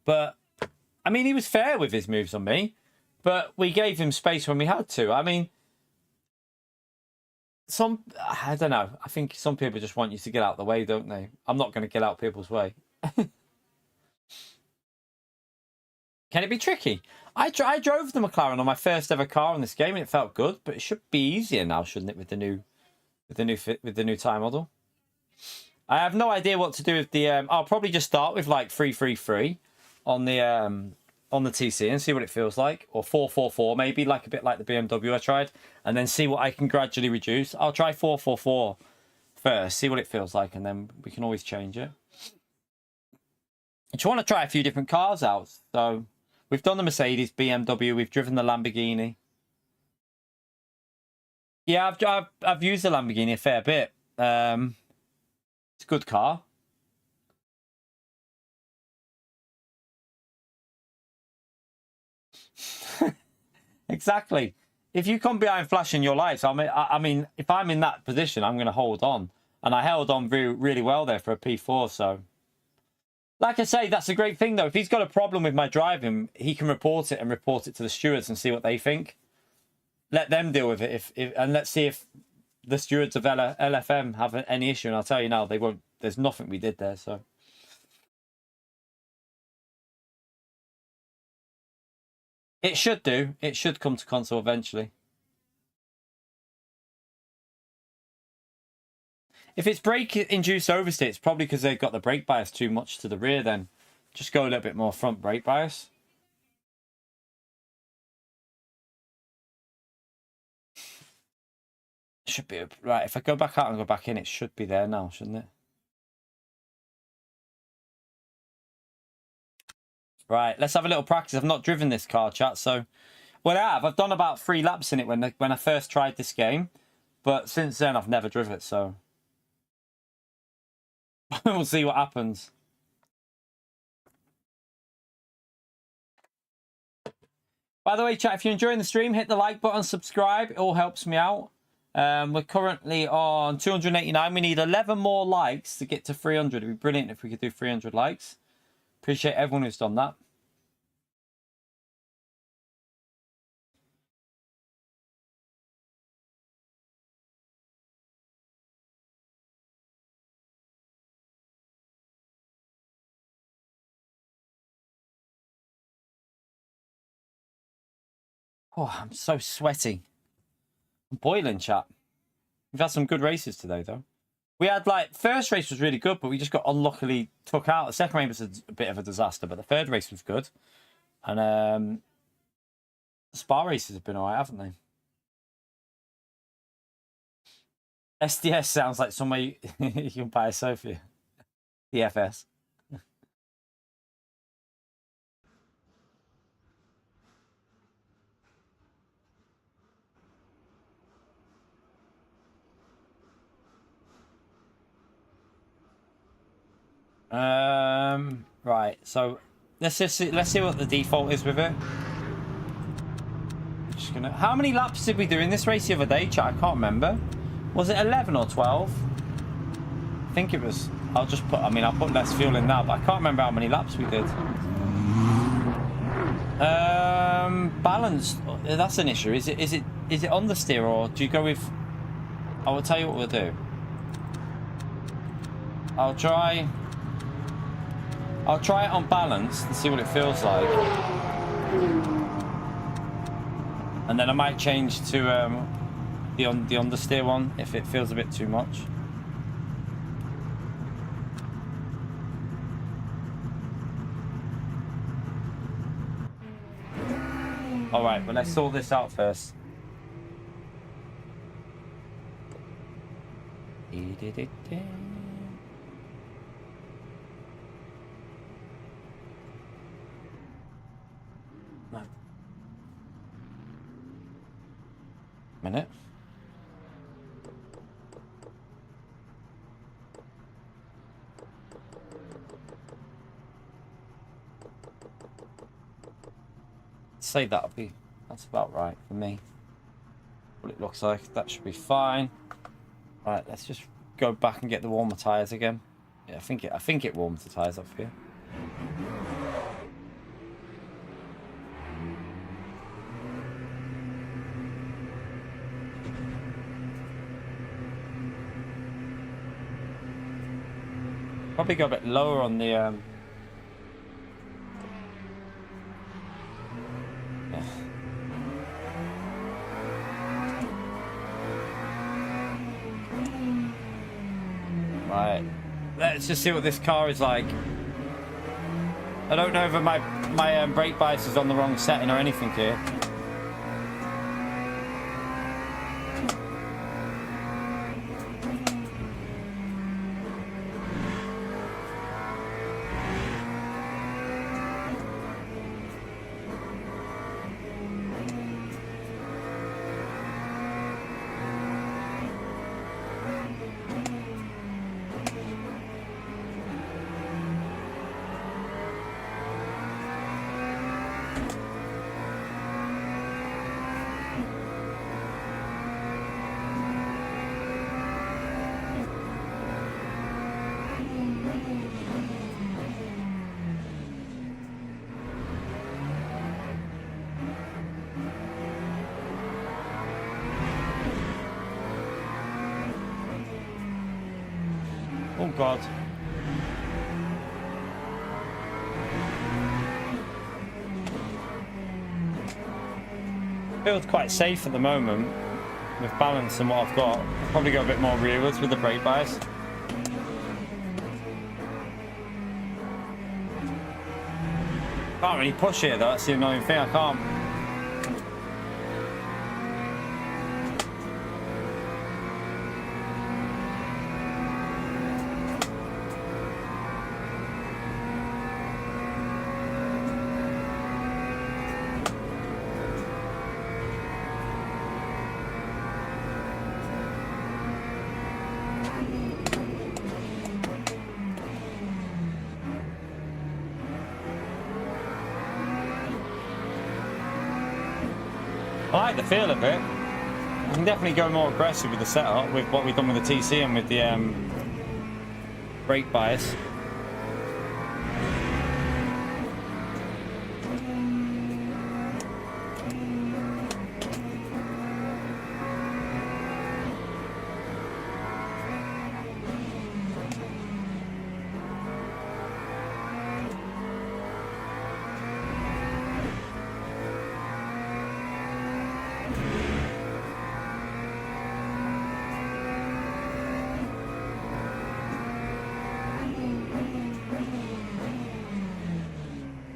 Speaker 1: But, I mean, he was fair with his moves on me. But we gave him space when we had to. I mean, I don't know. I think some people just want you to get out of the way, don't they? I'm not going to get out people's way. Can it be tricky? I drove the McLaren on my first ever car in this game, and it felt good. But it should be easier now, shouldn't it, with the new tie model? I have no idea what to do with the. I'll probably just start with like 3-3-3 on the TC and see what it feels like, or 4-4-4 maybe, like a bit like the BMW I tried, and then see what I can gradually reduce. I'll try 4-4-4 first, see what it feels like, and then we can always change it. I just want to try a few different cars out, so We've done the Mercedes, BMW. We've driven the Lamborghini. Yeah, I've used the Lamborghini a fair bit. It's a good car. Exactly. If you come behind flashing your lights, I mean, if I'm in that position, I'm going to hold on. And I held on really well there for a P4, so... Like I say, that's a great thing, though. If he's got a problem with my driving, he can report it and report it to the stewards and see what they think. Let them deal with it, and let's see if the stewards of LFM have any issue. And I'll tell you now, they won't. There's nothing we did there, so... It should do. It should come to console eventually. If it's brake-induced oversteer, it's probably because they've got the brake bias too much to the rear then. Just go a little bit more front brake bias. Should be... Right, if I go back out and go back in, it should be there now, shouldn't it? Right, let's have a little practice. I've not driven this car, chat, so... Well, I have. I've done about 3 laps in it when I first tried this game. But since then, I've never driven it, so... We'll see what happens. By the way, chat, if you're enjoying the stream, hit the like button, subscribe. It all helps me out. We're currently on 289. We need 11 more likes to get to 300. It'd be brilliant if we could do 300 likes. Appreciate everyone who's done that. Oh, I'm so sweaty. I'm boiling, chat. We've had some good races today, though. We had, like, first race was really good, but we just got unluckily took out. The second race was a bit of a disaster, but the third race was good. And the Spa races have been all right, haven't they? SDS sounds like somewhere you can buy a sofa. The FS. Right, so let's see what the default is with it. Just gonna... How many laps did we do in this race the other day, chat? I can't remember. Was it 11 or 12? I think it was. I'll put less fuel in now, but I can't remember how many laps we did. Balanced. That's an issue. Is it understeer, or do you go with... I will tell you what we'll do. I'll try it on balance and see what it feels like. And then I might change to the understeer one if it feels a bit too much. Alright, but let's sort this out first. No. Minute. Say that's about right for me. What it looks like, that should be fine. Right, let's just go back and get the warmer tires again. Yeah, I think it warms the tires up here. Probably go a bit lower on the yeah. Right, let's just see what this car is like. I don't know if my brake bias is on the wrong setting or anything here. Oh God. Feels quite safe at the moment with balance and what I've got. I'll probably go a bit more rearwards with the brake bias. Can't really push here though, that's the annoying thing, I can't. I like the feel of it. I can definitely go more aggressive with the setup, with what we've done with the TC and with the brake bias.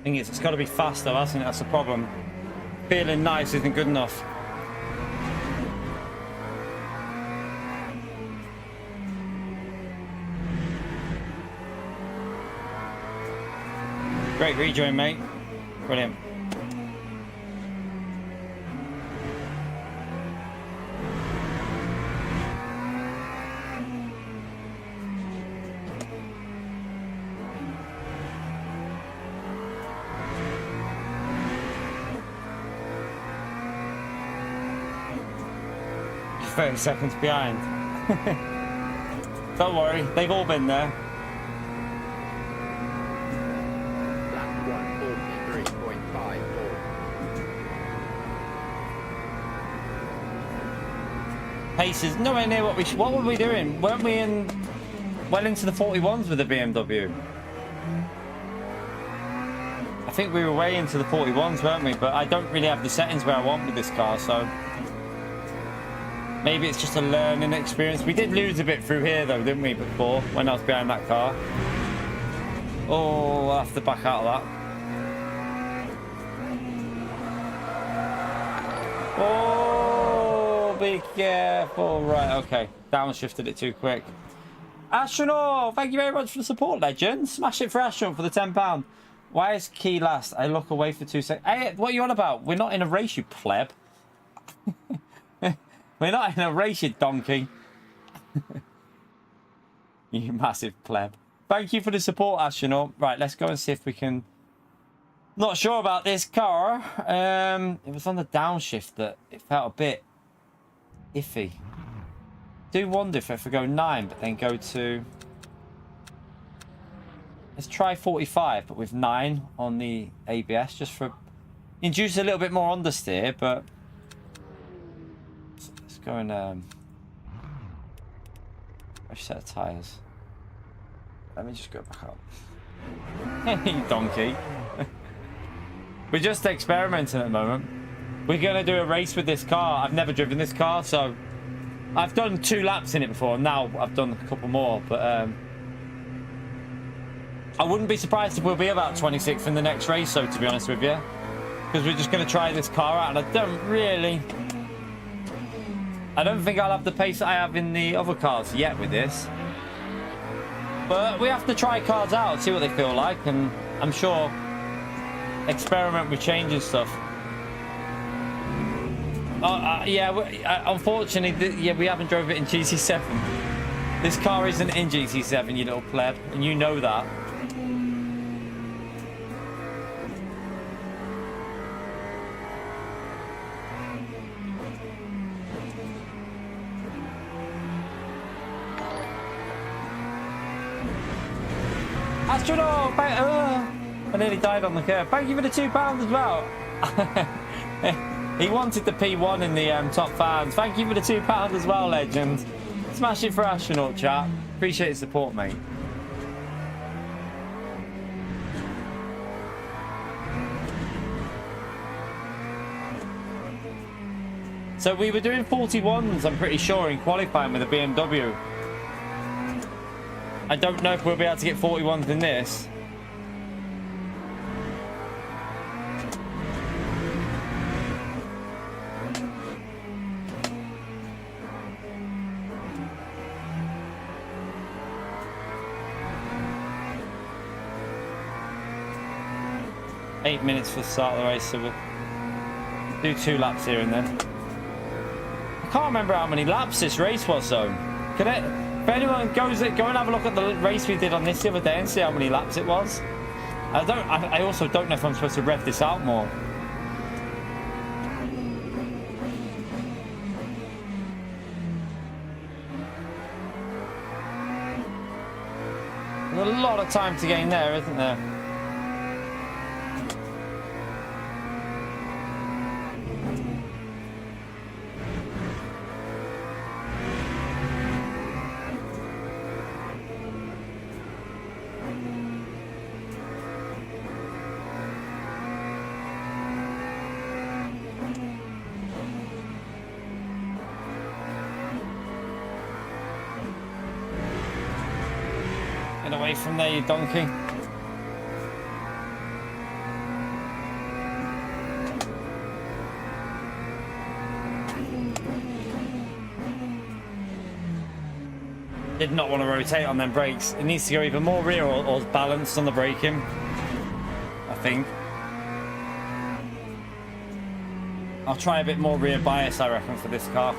Speaker 1: Thing is, it's got to be fast though, hasn't it? That's the problem. Feeling nice isn't good enough. Great rejoin, mate. Brilliant. You're 30 seconds behind. Don't worry, they've all been there.
Speaker 2: Lap 143.54.
Speaker 1: Pace is nowhere near what what were we doing? Weren't we in well into the 41s with the BMW? I think we were way into the 41s, weren't we? But I don't really have the settings where I want with this car, so maybe it's just a learning experience. We did lose a bit through here though, didn't we, before, when I was behind that car? Oh, I'll have to back out of that. Oh, be careful. Right, okay. Downshifted it too quick. Astronaut, thank you very much for the support, legend. Smash it for Astronaut for the £10. Why is key last? I look away for 2 seconds. Hey, what are you on about? We're not in a race, you pleb. We're not in a race, you donkey. You massive pleb. Thank you for the support, Astronaut. Right, let's go and see if we can... Not sure about this car. It was on the downshift that it felt a bit iffy. Do wonder if I go 9, but then go to... Let's try 45, but with 9 on the ABS, just for... Induce a little bit more understeer, but... Let's go and... Fresh set of tyres. Let me just go back up. Hey, donkey. We're just experimenting at the moment. We're going to do a race with this car. I've never driven this car, so... I've done 2 laps in it before, and now I've done a couple more, but... I wouldn't be surprised if we'll be about 26th in the next race, so to be honest with you. Because we're just going to try this car out, and I don't think I'll have the pace that I have in the other cars yet with this. But we have to try cars out, see what they feel like, and I'm sure experiment with changing stuff. Unfortunately, we haven't drove it in GT7. This car isn't in GT7, you little pleb, and you know that. Astronaut! I nearly died on the curb. Thank you for the £2 as well. He wanted the P1 in the top fans. Thank you for the £2 as well, legend. Smash it for Astronaut, chat. Appreciate your support, mate. So we were doing 41s, I'm pretty sure, in qualifying with a BMW. I don't know if we'll be able to get 41s in this. Eight minutes for the start of the race, so we'll do 2 laps here and then. I can't remember how many laps this race was though. Can it? If anyone goes, go and have a look at the race we did on this the other day and see how many laps it was. I also don't know if I'm supposed to rev this out more. There's a lot of time to gain there, isn't there? Get away from there, you donkey. Did not want to rotate on them brakes. It needs to go either more rear or balanced on the braking, I think. I'll try a bit more rear bias, I reckon, for this car.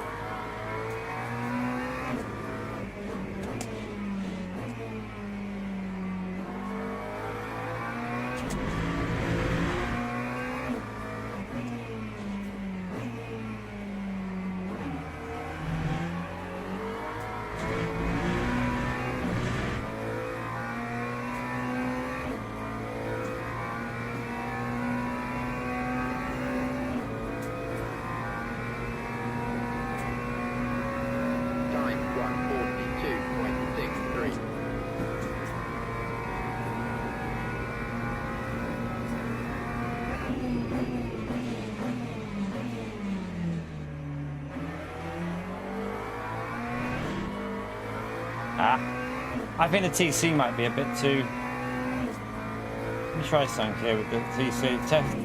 Speaker 2: Time 1:42.63.
Speaker 1: I think the TC might be a bit too... Let me try something here with the TC.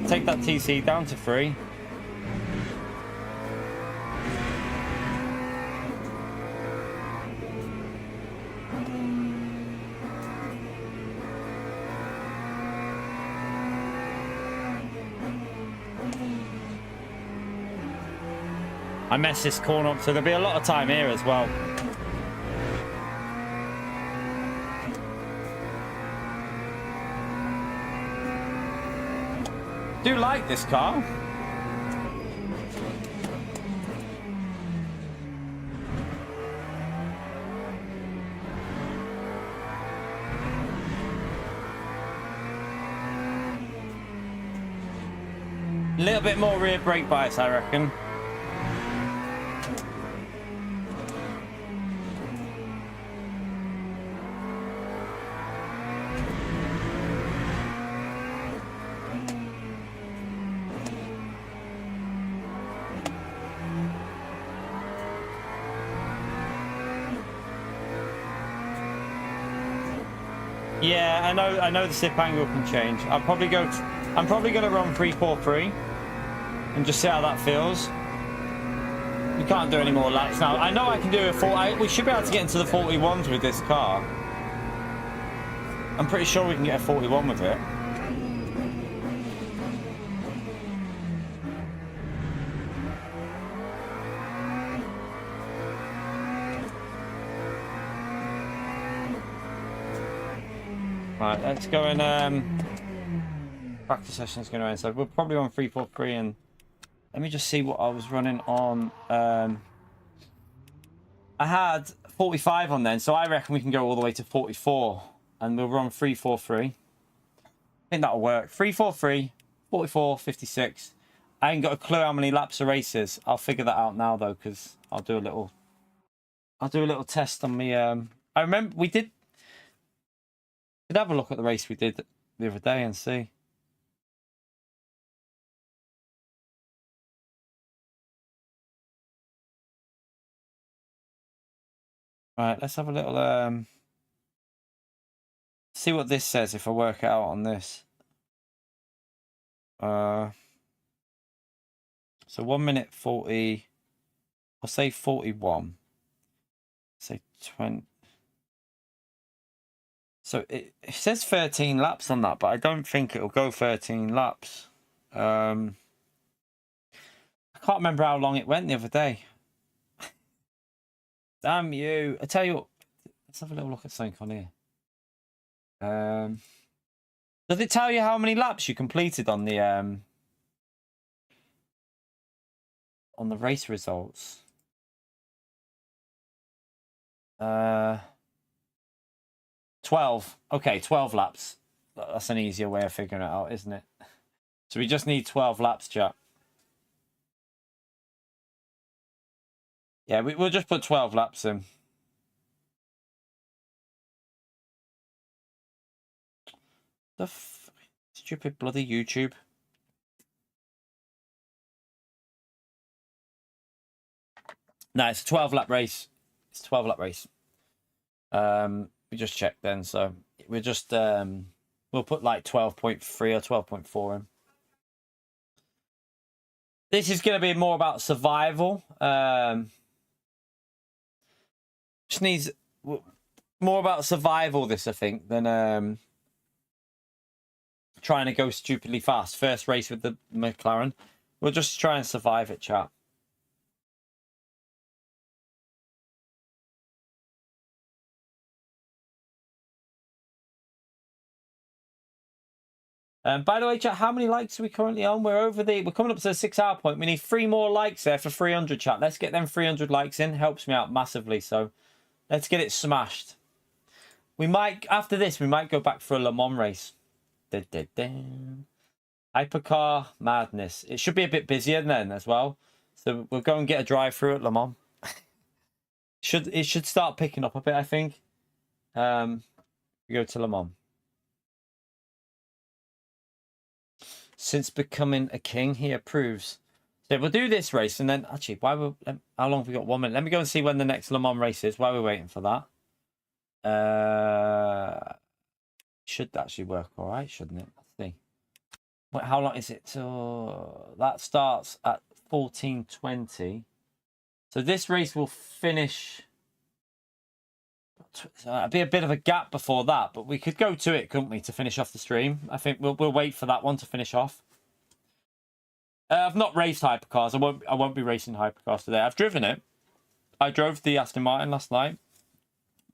Speaker 1: Take that TC down to 3. I messed this corner up, so there'll be a lot of time here as well. Do like this car. A little bit more rear brake bias, I reckon. Yeah, I know the sip angle can change. I'm probably going to run 3-4-3 and just see how that feels. We can't do any more laps now. I know I can do a 4. We should be able to get into the 41s with this car. I'm pretty sure we can get a 41 with it. Right, let's go and practice session's going to end. So we're probably on 3-4-3, and let me just see what I was running on. I had 45 on then, so I reckon we can go all the way to 44, and we'll run 3-4-3. I think that'll work. 3-4-3, 44, 56. I ain't got a clue how many laps of races. I'll figure that out now though, because I'll do a little test on me. I remember we did. Could have a look at the race we did the other day and see. Right, let's have a little see what this says if I work it out on this. So 1 minute 40. I'll say 41. Say 20. So it says 13 laps on that, but I don't think it'll go 13 laps. I can't remember how long it went the other day. Damn you. I tell you what, let's have a little look at something on here. Does it tell you how many laps you completed on the race results? 12. Okay, 12 laps. That's an easier way of figuring it out, isn't it? So we just need 12 laps, chat. Yeah, we'll just put 12 laps in. The stupid bloody YouTube. No, it's a 12-lap race. It's a 12-lap race. We just checked then, so we're just we'll put like 12.3 or 12.4 in. This is going to be more about survival. Just needs more about survival, this, I think, than trying to go stupidly fast. First race with the McLaren. We'll just try and survive it, chat. By the way, chat, how many likes are we currently on? We're coming up to the 6-hour point. We need 3 more likes there for 300, chat. Let's get them 300 likes in. Helps me out massively. So let's get it smashed. We might, after this, we might go back for a Le Mans race. Hypercar madness. It should be a bit busier then as well. So we'll go and get a drive through at Le Mans. It should start picking up a bit, I think. We go to Le Mans. Since becoming a king, he approves. So we'll do this race, and then actually, how long have we got? 1 minute. Let me go and see when the next Le Mans race is. While we're waiting for that, should actually work all right, shouldn't it? Let's see. Wait, how long is it? So that starts at 14:20. So this race will finish. It'll be a bit of a gap before that, but we could go to it, couldn't we, to finish off the stream? I think we'll wait for that one to finish off. I've not raced hypercars. I won't be racing hypercars today. I've driven it. I drove the Aston Martin last night,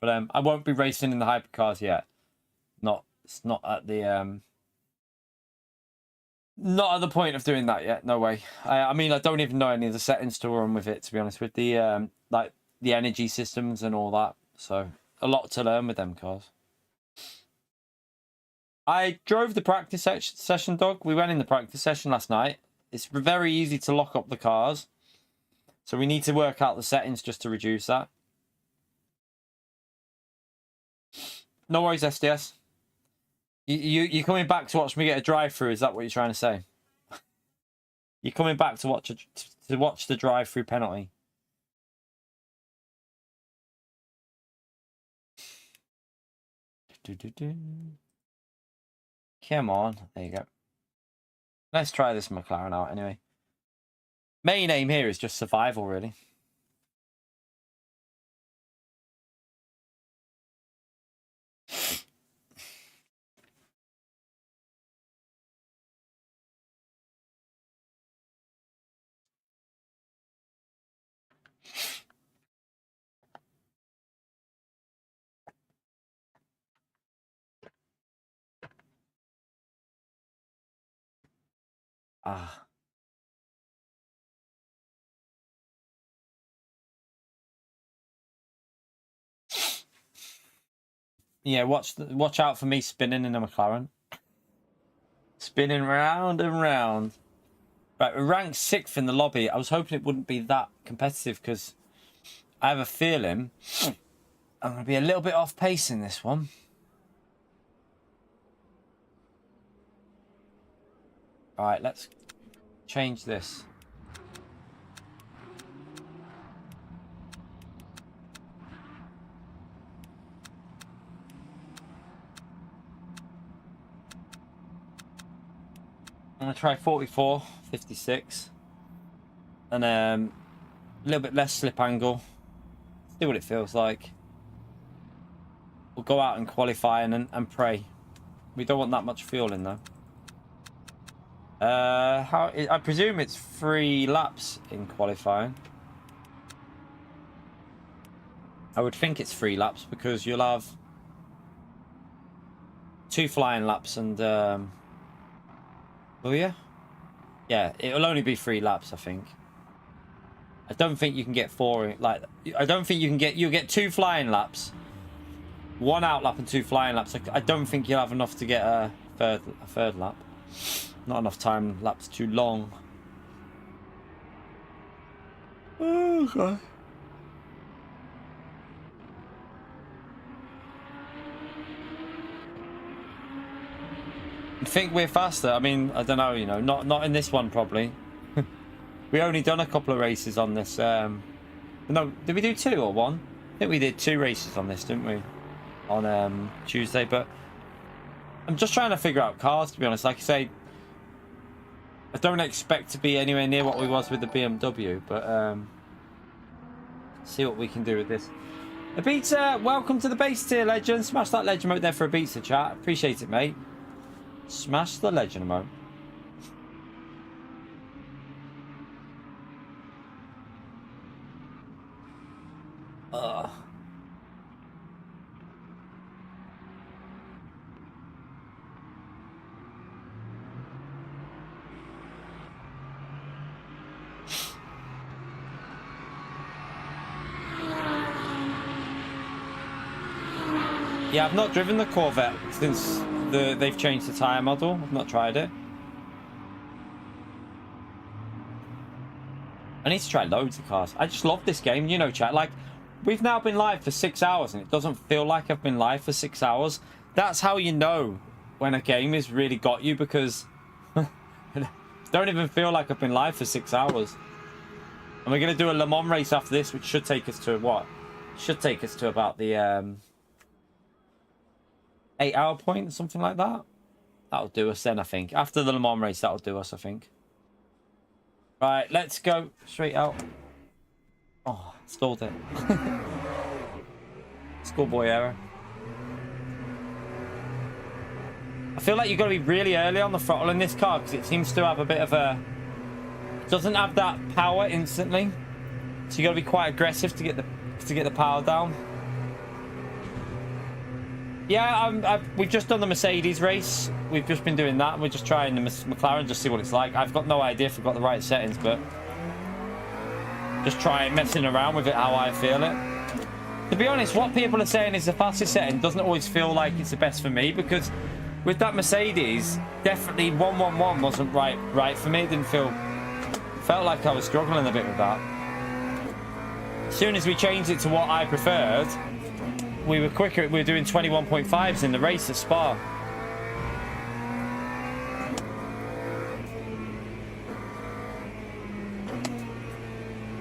Speaker 1: but I won't be racing in the hypercars yet. It's not at the point of doing that yet. No way. I mean, I don't even know any of the settings to run with it, to be honest, with the like the energy systems and all that. So a lot to learn with them cars. I drove the practice session, dog. We went in the practice session last night. It's very easy to lock up the cars. So we need to work out the settings just to reduce that. No worries, SDS. You're coming back to watch me get a drive-through, is that what you're trying to say? You're coming back to watch the drive-through penalty. Come on. There you go. Let's try this McLaren out anyway. Main aim here is just survival, really. Ah. Yeah, watch out for me spinning in a McLaren. Spinning round and round. Right, we're ranked 6th in the lobby. I was hoping it wouldn't be that competitive because I have a feeling I'm going to be a little bit off pace in this one. All right, let's change this. I'm going to try 44, 56. And a little bit less slip angle. See what it feels like. We'll go out and qualify and pray. We don't want that much fuel in though. I presume it's 3 laps in qualifying. I would think it's 3 laps because you'll have 2 flying laps and oh yeah, it'll only be 3 laps, I think. I don't think you can get 4. Like, I don't think you can get. You'll get 2 flying laps, 1 out lap and 2 flying laps. I don't think you'll have enough to get a third lap. Not enough time. Lap's too long. Oh god. I think we're faster. I mean, I don't know. You know, not in this one probably. We only done a couple of races on this. No, did we do 2 or 1? I think we did 2 races on this, didn't we? On Tuesday, but I'm just trying to figure out cars, to be honest. Like I say, I don't expect to be anywhere near what we was with the BMW, but see what we can do with this. A pizza, welcome to the base tier, legend. Smash that legend emote there for a pizza chat. Appreciate it, mate. Smash the legend emote. Ugh. Yeah, I've not driven the Corvette since they've changed the tyre model. I've not tried it. I need to try loads of cars. I just love this game, you know, chat. Like, we've now been live for 6 hours and it doesn't feel like I've been live for 6 hours. That's how you know when a game has really got you, because don't even feel like I've been live for 6 hours. And we're going to do a Le Mans race after this, which should take us to what? Should take us to about the 8-hour point, something like that. That'll do us then, I think. After the Le Mans race, that'll do us, I think. Right, let's go straight out. Oh, stalled it. Schoolboy error. I feel like you've got to be really early on the throttle in this car because it seems to have a bit of a... doesn't have that power instantly. So you got to be quite aggressive to get the power down. Yeah, we've just done the Mercedes race. We've just been doing that. We're just trying the McLaren, just see what it's like. I've got no idea if I've got the right settings, but just trying messing around with it how I feel it. To be honest, what people are saying is the fastest setting doesn't always feel like it's the best for me, because with that Mercedes, definitely 111 wasn't right for me. It didn't felt like I was struggling a bit with that. As soon as we changed it to what I preferred, we were quicker. We were doing 21.5s in the race at Spa.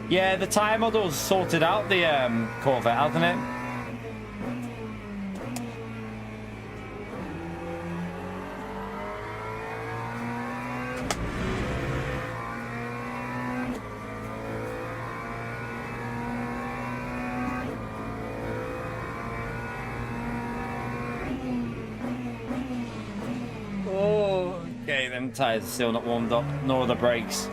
Speaker 1: Yeah, the tyre model's sorted out the Corvette, hasn't it? Okay, them tyres are still not warmed up, nor the brakes.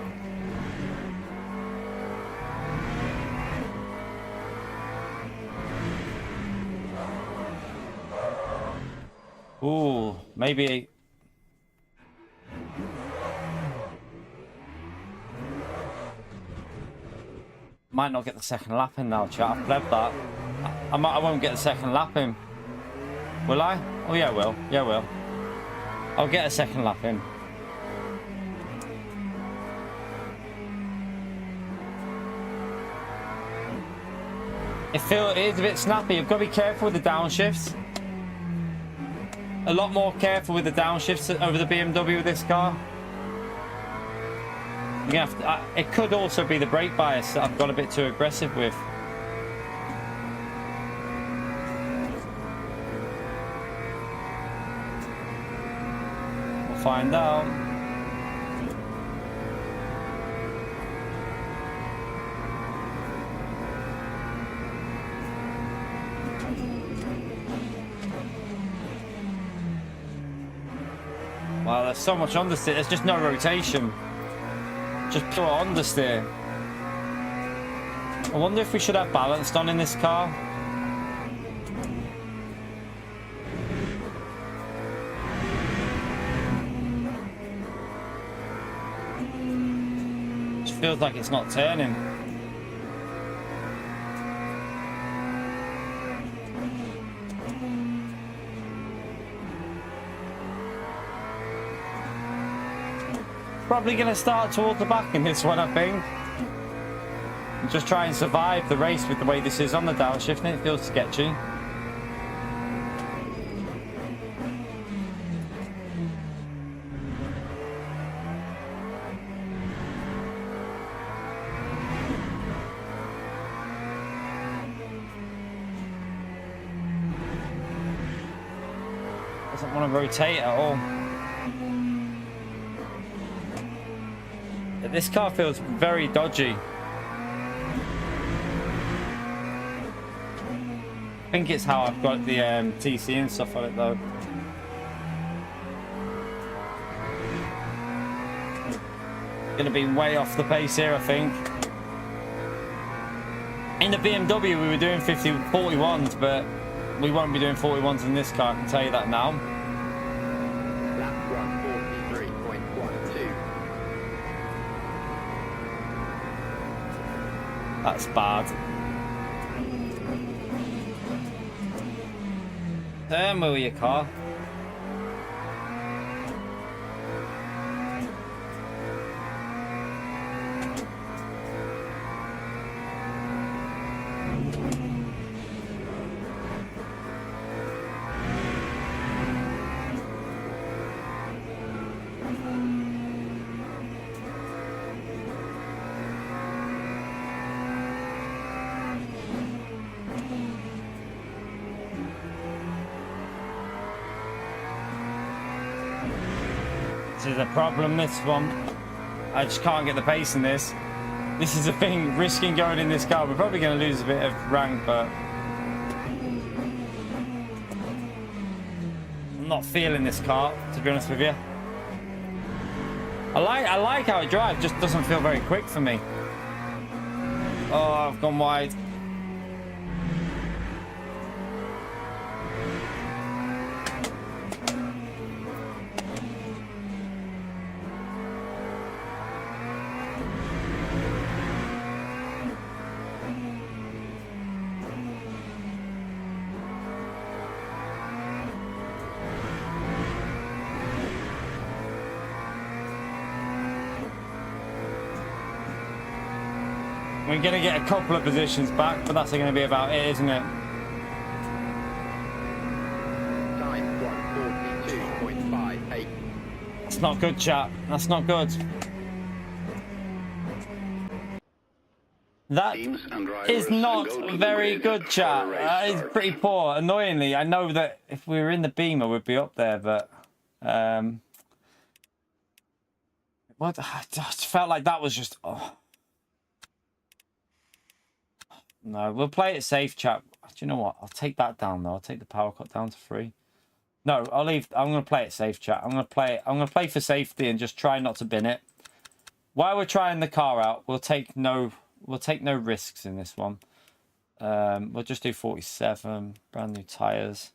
Speaker 1: Ooh, maybe. Might not get the second lap in now, chat. I've pled that. I won't get the second lap in. Will I? Oh yeah, I will. Yeah, I will. I'll get a second lap in. It is a bit snappy. You've got to be careful with the downshifts. A lot more careful with the downshifts over the BMW with this car. You're gonna have to, it could also be the brake bias that I've got a bit too aggressive with. We'll find out. Wow, there's so much understeer. There's just no rotation. Just pure understeer. I wonder if we should have balanced on in this car. Just feels like it's not turning. Probably going to start towards the back in this one, I think. And just try and survive the race with the way this is on the downshift, and it feels sketchy. Doesn't want to rotate at all. This car feels very dodgy. I think it's how I've got the TC and stuff on it though. Gonna be way off the pace here, I think. In the BMW we were doing 41s, but we won't be doing 41s in this car, I can tell you that now.
Speaker 2: Lap 143.12.
Speaker 1: That's bad. Turn wheel your car. This is a problem, this one. I just can't get the pace in this. This is the thing, risking going in this car. We're probably going to lose a bit of rank, but I'm not feeling this car, to be honest with you. I like how it drives, just doesn't feel very quick for me. Oh, I've gone wide. We're going to get a couple of positions back, but that's going to be about it, isn't it?
Speaker 2: Time 142.58.
Speaker 1: That's not good, chat. That's not good. That is not very good, chat. That is pretty poor. Annoyingly, I know that if we were in the Beamer, we'd be up there, but what? I just felt like that was just. Oh. No, we'll play it safe, chat. Do you know what? I'll take that down though. I'll take the power cut down to 3. No, I'll leave. I'm gonna play it safe, chat. I'm gonna play for safety and just try not to bin it. While we're trying the car out, we'll take no risks in this one. We'll just do 47, brand new tires.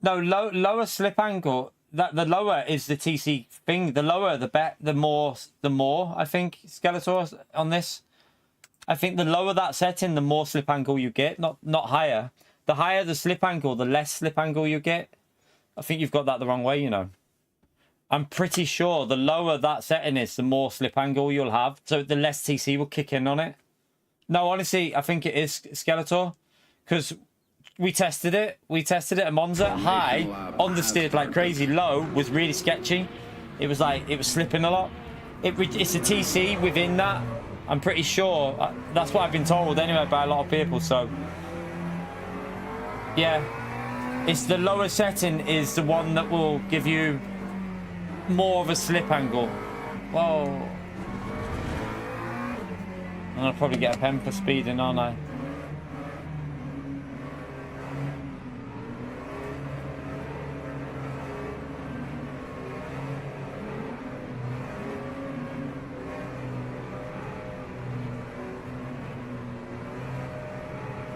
Speaker 1: No, lower slip angle. That the lower is the TC thing. The lower, the more. I think Skeletor on this. I think the lower that setting, the more slip angle you get. Not higher. The higher the slip angle, the less slip angle you get. I think you've got that the wrong way, you know. I'm pretty sure the lower that setting is, the more slip angle you'll have. So the less TC will kick in on it. No, honestly, I think it is Skeletor. Because we tested it. We tested it at Monza. High, understeered like crazy. Low was really sketchy. It was like, it was slipping a lot. It's a TC within that. I'm pretty sure. That's what I've been told anyway by a lot of people. So, yeah. It's the lower setting is the one that will give you more of a slip angle. Whoa. I'm going to probably get a pen for speeding, aren't I?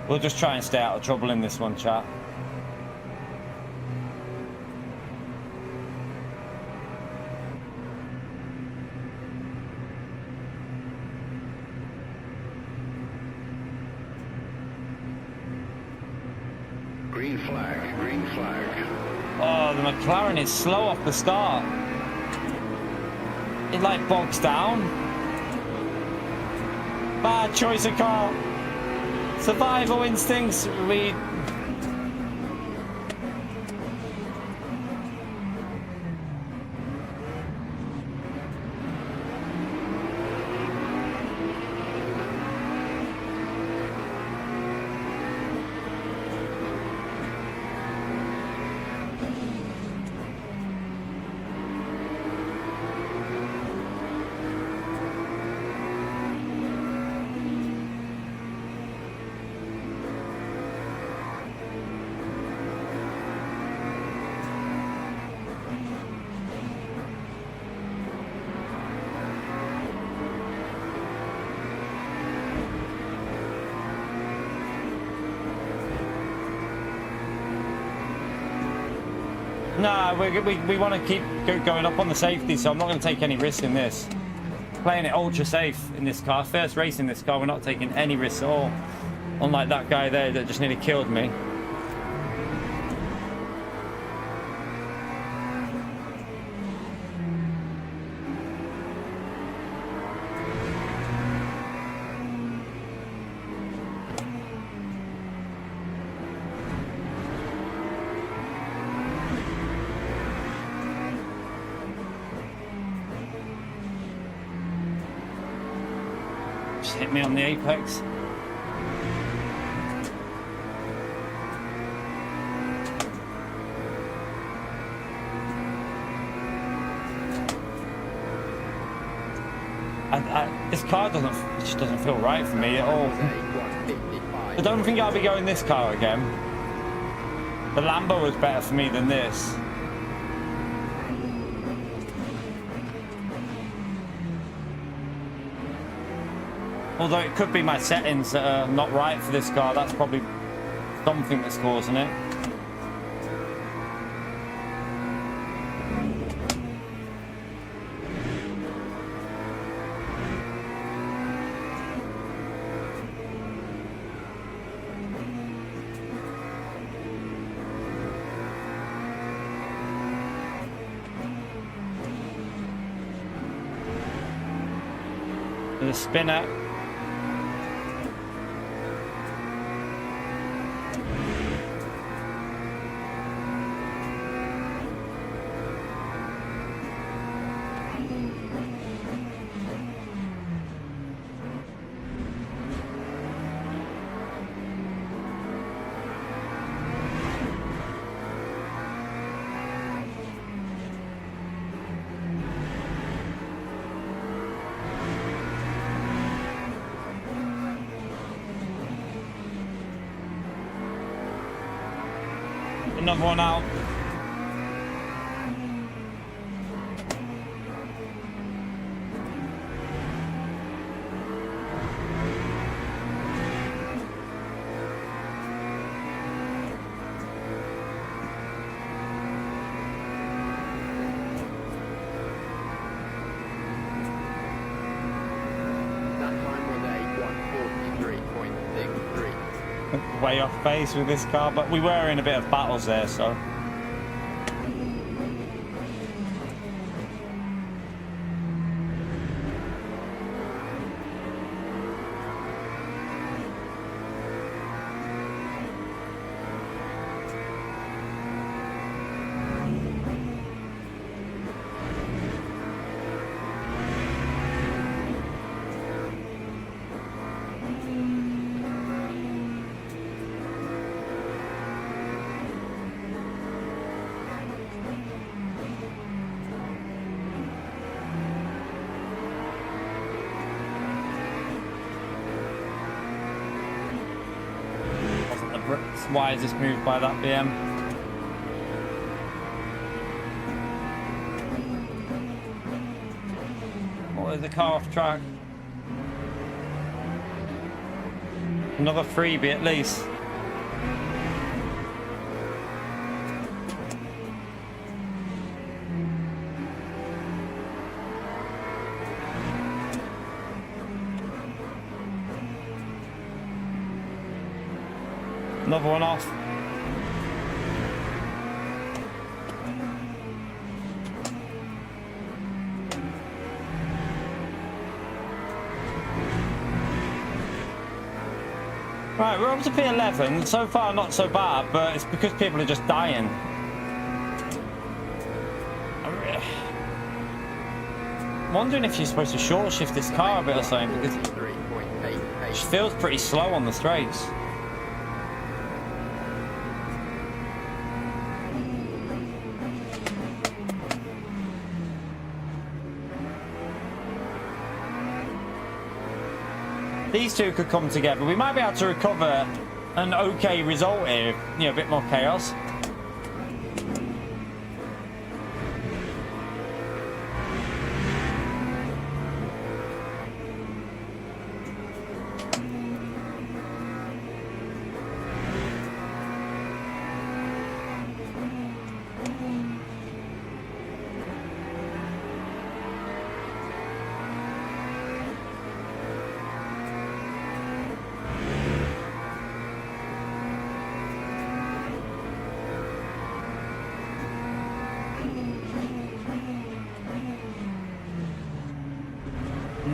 Speaker 1: We'll just try and stay out of trouble in this one, chat.
Speaker 3: Green flag, green flag.
Speaker 1: Oh, the McLaren is slow off the start. It like bogs down. Bad choice of car. Survival instincts. Nah, we want to keep going up on the safety, so I'm not going to take any risk in this. Playing it ultra safe in this car. First race in this car, we're not taking any risks at all. Unlike that guy there that just nearly killed me. Hit me on the apex. This car just doesn't feel right for me at all. I don't think I'll be going this car again. The Lambo was better for me than this. Although it could be my settings that are not right for this car. That's probably something that's causing it. There's a spinner. Another one out.
Speaker 2: That time was a 143.63.
Speaker 1: way off base with this car, but we were in a bit of battles there, so. Why is this moved by that BM? Oh, is the car off track? Another freebie at least. Another one off. Right, we're up to P11. So far, not so bad, but it's because people are just dying. I'm wondering if you're supposed to short shift this car a bit or something, because it feels pretty slow on the straights. These two could come together. We might be able to recover an okay result here. You know, a bit more chaos.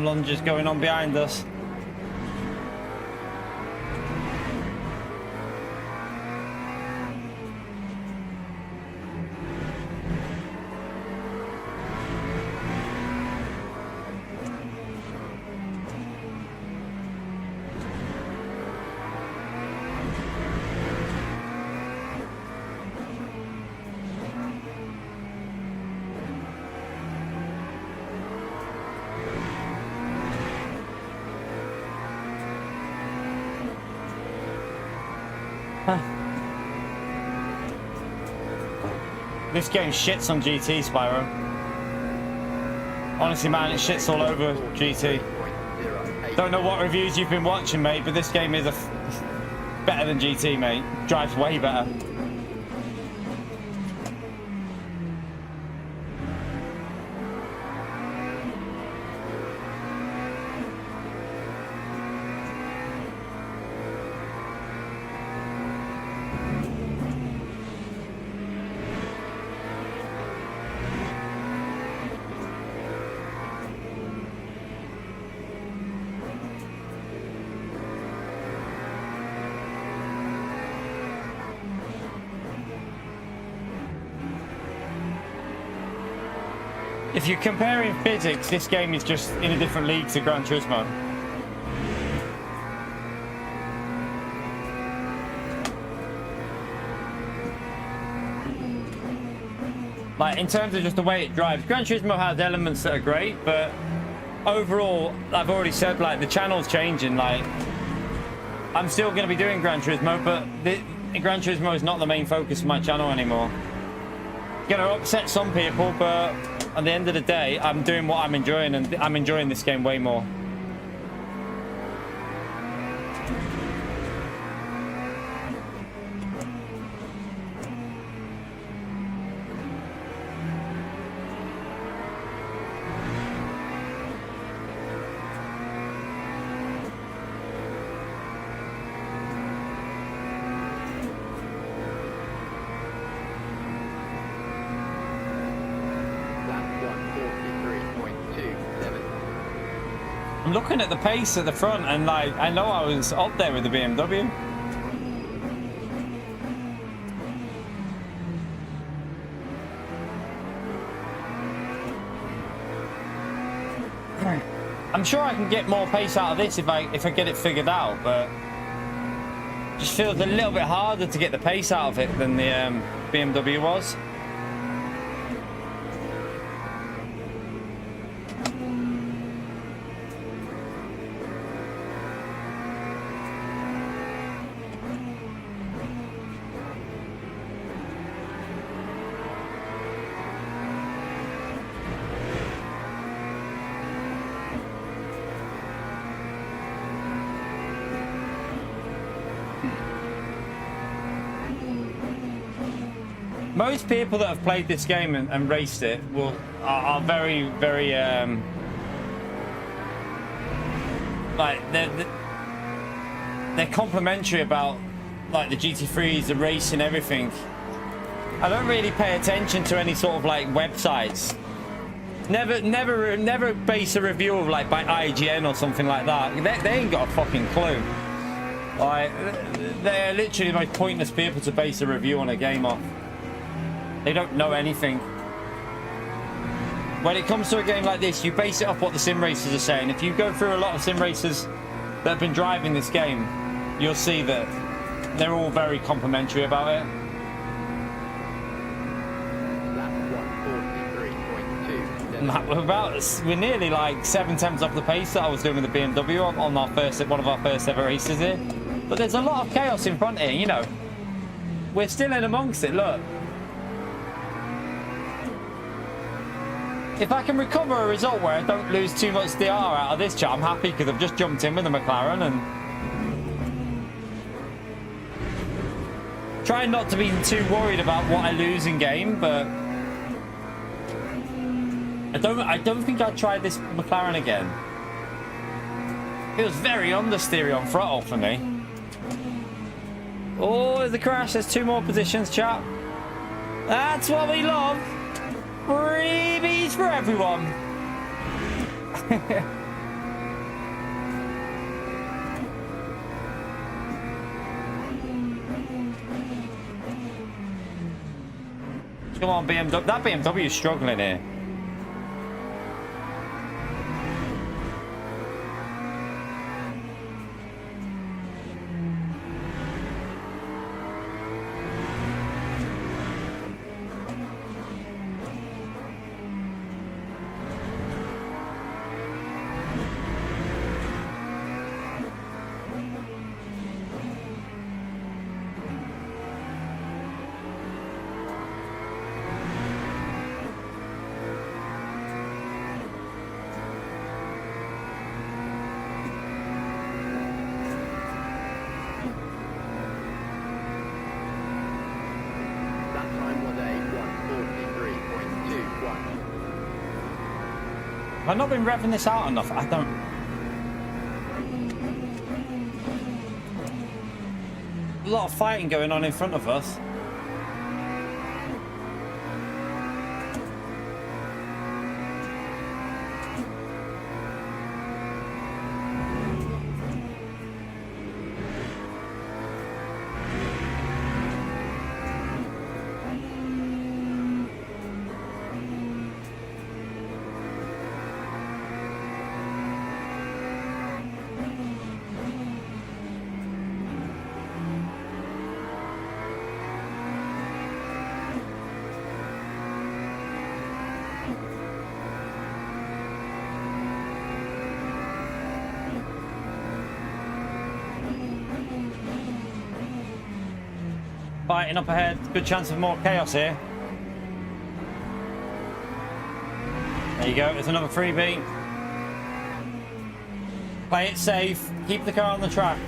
Speaker 1: Lunges going on behind us. This game shits on GT, Spyro. Honestly, man, it shits all over GT. Don't know what reviews you've been watching, mate, but this game is better than GT, mate. Drives way better. If you're comparing physics, this game is just in a different league to Gran Turismo. Like, in terms of just the way it drives, Gran Turismo has elements that are great, but overall, I've already said, like, the channel's changing. Like, I'm still going to be doing Gran Turismo, but Gran Turismo is not the main focus of my channel anymore. Going to upset some people, but at the end of the day, I'm doing what I'm enjoying, and I'm enjoying this game way more. looking at the pace at the front, and like I know I was up there with the BMW. I'm sure I can get more pace out of this if I get it figured out, but it just feels a little bit harder to get the pace out of it than the BMW was. Most people that have played this game and raced it are very, very like they're complimentary about like the GT3s, the racing, everything. I don't really pay attention to any sort of like websites. Never base a review of like by IGN or something like that. They ain't got a fucking clue. Like they're literally the most pointless people to base a review on a game off. They don't know anything. When it comes to a game like this, you base it off what the sim racers are saying. If you go through a lot of sim racers that have been driving this game, you'll see that they're all very complimentary about it. We're nearly like 7/10 off the pace that I was doing with the BMW on one of our first ever races here. But there's a lot of chaos in front here, you know. We're still in amongst it, look. If I can recover a result where I don't lose too much DR out of this chat, I'm happy, because I've just jumped in with the McLaren and trying not to be too worried about what I lose in game, but I don't think I'd try this McLaren again. It was very understeery on throttle for me. Oh, there's a crash. There's 2 more positions, chap. That's what we love. Freebies for everyone. Come on, BMW. That BMW is struggling here. Have I not been revving this out enough? I don't... A lot of fighting going on in front of us. Fighting up ahead, good chance of more chaos here. There you go, there's another freebie. Play it safe, keep the car on the track,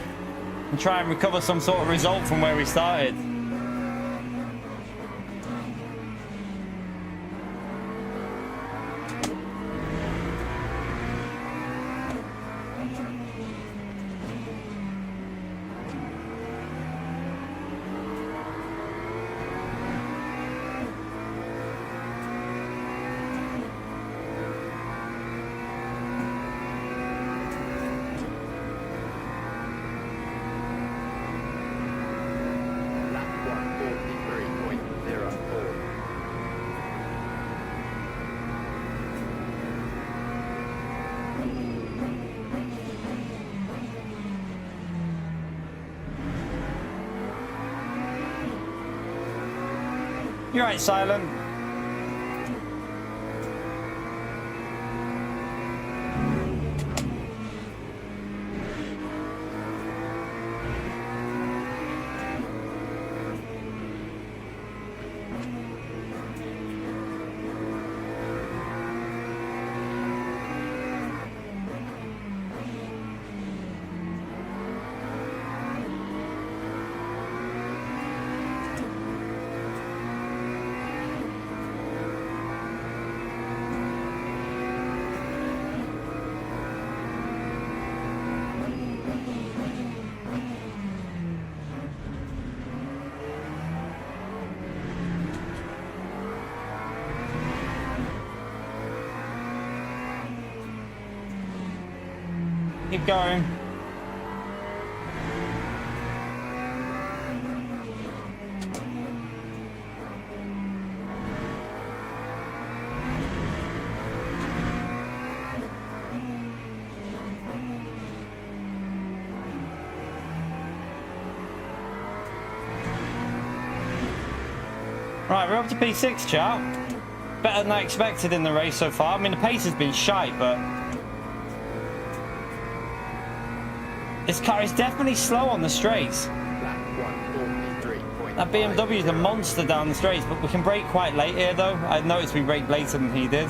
Speaker 1: and try and recover some sort of result from where we started. You're right, Silent. Keep going. Right, we're up to P6, chat. Better than I expected in the race so far. I mean, the pace has been shite, but this car is definitely slow on the straights. That BMW is a monster down the straights, but we can brake quite late here, though. I noticed we braked later than he did.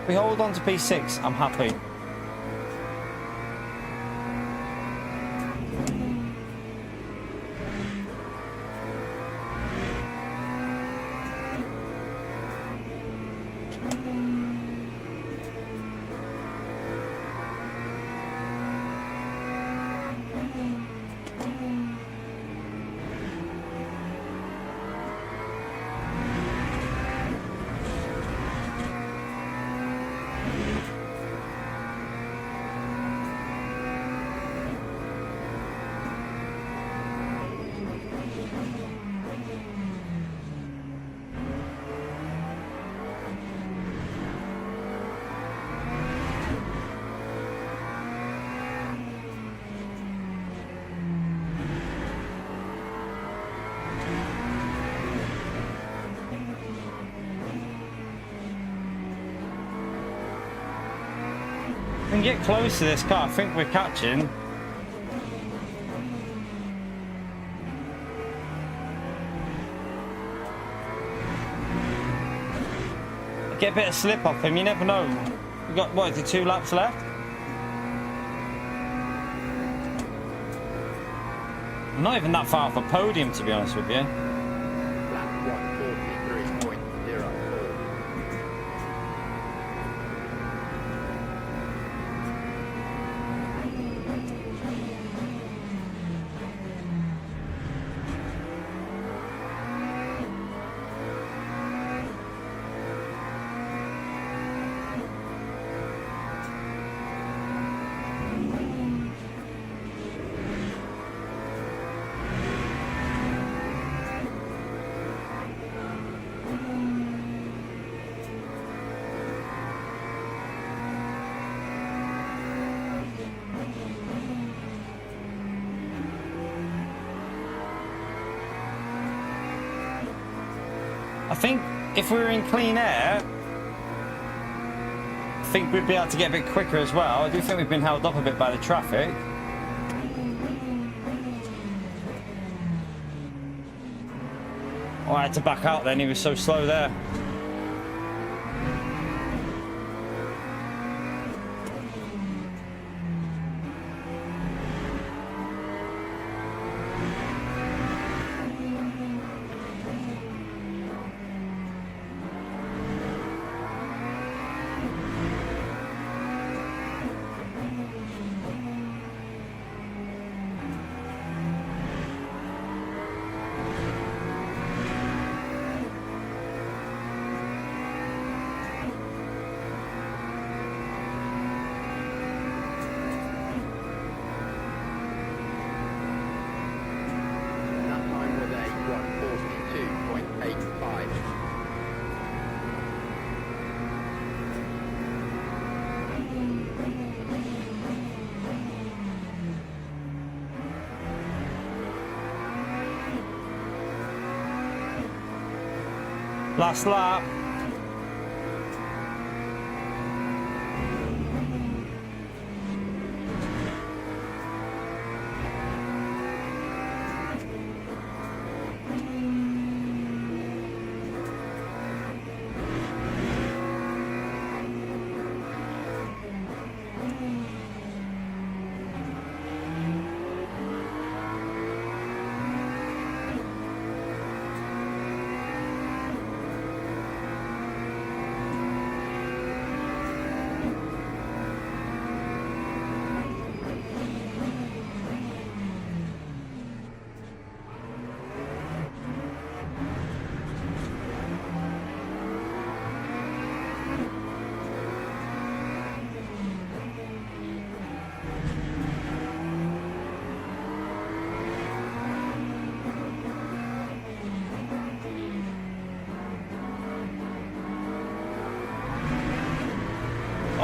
Speaker 1: If we hold on to P6, I'm happy. We can get close to this car. I think we're catching. Get a bit of slip off him, you never know. We've got, what is it, 2 laps left? I'm not even that far off a podium, to be honest with you.
Speaker 2: Lap 143.04.
Speaker 1: I think if we were in clean air, I think we'd be able to get a bit quicker as well. I do think we've been held up a bit by the traffic. Oh, I had to back out then, he was so slow there. Last lap.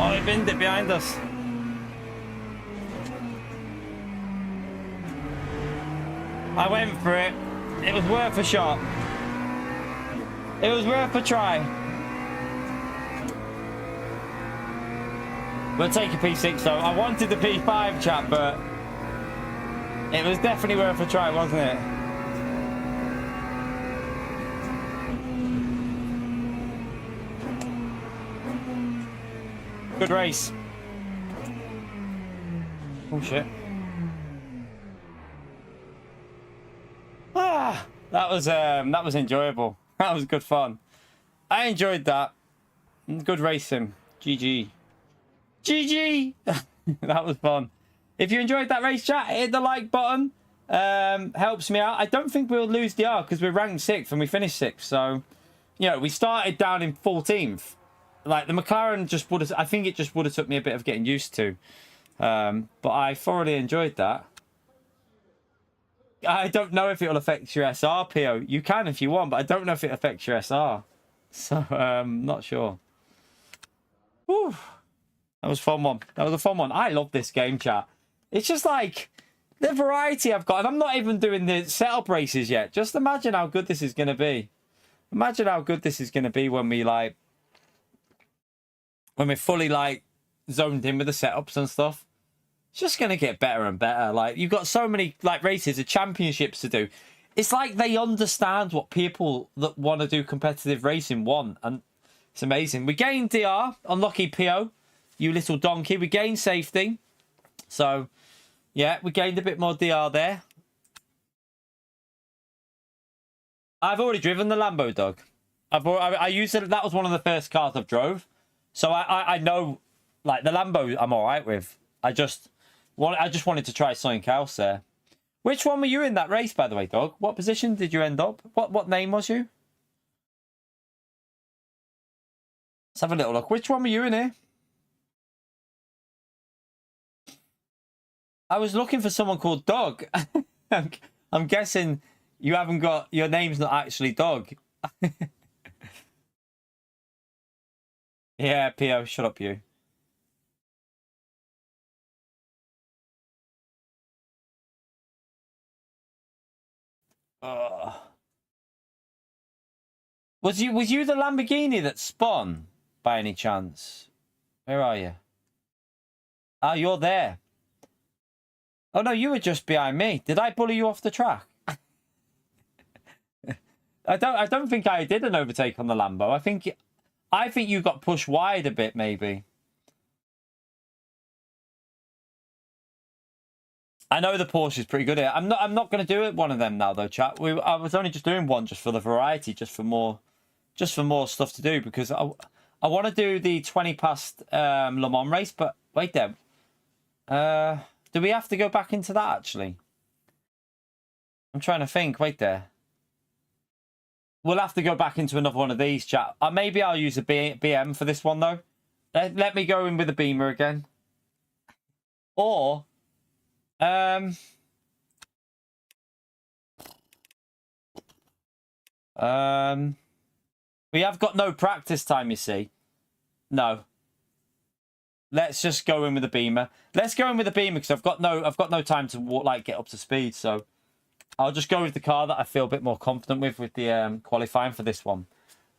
Speaker 1: Oh, he binned it behind us. I went for it. It was worth a shot. It was worth a try. We'll take a P6 though. I wanted the P5, chat, but it was definitely worth a try, wasn't it? Good race. Oh shit. Ah, that was enjoyable. That was good fun. I enjoyed that. Good racing. GG. GG. That was fun. If you enjoyed that race, chat, hit the like button. Helps me out. I don't think we'll lose the R because we're ranked 6th and we finished 6th. So, you know, we started down in 14th. Like the McLaren just would have, I think it just would have took me a bit of getting used to. But I thoroughly enjoyed that. I don't know if it will affect your SR, PO. You can if you want, but I don't know if it affects your SR. So, not sure. Whew. That was a fun one. That was a fun one. I love this game, chat. It's just like the variety I've got. And I'm not even doing the setup races yet. Just imagine how good this is going to be. Imagine how good this is going to be when we like, when we're fully like zoned in with the setups and stuff. It's just going to get better and better. Like you've got so many like races of championships to do. It's like they understand what people that want to do competitive racing want. And it's amazing. We gained DR. Unlucky PO. You little donkey. We gained safety. So, yeah, we gained a bit more DR there. I've already driven the Lambo, Doug. I used it. That was one of the first cars I've drove. So I know, like, the Lambo I'm all right with. I just wanted to try something else there. Which one were you in that race, by the way, Doug? What position did you end up? What name was you? Let's have a little look. Which one were you in here? I was looking for someone called Dog. I'm guessing you haven't got... Your name's not actually Dog. Yeah, P.O., shut up, you. Was you the Lamborghini that spun, by any chance? Where are you? Ah, you're there. Oh no, you were just behind me. Did I bully you off the track? I don't think I did an overtake on the Lambo. I think you got pushed wide a bit, maybe. I know the Porsche is pretty good here. I'm not going to do it one of them now though, chat. I was only just doing one just for the variety, just for more stuff to do, because I want to do the 20 past Le Mans race. But wait there. Do we have to go back into that actually? I'm trying to think. Wait there. We'll have to go back into another one of these, chat. Maybe I'll use a BM for this one though. Let me go in with a Beamer again. Or we have got no practice time, you see. No. Let's just go in with the Beamer. Let's go in with the Beamer because I've got no time to like get up to speed. So I'll just go with the car that I feel a bit more confident with the qualifying for this one.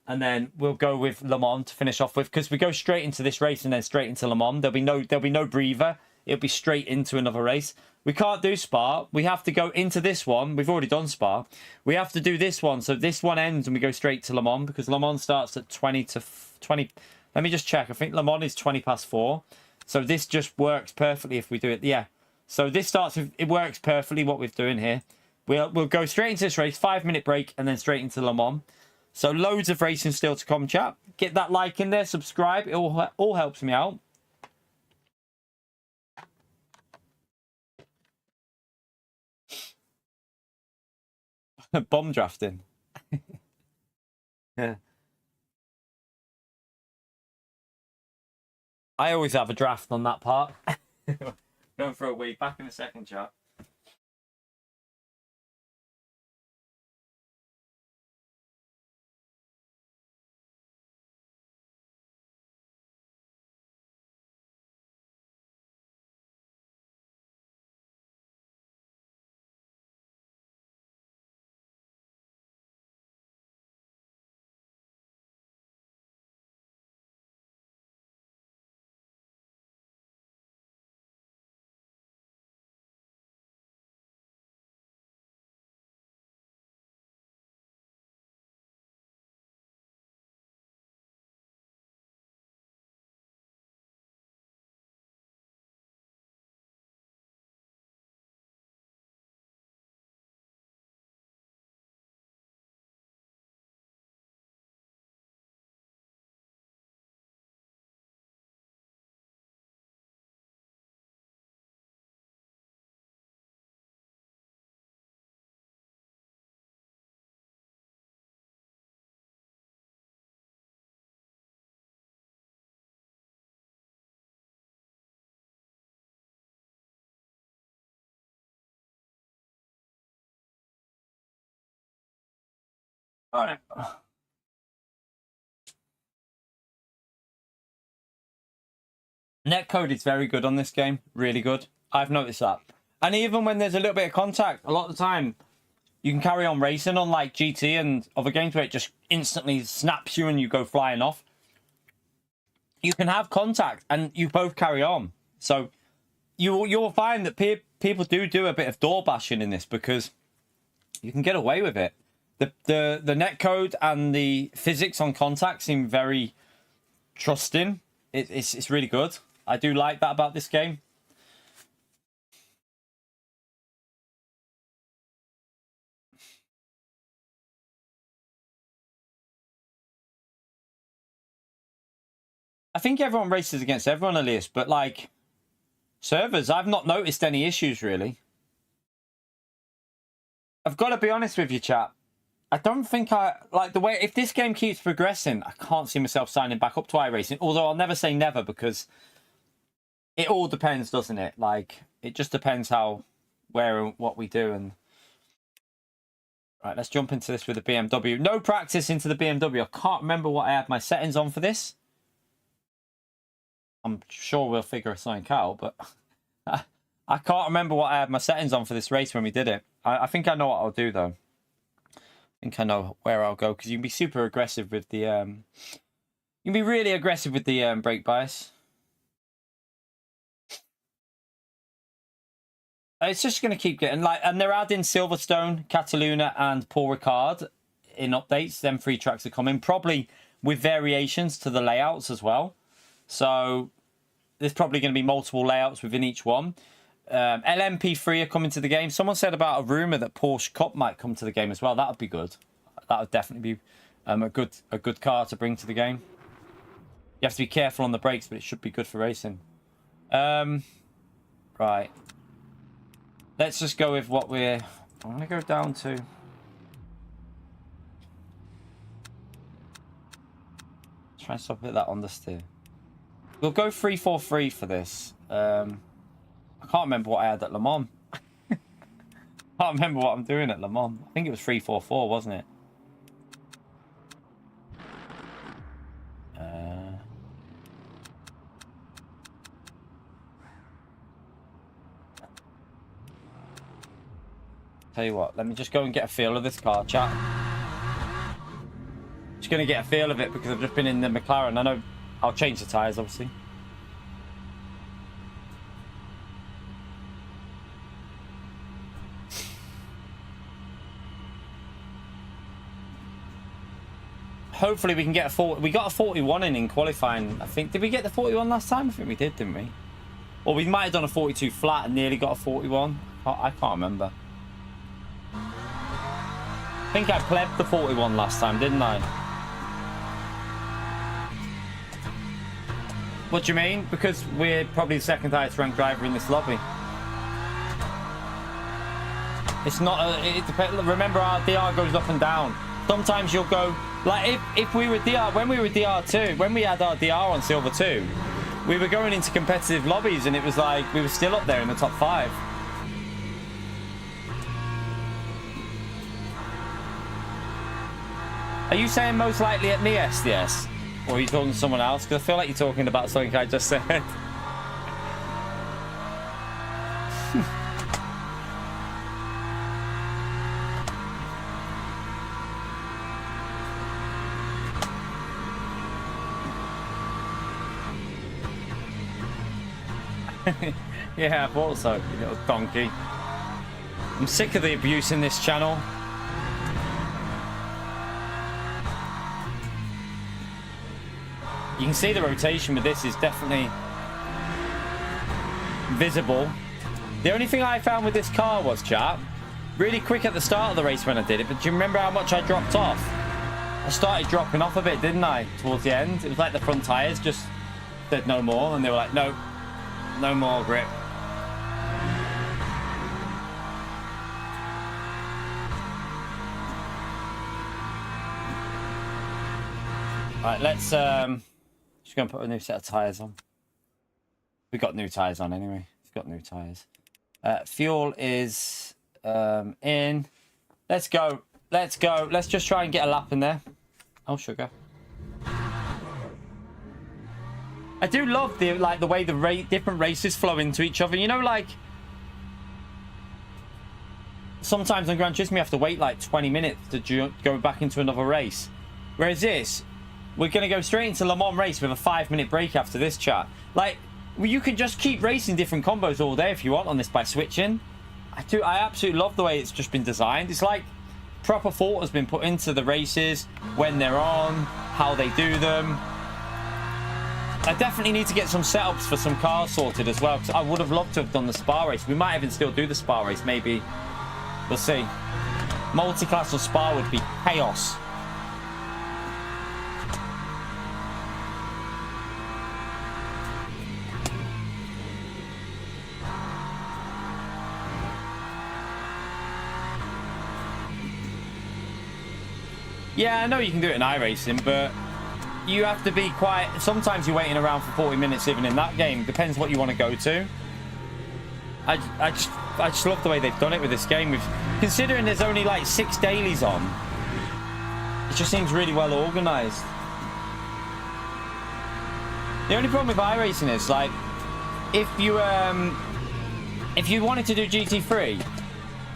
Speaker 1: and then we'll go with Le Mans to finish off with, because we go straight into this race and then straight into Le Mans. There'll be no breather. It'll be straight into another race. We can't do Spa. We have to go into this one. We've already done Spa. We have to do this one. So this one ends and we go straight to Le Mans, because Le Mans starts at 20 to 20. Let me just check. I think Le Mans is 20 past 4. So this just works perfectly if we do it. Yeah. So this starts with, it works perfectly what we're doing here. We'll go straight into this race, 5-minute break, and then straight into Le Mans. So loads of racing still to come, chat. Get that like in there, subscribe. It all helps me out. Bomb drafting. Yeah. I always have a draft on that part. Going for a week. Back in a second, chat. All right. Netcode is very good on this game. Really good. I've noticed that. And even when there's a little bit of contact, a lot of the time, you can carry on racing on like GT and other games where it just instantly snaps you and you go flying off. You can have contact and you both carry on. So you'll find that people do a bit of door bashing in this, because you can get away with it. The netcode and the physics on contact seem very trusting. It's really good. I do like that about this game. I think everyone races against everyone, Elias, but like servers, I've not noticed any issues really. I've got to be honest with you, chat. I don't think I like the way, if this game keeps progressing, I can't see myself signing back up to iRacing. Although I'll never say never, because it all depends, doesn't it? Like, it just depends how, where and what we do. And right, let's jump into this with the BMW. No practice into the BMW. I can't remember what I had my settings on for this. I'm sure we'll figure something out, but I can't remember what I had my settings on for this race when we did it. I think I know what I'll do though. I think I know where I'll go, because you can be super aggressive with the you can be really aggressive with the brake bias. It's just going to keep getting like, and they're adding Silverstone, Cataluna, and Paul Ricard in updates. Them 3 tracks are coming, probably with variations to the layouts as well. So there's probably going to be multiple layouts within each one. LMP3 are coming to the game. Someone said about a rumor that Porsche Cup might come to the game as well. That would be good. That would definitely be a good car to bring to the game. You have to be careful on the brakes, but it should be good for racing. Right. Let's just go with what we're... I'm going to go down to... Try and stop at that understeer. We'll go 3-4-3 for this. I can't remember what I had at Le Mans. I can't remember what I'm doing at Le Mans. I think it was 3-4-4, wasn't it? Tell you what, let me just go and get a feel of this car, chat. Just just going to get a feel of it because I've just been in the McLaren. I know I'll change the tyres, obviously. Hopefully we can get a 40. We got a 41 in qualifying, I think. Did we get the 41 last time? I think we did, didn't we? Or we might have done a 42 flat and nearly got a 41. I can't remember. I think I plebed the 41 last time, didn't I? What do you mean? Because we're probably the second highest ranked driver in this lobby. It's not it depends. Remember, our DR goes up and down. Sometimes you'll go, like if we were DR, when we were DR2, when we had our DR on Silver 2, we were going into competitive lobbies and it was like we were still up there in the top 5. Are you saying most likely at me, SDS? Or are you talking to someone else? Because I feel like you're talking about something I just said. Yeah, I thought so, you little donkey. I'm sick of the abuse in this channel. You can see the rotation with this is definitely visible. The only thing I found with this car was, chat, really quick at the start of the race when I did it, but do you remember how much I dropped off? I started dropping off a bit, didn't I, towards the end? It was like the front tyres just said no more, and they were like, no, no more grip. Right, let's just gonna put a new set of tyres on. We got new tyres on anyway. We've got new tyres. Fuel is in. Let's go. Let's go. Let's just try and get a lap in there. Oh, sugar. I do love the way the different races flow into each other. You know, like sometimes on Gran Turismo you have to wait like 20 minutes to go back into another race. Whereas this, we're going to go straight into Le Mans race with a 5-minute break after this, chat. Like, you can just keep racing different combos all day if you want on this by switching. I absolutely love the way it's just been designed. It's like proper thought has been put into the races, when they're on, how they do them. I definitely need to get some setups for some cars sorted as well, because I would have loved to have done the Spa race. We might even still do the Spa race, maybe. We'll see. Multi-class or Spa would be chaos. Yeah, I know you can do it in iRacing, but you have to be quite... Sometimes you're waiting around for 40 minutes even in that game. Depends what you want to go to. I just love the way they've done it with this game. Considering there's only like 6 dailies on, it just seems really well organised. The only problem with iRacing is, like, if you wanted to do GT3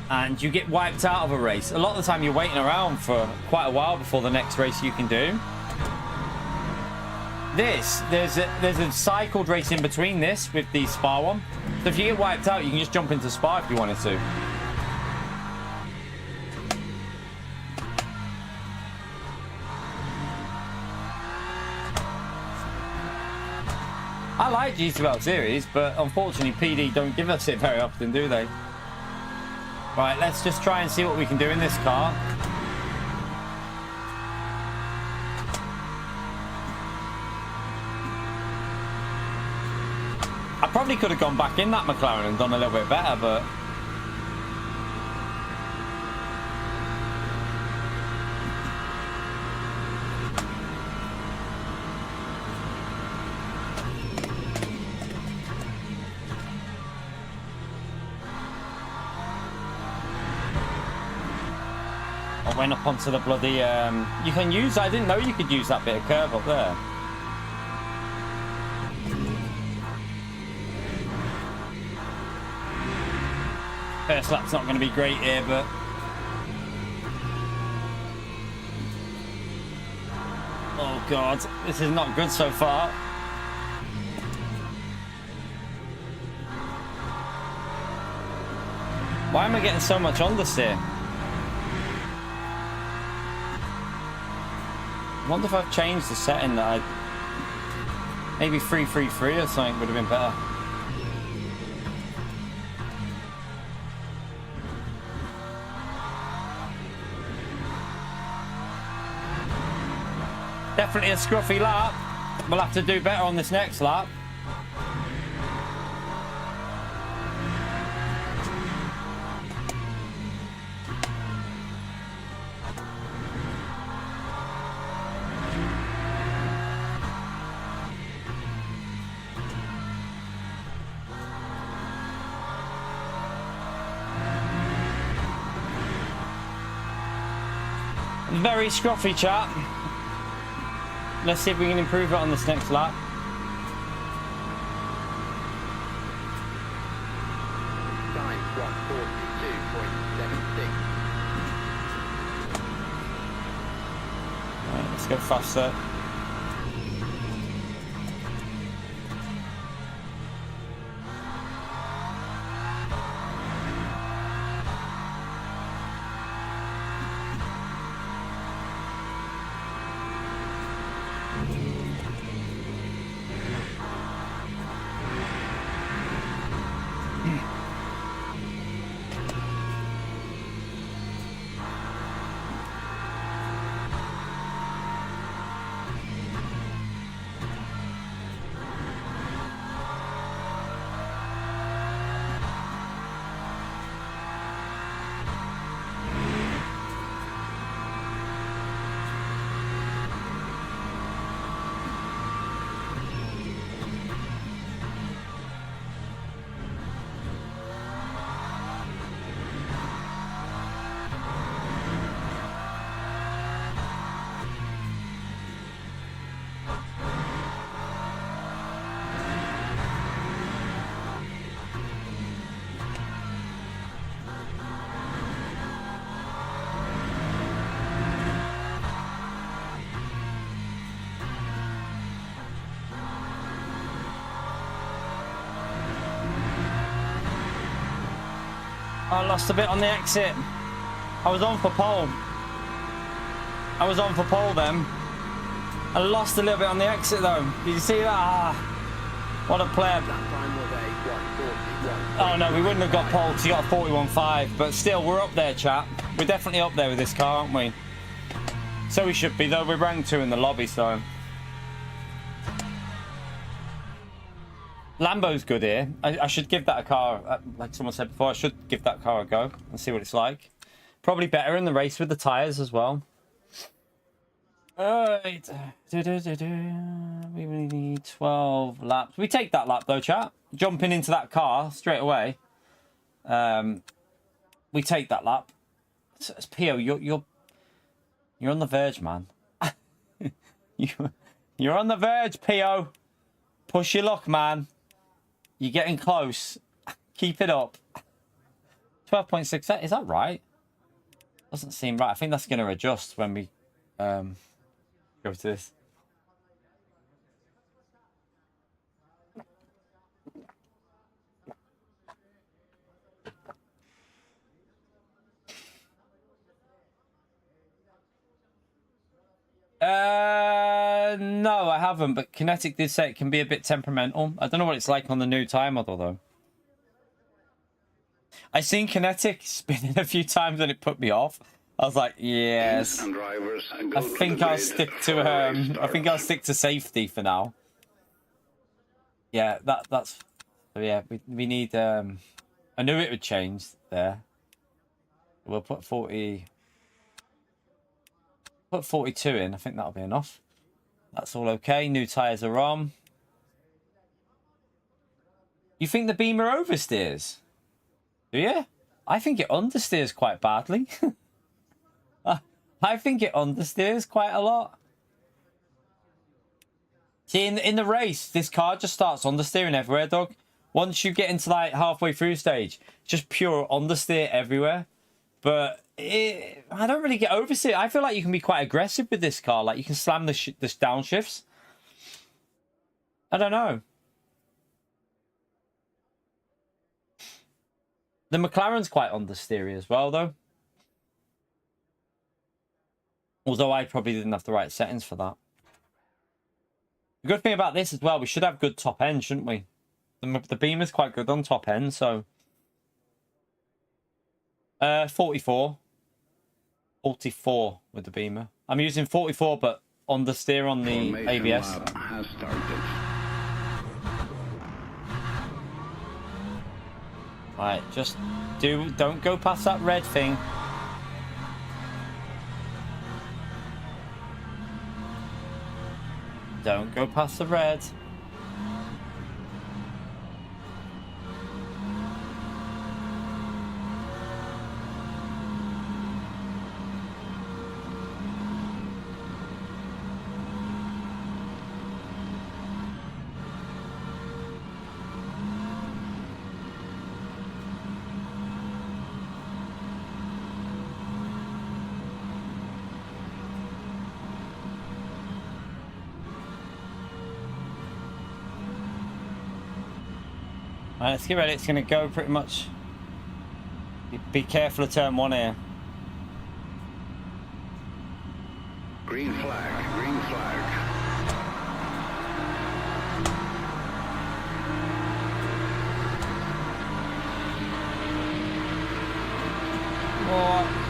Speaker 1: and you get wiped out of a race, a lot of the time you're waiting around for quite a while before the next race you can do. There's a cycled race in between this with the Spa one. So if you get wiped out, you can just jump into Spa if you wanted to. I like GT series, but unfortunately PD don't give us it very often, do they? Right, let's just try and see what we can do in this car. I probably could have gone back in that McLaren and done a little bit better, but... I went up onto the bloody... you can use... I didn't know you could use that bit of curve up there. First lap's not going to be great here, but... Oh god, this is not good so far. Why am I getting so much understeer? I wonder if I've changed the setting that I... Maybe 333 or something would have been better. Definitely a scruffy lap. We'll have to do better on this next lap. Very scruffy, chat. Let's see if we can improve it on this next lap.
Speaker 2: Time 142.76.
Speaker 1: Right, let's go faster. I lost a bit on the exit. I was on for pole. Then. I lost a little bit on the exit though. Did you see that? Ah, what a pleb.
Speaker 2: That time was a 141.
Speaker 1: Oh no, we wouldn't have got pole because you got a 41.5. But still, we're up there, chat. We're definitely up there with this car, aren't we? So we should be though. We're ranked 2 in the lobby, so. Lambo's good here. I should give that a car, like someone said before, I should give that car a go and see what it's like. Probably better in the race with the tyres as well. Alright. We really need 12 laps. We take that lap though, chat. Jumping into that car straight away. We take that lap. It's Pio, you're on the verge, man. You're on the verge, Pio. Push your luck, man. You're getting close. Keep it up. 12.6. Is that right? Doesn't seem right. I think that's going to adjust when we go to this. No, I haven't, but Kinetic did say it can be a bit temperamental. I don't know what it's like on the new tire model, though. I've seen Kinetic spinning a few times and it put me off. I was like, yes. I think I'll stick to safety for now. Yeah, that's yeah, we need I knew it would change there. We'll put 40. Put 42 in. I think that'll be enough. That's all okay. New tyres are on. You think the Beamer oversteers? Do you? I think it understeers quite badly. I think it understeers quite a lot. See, in the race, this car just starts understeering everywhere, dog. Once you get into like halfway through stage, just pure understeer everywhere. But I don't really get oversteer. I feel like you can be quite aggressive with this car. Like you can slam the downshifts. I don't know. The McLaren's quite understeery as well, though. Although I probably didn't have the right settings for that. The good thing about this as well, we should have good top end, shouldn't we? The Beamer's quite good on top end, so... 44. 44 with the Beamer. I'm using 44, but understeer on the
Speaker 3: Formation
Speaker 1: ABS.
Speaker 3: lap has started.
Speaker 1: Right, just don't go past that red thing. Don't go past the red. Alright, let's get ready. It's going to go pretty much. Be careful of turn 1 here.
Speaker 3: Green flag, green flag.
Speaker 1: What?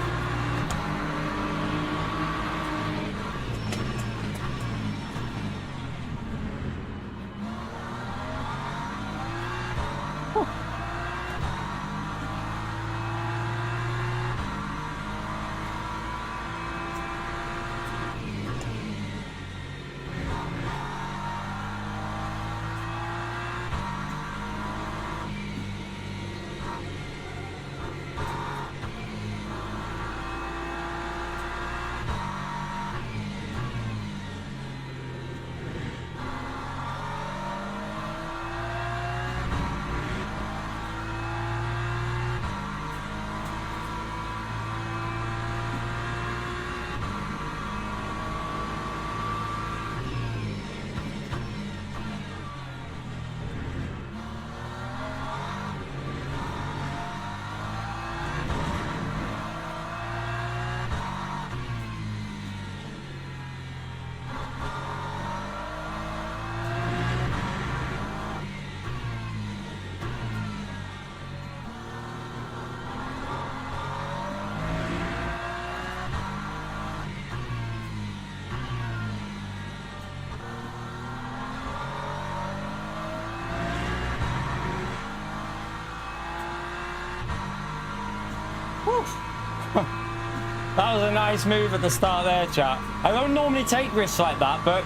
Speaker 1: That was a nice move at the start there, chat. I don't normally take risks like that, but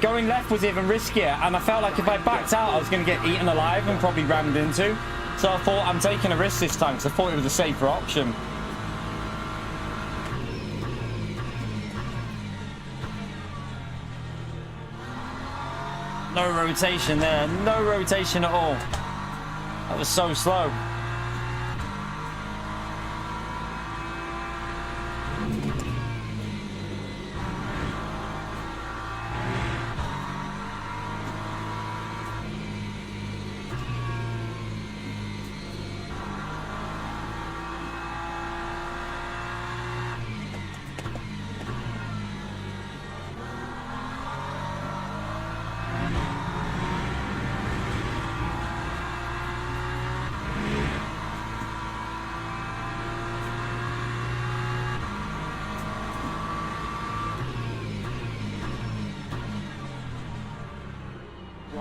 Speaker 1: going left was even riskier, and I felt like if I backed out, I was going to get eaten alive and probably rammed into. So I thought, I'm taking a risk this time, because I thought it was a safer option. No rotation there, no rotation at all. That was so slow.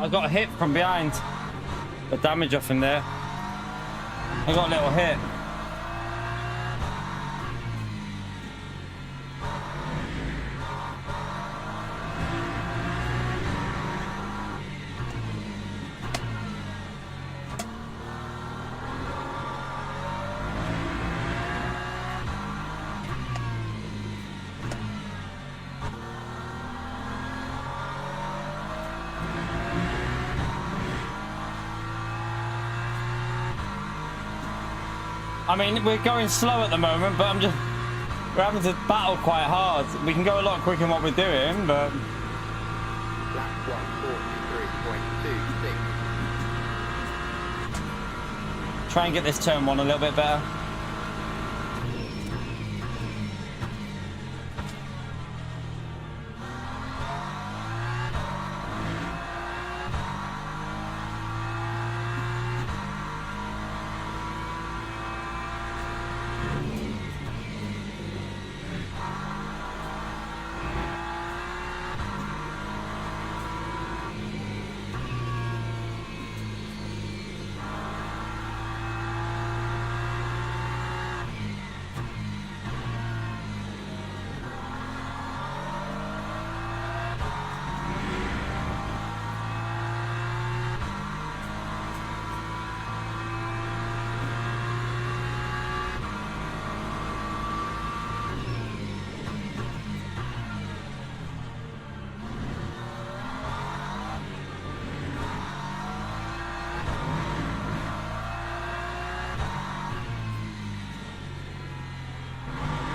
Speaker 1: I got a hit from behind. The damage off him there. I got a little hit. I mean, we're going slow at the moment, but we're having to battle quite hard. We can go a lot quicker than what we're doing, but...
Speaker 2: Lap 143.26.
Speaker 1: Try and get this turn one a little bit better.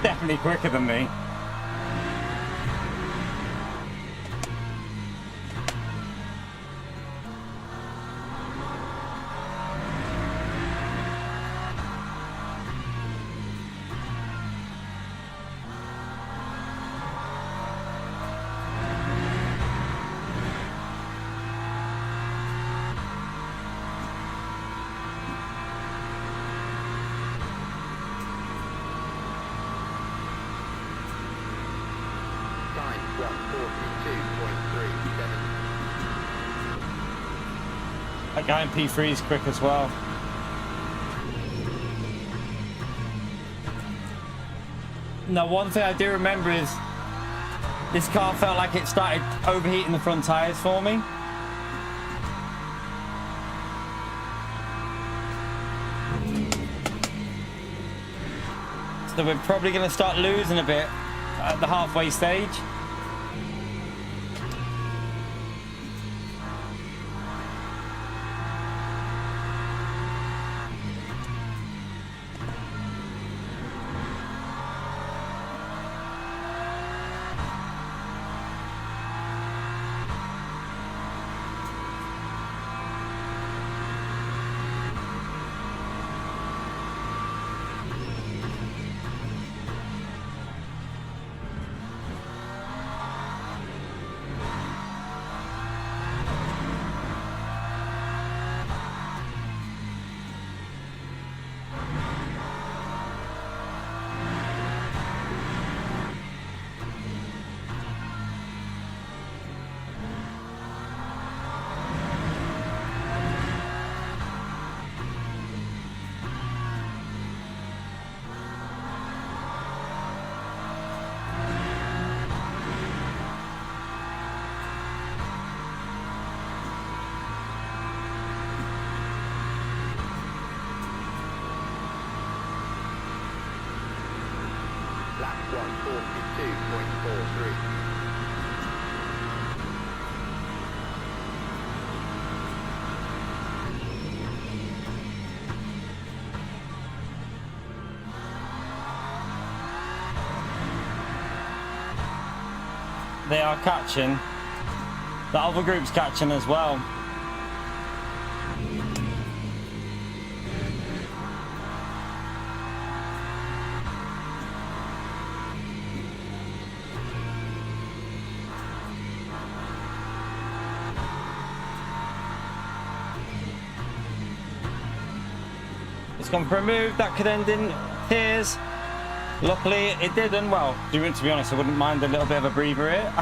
Speaker 1: Definitely quicker than me.
Speaker 2: Time 142.37.
Speaker 1: That guy in P3 is quick as well. Now, one thing I do remember is this car felt like it started overheating the front tires for me. So we're probably going to start losing a bit at the halfway stage.
Speaker 2: Lap 142.43.
Speaker 1: They are catching. The other group's catching as well. It's gone for a move that could end in tears. Luckily, it didn't. Well, to be honest, I wouldn't mind a little bit of a breather here.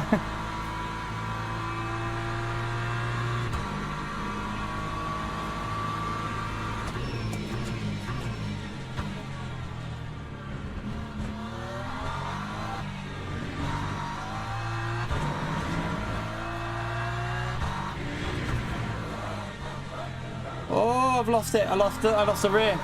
Speaker 1: Oh, I've lost it. I lost the rear.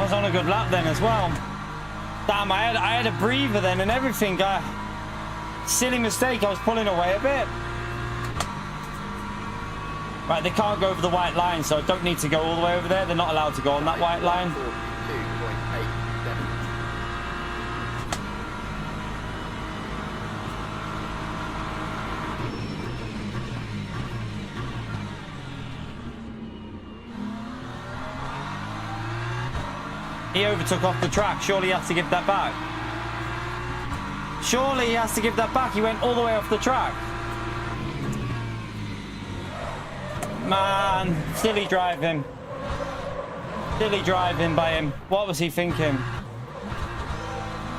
Speaker 1: was on a good lap then as well. Damn, I had a breather then and everything. Silly mistake, I was pulling away a bit. Right, they can't go over the white line, so I don't need to go all the way over there. They're not allowed to go on that white line.
Speaker 2: 42.87.
Speaker 1: He overtook off the track. Surely he has to give that back. Surely he has to give that back. He went all the way off the track. Man, silly driving. Silly driving by him. What was he thinking?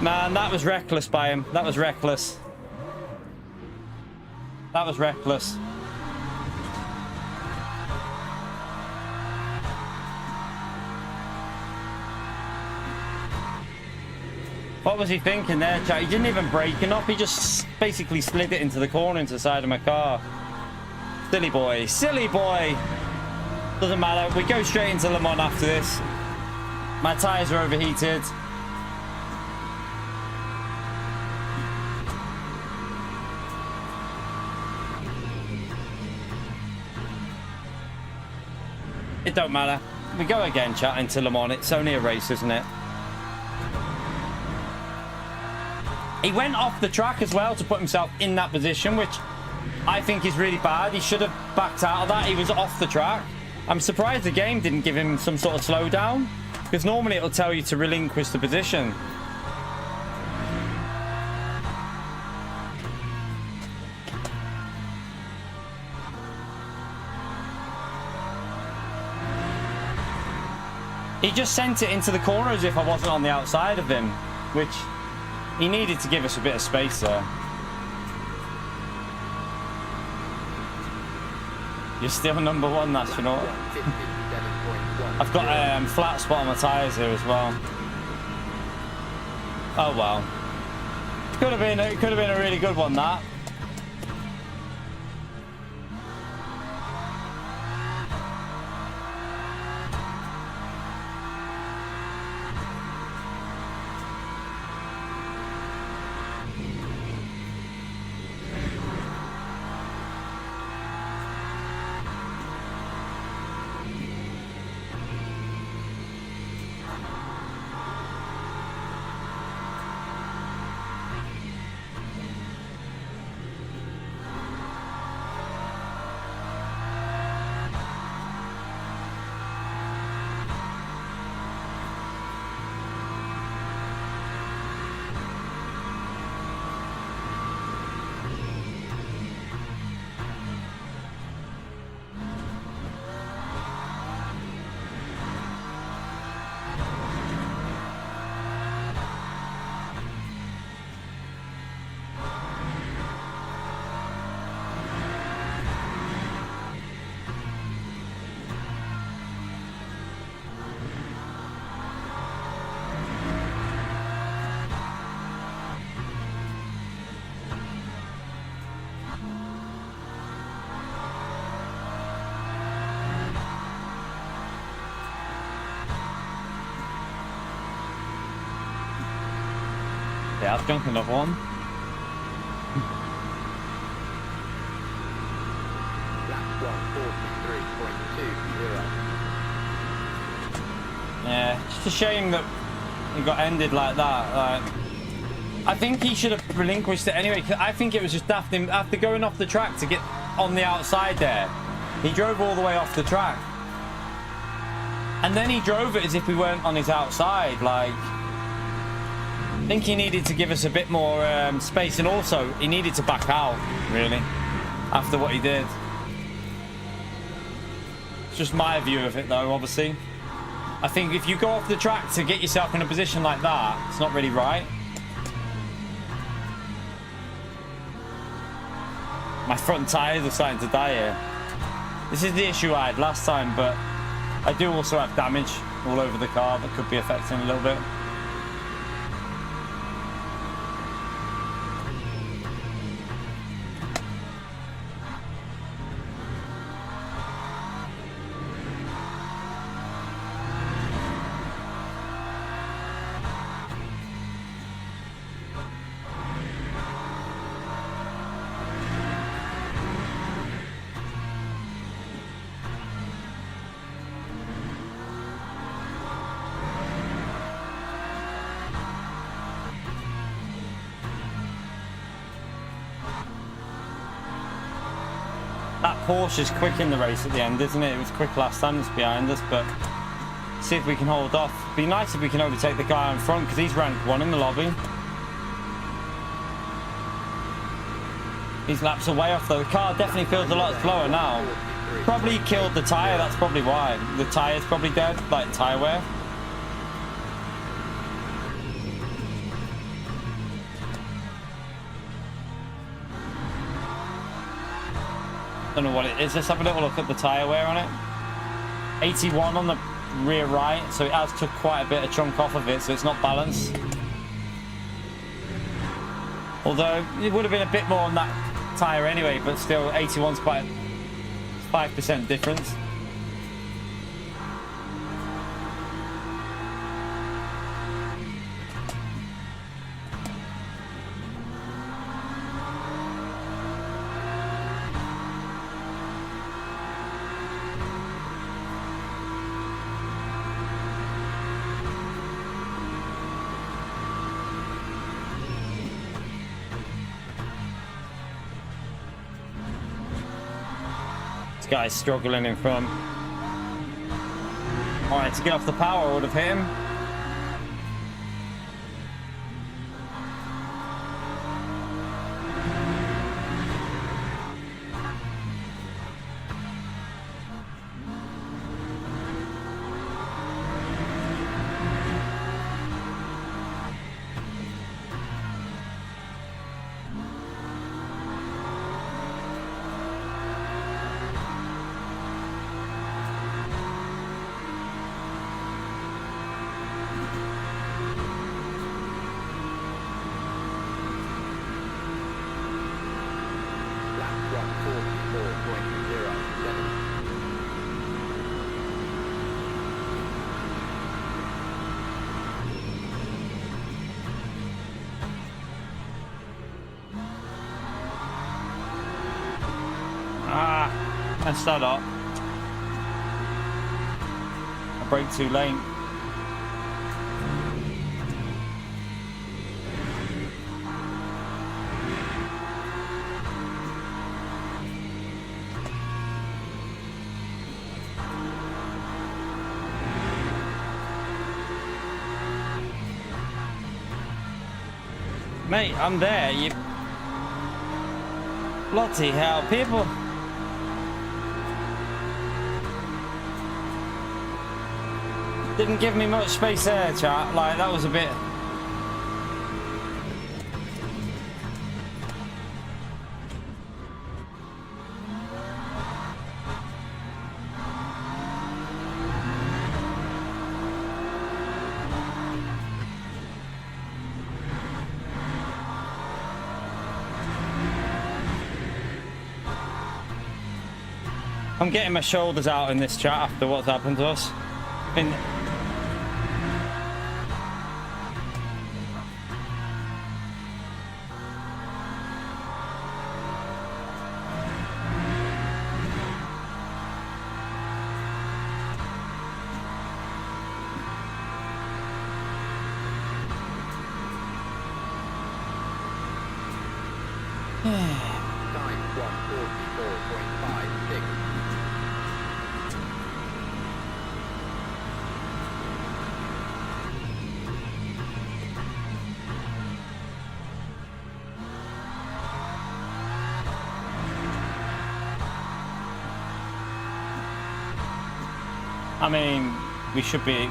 Speaker 1: Man, that was reckless by him. That was reckless. That was reckless. What was he thinking there, chat? He didn't even brake enough. He just basically slid it into the corner into the side of my car. Silly boy. Silly boy. Doesn't matter. We go straight into Le Mans after this. My tyres are overheated. It don't matter. We go again, chat, into Le Mans. It's only a race, isn't it? He went off the track as well to put himself in that position, which I think is really bad. He should have backed out of that. He was off the track. I'm surprised the game didn't give him some sort of slowdown, because normally it'll tell you to relinquish the position. He just sent it into the corner as if I wasn't on the outside of him, which he needed to give us a bit of space there. You're still number one, astronaut. I've got a flat spot on my tyres here as well. Oh well. It could have been a really good one, that. Yeah, I've jumped another one.
Speaker 2: Lap 143.20.
Speaker 1: Yeah, just a shame that it got ended like that. Like, I think he should have relinquished it anyway. I think it was just daft him after going off the track to get on the outside there. He drove all the way off the track, and then he drove it as if we weren't on his outside. Like, I think he needed to give us a bit more space, and also he needed to back out, really, after what he did. It's just my view of it, though, obviously. I think if you go off the track to get yourself in a position like that, it's not really right. My front tyres are starting to die here. This is the issue I had last time, but I do also have damage all over the car that could be affecting a little bit. That Porsche is quick in the race at the end, isn't it? It was quick last time, it's behind us, but see if we can hold off. Be nice if we can overtake the guy in front, because he's rank 1 in the lobby. These laps are way off though. The car definitely feels a lot slower now. Probably killed the tyre, that's probably why. The tyre's probably dead, like tyre wear. Don't know what it is. Let's have a little look at the tyre wear on it. 81 on the rear right, so it has took quite a bit of chunk off of it, so it's not balanced. Although it would have been a bit more on that tyre anyway, but still 81's quite 5% difference. This guy's struggling in front. Alright, to get off the power, I would have hit him. Messed that up. I brake too late. Mate, I'm there. You bloody hell, people. Didn't give me much space there, chat. Like, that was a bit... I'm getting my shoulders out in this chat after what's happened to us. I mean, we should be.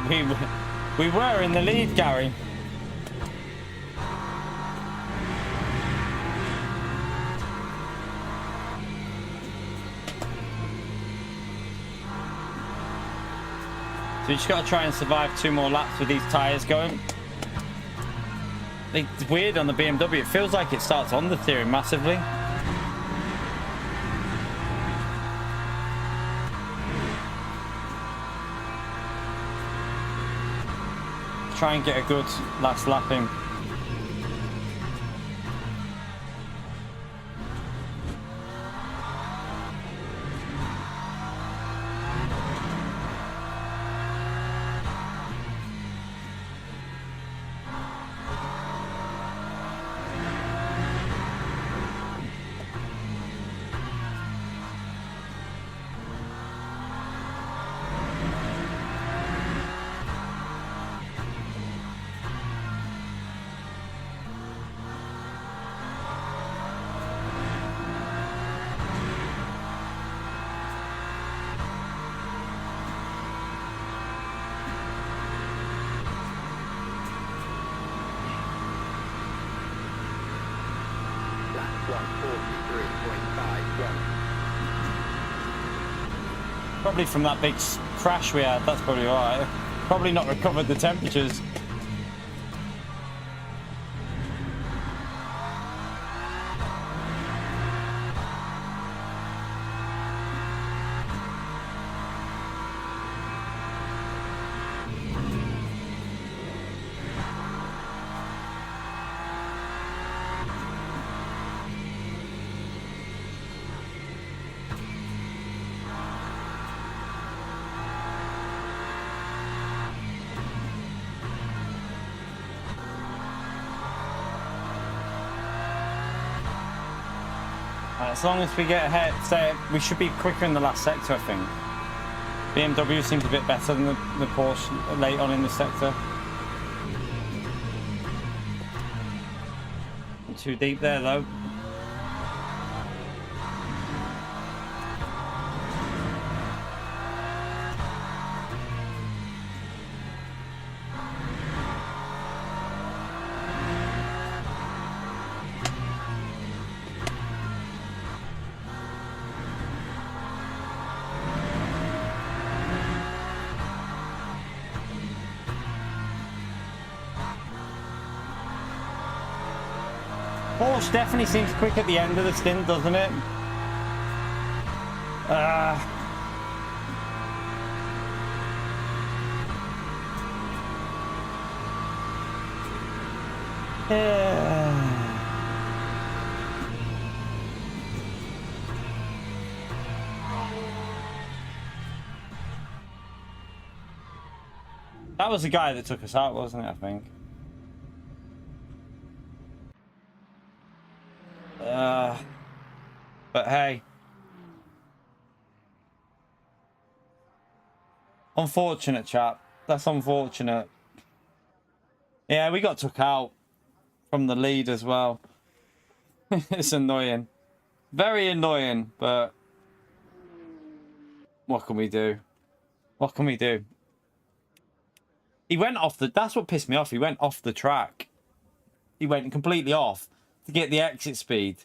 Speaker 1: We were in the lead, Gary. So you just got to try and survive 2 more laps with these tyres going. It's weird on the BMW. It feels like it starts on the steering massively. Try and get a good last lap in.
Speaker 2: 43.51.
Speaker 1: Probably from that big crash we had. That's probably right. Probably not recovered the temperatures. As long as we get ahead, say we should be quicker in the last sector, I think. BMW seems a bit better than the Porsche late on in the sector. Not too deep there though. Porsche definitely seems quick at the end of the stint, doesn't it? That was the guy that took us out, wasn't it, I think? But hey. Unfortunate, chap. That's unfortunate. Yeah, we got took out from the lead as well. It's annoying. Very annoying, but what can we do? What can we do? He went off the... That's what pissed me off. He went off the track. He went completely off to get the exit speed.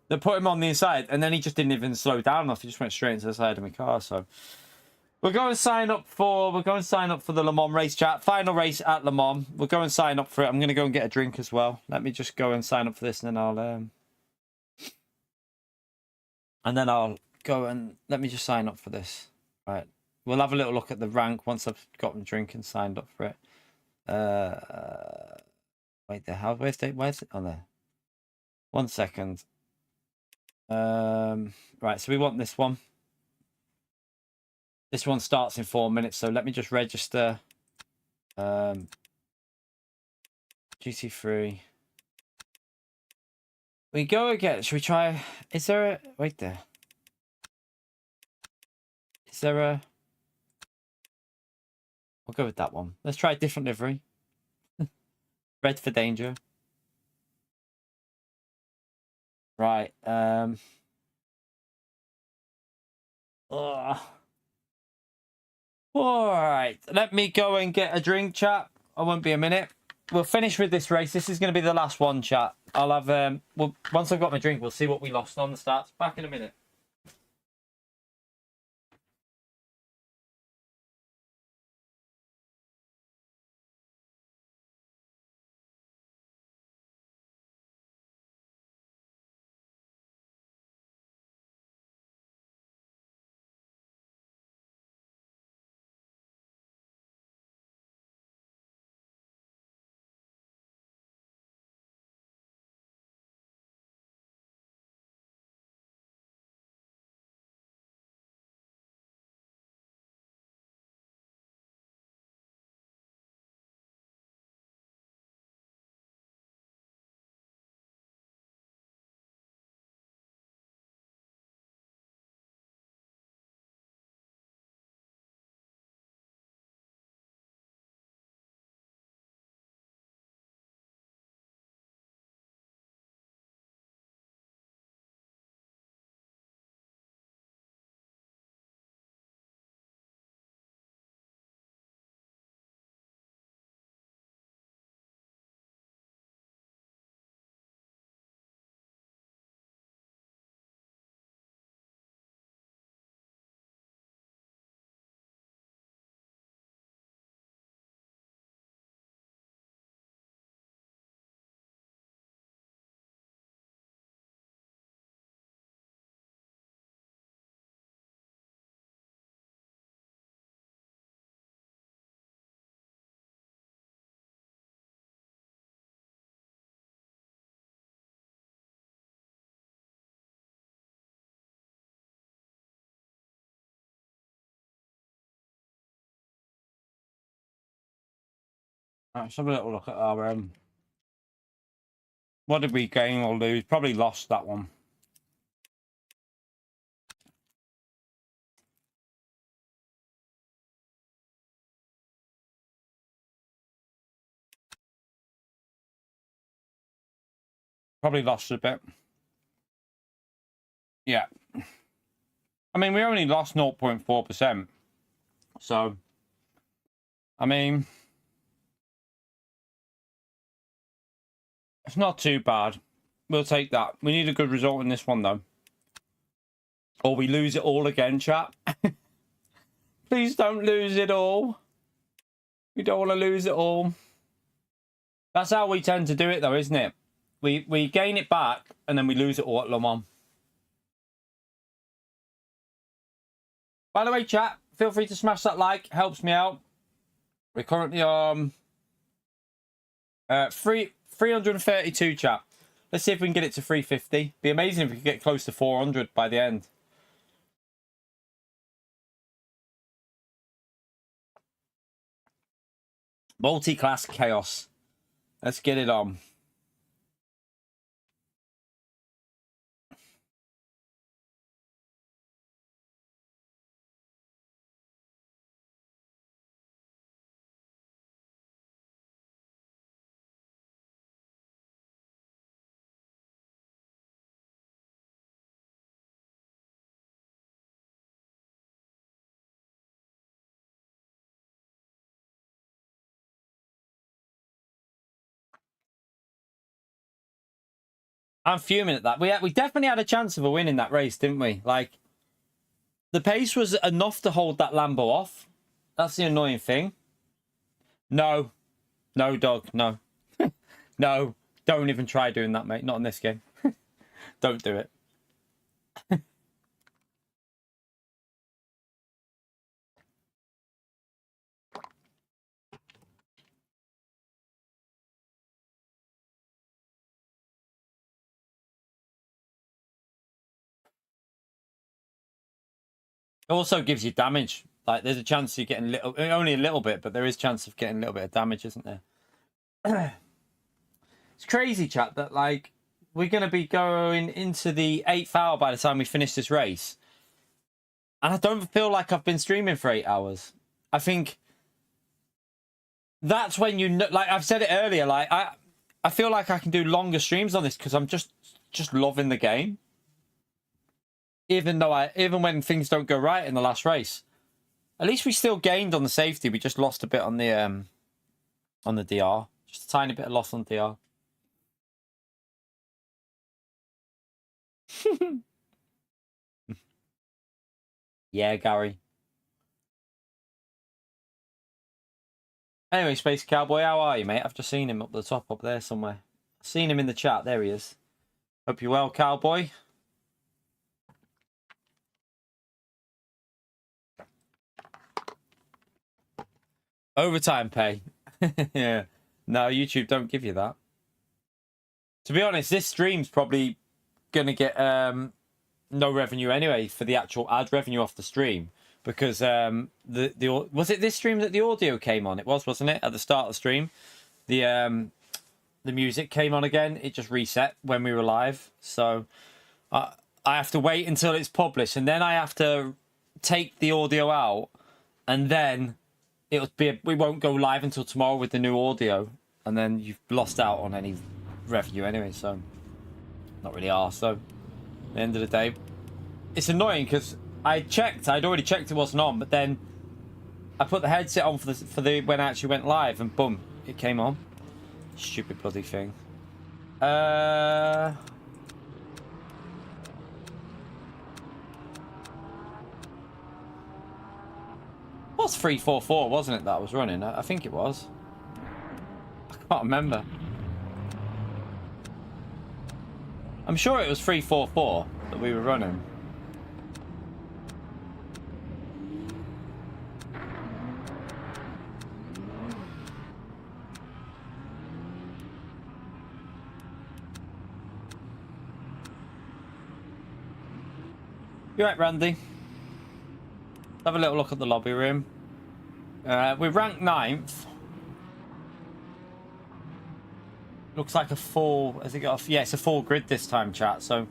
Speaker 1: They put him on the inside, and then he just didn't even slow down enough. He just went straight into the side of my car. So we're going to sign up for the Le Mans race, chat. Final race at Le Mans. We'll go and sign up for it. I'm going to go and get a drink as well. Let me just go and sign up for this, and then I'll go and let me just sign up for this. Right. We'll have a little look at the rank once I've gotten a drink and signed up for it. Wait there. Where's it? Oh, there. 1 second. Right, so we want this one. This one starts in 4 minutes, so let me just register. GT3. We go again. Should we try? Is there a... Wait there. Is there a... We'll go with that one. Let's try a different livery. Red for danger. Right. All right. Let me go and get a drink, chat. I won't be a minute. We'll finish with this race. This is going to be the last one, chat. I'll have once I've got my drink, we'll see what we lost on the stats. Back in a minute. Let's have a little look at our what did we gain or lose? Probably lost that one. Probably lost a bit. Yeah. I mean, we only lost 0.4%. So, I mean, it's not too bad. We'll take that. We need a good result in this one, though. Or we lose it all again, chat. Please don't lose it all. We don't want to lose it all. That's how we tend to do it, though, isn't it? We gain it back, and then we lose it all at Le Mans. By the way, chat, feel free to smash that like. Helps me out. We're currently on 332, chat. Let's see if we can get it to 350. Be amazing if we could get close to 400 by the end. Multi-class chaos. Let's get it on. I'm fuming at that. We definitely had a chance of a win in that race, didn't we? Like, the pace was enough to hold that Lambo off. That's the annoying thing. No. No, dog. No. No. Don't even try doing that, mate. Not in this game. Don't do it. It also gives you damage. Like, there's a chance you're getting only a little bit, but there is a chance of getting a little bit of damage, isn't there? It's crazy, chat, that, like, we're going to be going into the 8th hour by the time we finish this race. And I don't feel like I've been streaming for 8 hours. I think that's when you know, like I've said it earlier, like, I feel like I can do longer streams on this because I'm just loving the game. Even when things don't go right in the last race, at least we still gained on the safety. We just lost a bit on the DR, just a tiny bit of loss on DR. Yeah, Gary. Anyway, Space Cowboy, how are you, mate? I've just seen him up the top up there somewhere. I've seen him in the chat. There he is. Hope you're well, Cowboy. Overtime pay. Yeah. No, YouTube don't give you that. To be honest, this stream's probably going to get no revenue anyway for the actual ad revenue off the stream. Because was it this stream that the audio came on? It was, wasn't it? At the start of the stream. The music came on again. It just reset when we were live. So I have to wait until it's published. And then I have to take the audio out. And then we won't go live until tomorrow with the new audio, and then you've lost out on any revenue anyway, so not really arsed. So at the end of the day, it's annoying because I'd already checked it wasn't on, but then I put the headset on for the when I actually went live, and boom, it came on. Stupid bloody thing. It was 344, wasn't it, that I was running? I think it was. I can't remember. I'm sure it was 344 that we were running. You right, Randy? Have a little look at the lobby room. We're ranked 9th. Looks like a full. Has it got? Yeah, it's a full grid this time, chat. So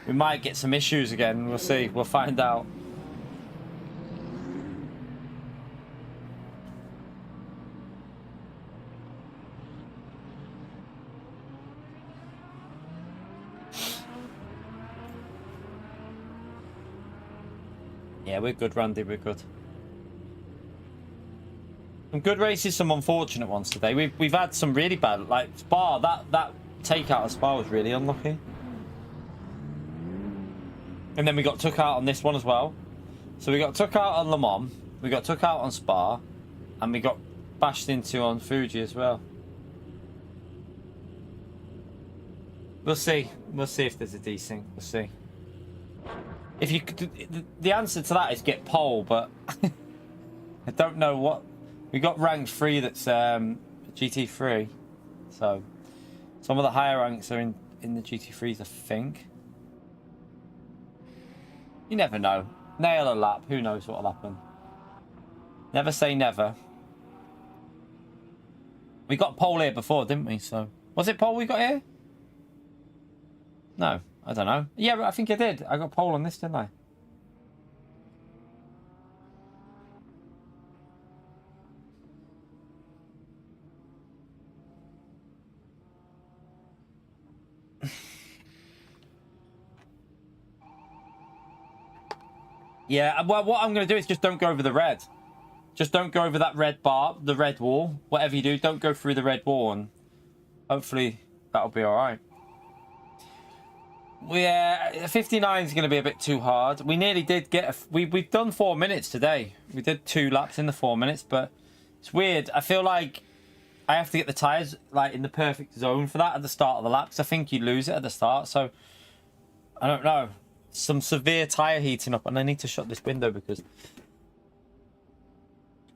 Speaker 1: we might get some issues again. We'll see. We'll find out. Yeah, we're good, Randy. We're good. Some good races, some unfortunate ones today. We've had some really bad, like Spa. That takeout of Spa was really unlucky. And then we got took out on this one as well. So we got took out on Le Mans, we got took out on Spa, and we got bashed into on Fuji as well. We'll see. We'll see if there's a desync. We'll see. If you could, the answer to that is get pole, but I don't know what. We got rank 3 that's GT3, so some of the higher ranks are in the GT3s, I think. You never know. Nail a lap. Who knows what'll happen? Never say never. We got pole here before, didn't we? So was it pole we got here? No, I don't know. Yeah, I think I did. I got pole on this, didn't I? Yeah, well, what I'm going to do is just don't go over the red. Just don't go over that red bar, the red wall. Whatever you do, don't go through the red wall, and hopefully that'll be all right. Yeah, 59 is going to be a bit too hard. We nearly did get... We've done 4 minutes today. We did 2 laps in the 4 minutes, but it's weird. I feel like I have to get the tyres like in the perfect zone for that at the start of the lap, because I think you lose it at the start, so I don't know. Some severe tyre heating up, and I need to shut this window because it's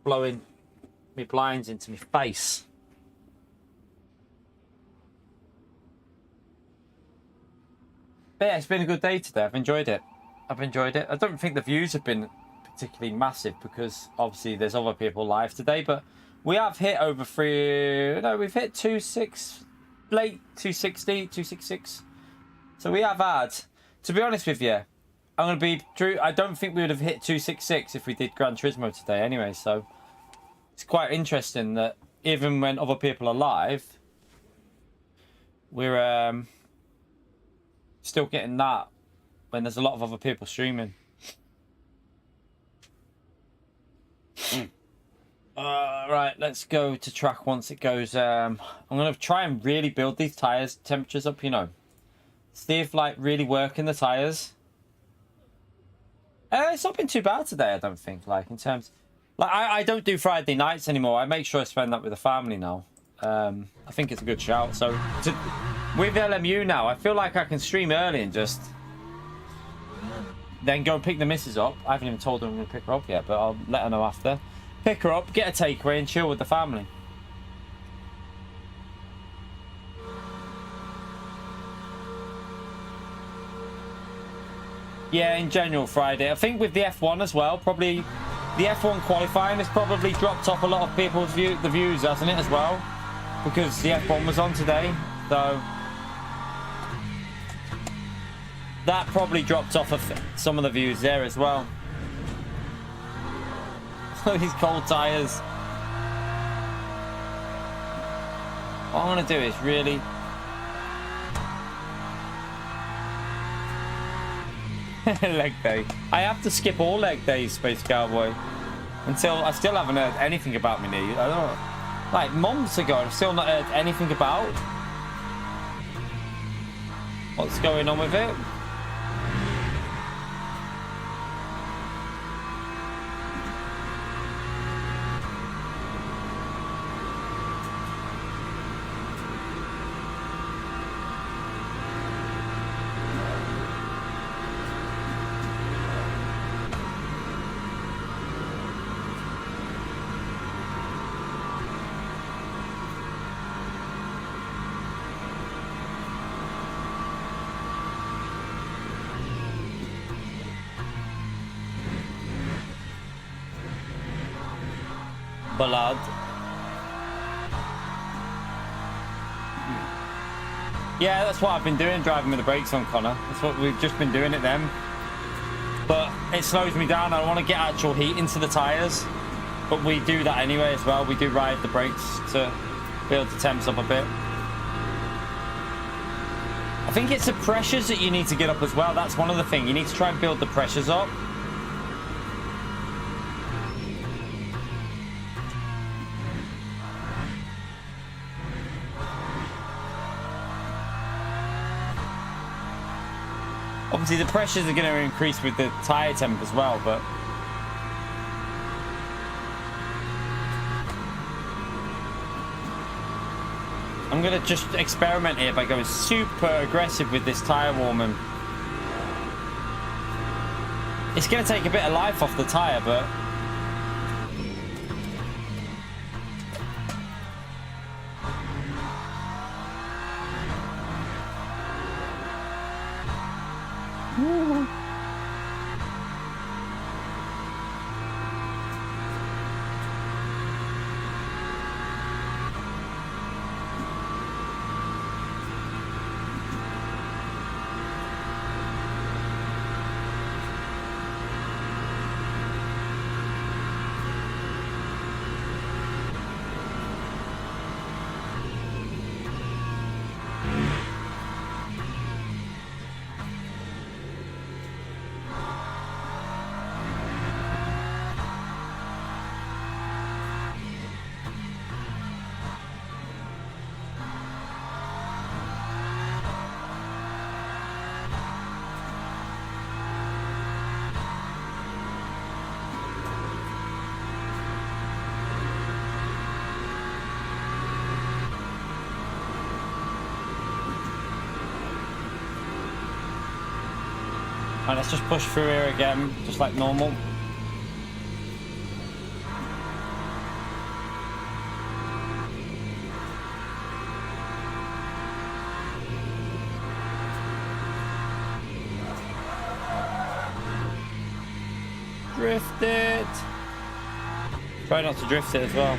Speaker 1: blowing my blinds into my face. But yeah, it's been a good day today. I've enjoyed it. I've enjoyed it. I don't think the views have been particularly massive because obviously there's other people live today, but we have hit over 3... No, we've hit 2.6... Late 260, 266. So we have had... To be honest with you, I'm going to be true. I don't think we would have hit 266 if we did Gran Turismo today anyway. So it's quite interesting that even when other people are live, we're still getting that when there's a lot of other people streaming. Right, let's go to track once it goes. I'm going to try and really build these tyres temperatures up, you know. See if, like, really working the tyres. It's not been too bad today, I don't think. Like, in terms... Like, I don't do Friday nights anymore. I make sure I spend that with the family now. I think it's a good shout. So, with LMU now, I feel like I can stream early and just... Then go and pick the missus up. I haven't even told her I'm going to pick her up yet, but I'll let her know after. Pick her up, get a takeaway, and chill with the family. Yeah, in general, Friday. I think with the F1 as well, probably the F1 qualifying has probably dropped off a lot of people's views, hasn't it, as well? Because the F1 was on today, so that probably dropped off of some of the views there as well. These cold tyres. What I want to do is really... leg day. I have to skip all leg days, Space Cowboy, until I still haven't heard anything about my knee. I don't know. Like months ago, I've still not heard anything about what's going on with it. Blood. Yeah, that's what I've been doing, driving with the brakes on, Connor. That's what we've just been doing it then. But it slows me down. I want to get actual heat into the tyres. But we do that anyway as well. We do ride the brakes to build the temps up a bit. I think it's the pressures that you need to get up as well. That's one of the things. You need to try and build the pressures up. Obviously, the pressures are going to increase with the tyre temp as well, but... I'm going to just experiment here by going super aggressive with this tyre warming. It's going to take a bit of life off the tyre, but... Right, let's just push through here again, just like normal. Drift it. Try not to drift it as well.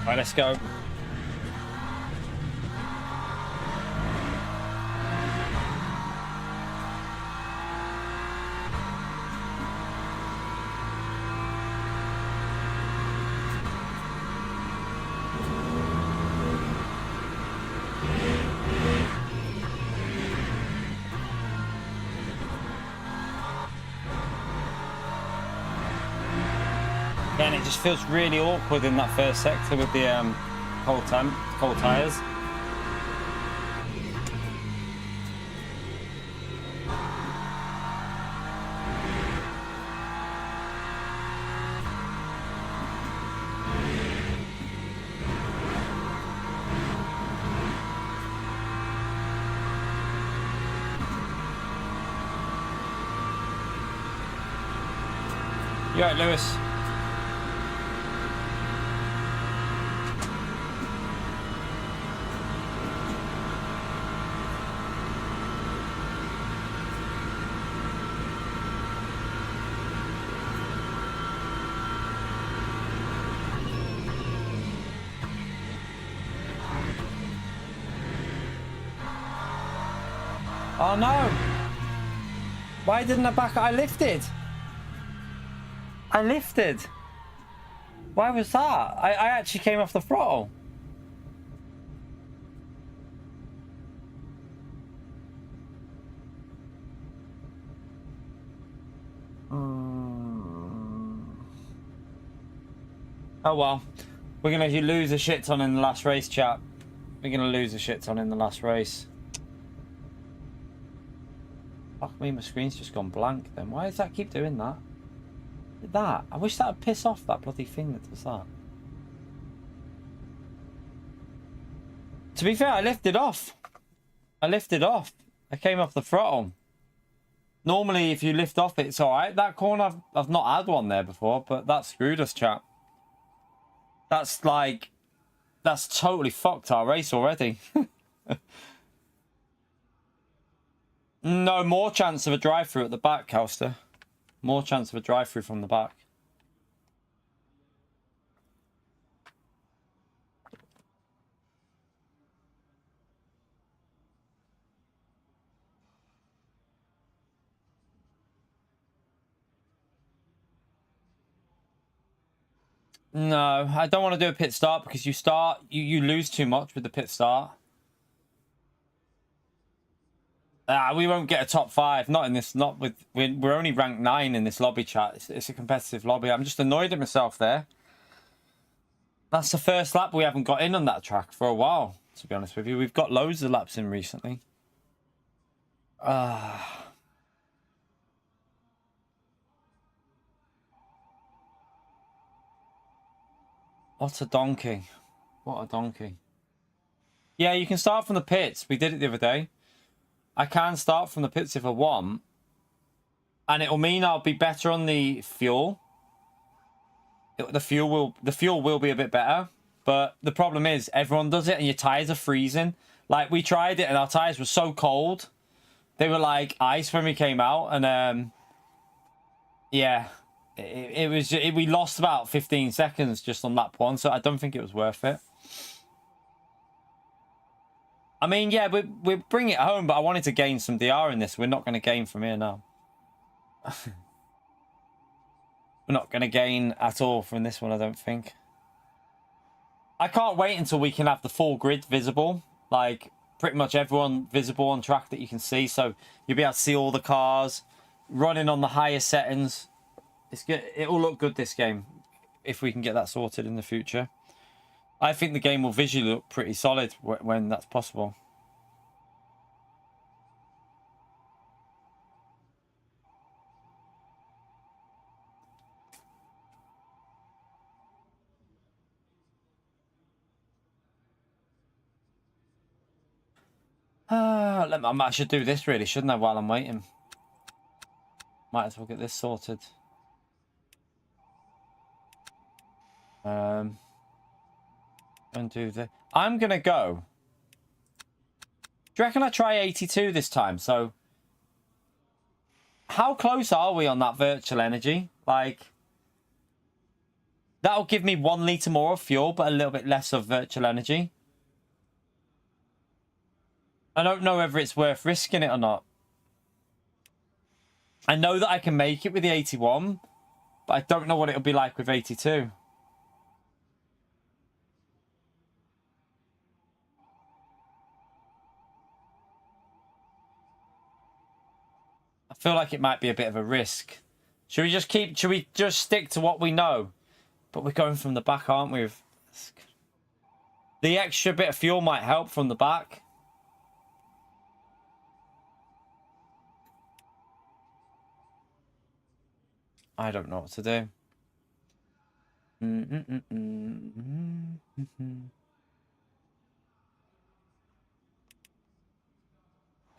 Speaker 1: Right, let's go. Again, it just feels really awkward in that first sector with the cold tyres. You right, Lewis? Oh no! Why didn't I back? I lifted! I lifted! Why was that? I actually came off the throttle. Oh well. We're gonna lose a shit ton in the last race, chap. We're gonna lose a shit ton in the last race. Fuck me, my screen's just gone blank then. Why does that keep doing that? That? I wish that would piss off that bloody thing that does that. To be fair, I lifted off. I lifted off. I came off the throttle. Normally, if you lift off, it's alright. That corner, I've not had one there before, but that screwed us, chap. That's like, that's totally fucked our race already. No, more chance of a drive-through at the back, Calster. More chance of a drive-through from the back. No, I don't want to do a pit start because you lose too much with the pit start. We won't get a top 5. Not in this. Not with. We're only ranked 9 in this lobby chat. It's a competitive lobby. I'm just annoyed at myself there. That's the first lap we haven't got in on that track for a while. To be honest with you, we've got loads of laps in recently. What a donkey. What a donkey. Yeah, you can start from the pits. We did it the other day. I can start from the pits if I want. And it'll mean I'll be better on the fuel. The fuel will be a bit better. But the problem is everyone does it and your tyres are freezing. Like, we tried it and our tyres were so cold. They were like ice when we came out. And, yeah. We lost about 15 seconds just on lap 1, so I don't think it was worth it. I mean, yeah, we bring it home, but I wanted to gain some DR in this. We're not going to gain from here now. We're not going to gain at all from this one, I don't think. I can't wait until we can have the full grid visible. Like, pretty much everyone visible on track that you can see. So you'll be able to see all the cars running on the highest settings. It's good. It will look good this game if we can get that sorted in the future. I think the game will visually look pretty solid when that's possible. I should do this really, shouldn't I, while I'm waiting? Might as well get this sorted. And do the... I'm going to go. Do you reckon I try 82 this time? So, how close are we on that virtual energy? Like, that'll give me 1 litre more of fuel, but a little bit less of virtual energy. I don't know whether it's worth risking it or not. I know that I can make it with the 81, but I don't know what it'll be like with 82. I feel like it might be a bit of a risk. Should we just stick to what we know? But we're going from the back, aren't we? The extra bit of fuel might help from the back. I don't know what to do.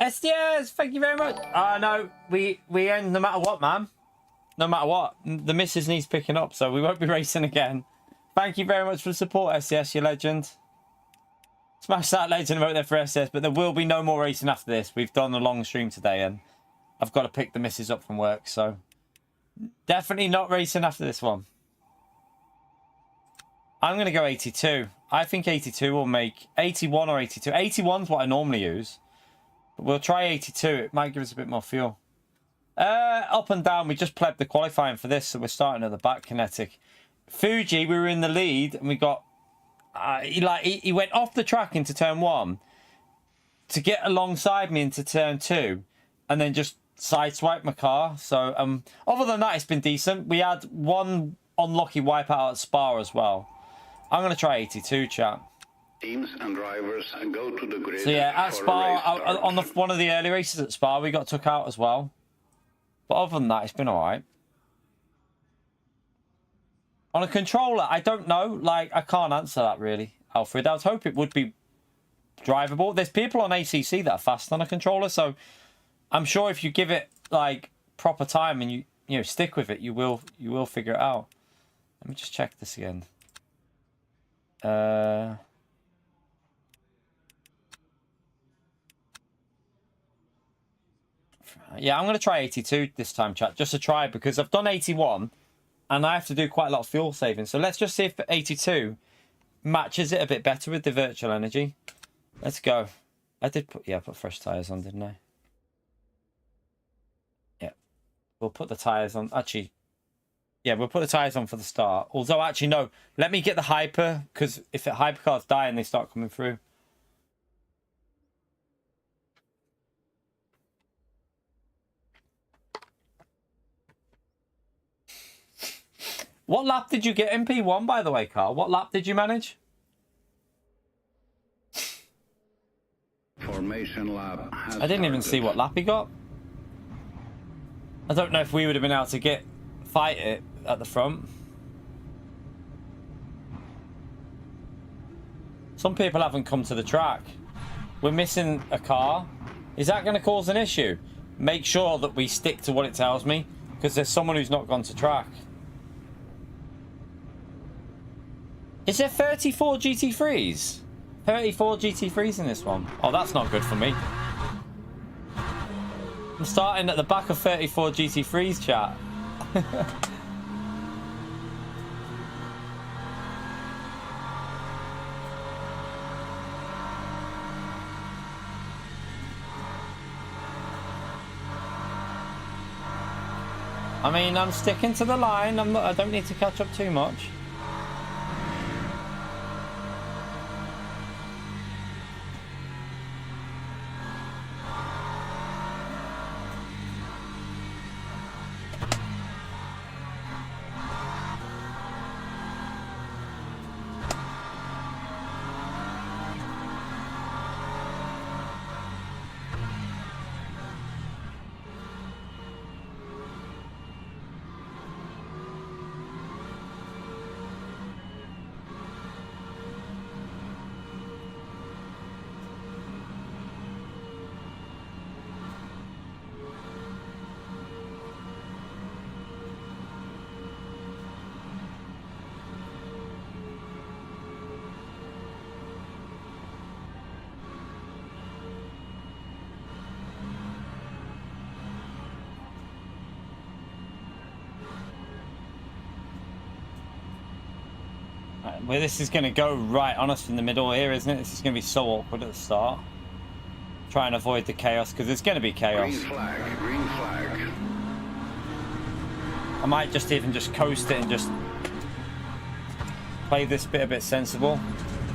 Speaker 1: SDS, thank you very much. No, we end no matter what, man. No matter what. The missus needs picking up, so we won't be racing again. Thank you very much for the support, SDS, you legend. Smash that legend vote there for SDS, but there will be no more racing after this. We've done a long stream today, and I've got to pick the missus up from work, so definitely not racing after this one. I'm going to go 82. I think 82 will make 81 or 82. 81's what I normally use. But we'll try 82. It might give us a bit more fuel. Up and down. We just pled the qualifying for this, so we're starting at the back. Kinetic. Fuji, we were in the lead, and we got... he went off the track into turn 1 to get alongside me into turn 2, and then just sideswiped my car. So, other than that, it's been decent. We had one unlucky wipeout at Spa as well. I'm going to try 82, chat.
Speaker 3: Teams and drivers go to the grid.
Speaker 1: So yeah, at
Speaker 3: for
Speaker 1: Spa, on one of the early races at Spa, we got took out as well. But other than that, it's been alright. On a controller, I don't know. Like, I can't answer that really, Alfred. I was hoping it would be drivable. There's people on ACC that are fast on a controller, so I'm sure if you give it like proper time and you stick with it, you will figure it out. Let me just check this again. Yeah, I'm going to try 82 this time, chat, just to try, because I've done 81 and I have to do quite a lot of fuel saving. So let's just see if 82 matches it a bit better with the virtual energy. Let's go. I did put, yeah, I put fresh tyres on, didn't I? Yeah. We'll put the tyres on. Actually, yeah, we'll put the tyres on for the start. Although, actually, no. Let me get the hyper, because if the hypercars die and they start coming through. What lap did you get in P1, by the way, Carl? What lap did you manage?
Speaker 3: Formation lap has
Speaker 1: I didn't even see what lap he got. I don't know if we would have been able to fight it at the front. Some people haven't come to the track. We're missing a car. Is that going to cause an issue? Make sure that we stick to what it tells me, because there's someone who's not gone to track. Is there 34 GT3s? 34 GT3s in this one. Oh, that's not good for me. I'm starting at the back of 34 GT3s, chat. I mean, I'm sticking to the line. I don't need to catch up too much. Well, this is going to go right on us in the middle here, isn't it? This is going to be so awkward at the start. Try and avoid the chaos, because there's going to be chaos.
Speaker 3: Green flag, green flag.
Speaker 1: I might just even just coast it and just play this bit a bit sensible.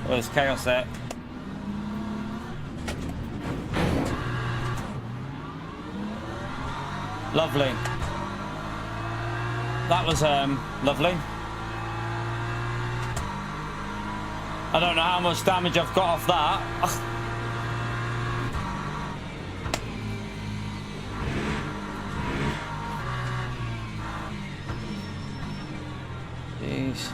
Speaker 1: Well, there's chaos there. Lovely. That was lovely. I don't know how much damage I've got off that. Jeez.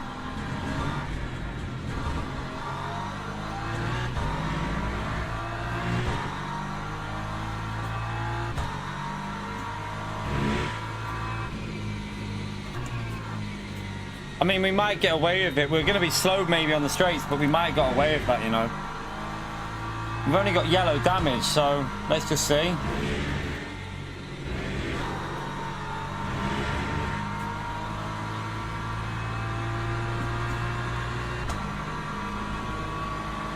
Speaker 1: I mean, we might get away with it. We're going to be slow maybe on the straights, but we might get away with that, you know. We've only got yellow damage, so let's just see.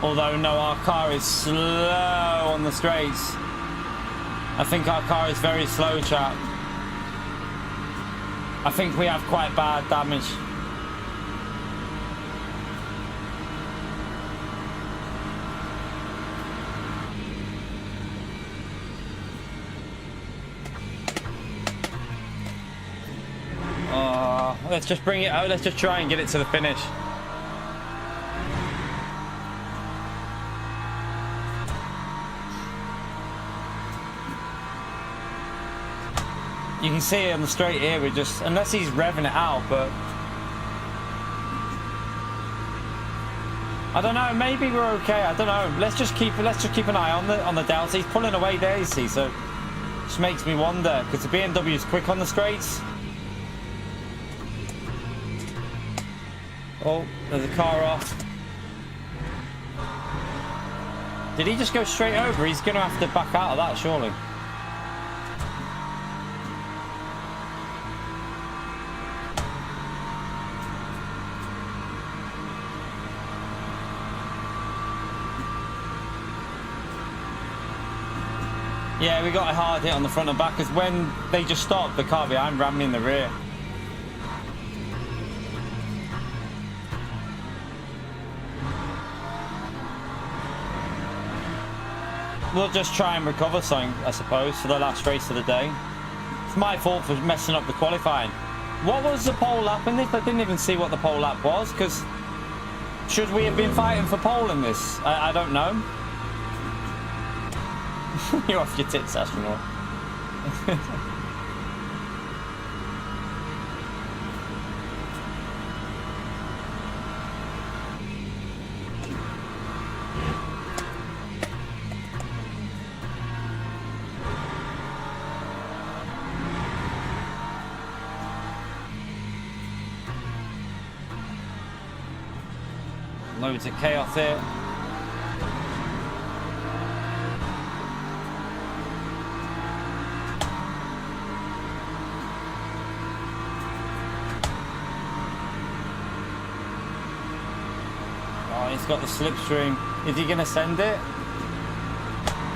Speaker 1: Although, no, our car is slow on the straights. I think our car is very slow, chap. I think we have quite bad damage. Let's just bring it out. Let's just try and get it to the finish. You can see it on the straight here. We're just, unless he's revving it out, but I don't know. Maybe we're okay. I don't know. Let's just keep an eye on the delta. He's pulling away there, you see. So, just makes me wonder, because the BMW is quick on the straights. Oh, there's a car off. Did he just go straight over? He's going to have to back out of that, surely. Yeah, we got a hard hit on the front and back because when they just stopped, the car behind rammed me in the rear. We'll just try and recover something, I suppose, for the last race of the day. It's my fault for messing up the qualifying. What was the pole lap in this? I didn't even see what the pole lap was, because should we have been fighting for pole in this? I don't know. You're off your tits, astronaut. Loads of chaos here. Oh, he's got the slipstream. Is he going to send it?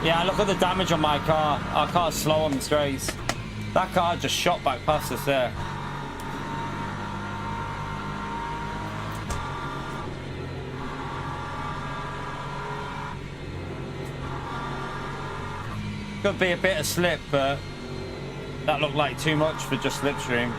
Speaker 1: Yeah, look at the damage on my car. Our car's slow on the straights. That car just shot back past us there. Could be a bit of slip, but that looked like too much for just slipstream.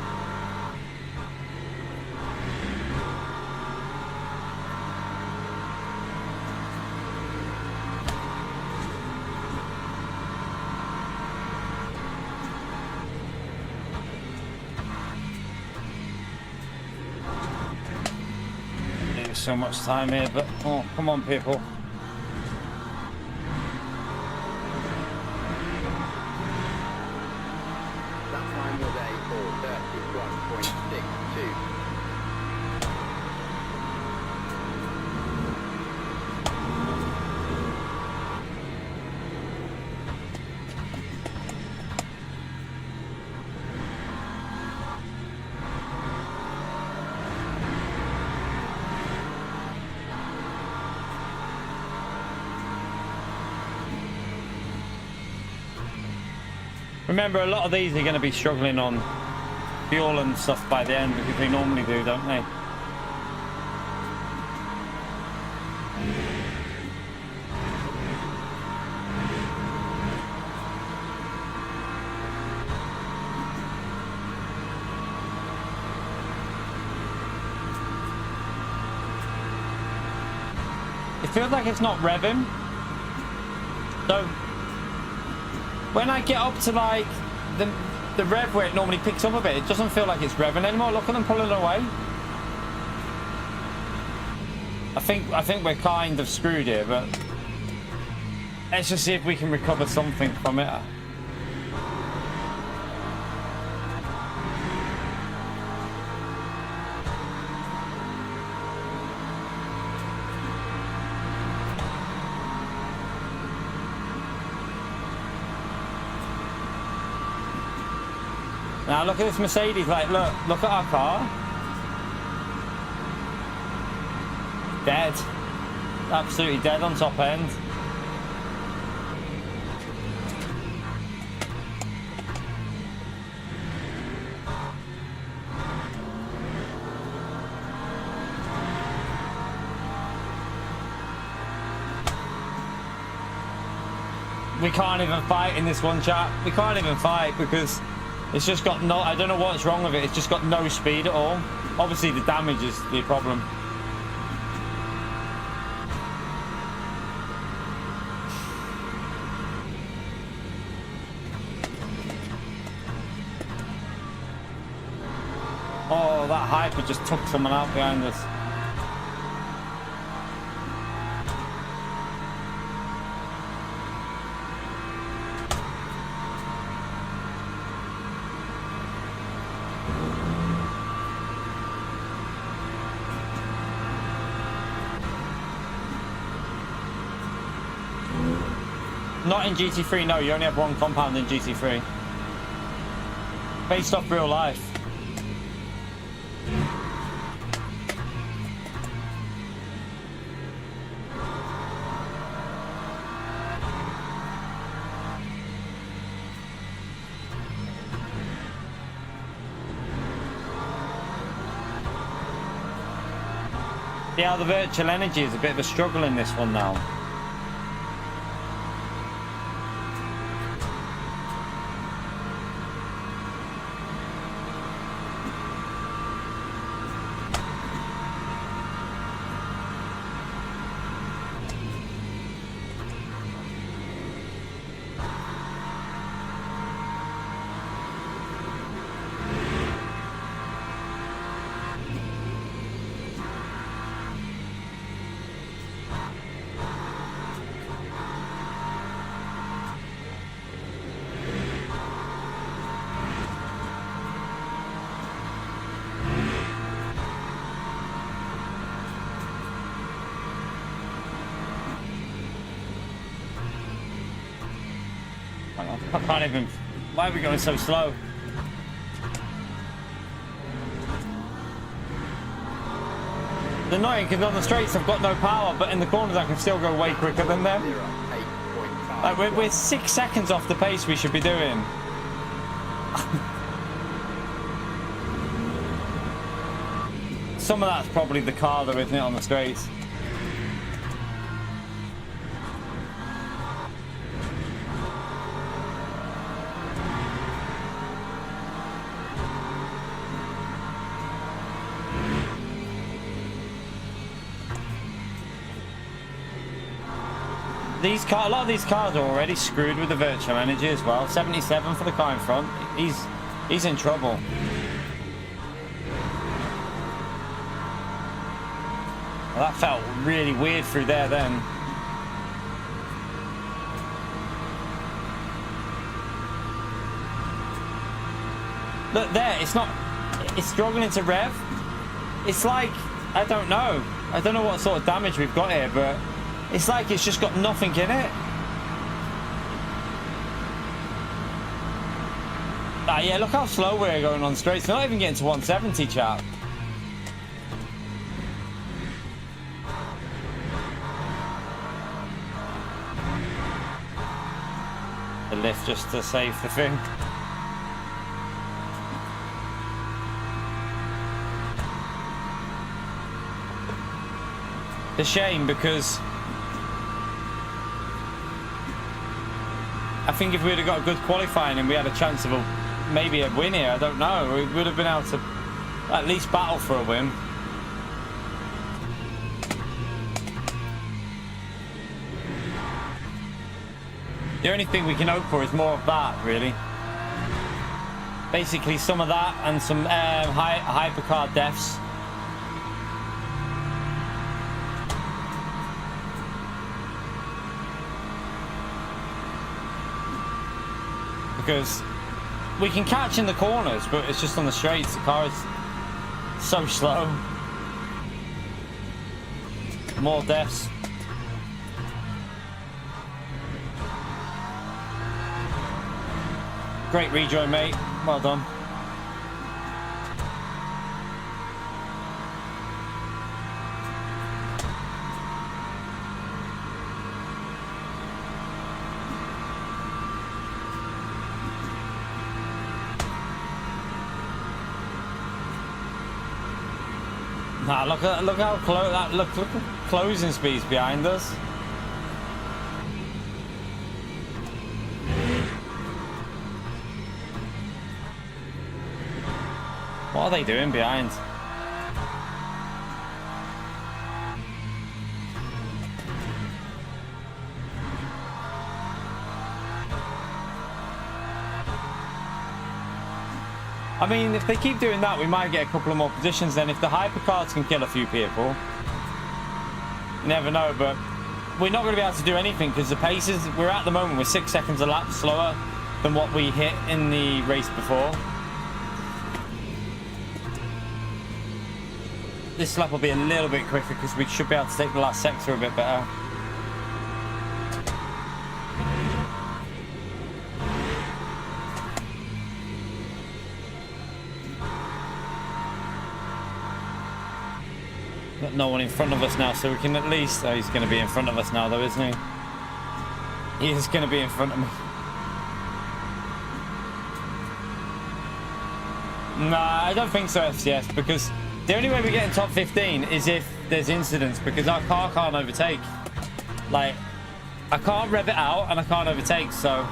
Speaker 1: There's so much time here, but oh, come on, people. Remember, a lot of these are going to be struggling on fuel and stuff by the end because they normally do, don't they? It feels like it's not revving. So when I get up to like the rev where it normally picks up a bit, it doesn't feel like it's revving anymore. Look at them pulling it away. I think we're kind of screwed here, but let's just see if we can recover something from it. Now look at this Mercedes, like look at our car. Dead. Absolutely dead on top end. We can't even fight in this one, chat. We can't even fight because it's just got no, I don't know what's wrong with it. It's just got no speed at all. Obviously the damage is the problem. Oh, that hyper just took someone out behind us. Not in GT3, no. You only have one compound in GT3. Based off real life. Yeah, the virtual energy is a bit of a struggle in this one now. I can't even... Why are we going so slow? The annoying because on the straights I've got no power, but in the corners I can still go way quicker than them.
Speaker 2: 8.5.
Speaker 1: Like we're 6 seconds off the pace we should be doing. Some of that's probably the car though, isn't it, on the straights? A lot of these cars are already screwed with the virtual energy as well. 77 for the car in front. He's in trouble. Well, that felt really weird through there then. Look there, it's struggling to rev. It's like, I don't know what sort of damage we've got here, but it's like it's just got nothing in it. Ah, yeah, look how slow we're going on straights. We're not even getting to 170, chap. The lift just to save the thing. It's a shame because I think if we'd have got a good qualifying and we had a chance of maybe a win here, I don't know, we would have been able to at least battle for a win. The only thing we can hope for is more of that, really. Basically some of that and some hypercar deaths. Because we can catch in the corners, but it's just on the straights. The car is so slow. More deaths. Great rejoin, mate. Well done. Nah, look how close that look at closing speeds behind us. What are they doing behind? I mean, if they keep doing that, we might get a couple of more positions then. If the hypercars can kill a few people, you never know. But we're not going to be able to do anything because the paces we're at the moment, we're 6 seconds a lap slower than what we hit in the race before. This lap will be a little bit quicker because we should be able to take the last sector a bit better. got no one in front of us now, so we can at least... Oh, he's going to be in front of us now, though, isn't he? He is going to be in front of me. Nah, I don't think so, FCS, because the only way we get in top 15 is if there's incidents, because our car can't overtake. Like, I can't rev it out and I can't overtake, so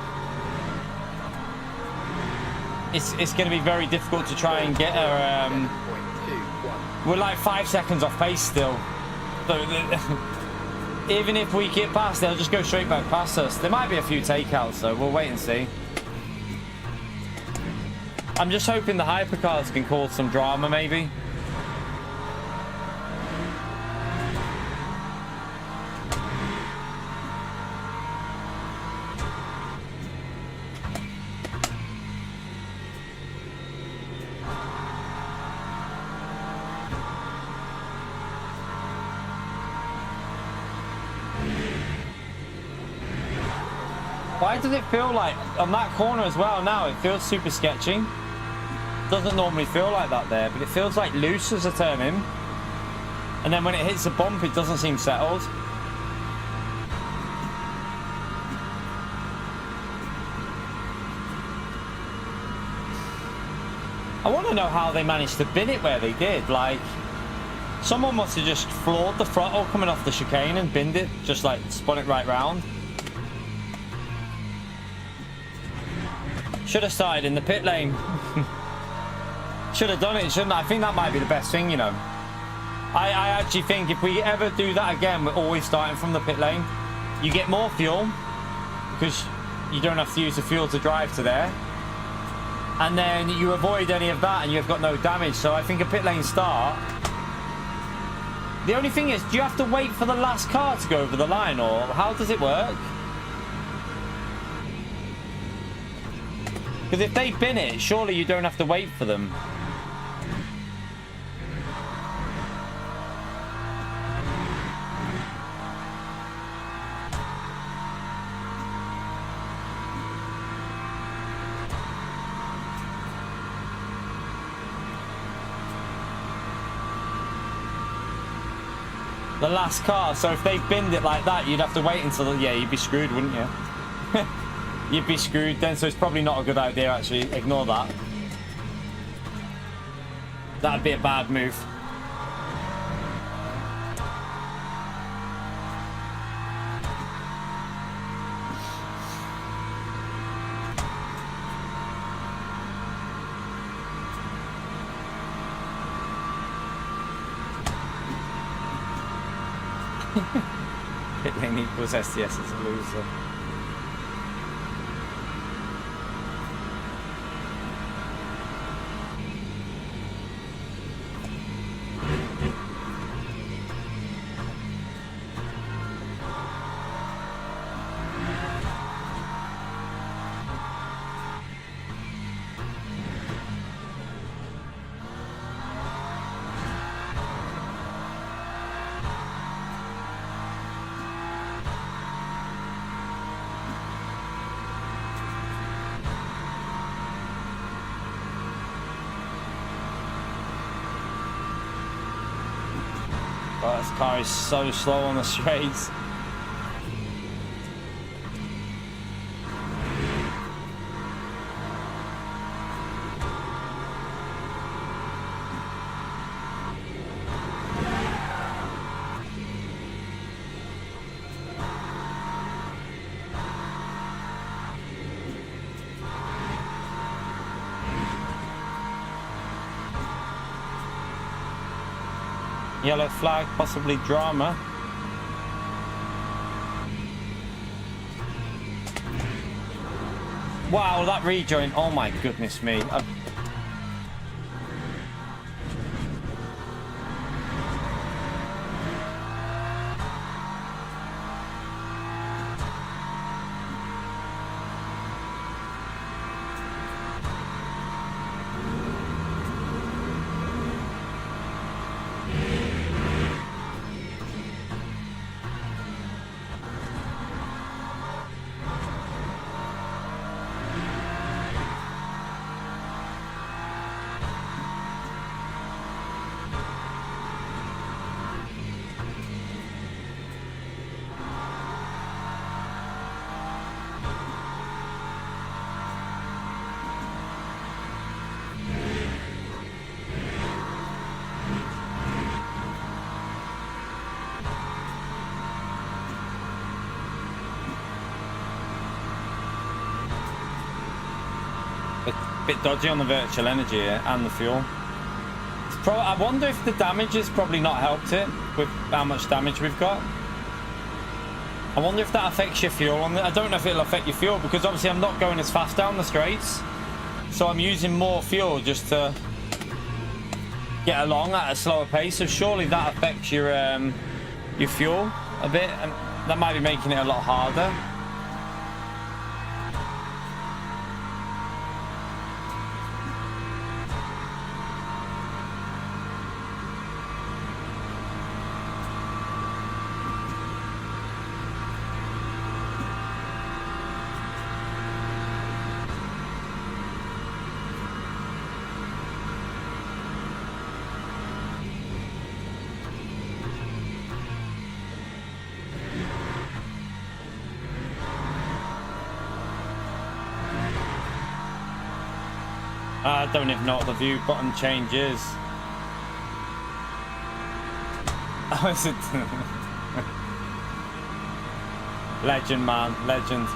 Speaker 1: it's going to be very difficult to try and get our... We're like 5 seconds off pace still. So, even if we get past, they'll just go straight back past us. There might be a few takeouts, so we'll wait and see. I'm just hoping the hypercars can cause some drama, maybe. Why does it feel like, on that corner as well now, it feels super sketchy. Doesn't normally feel like that there, but it feels like loose as a turn-in. And then when it hits a bump, it doesn't seem settled. I want to know how they managed to bin it where they did. Like, someone must have just floored the throttle coming off the chicane and binned it, just like spun it right round. Should have started in the pit lane. Should have done it, shouldn't I? I think that might be the best thing, you know. I actually think if we ever do that again, we're always starting from the pit lane. You get more fuel, because you don't have to use the fuel to drive to there. And then you avoid any of that and you've got no damage. So I think a pit lane start. The only thing is, do you have to wait for the last car to go over the line, or how does it work? Because if they bin it, surely you don't have to wait for them. The last car, so if they binned it like that, you'd have to wait until... Yeah, you'd be screwed, wouldn't you? You'd be screwed then, so it's probably not a good idea, actually. Ignore that. That'd be a bad move. Pit lane equals STS as a loser. Oh, this car is so slow on the straights. Yellow flag, possibly drama. Wow, that rejoin. Oh my goodness me. bit dodgy on the virtual energy here and the fuel. I wonder if the damage has probably not helped it with how much damage we've got. I wonder if that affects your fuel. I don't know if it'll affect your fuel because obviously I'm not going as fast down the straights. So I'm using more fuel just to get along at a slower pace. So surely that affects your fuel a bit, and that might be making it a lot harder. I don't even know what the view button change is. Oh, is it? Legend, man, legend.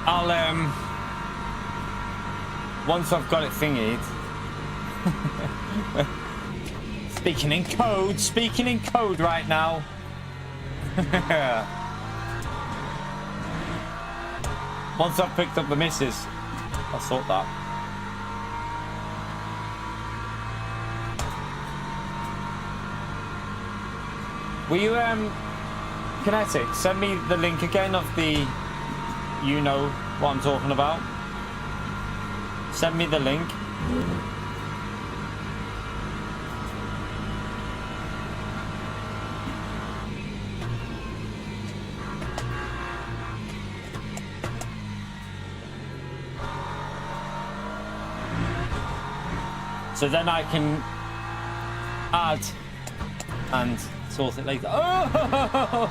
Speaker 1: I'll once I've got it thingied. Speaking in code right now. Once I've picked up the missus, I'll sort that. Will you, Kinetic, send me the link again of the, you know what I'm talking about? Send me the link. So then I can add and sort it later. Oh!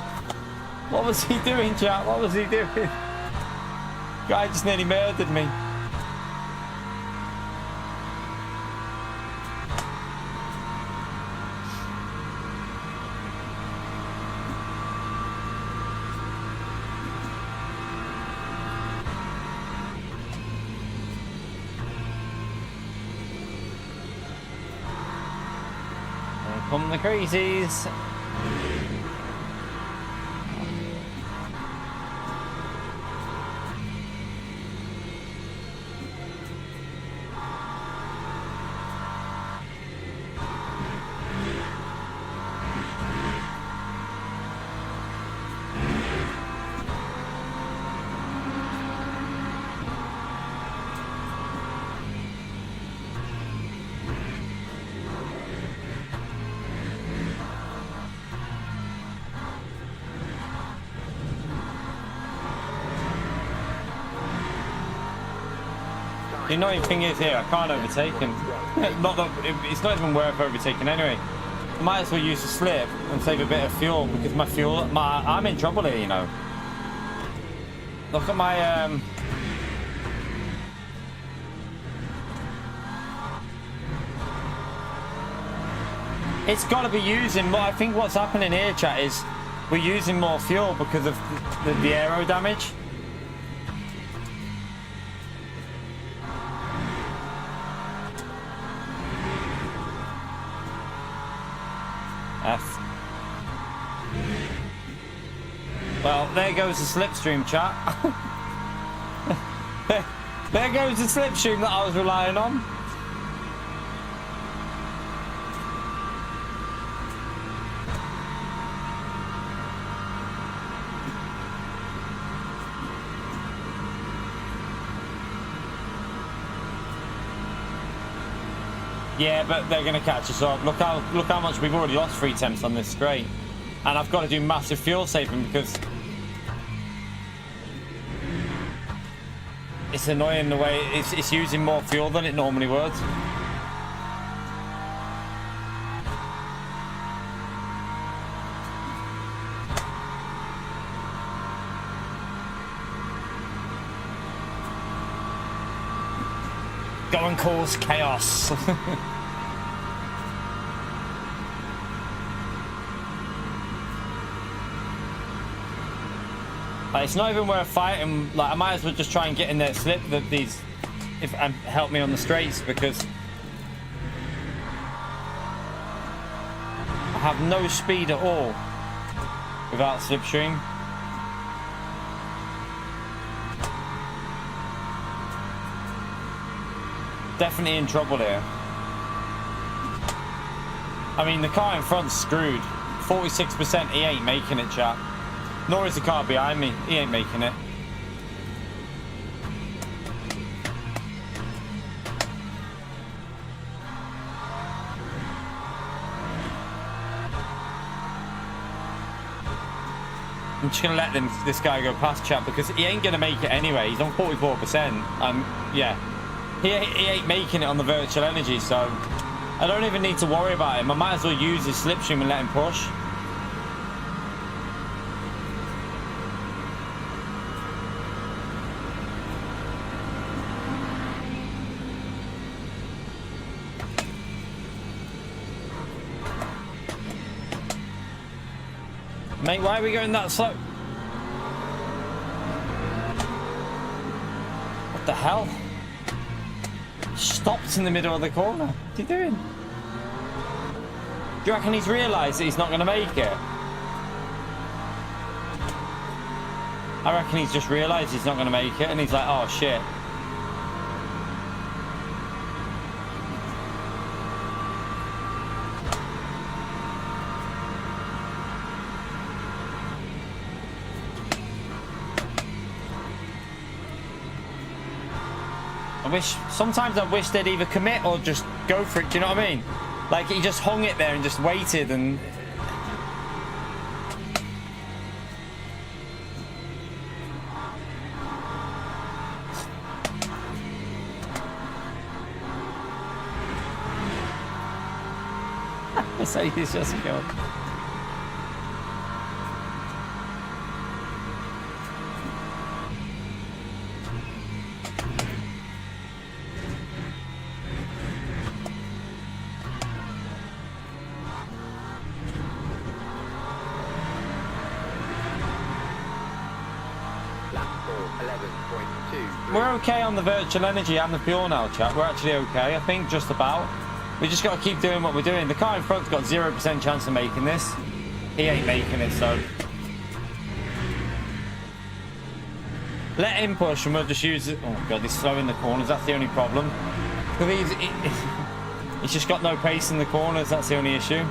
Speaker 1: What was he doing, chat? What was he doing? Guy just nearly murdered me. Come the crazies. The annoying thing is here, I can't overtake him. Not that it's not even worth overtaking anyway. I might as well use the slip and save a bit of fuel because I'm in trouble here, you know. Look at my it's got to be using more. I think what's happening here, chat, is we're using more fuel because of the aero damage. Well, there goes the slipstream, chat. there goes the slipstream that I was relying on. Yeah, but they're going to catch us up. Look how much we've already lost 3 temps on this straight. And I've got to do massive fuel saving because it's annoying the way it's using more fuel than it normally would. Go and cause chaos. Like, it's not even worth fighting. Like, I might as well just try and get in there, slip these, and help me on the straights, because I have no speed at all without slipstream. Definitely in trouble here. I mean, the car in front's screwed. 46%, he ain't making it, chap. Nor is the car behind me. He ain't making it. I'm just gonna let this guy go past, chap, because he ain't gonna make it anyway. He's on 44%. Yeah, he ain't making it on the virtual energy, so I don't even need to worry about him. I might as well use his slipstream and let him push. Mate, why are we going that slow? What the hell? Stopped in the middle of the corner. What's he doing? Do you reckon he's realised that he's not going to make it? I reckon he's just realised he's not going to make it, and he's like, oh shit. Sometimes I wish they'd either commit or just go for it. Do you know what I mean? Like, he just hung it there and just waited, and so he's just killed. We're okay on the virtual energy and the fuel now, chat. We're actually okay, I think, just about. We just got to keep doing what we're doing. The car in front's got 0% chance of making this. He ain't making it, so let him push and we'll just use it. Oh god, he's slow in the corners. That's the only problem. He's just got no pace in the corners. That's the only issue.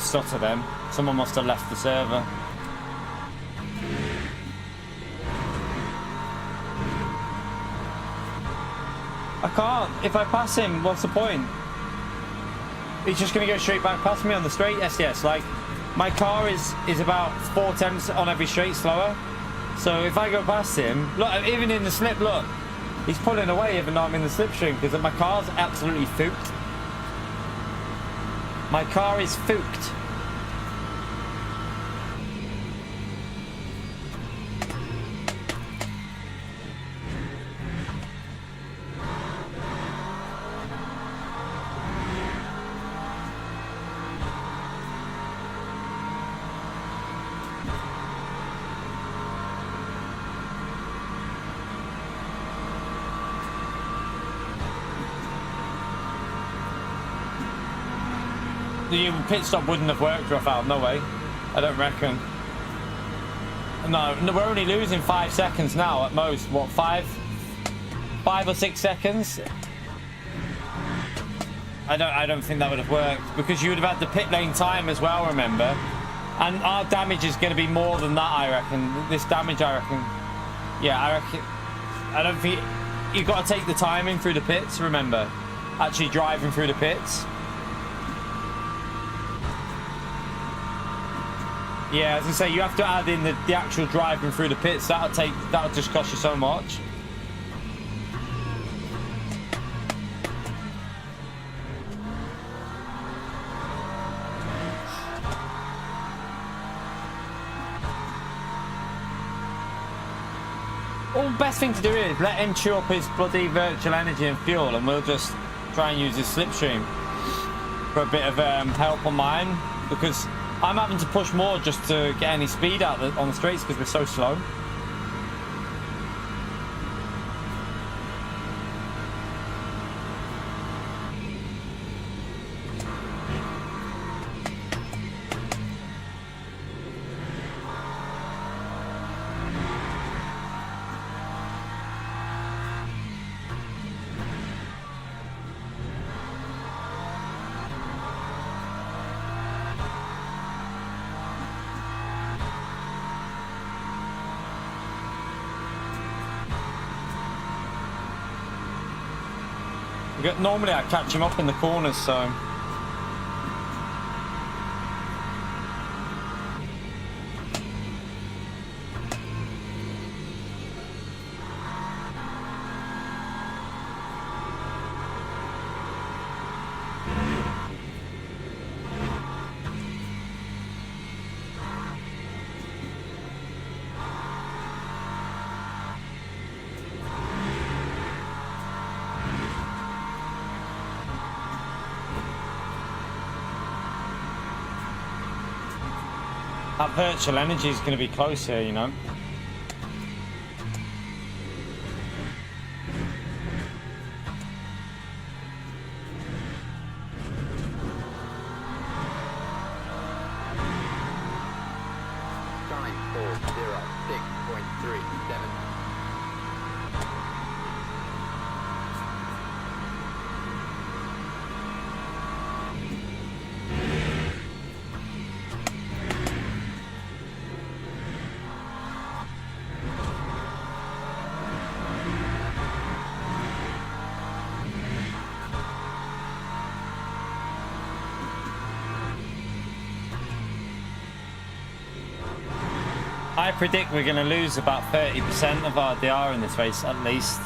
Speaker 1: Stutter them. Someone must have left the server. I can't. If I pass him, what's the point? He's just going to go straight back past me on the straight. Yes. Like, my car is about 4 tenths on every straight slower. So if I go past him, look, even in the slip, look, he's pulling away even though I'm in the slipstream, because my car's absolutely fooked. My car is fooked. The pit stop wouldn't have worked, Raphael. No way. I don't reckon. No, we're only losing 5 seconds now at most. What, 5 or 6 seconds? I don't think that would have worked, because you would have had the pit lane time as well, remember? And our damage is going to be more than that, I reckon. This damage, I reckon. Yeah, I reckon. I don't think you've got to take the timing through the pits. Remember, actually driving through the pits. Yeah, as I say, you have to add in the actual driving through the pits. That'll just cost you so much. Well, best thing to do is let him chew up his bloody virtual energy and fuel, and we'll just try and use this slipstream for a bit of help on mine, because I'm having to push more just to get any speed out on the straights because we're so slow. Normally I catch him up in the corners, so... That virtual energy is going to be close here, you know.
Speaker 2: Time 406.37.
Speaker 1: I predict we're going to lose about 30% of our DR in this race, at least.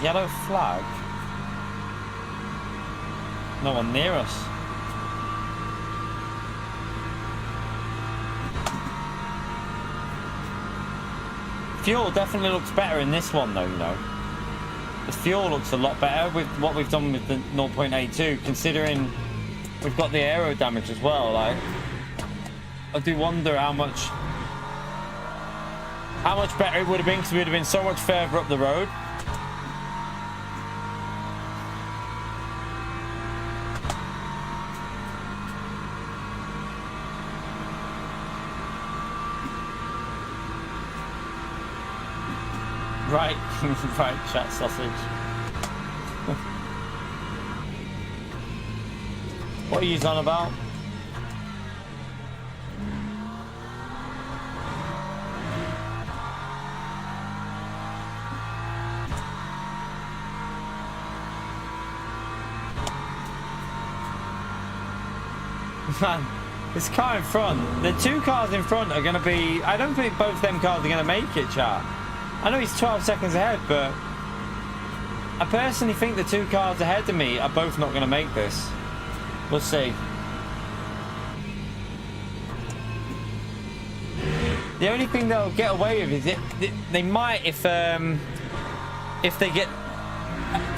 Speaker 1: Yellow flag? No one near us. Fuel definitely looks better in this one though, you know. The fuel looks a lot better with what we've done with the 0.82, considering we've got the aero damage as well. Like, I do wonder how much better it would have been, because we would have been so much further up the road. Right, right, chat sausage. What are you on about? Man, this car in front, the two cars in front are going to be... I don't think both them cars are going to make it, chat. I know he's 12 seconds ahead, but I personally think the two cars ahead of me are both not going to make this. We'll see. The only thing they'll get away with is they might, if they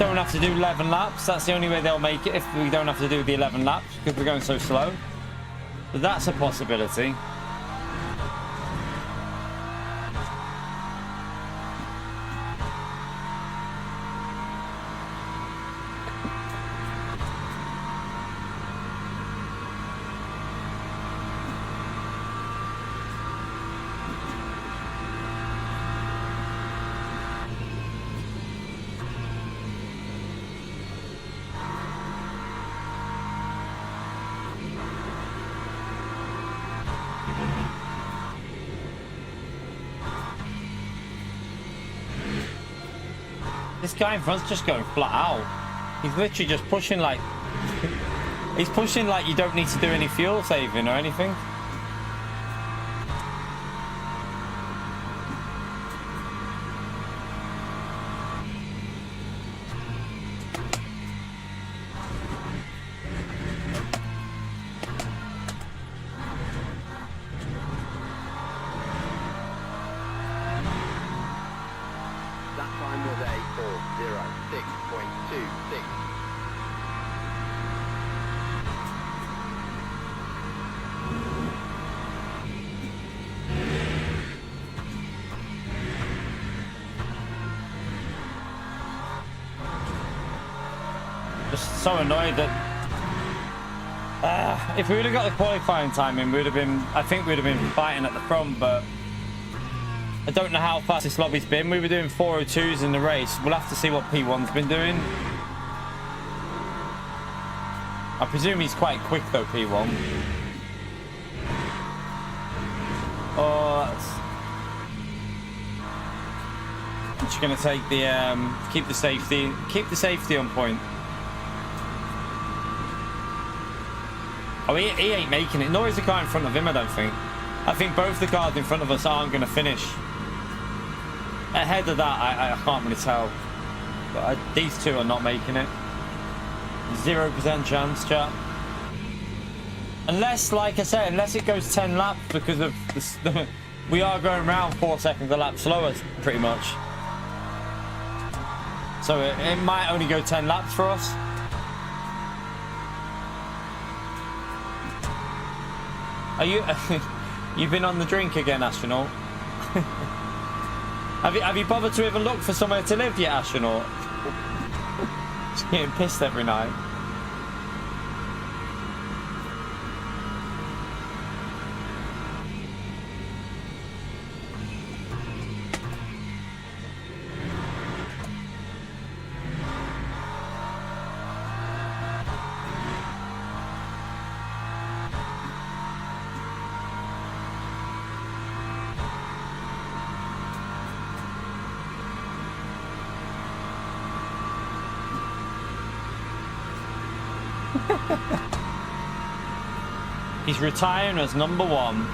Speaker 1: don't have to do 11 laps. That's the only way they'll make it, if we don't have to do the 11 laps, because we're going so slow. But that's a possibility. This guy in front's just going flat out. He's literally just pushing like... He's pushing like you don't need to do any fuel saving or anything.
Speaker 2: That time was a 406.26.
Speaker 1: Just so annoyed that if we would have got the qualifying time in, we'd have been, I think we'd have been fighting at the front, but I don't know how fast this lobby's been. We were doing 402s in the race. We'll have to see what P1's been doing. I presume he's quite quick though, P1. Oh, I'm just gonna take the keep the safety on point. Oh, he ain't making it. Nor is the car in front of him, I don't think. I think both the cars in front of us aren't going to finish. Ahead of that, I can't really tell. But these two are not making it. 0% chance, chat. Unless, like I said, unless it goes 10 laps because of the we are going around 4 seconds a lap slower, pretty much. So it might only go 10 laps for us. Are you... You've been on the drink again, astronaut? have you bothered to even look for somewhere to live yet, astronaut? Just getting pissed every night. He's retiring as number 1.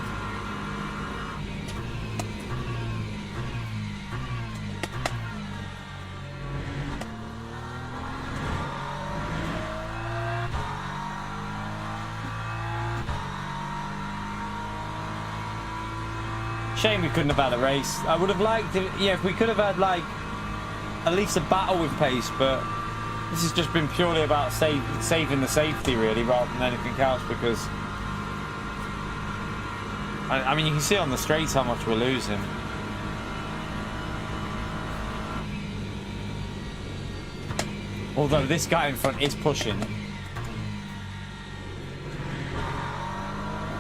Speaker 1: Shame we couldn't have had a race. I would have liked it, yeah, if we could have had like at least a battle with pace, but this has just been purely about saving the safety really rather than anything else, because I mean, you can see on the straights how much we're losing. Although this guy in front is pushing.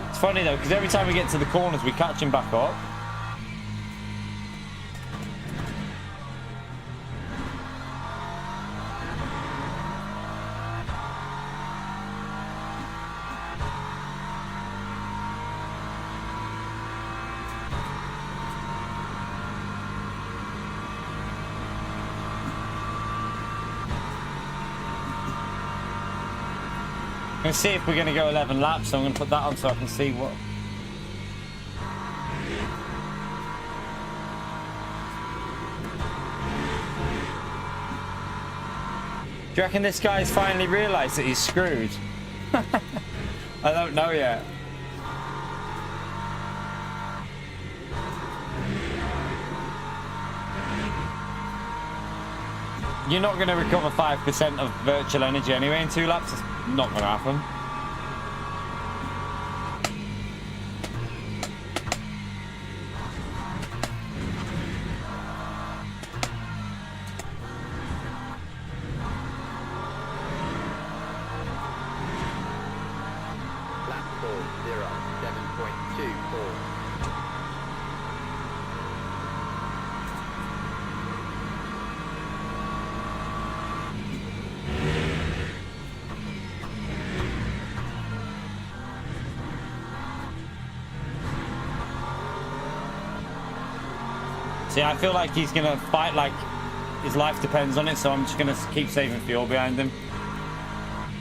Speaker 1: It's funny though, because every time we get to the corners, we catch him back up. I'm going to see if we're going to go 11 laps, so I'm going to put that on so I can see what... Do you reckon this guy's finally realised that he's screwed? I don't know yet. You're not going to recover 5% of virtual energy anyway in 2 laps. It's not going to happen.
Speaker 2: Lap 4:07.24.
Speaker 1: See, I feel like he's going to fight like his life depends on it, so I'm just going to keep saving fuel behind him.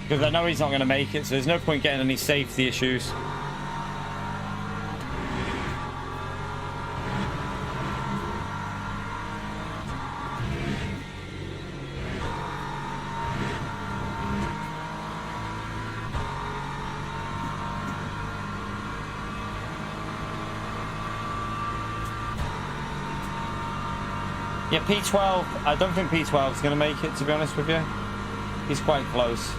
Speaker 1: Because I know he's not going to make it, so there's no point getting any safety issues. Yeah, P12, I don't think P12 is going to make it, to be honest with you. He's quite close.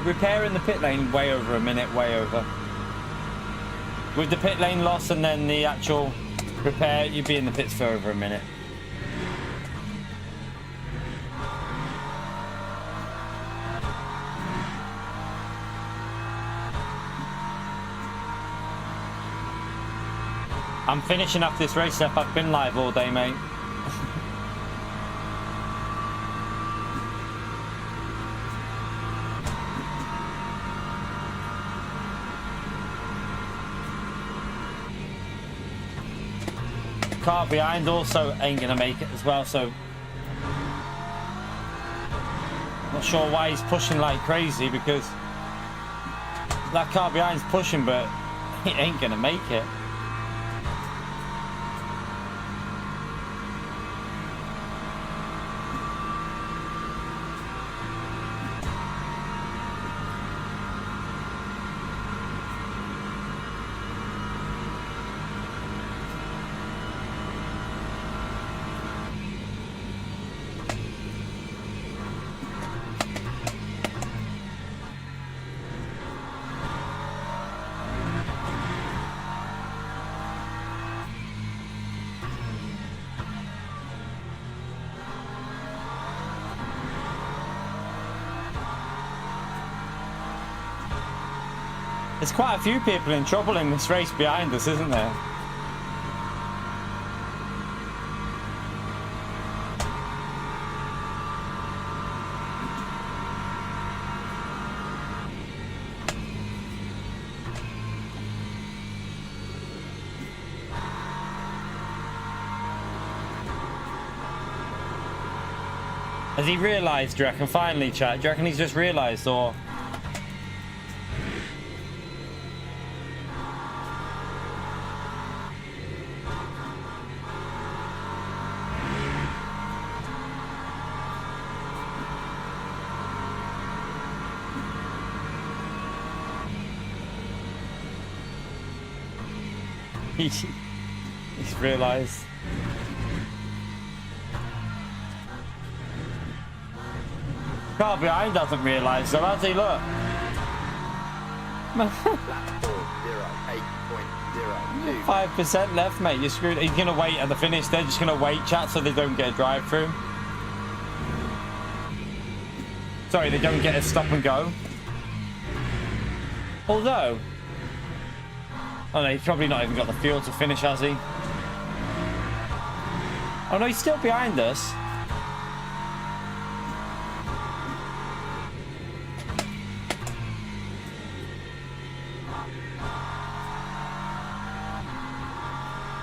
Speaker 1: Repair in the pit lane, way over a minute, way over. With the pit lane loss and then the actual repair, you'd be in the pits for over a minute. I'm finishing up this race up. I've been live all day, mate. Car behind also ain't gonna make it as well, so not sure why he's pushing like crazy, because that car behind's pushing, but he ain't gonna make it. There's quite a few people in trouble in this race behind us, isn't there? Has he realised, do you reckon, finally, chat? Do you reckon he's just realised, or...? He's realised. Car behind doesn't realise, so how's he look? 5% left, mate. You're screwed. He's gonna wait at the finish. They're just gonna wait, chat, so they don't get a drive through. Sorry, they don't get a stop and go. Although, oh no, he's probably not even got the fuel to finish, has he? Oh no, he's still behind us.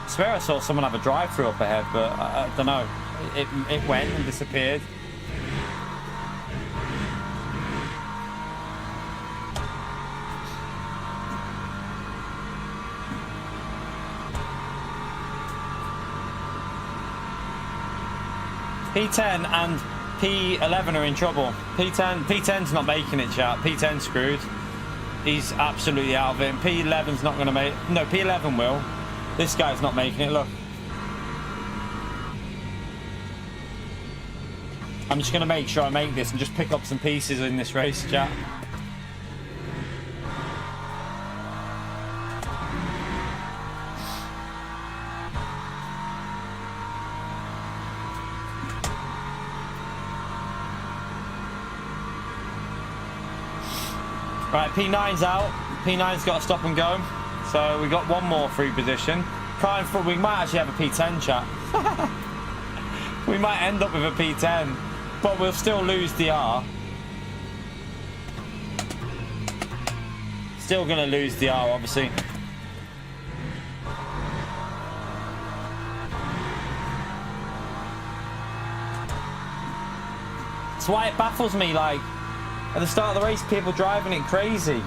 Speaker 1: I swear I saw someone have a drive-through up ahead, but I don't know. It went and disappeared. P10 and P11 are in trouble. P10's not making it, chat. P10's screwed. He's absolutely out of it. And P11's not going to make... No, P11 will. This guy's not making it, look. I'm just going to make sure I make this and just pick up some pieces in this race, chat. Right, P9's out. P9's got to stop and go. So we got one more free position. We might actually have a P10, chat. We might end up with a P10, but we'll still lose DR. Still gonna lose DR, obviously. That's why it baffles me, like, at the start of the race, people driving it crazy.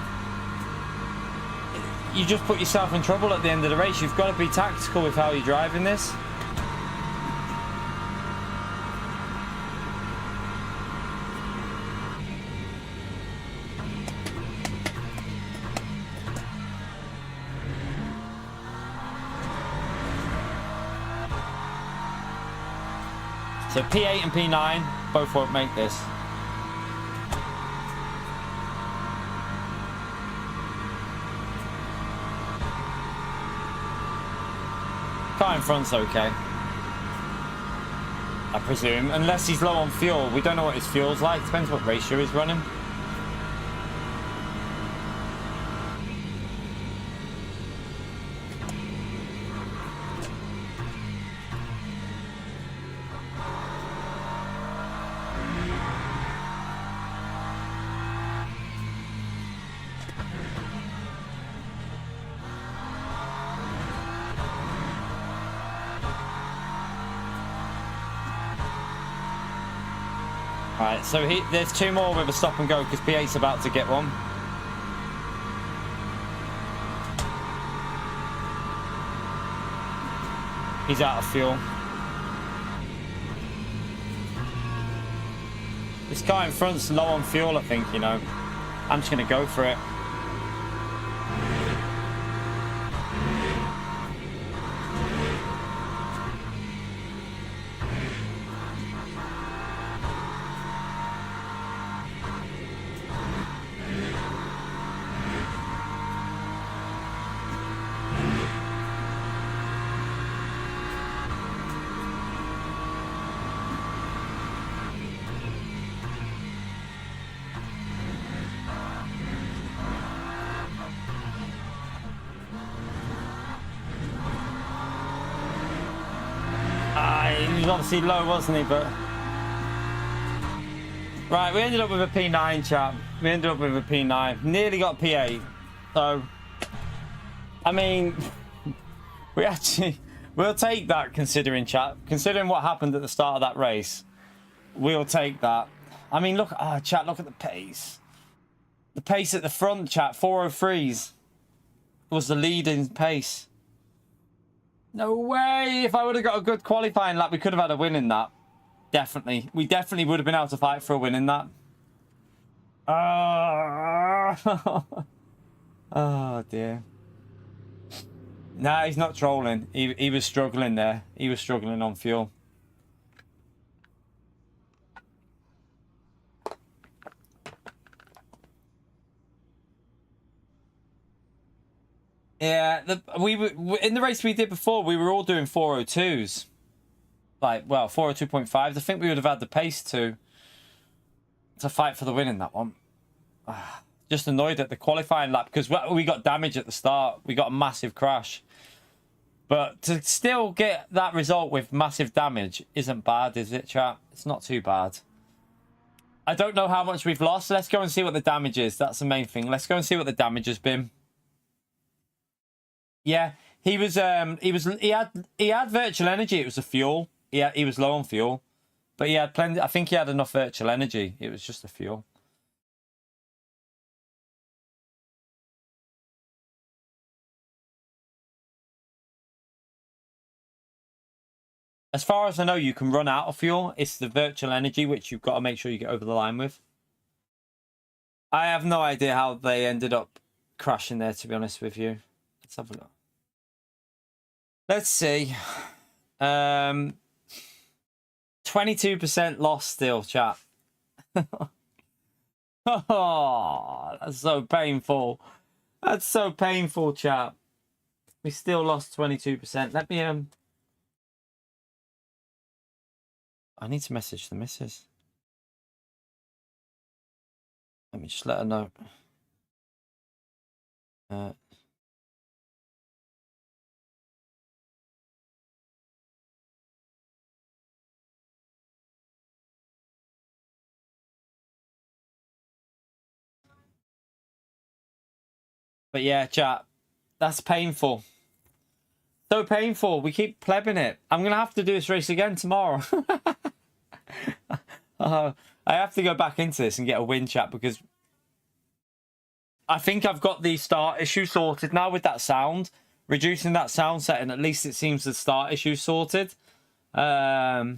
Speaker 1: You just put yourself in trouble at the end of the race. You've got to be tactical with how you're driving this. So P8 and P9 both won't make this. Car in front's okay, I presume, unless he's low on fuel. We don't know what his fuel's like. Depends what ratio he's running. Right, so there's two more with a stop and go because P8's about to get one. He's out of fuel. This guy in front's low on fuel, I think, you know. I'm just going to go for it. He was obviously low, wasn't he? But right, we ended up with a P9, chap. We ended up with a P9. Nearly got P8. So, I mean, we'll take that considering, chat. Considering what happened at the start of that race, we'll take that. I mean, look, chat, look at the pace. The pace at the front, chat, 403s was the leading pace. No way! If I would have got a good qualifying lap, we could have had a win in that. Definitely. We definitely would have been able to fight for a win in that. Oh, dear. Nah, he's not trolling. He was struggling there. He was struggling on fuel. Yeah, we were in the race we did before. We were all doing 402s, like 402.5s. I think we would have had the pace to fight for the win in that one. Just annoyed at the qualifying lap because we got damage at the start. We got a massive crash, but to still get that result with massive damage isn't bad, is it, chat? It's not too bad. I don't know how much we've lost. Let's go and see what the damage is. That's the main thing. Let's go and see what the damage has been. Yeah, he had virtual energy. It was the fuel. He was low on fuel, but he had plenty. I think he had enough virtual energy. It was just the fuel. As far as I know, you can run out of fuel. It's the virtual energy which you've got to make sure you get over the line with. I have no idea how they ended up crashing there, to be honest with you. Let's have a look. Let's see. 22% loss still, chat. Oh, that's so painful. That's so painful, chat. We still lost 22%. Let me I need to message the missus. Let me just let her know. Uh, but yeah, chat, that's painful. So painful. We keep plebbing it. I'm going to have to do this race again tomorrow. I have to go back into this and get a win, chat, because I think I've got the start issue sorted now with that sound. Reducing that sound setting, at least it seems the start issue sorted. But,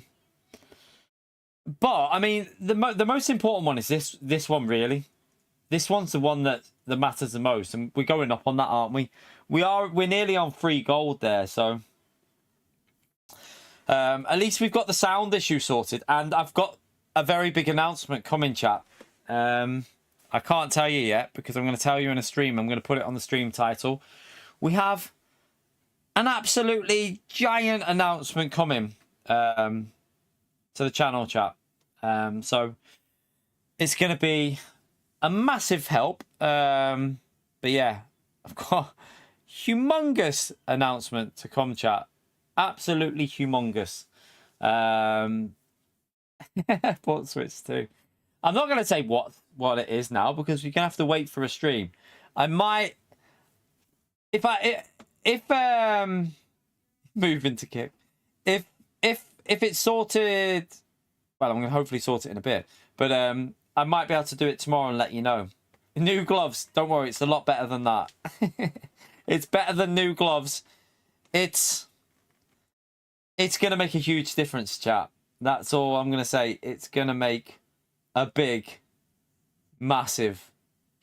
Speaker 1: I mean, the most important one is this one, really. This one's the one that matters the most, and we're going up on that, aren't we? We're nearly on 3 gold there, so at least we've got the sound issue sorted, and I've got a very big announcement coming, chat. I can't tell you yet because I'm going to tell you in a stream. I'm going to put it on the stream title. We have an absolutely giant announcement coming to the channel, chat. So it's going to be a massive help. But yeah, I've got a humongous announcement to come, chat. Absolutely humongous. Port Switch 2. I'm not going to say what it is now because you're going to have to wait for a stream. I might, if moving to kick, if it's sorted, well, I'm going to hopefully sort it in a bit, but I might be able to do it tomorrow and let you know. New gloves, don't worry, it's a lot better than that. It's better than new gloves. It's going to make a huge difference, chat. That's all I'm going to say. It's going to make a big, massive,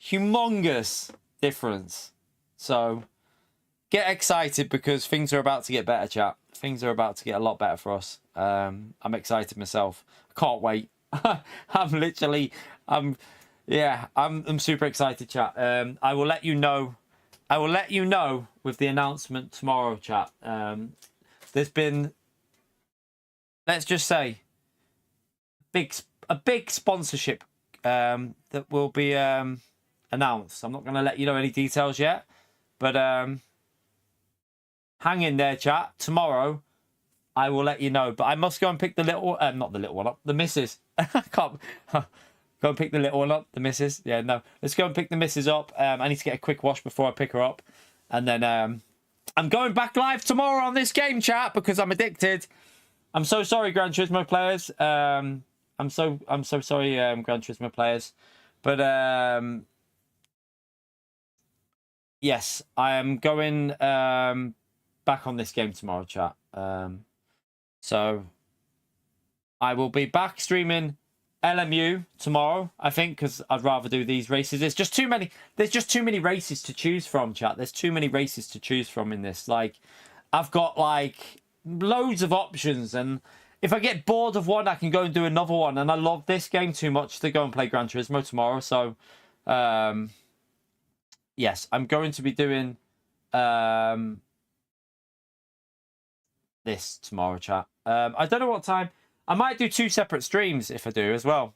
Speaker 1: humongous difference. So get excited because things are about to get better, chat. Things are about to get a lot better for us. I'm excited myself. I can't wait. I'm super excited, chat. I will let you know. I will let you know with the announcement tomorrow, chat. There's been, let's just say, a big sponsorship that will be announced. I'm not going to let you know any details yet, but hang in there, chat. Tomorrow, I will let you know. But I must go and pick the little, not the little one up, the missus. I can't go and pick the little one up, the missus. Yeah, no. Let's go and pick the missus up. I need to get a quick wash before I pick her up, and then I'm going back live tomorrow on this game, chat, because I'm addicted. I'm so sorry, Gran Turismo players. I'm so sorry, Gran Turismo players. But yes, I am going back on this game tomorrow, chat. So I will be back streaming LMU tomorrow, I think, because I'd rather do these races. There's just too many races to choose from, chat. There's too many races to choose from in this. Like, I've got like loads of options, and if I get bored of one, I can go and do another one. And I love this game too much to go and play Gran Turismo tomorrow. So, yes, I'm going to be doing this tomorrow, chat. I don't know what time. I might do 2 separate streams if I do as well.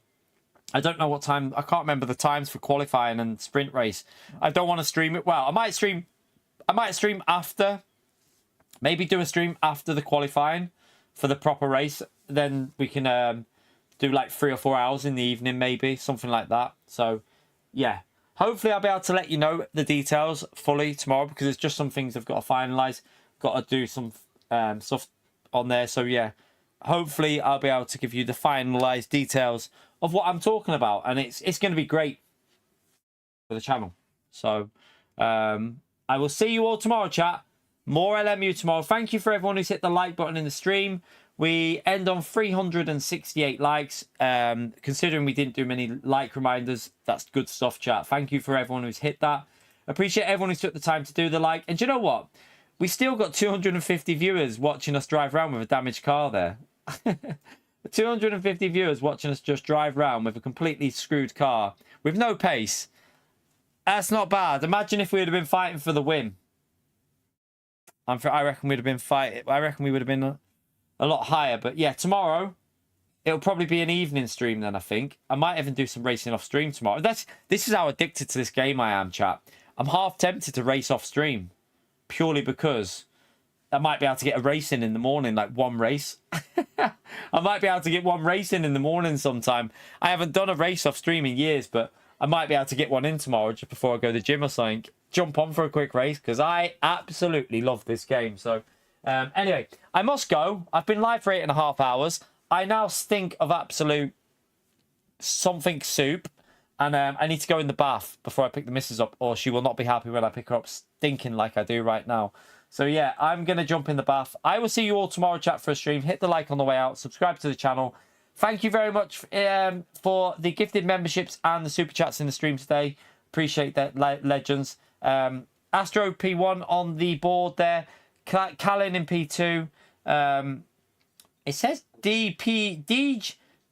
Speaker 1: I don't know what time. I can't remember the times for qualifying and sprint race. I don't want to stream it. Well, I might stream after. Maybe do a stream after the qualifying for the proper race. Then we can do like 3 or 4 hours in the evening, maybe something like that. So, yeah. Hopefully, I'll be able to let you know the details fully tomorrow because it's just some things I've got to finalise. Got to do some stuff on there. So, yeah. Hopefully, I'll be able to give you the finalised details of what I'm talking about. And it's going to be great for the channel. So, I will see you all tomorrow, chat. More LMU tomorrow. Thank you for everyone who's hit the like button in the stream. We end on 368 likes. Considering we didn't do many like reminders, that's good stuff, chat. Thank you for everyone who's hit that. Appreciate everyone who took the time to do the like. And do you know what? We still got 250 viewers watching us drive around with a damaged car there. 250 viewers watching us just drive around with a completely screwed car with no pace. That's not bad. Imagine if we would have been fighting for the win. I reckon we'd have been fighting. I reckon we would have been a lot higher. But yeah, tomorrow it'll probably be an evening stream then. I think I might even do some racing off stream tomorrow. This is how addicted to this game I am, chat. I'm half tempted to race off stream purely because I might be able to get a race in the morning, like one race. I might be able to get one race in the morning sometime. I haven't done a race off stream in years, but I might be able to get one in tomorrow just before I go to the gym or something. Jump on for a quick race because I absolutely love this game. So anyway, I must go. I've been live for 8.5 hours. I now stink of absolute something soup. And I need to go in the bath before I pick the missus up, or she will not be happy when I pick her up stinking like I do right now. So yeah, I'm going to jump in the bath. I will see you all tomorrow, chat, for a stream. Hit the like on the way out. Subscribe to the channel. Thank you very much for the gifted memberships and the super chats in the stream today. Appreciate that, legends. Astro P1 on the board there. Callan in P2. It says Dej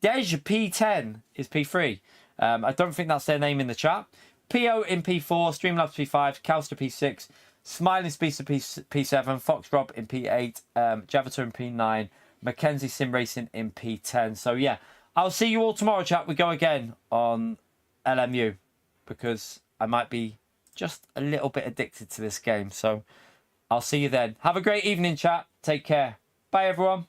Speaker 1: P10 is P3. I don't think that's their name in the chat. PO in P4, Streamlabs P5, Calster P6, Smiling Speedster P7, Fox Rob in P8, Javato in P9, Mackenzie Sim Racing in P10. So yeah, I'll see you all tomorrow, chat. We go again on LMU because I might be just a little bit addicted to this game. So I'll see you then. Have a great evening, chat. Take care. Bye, everyone.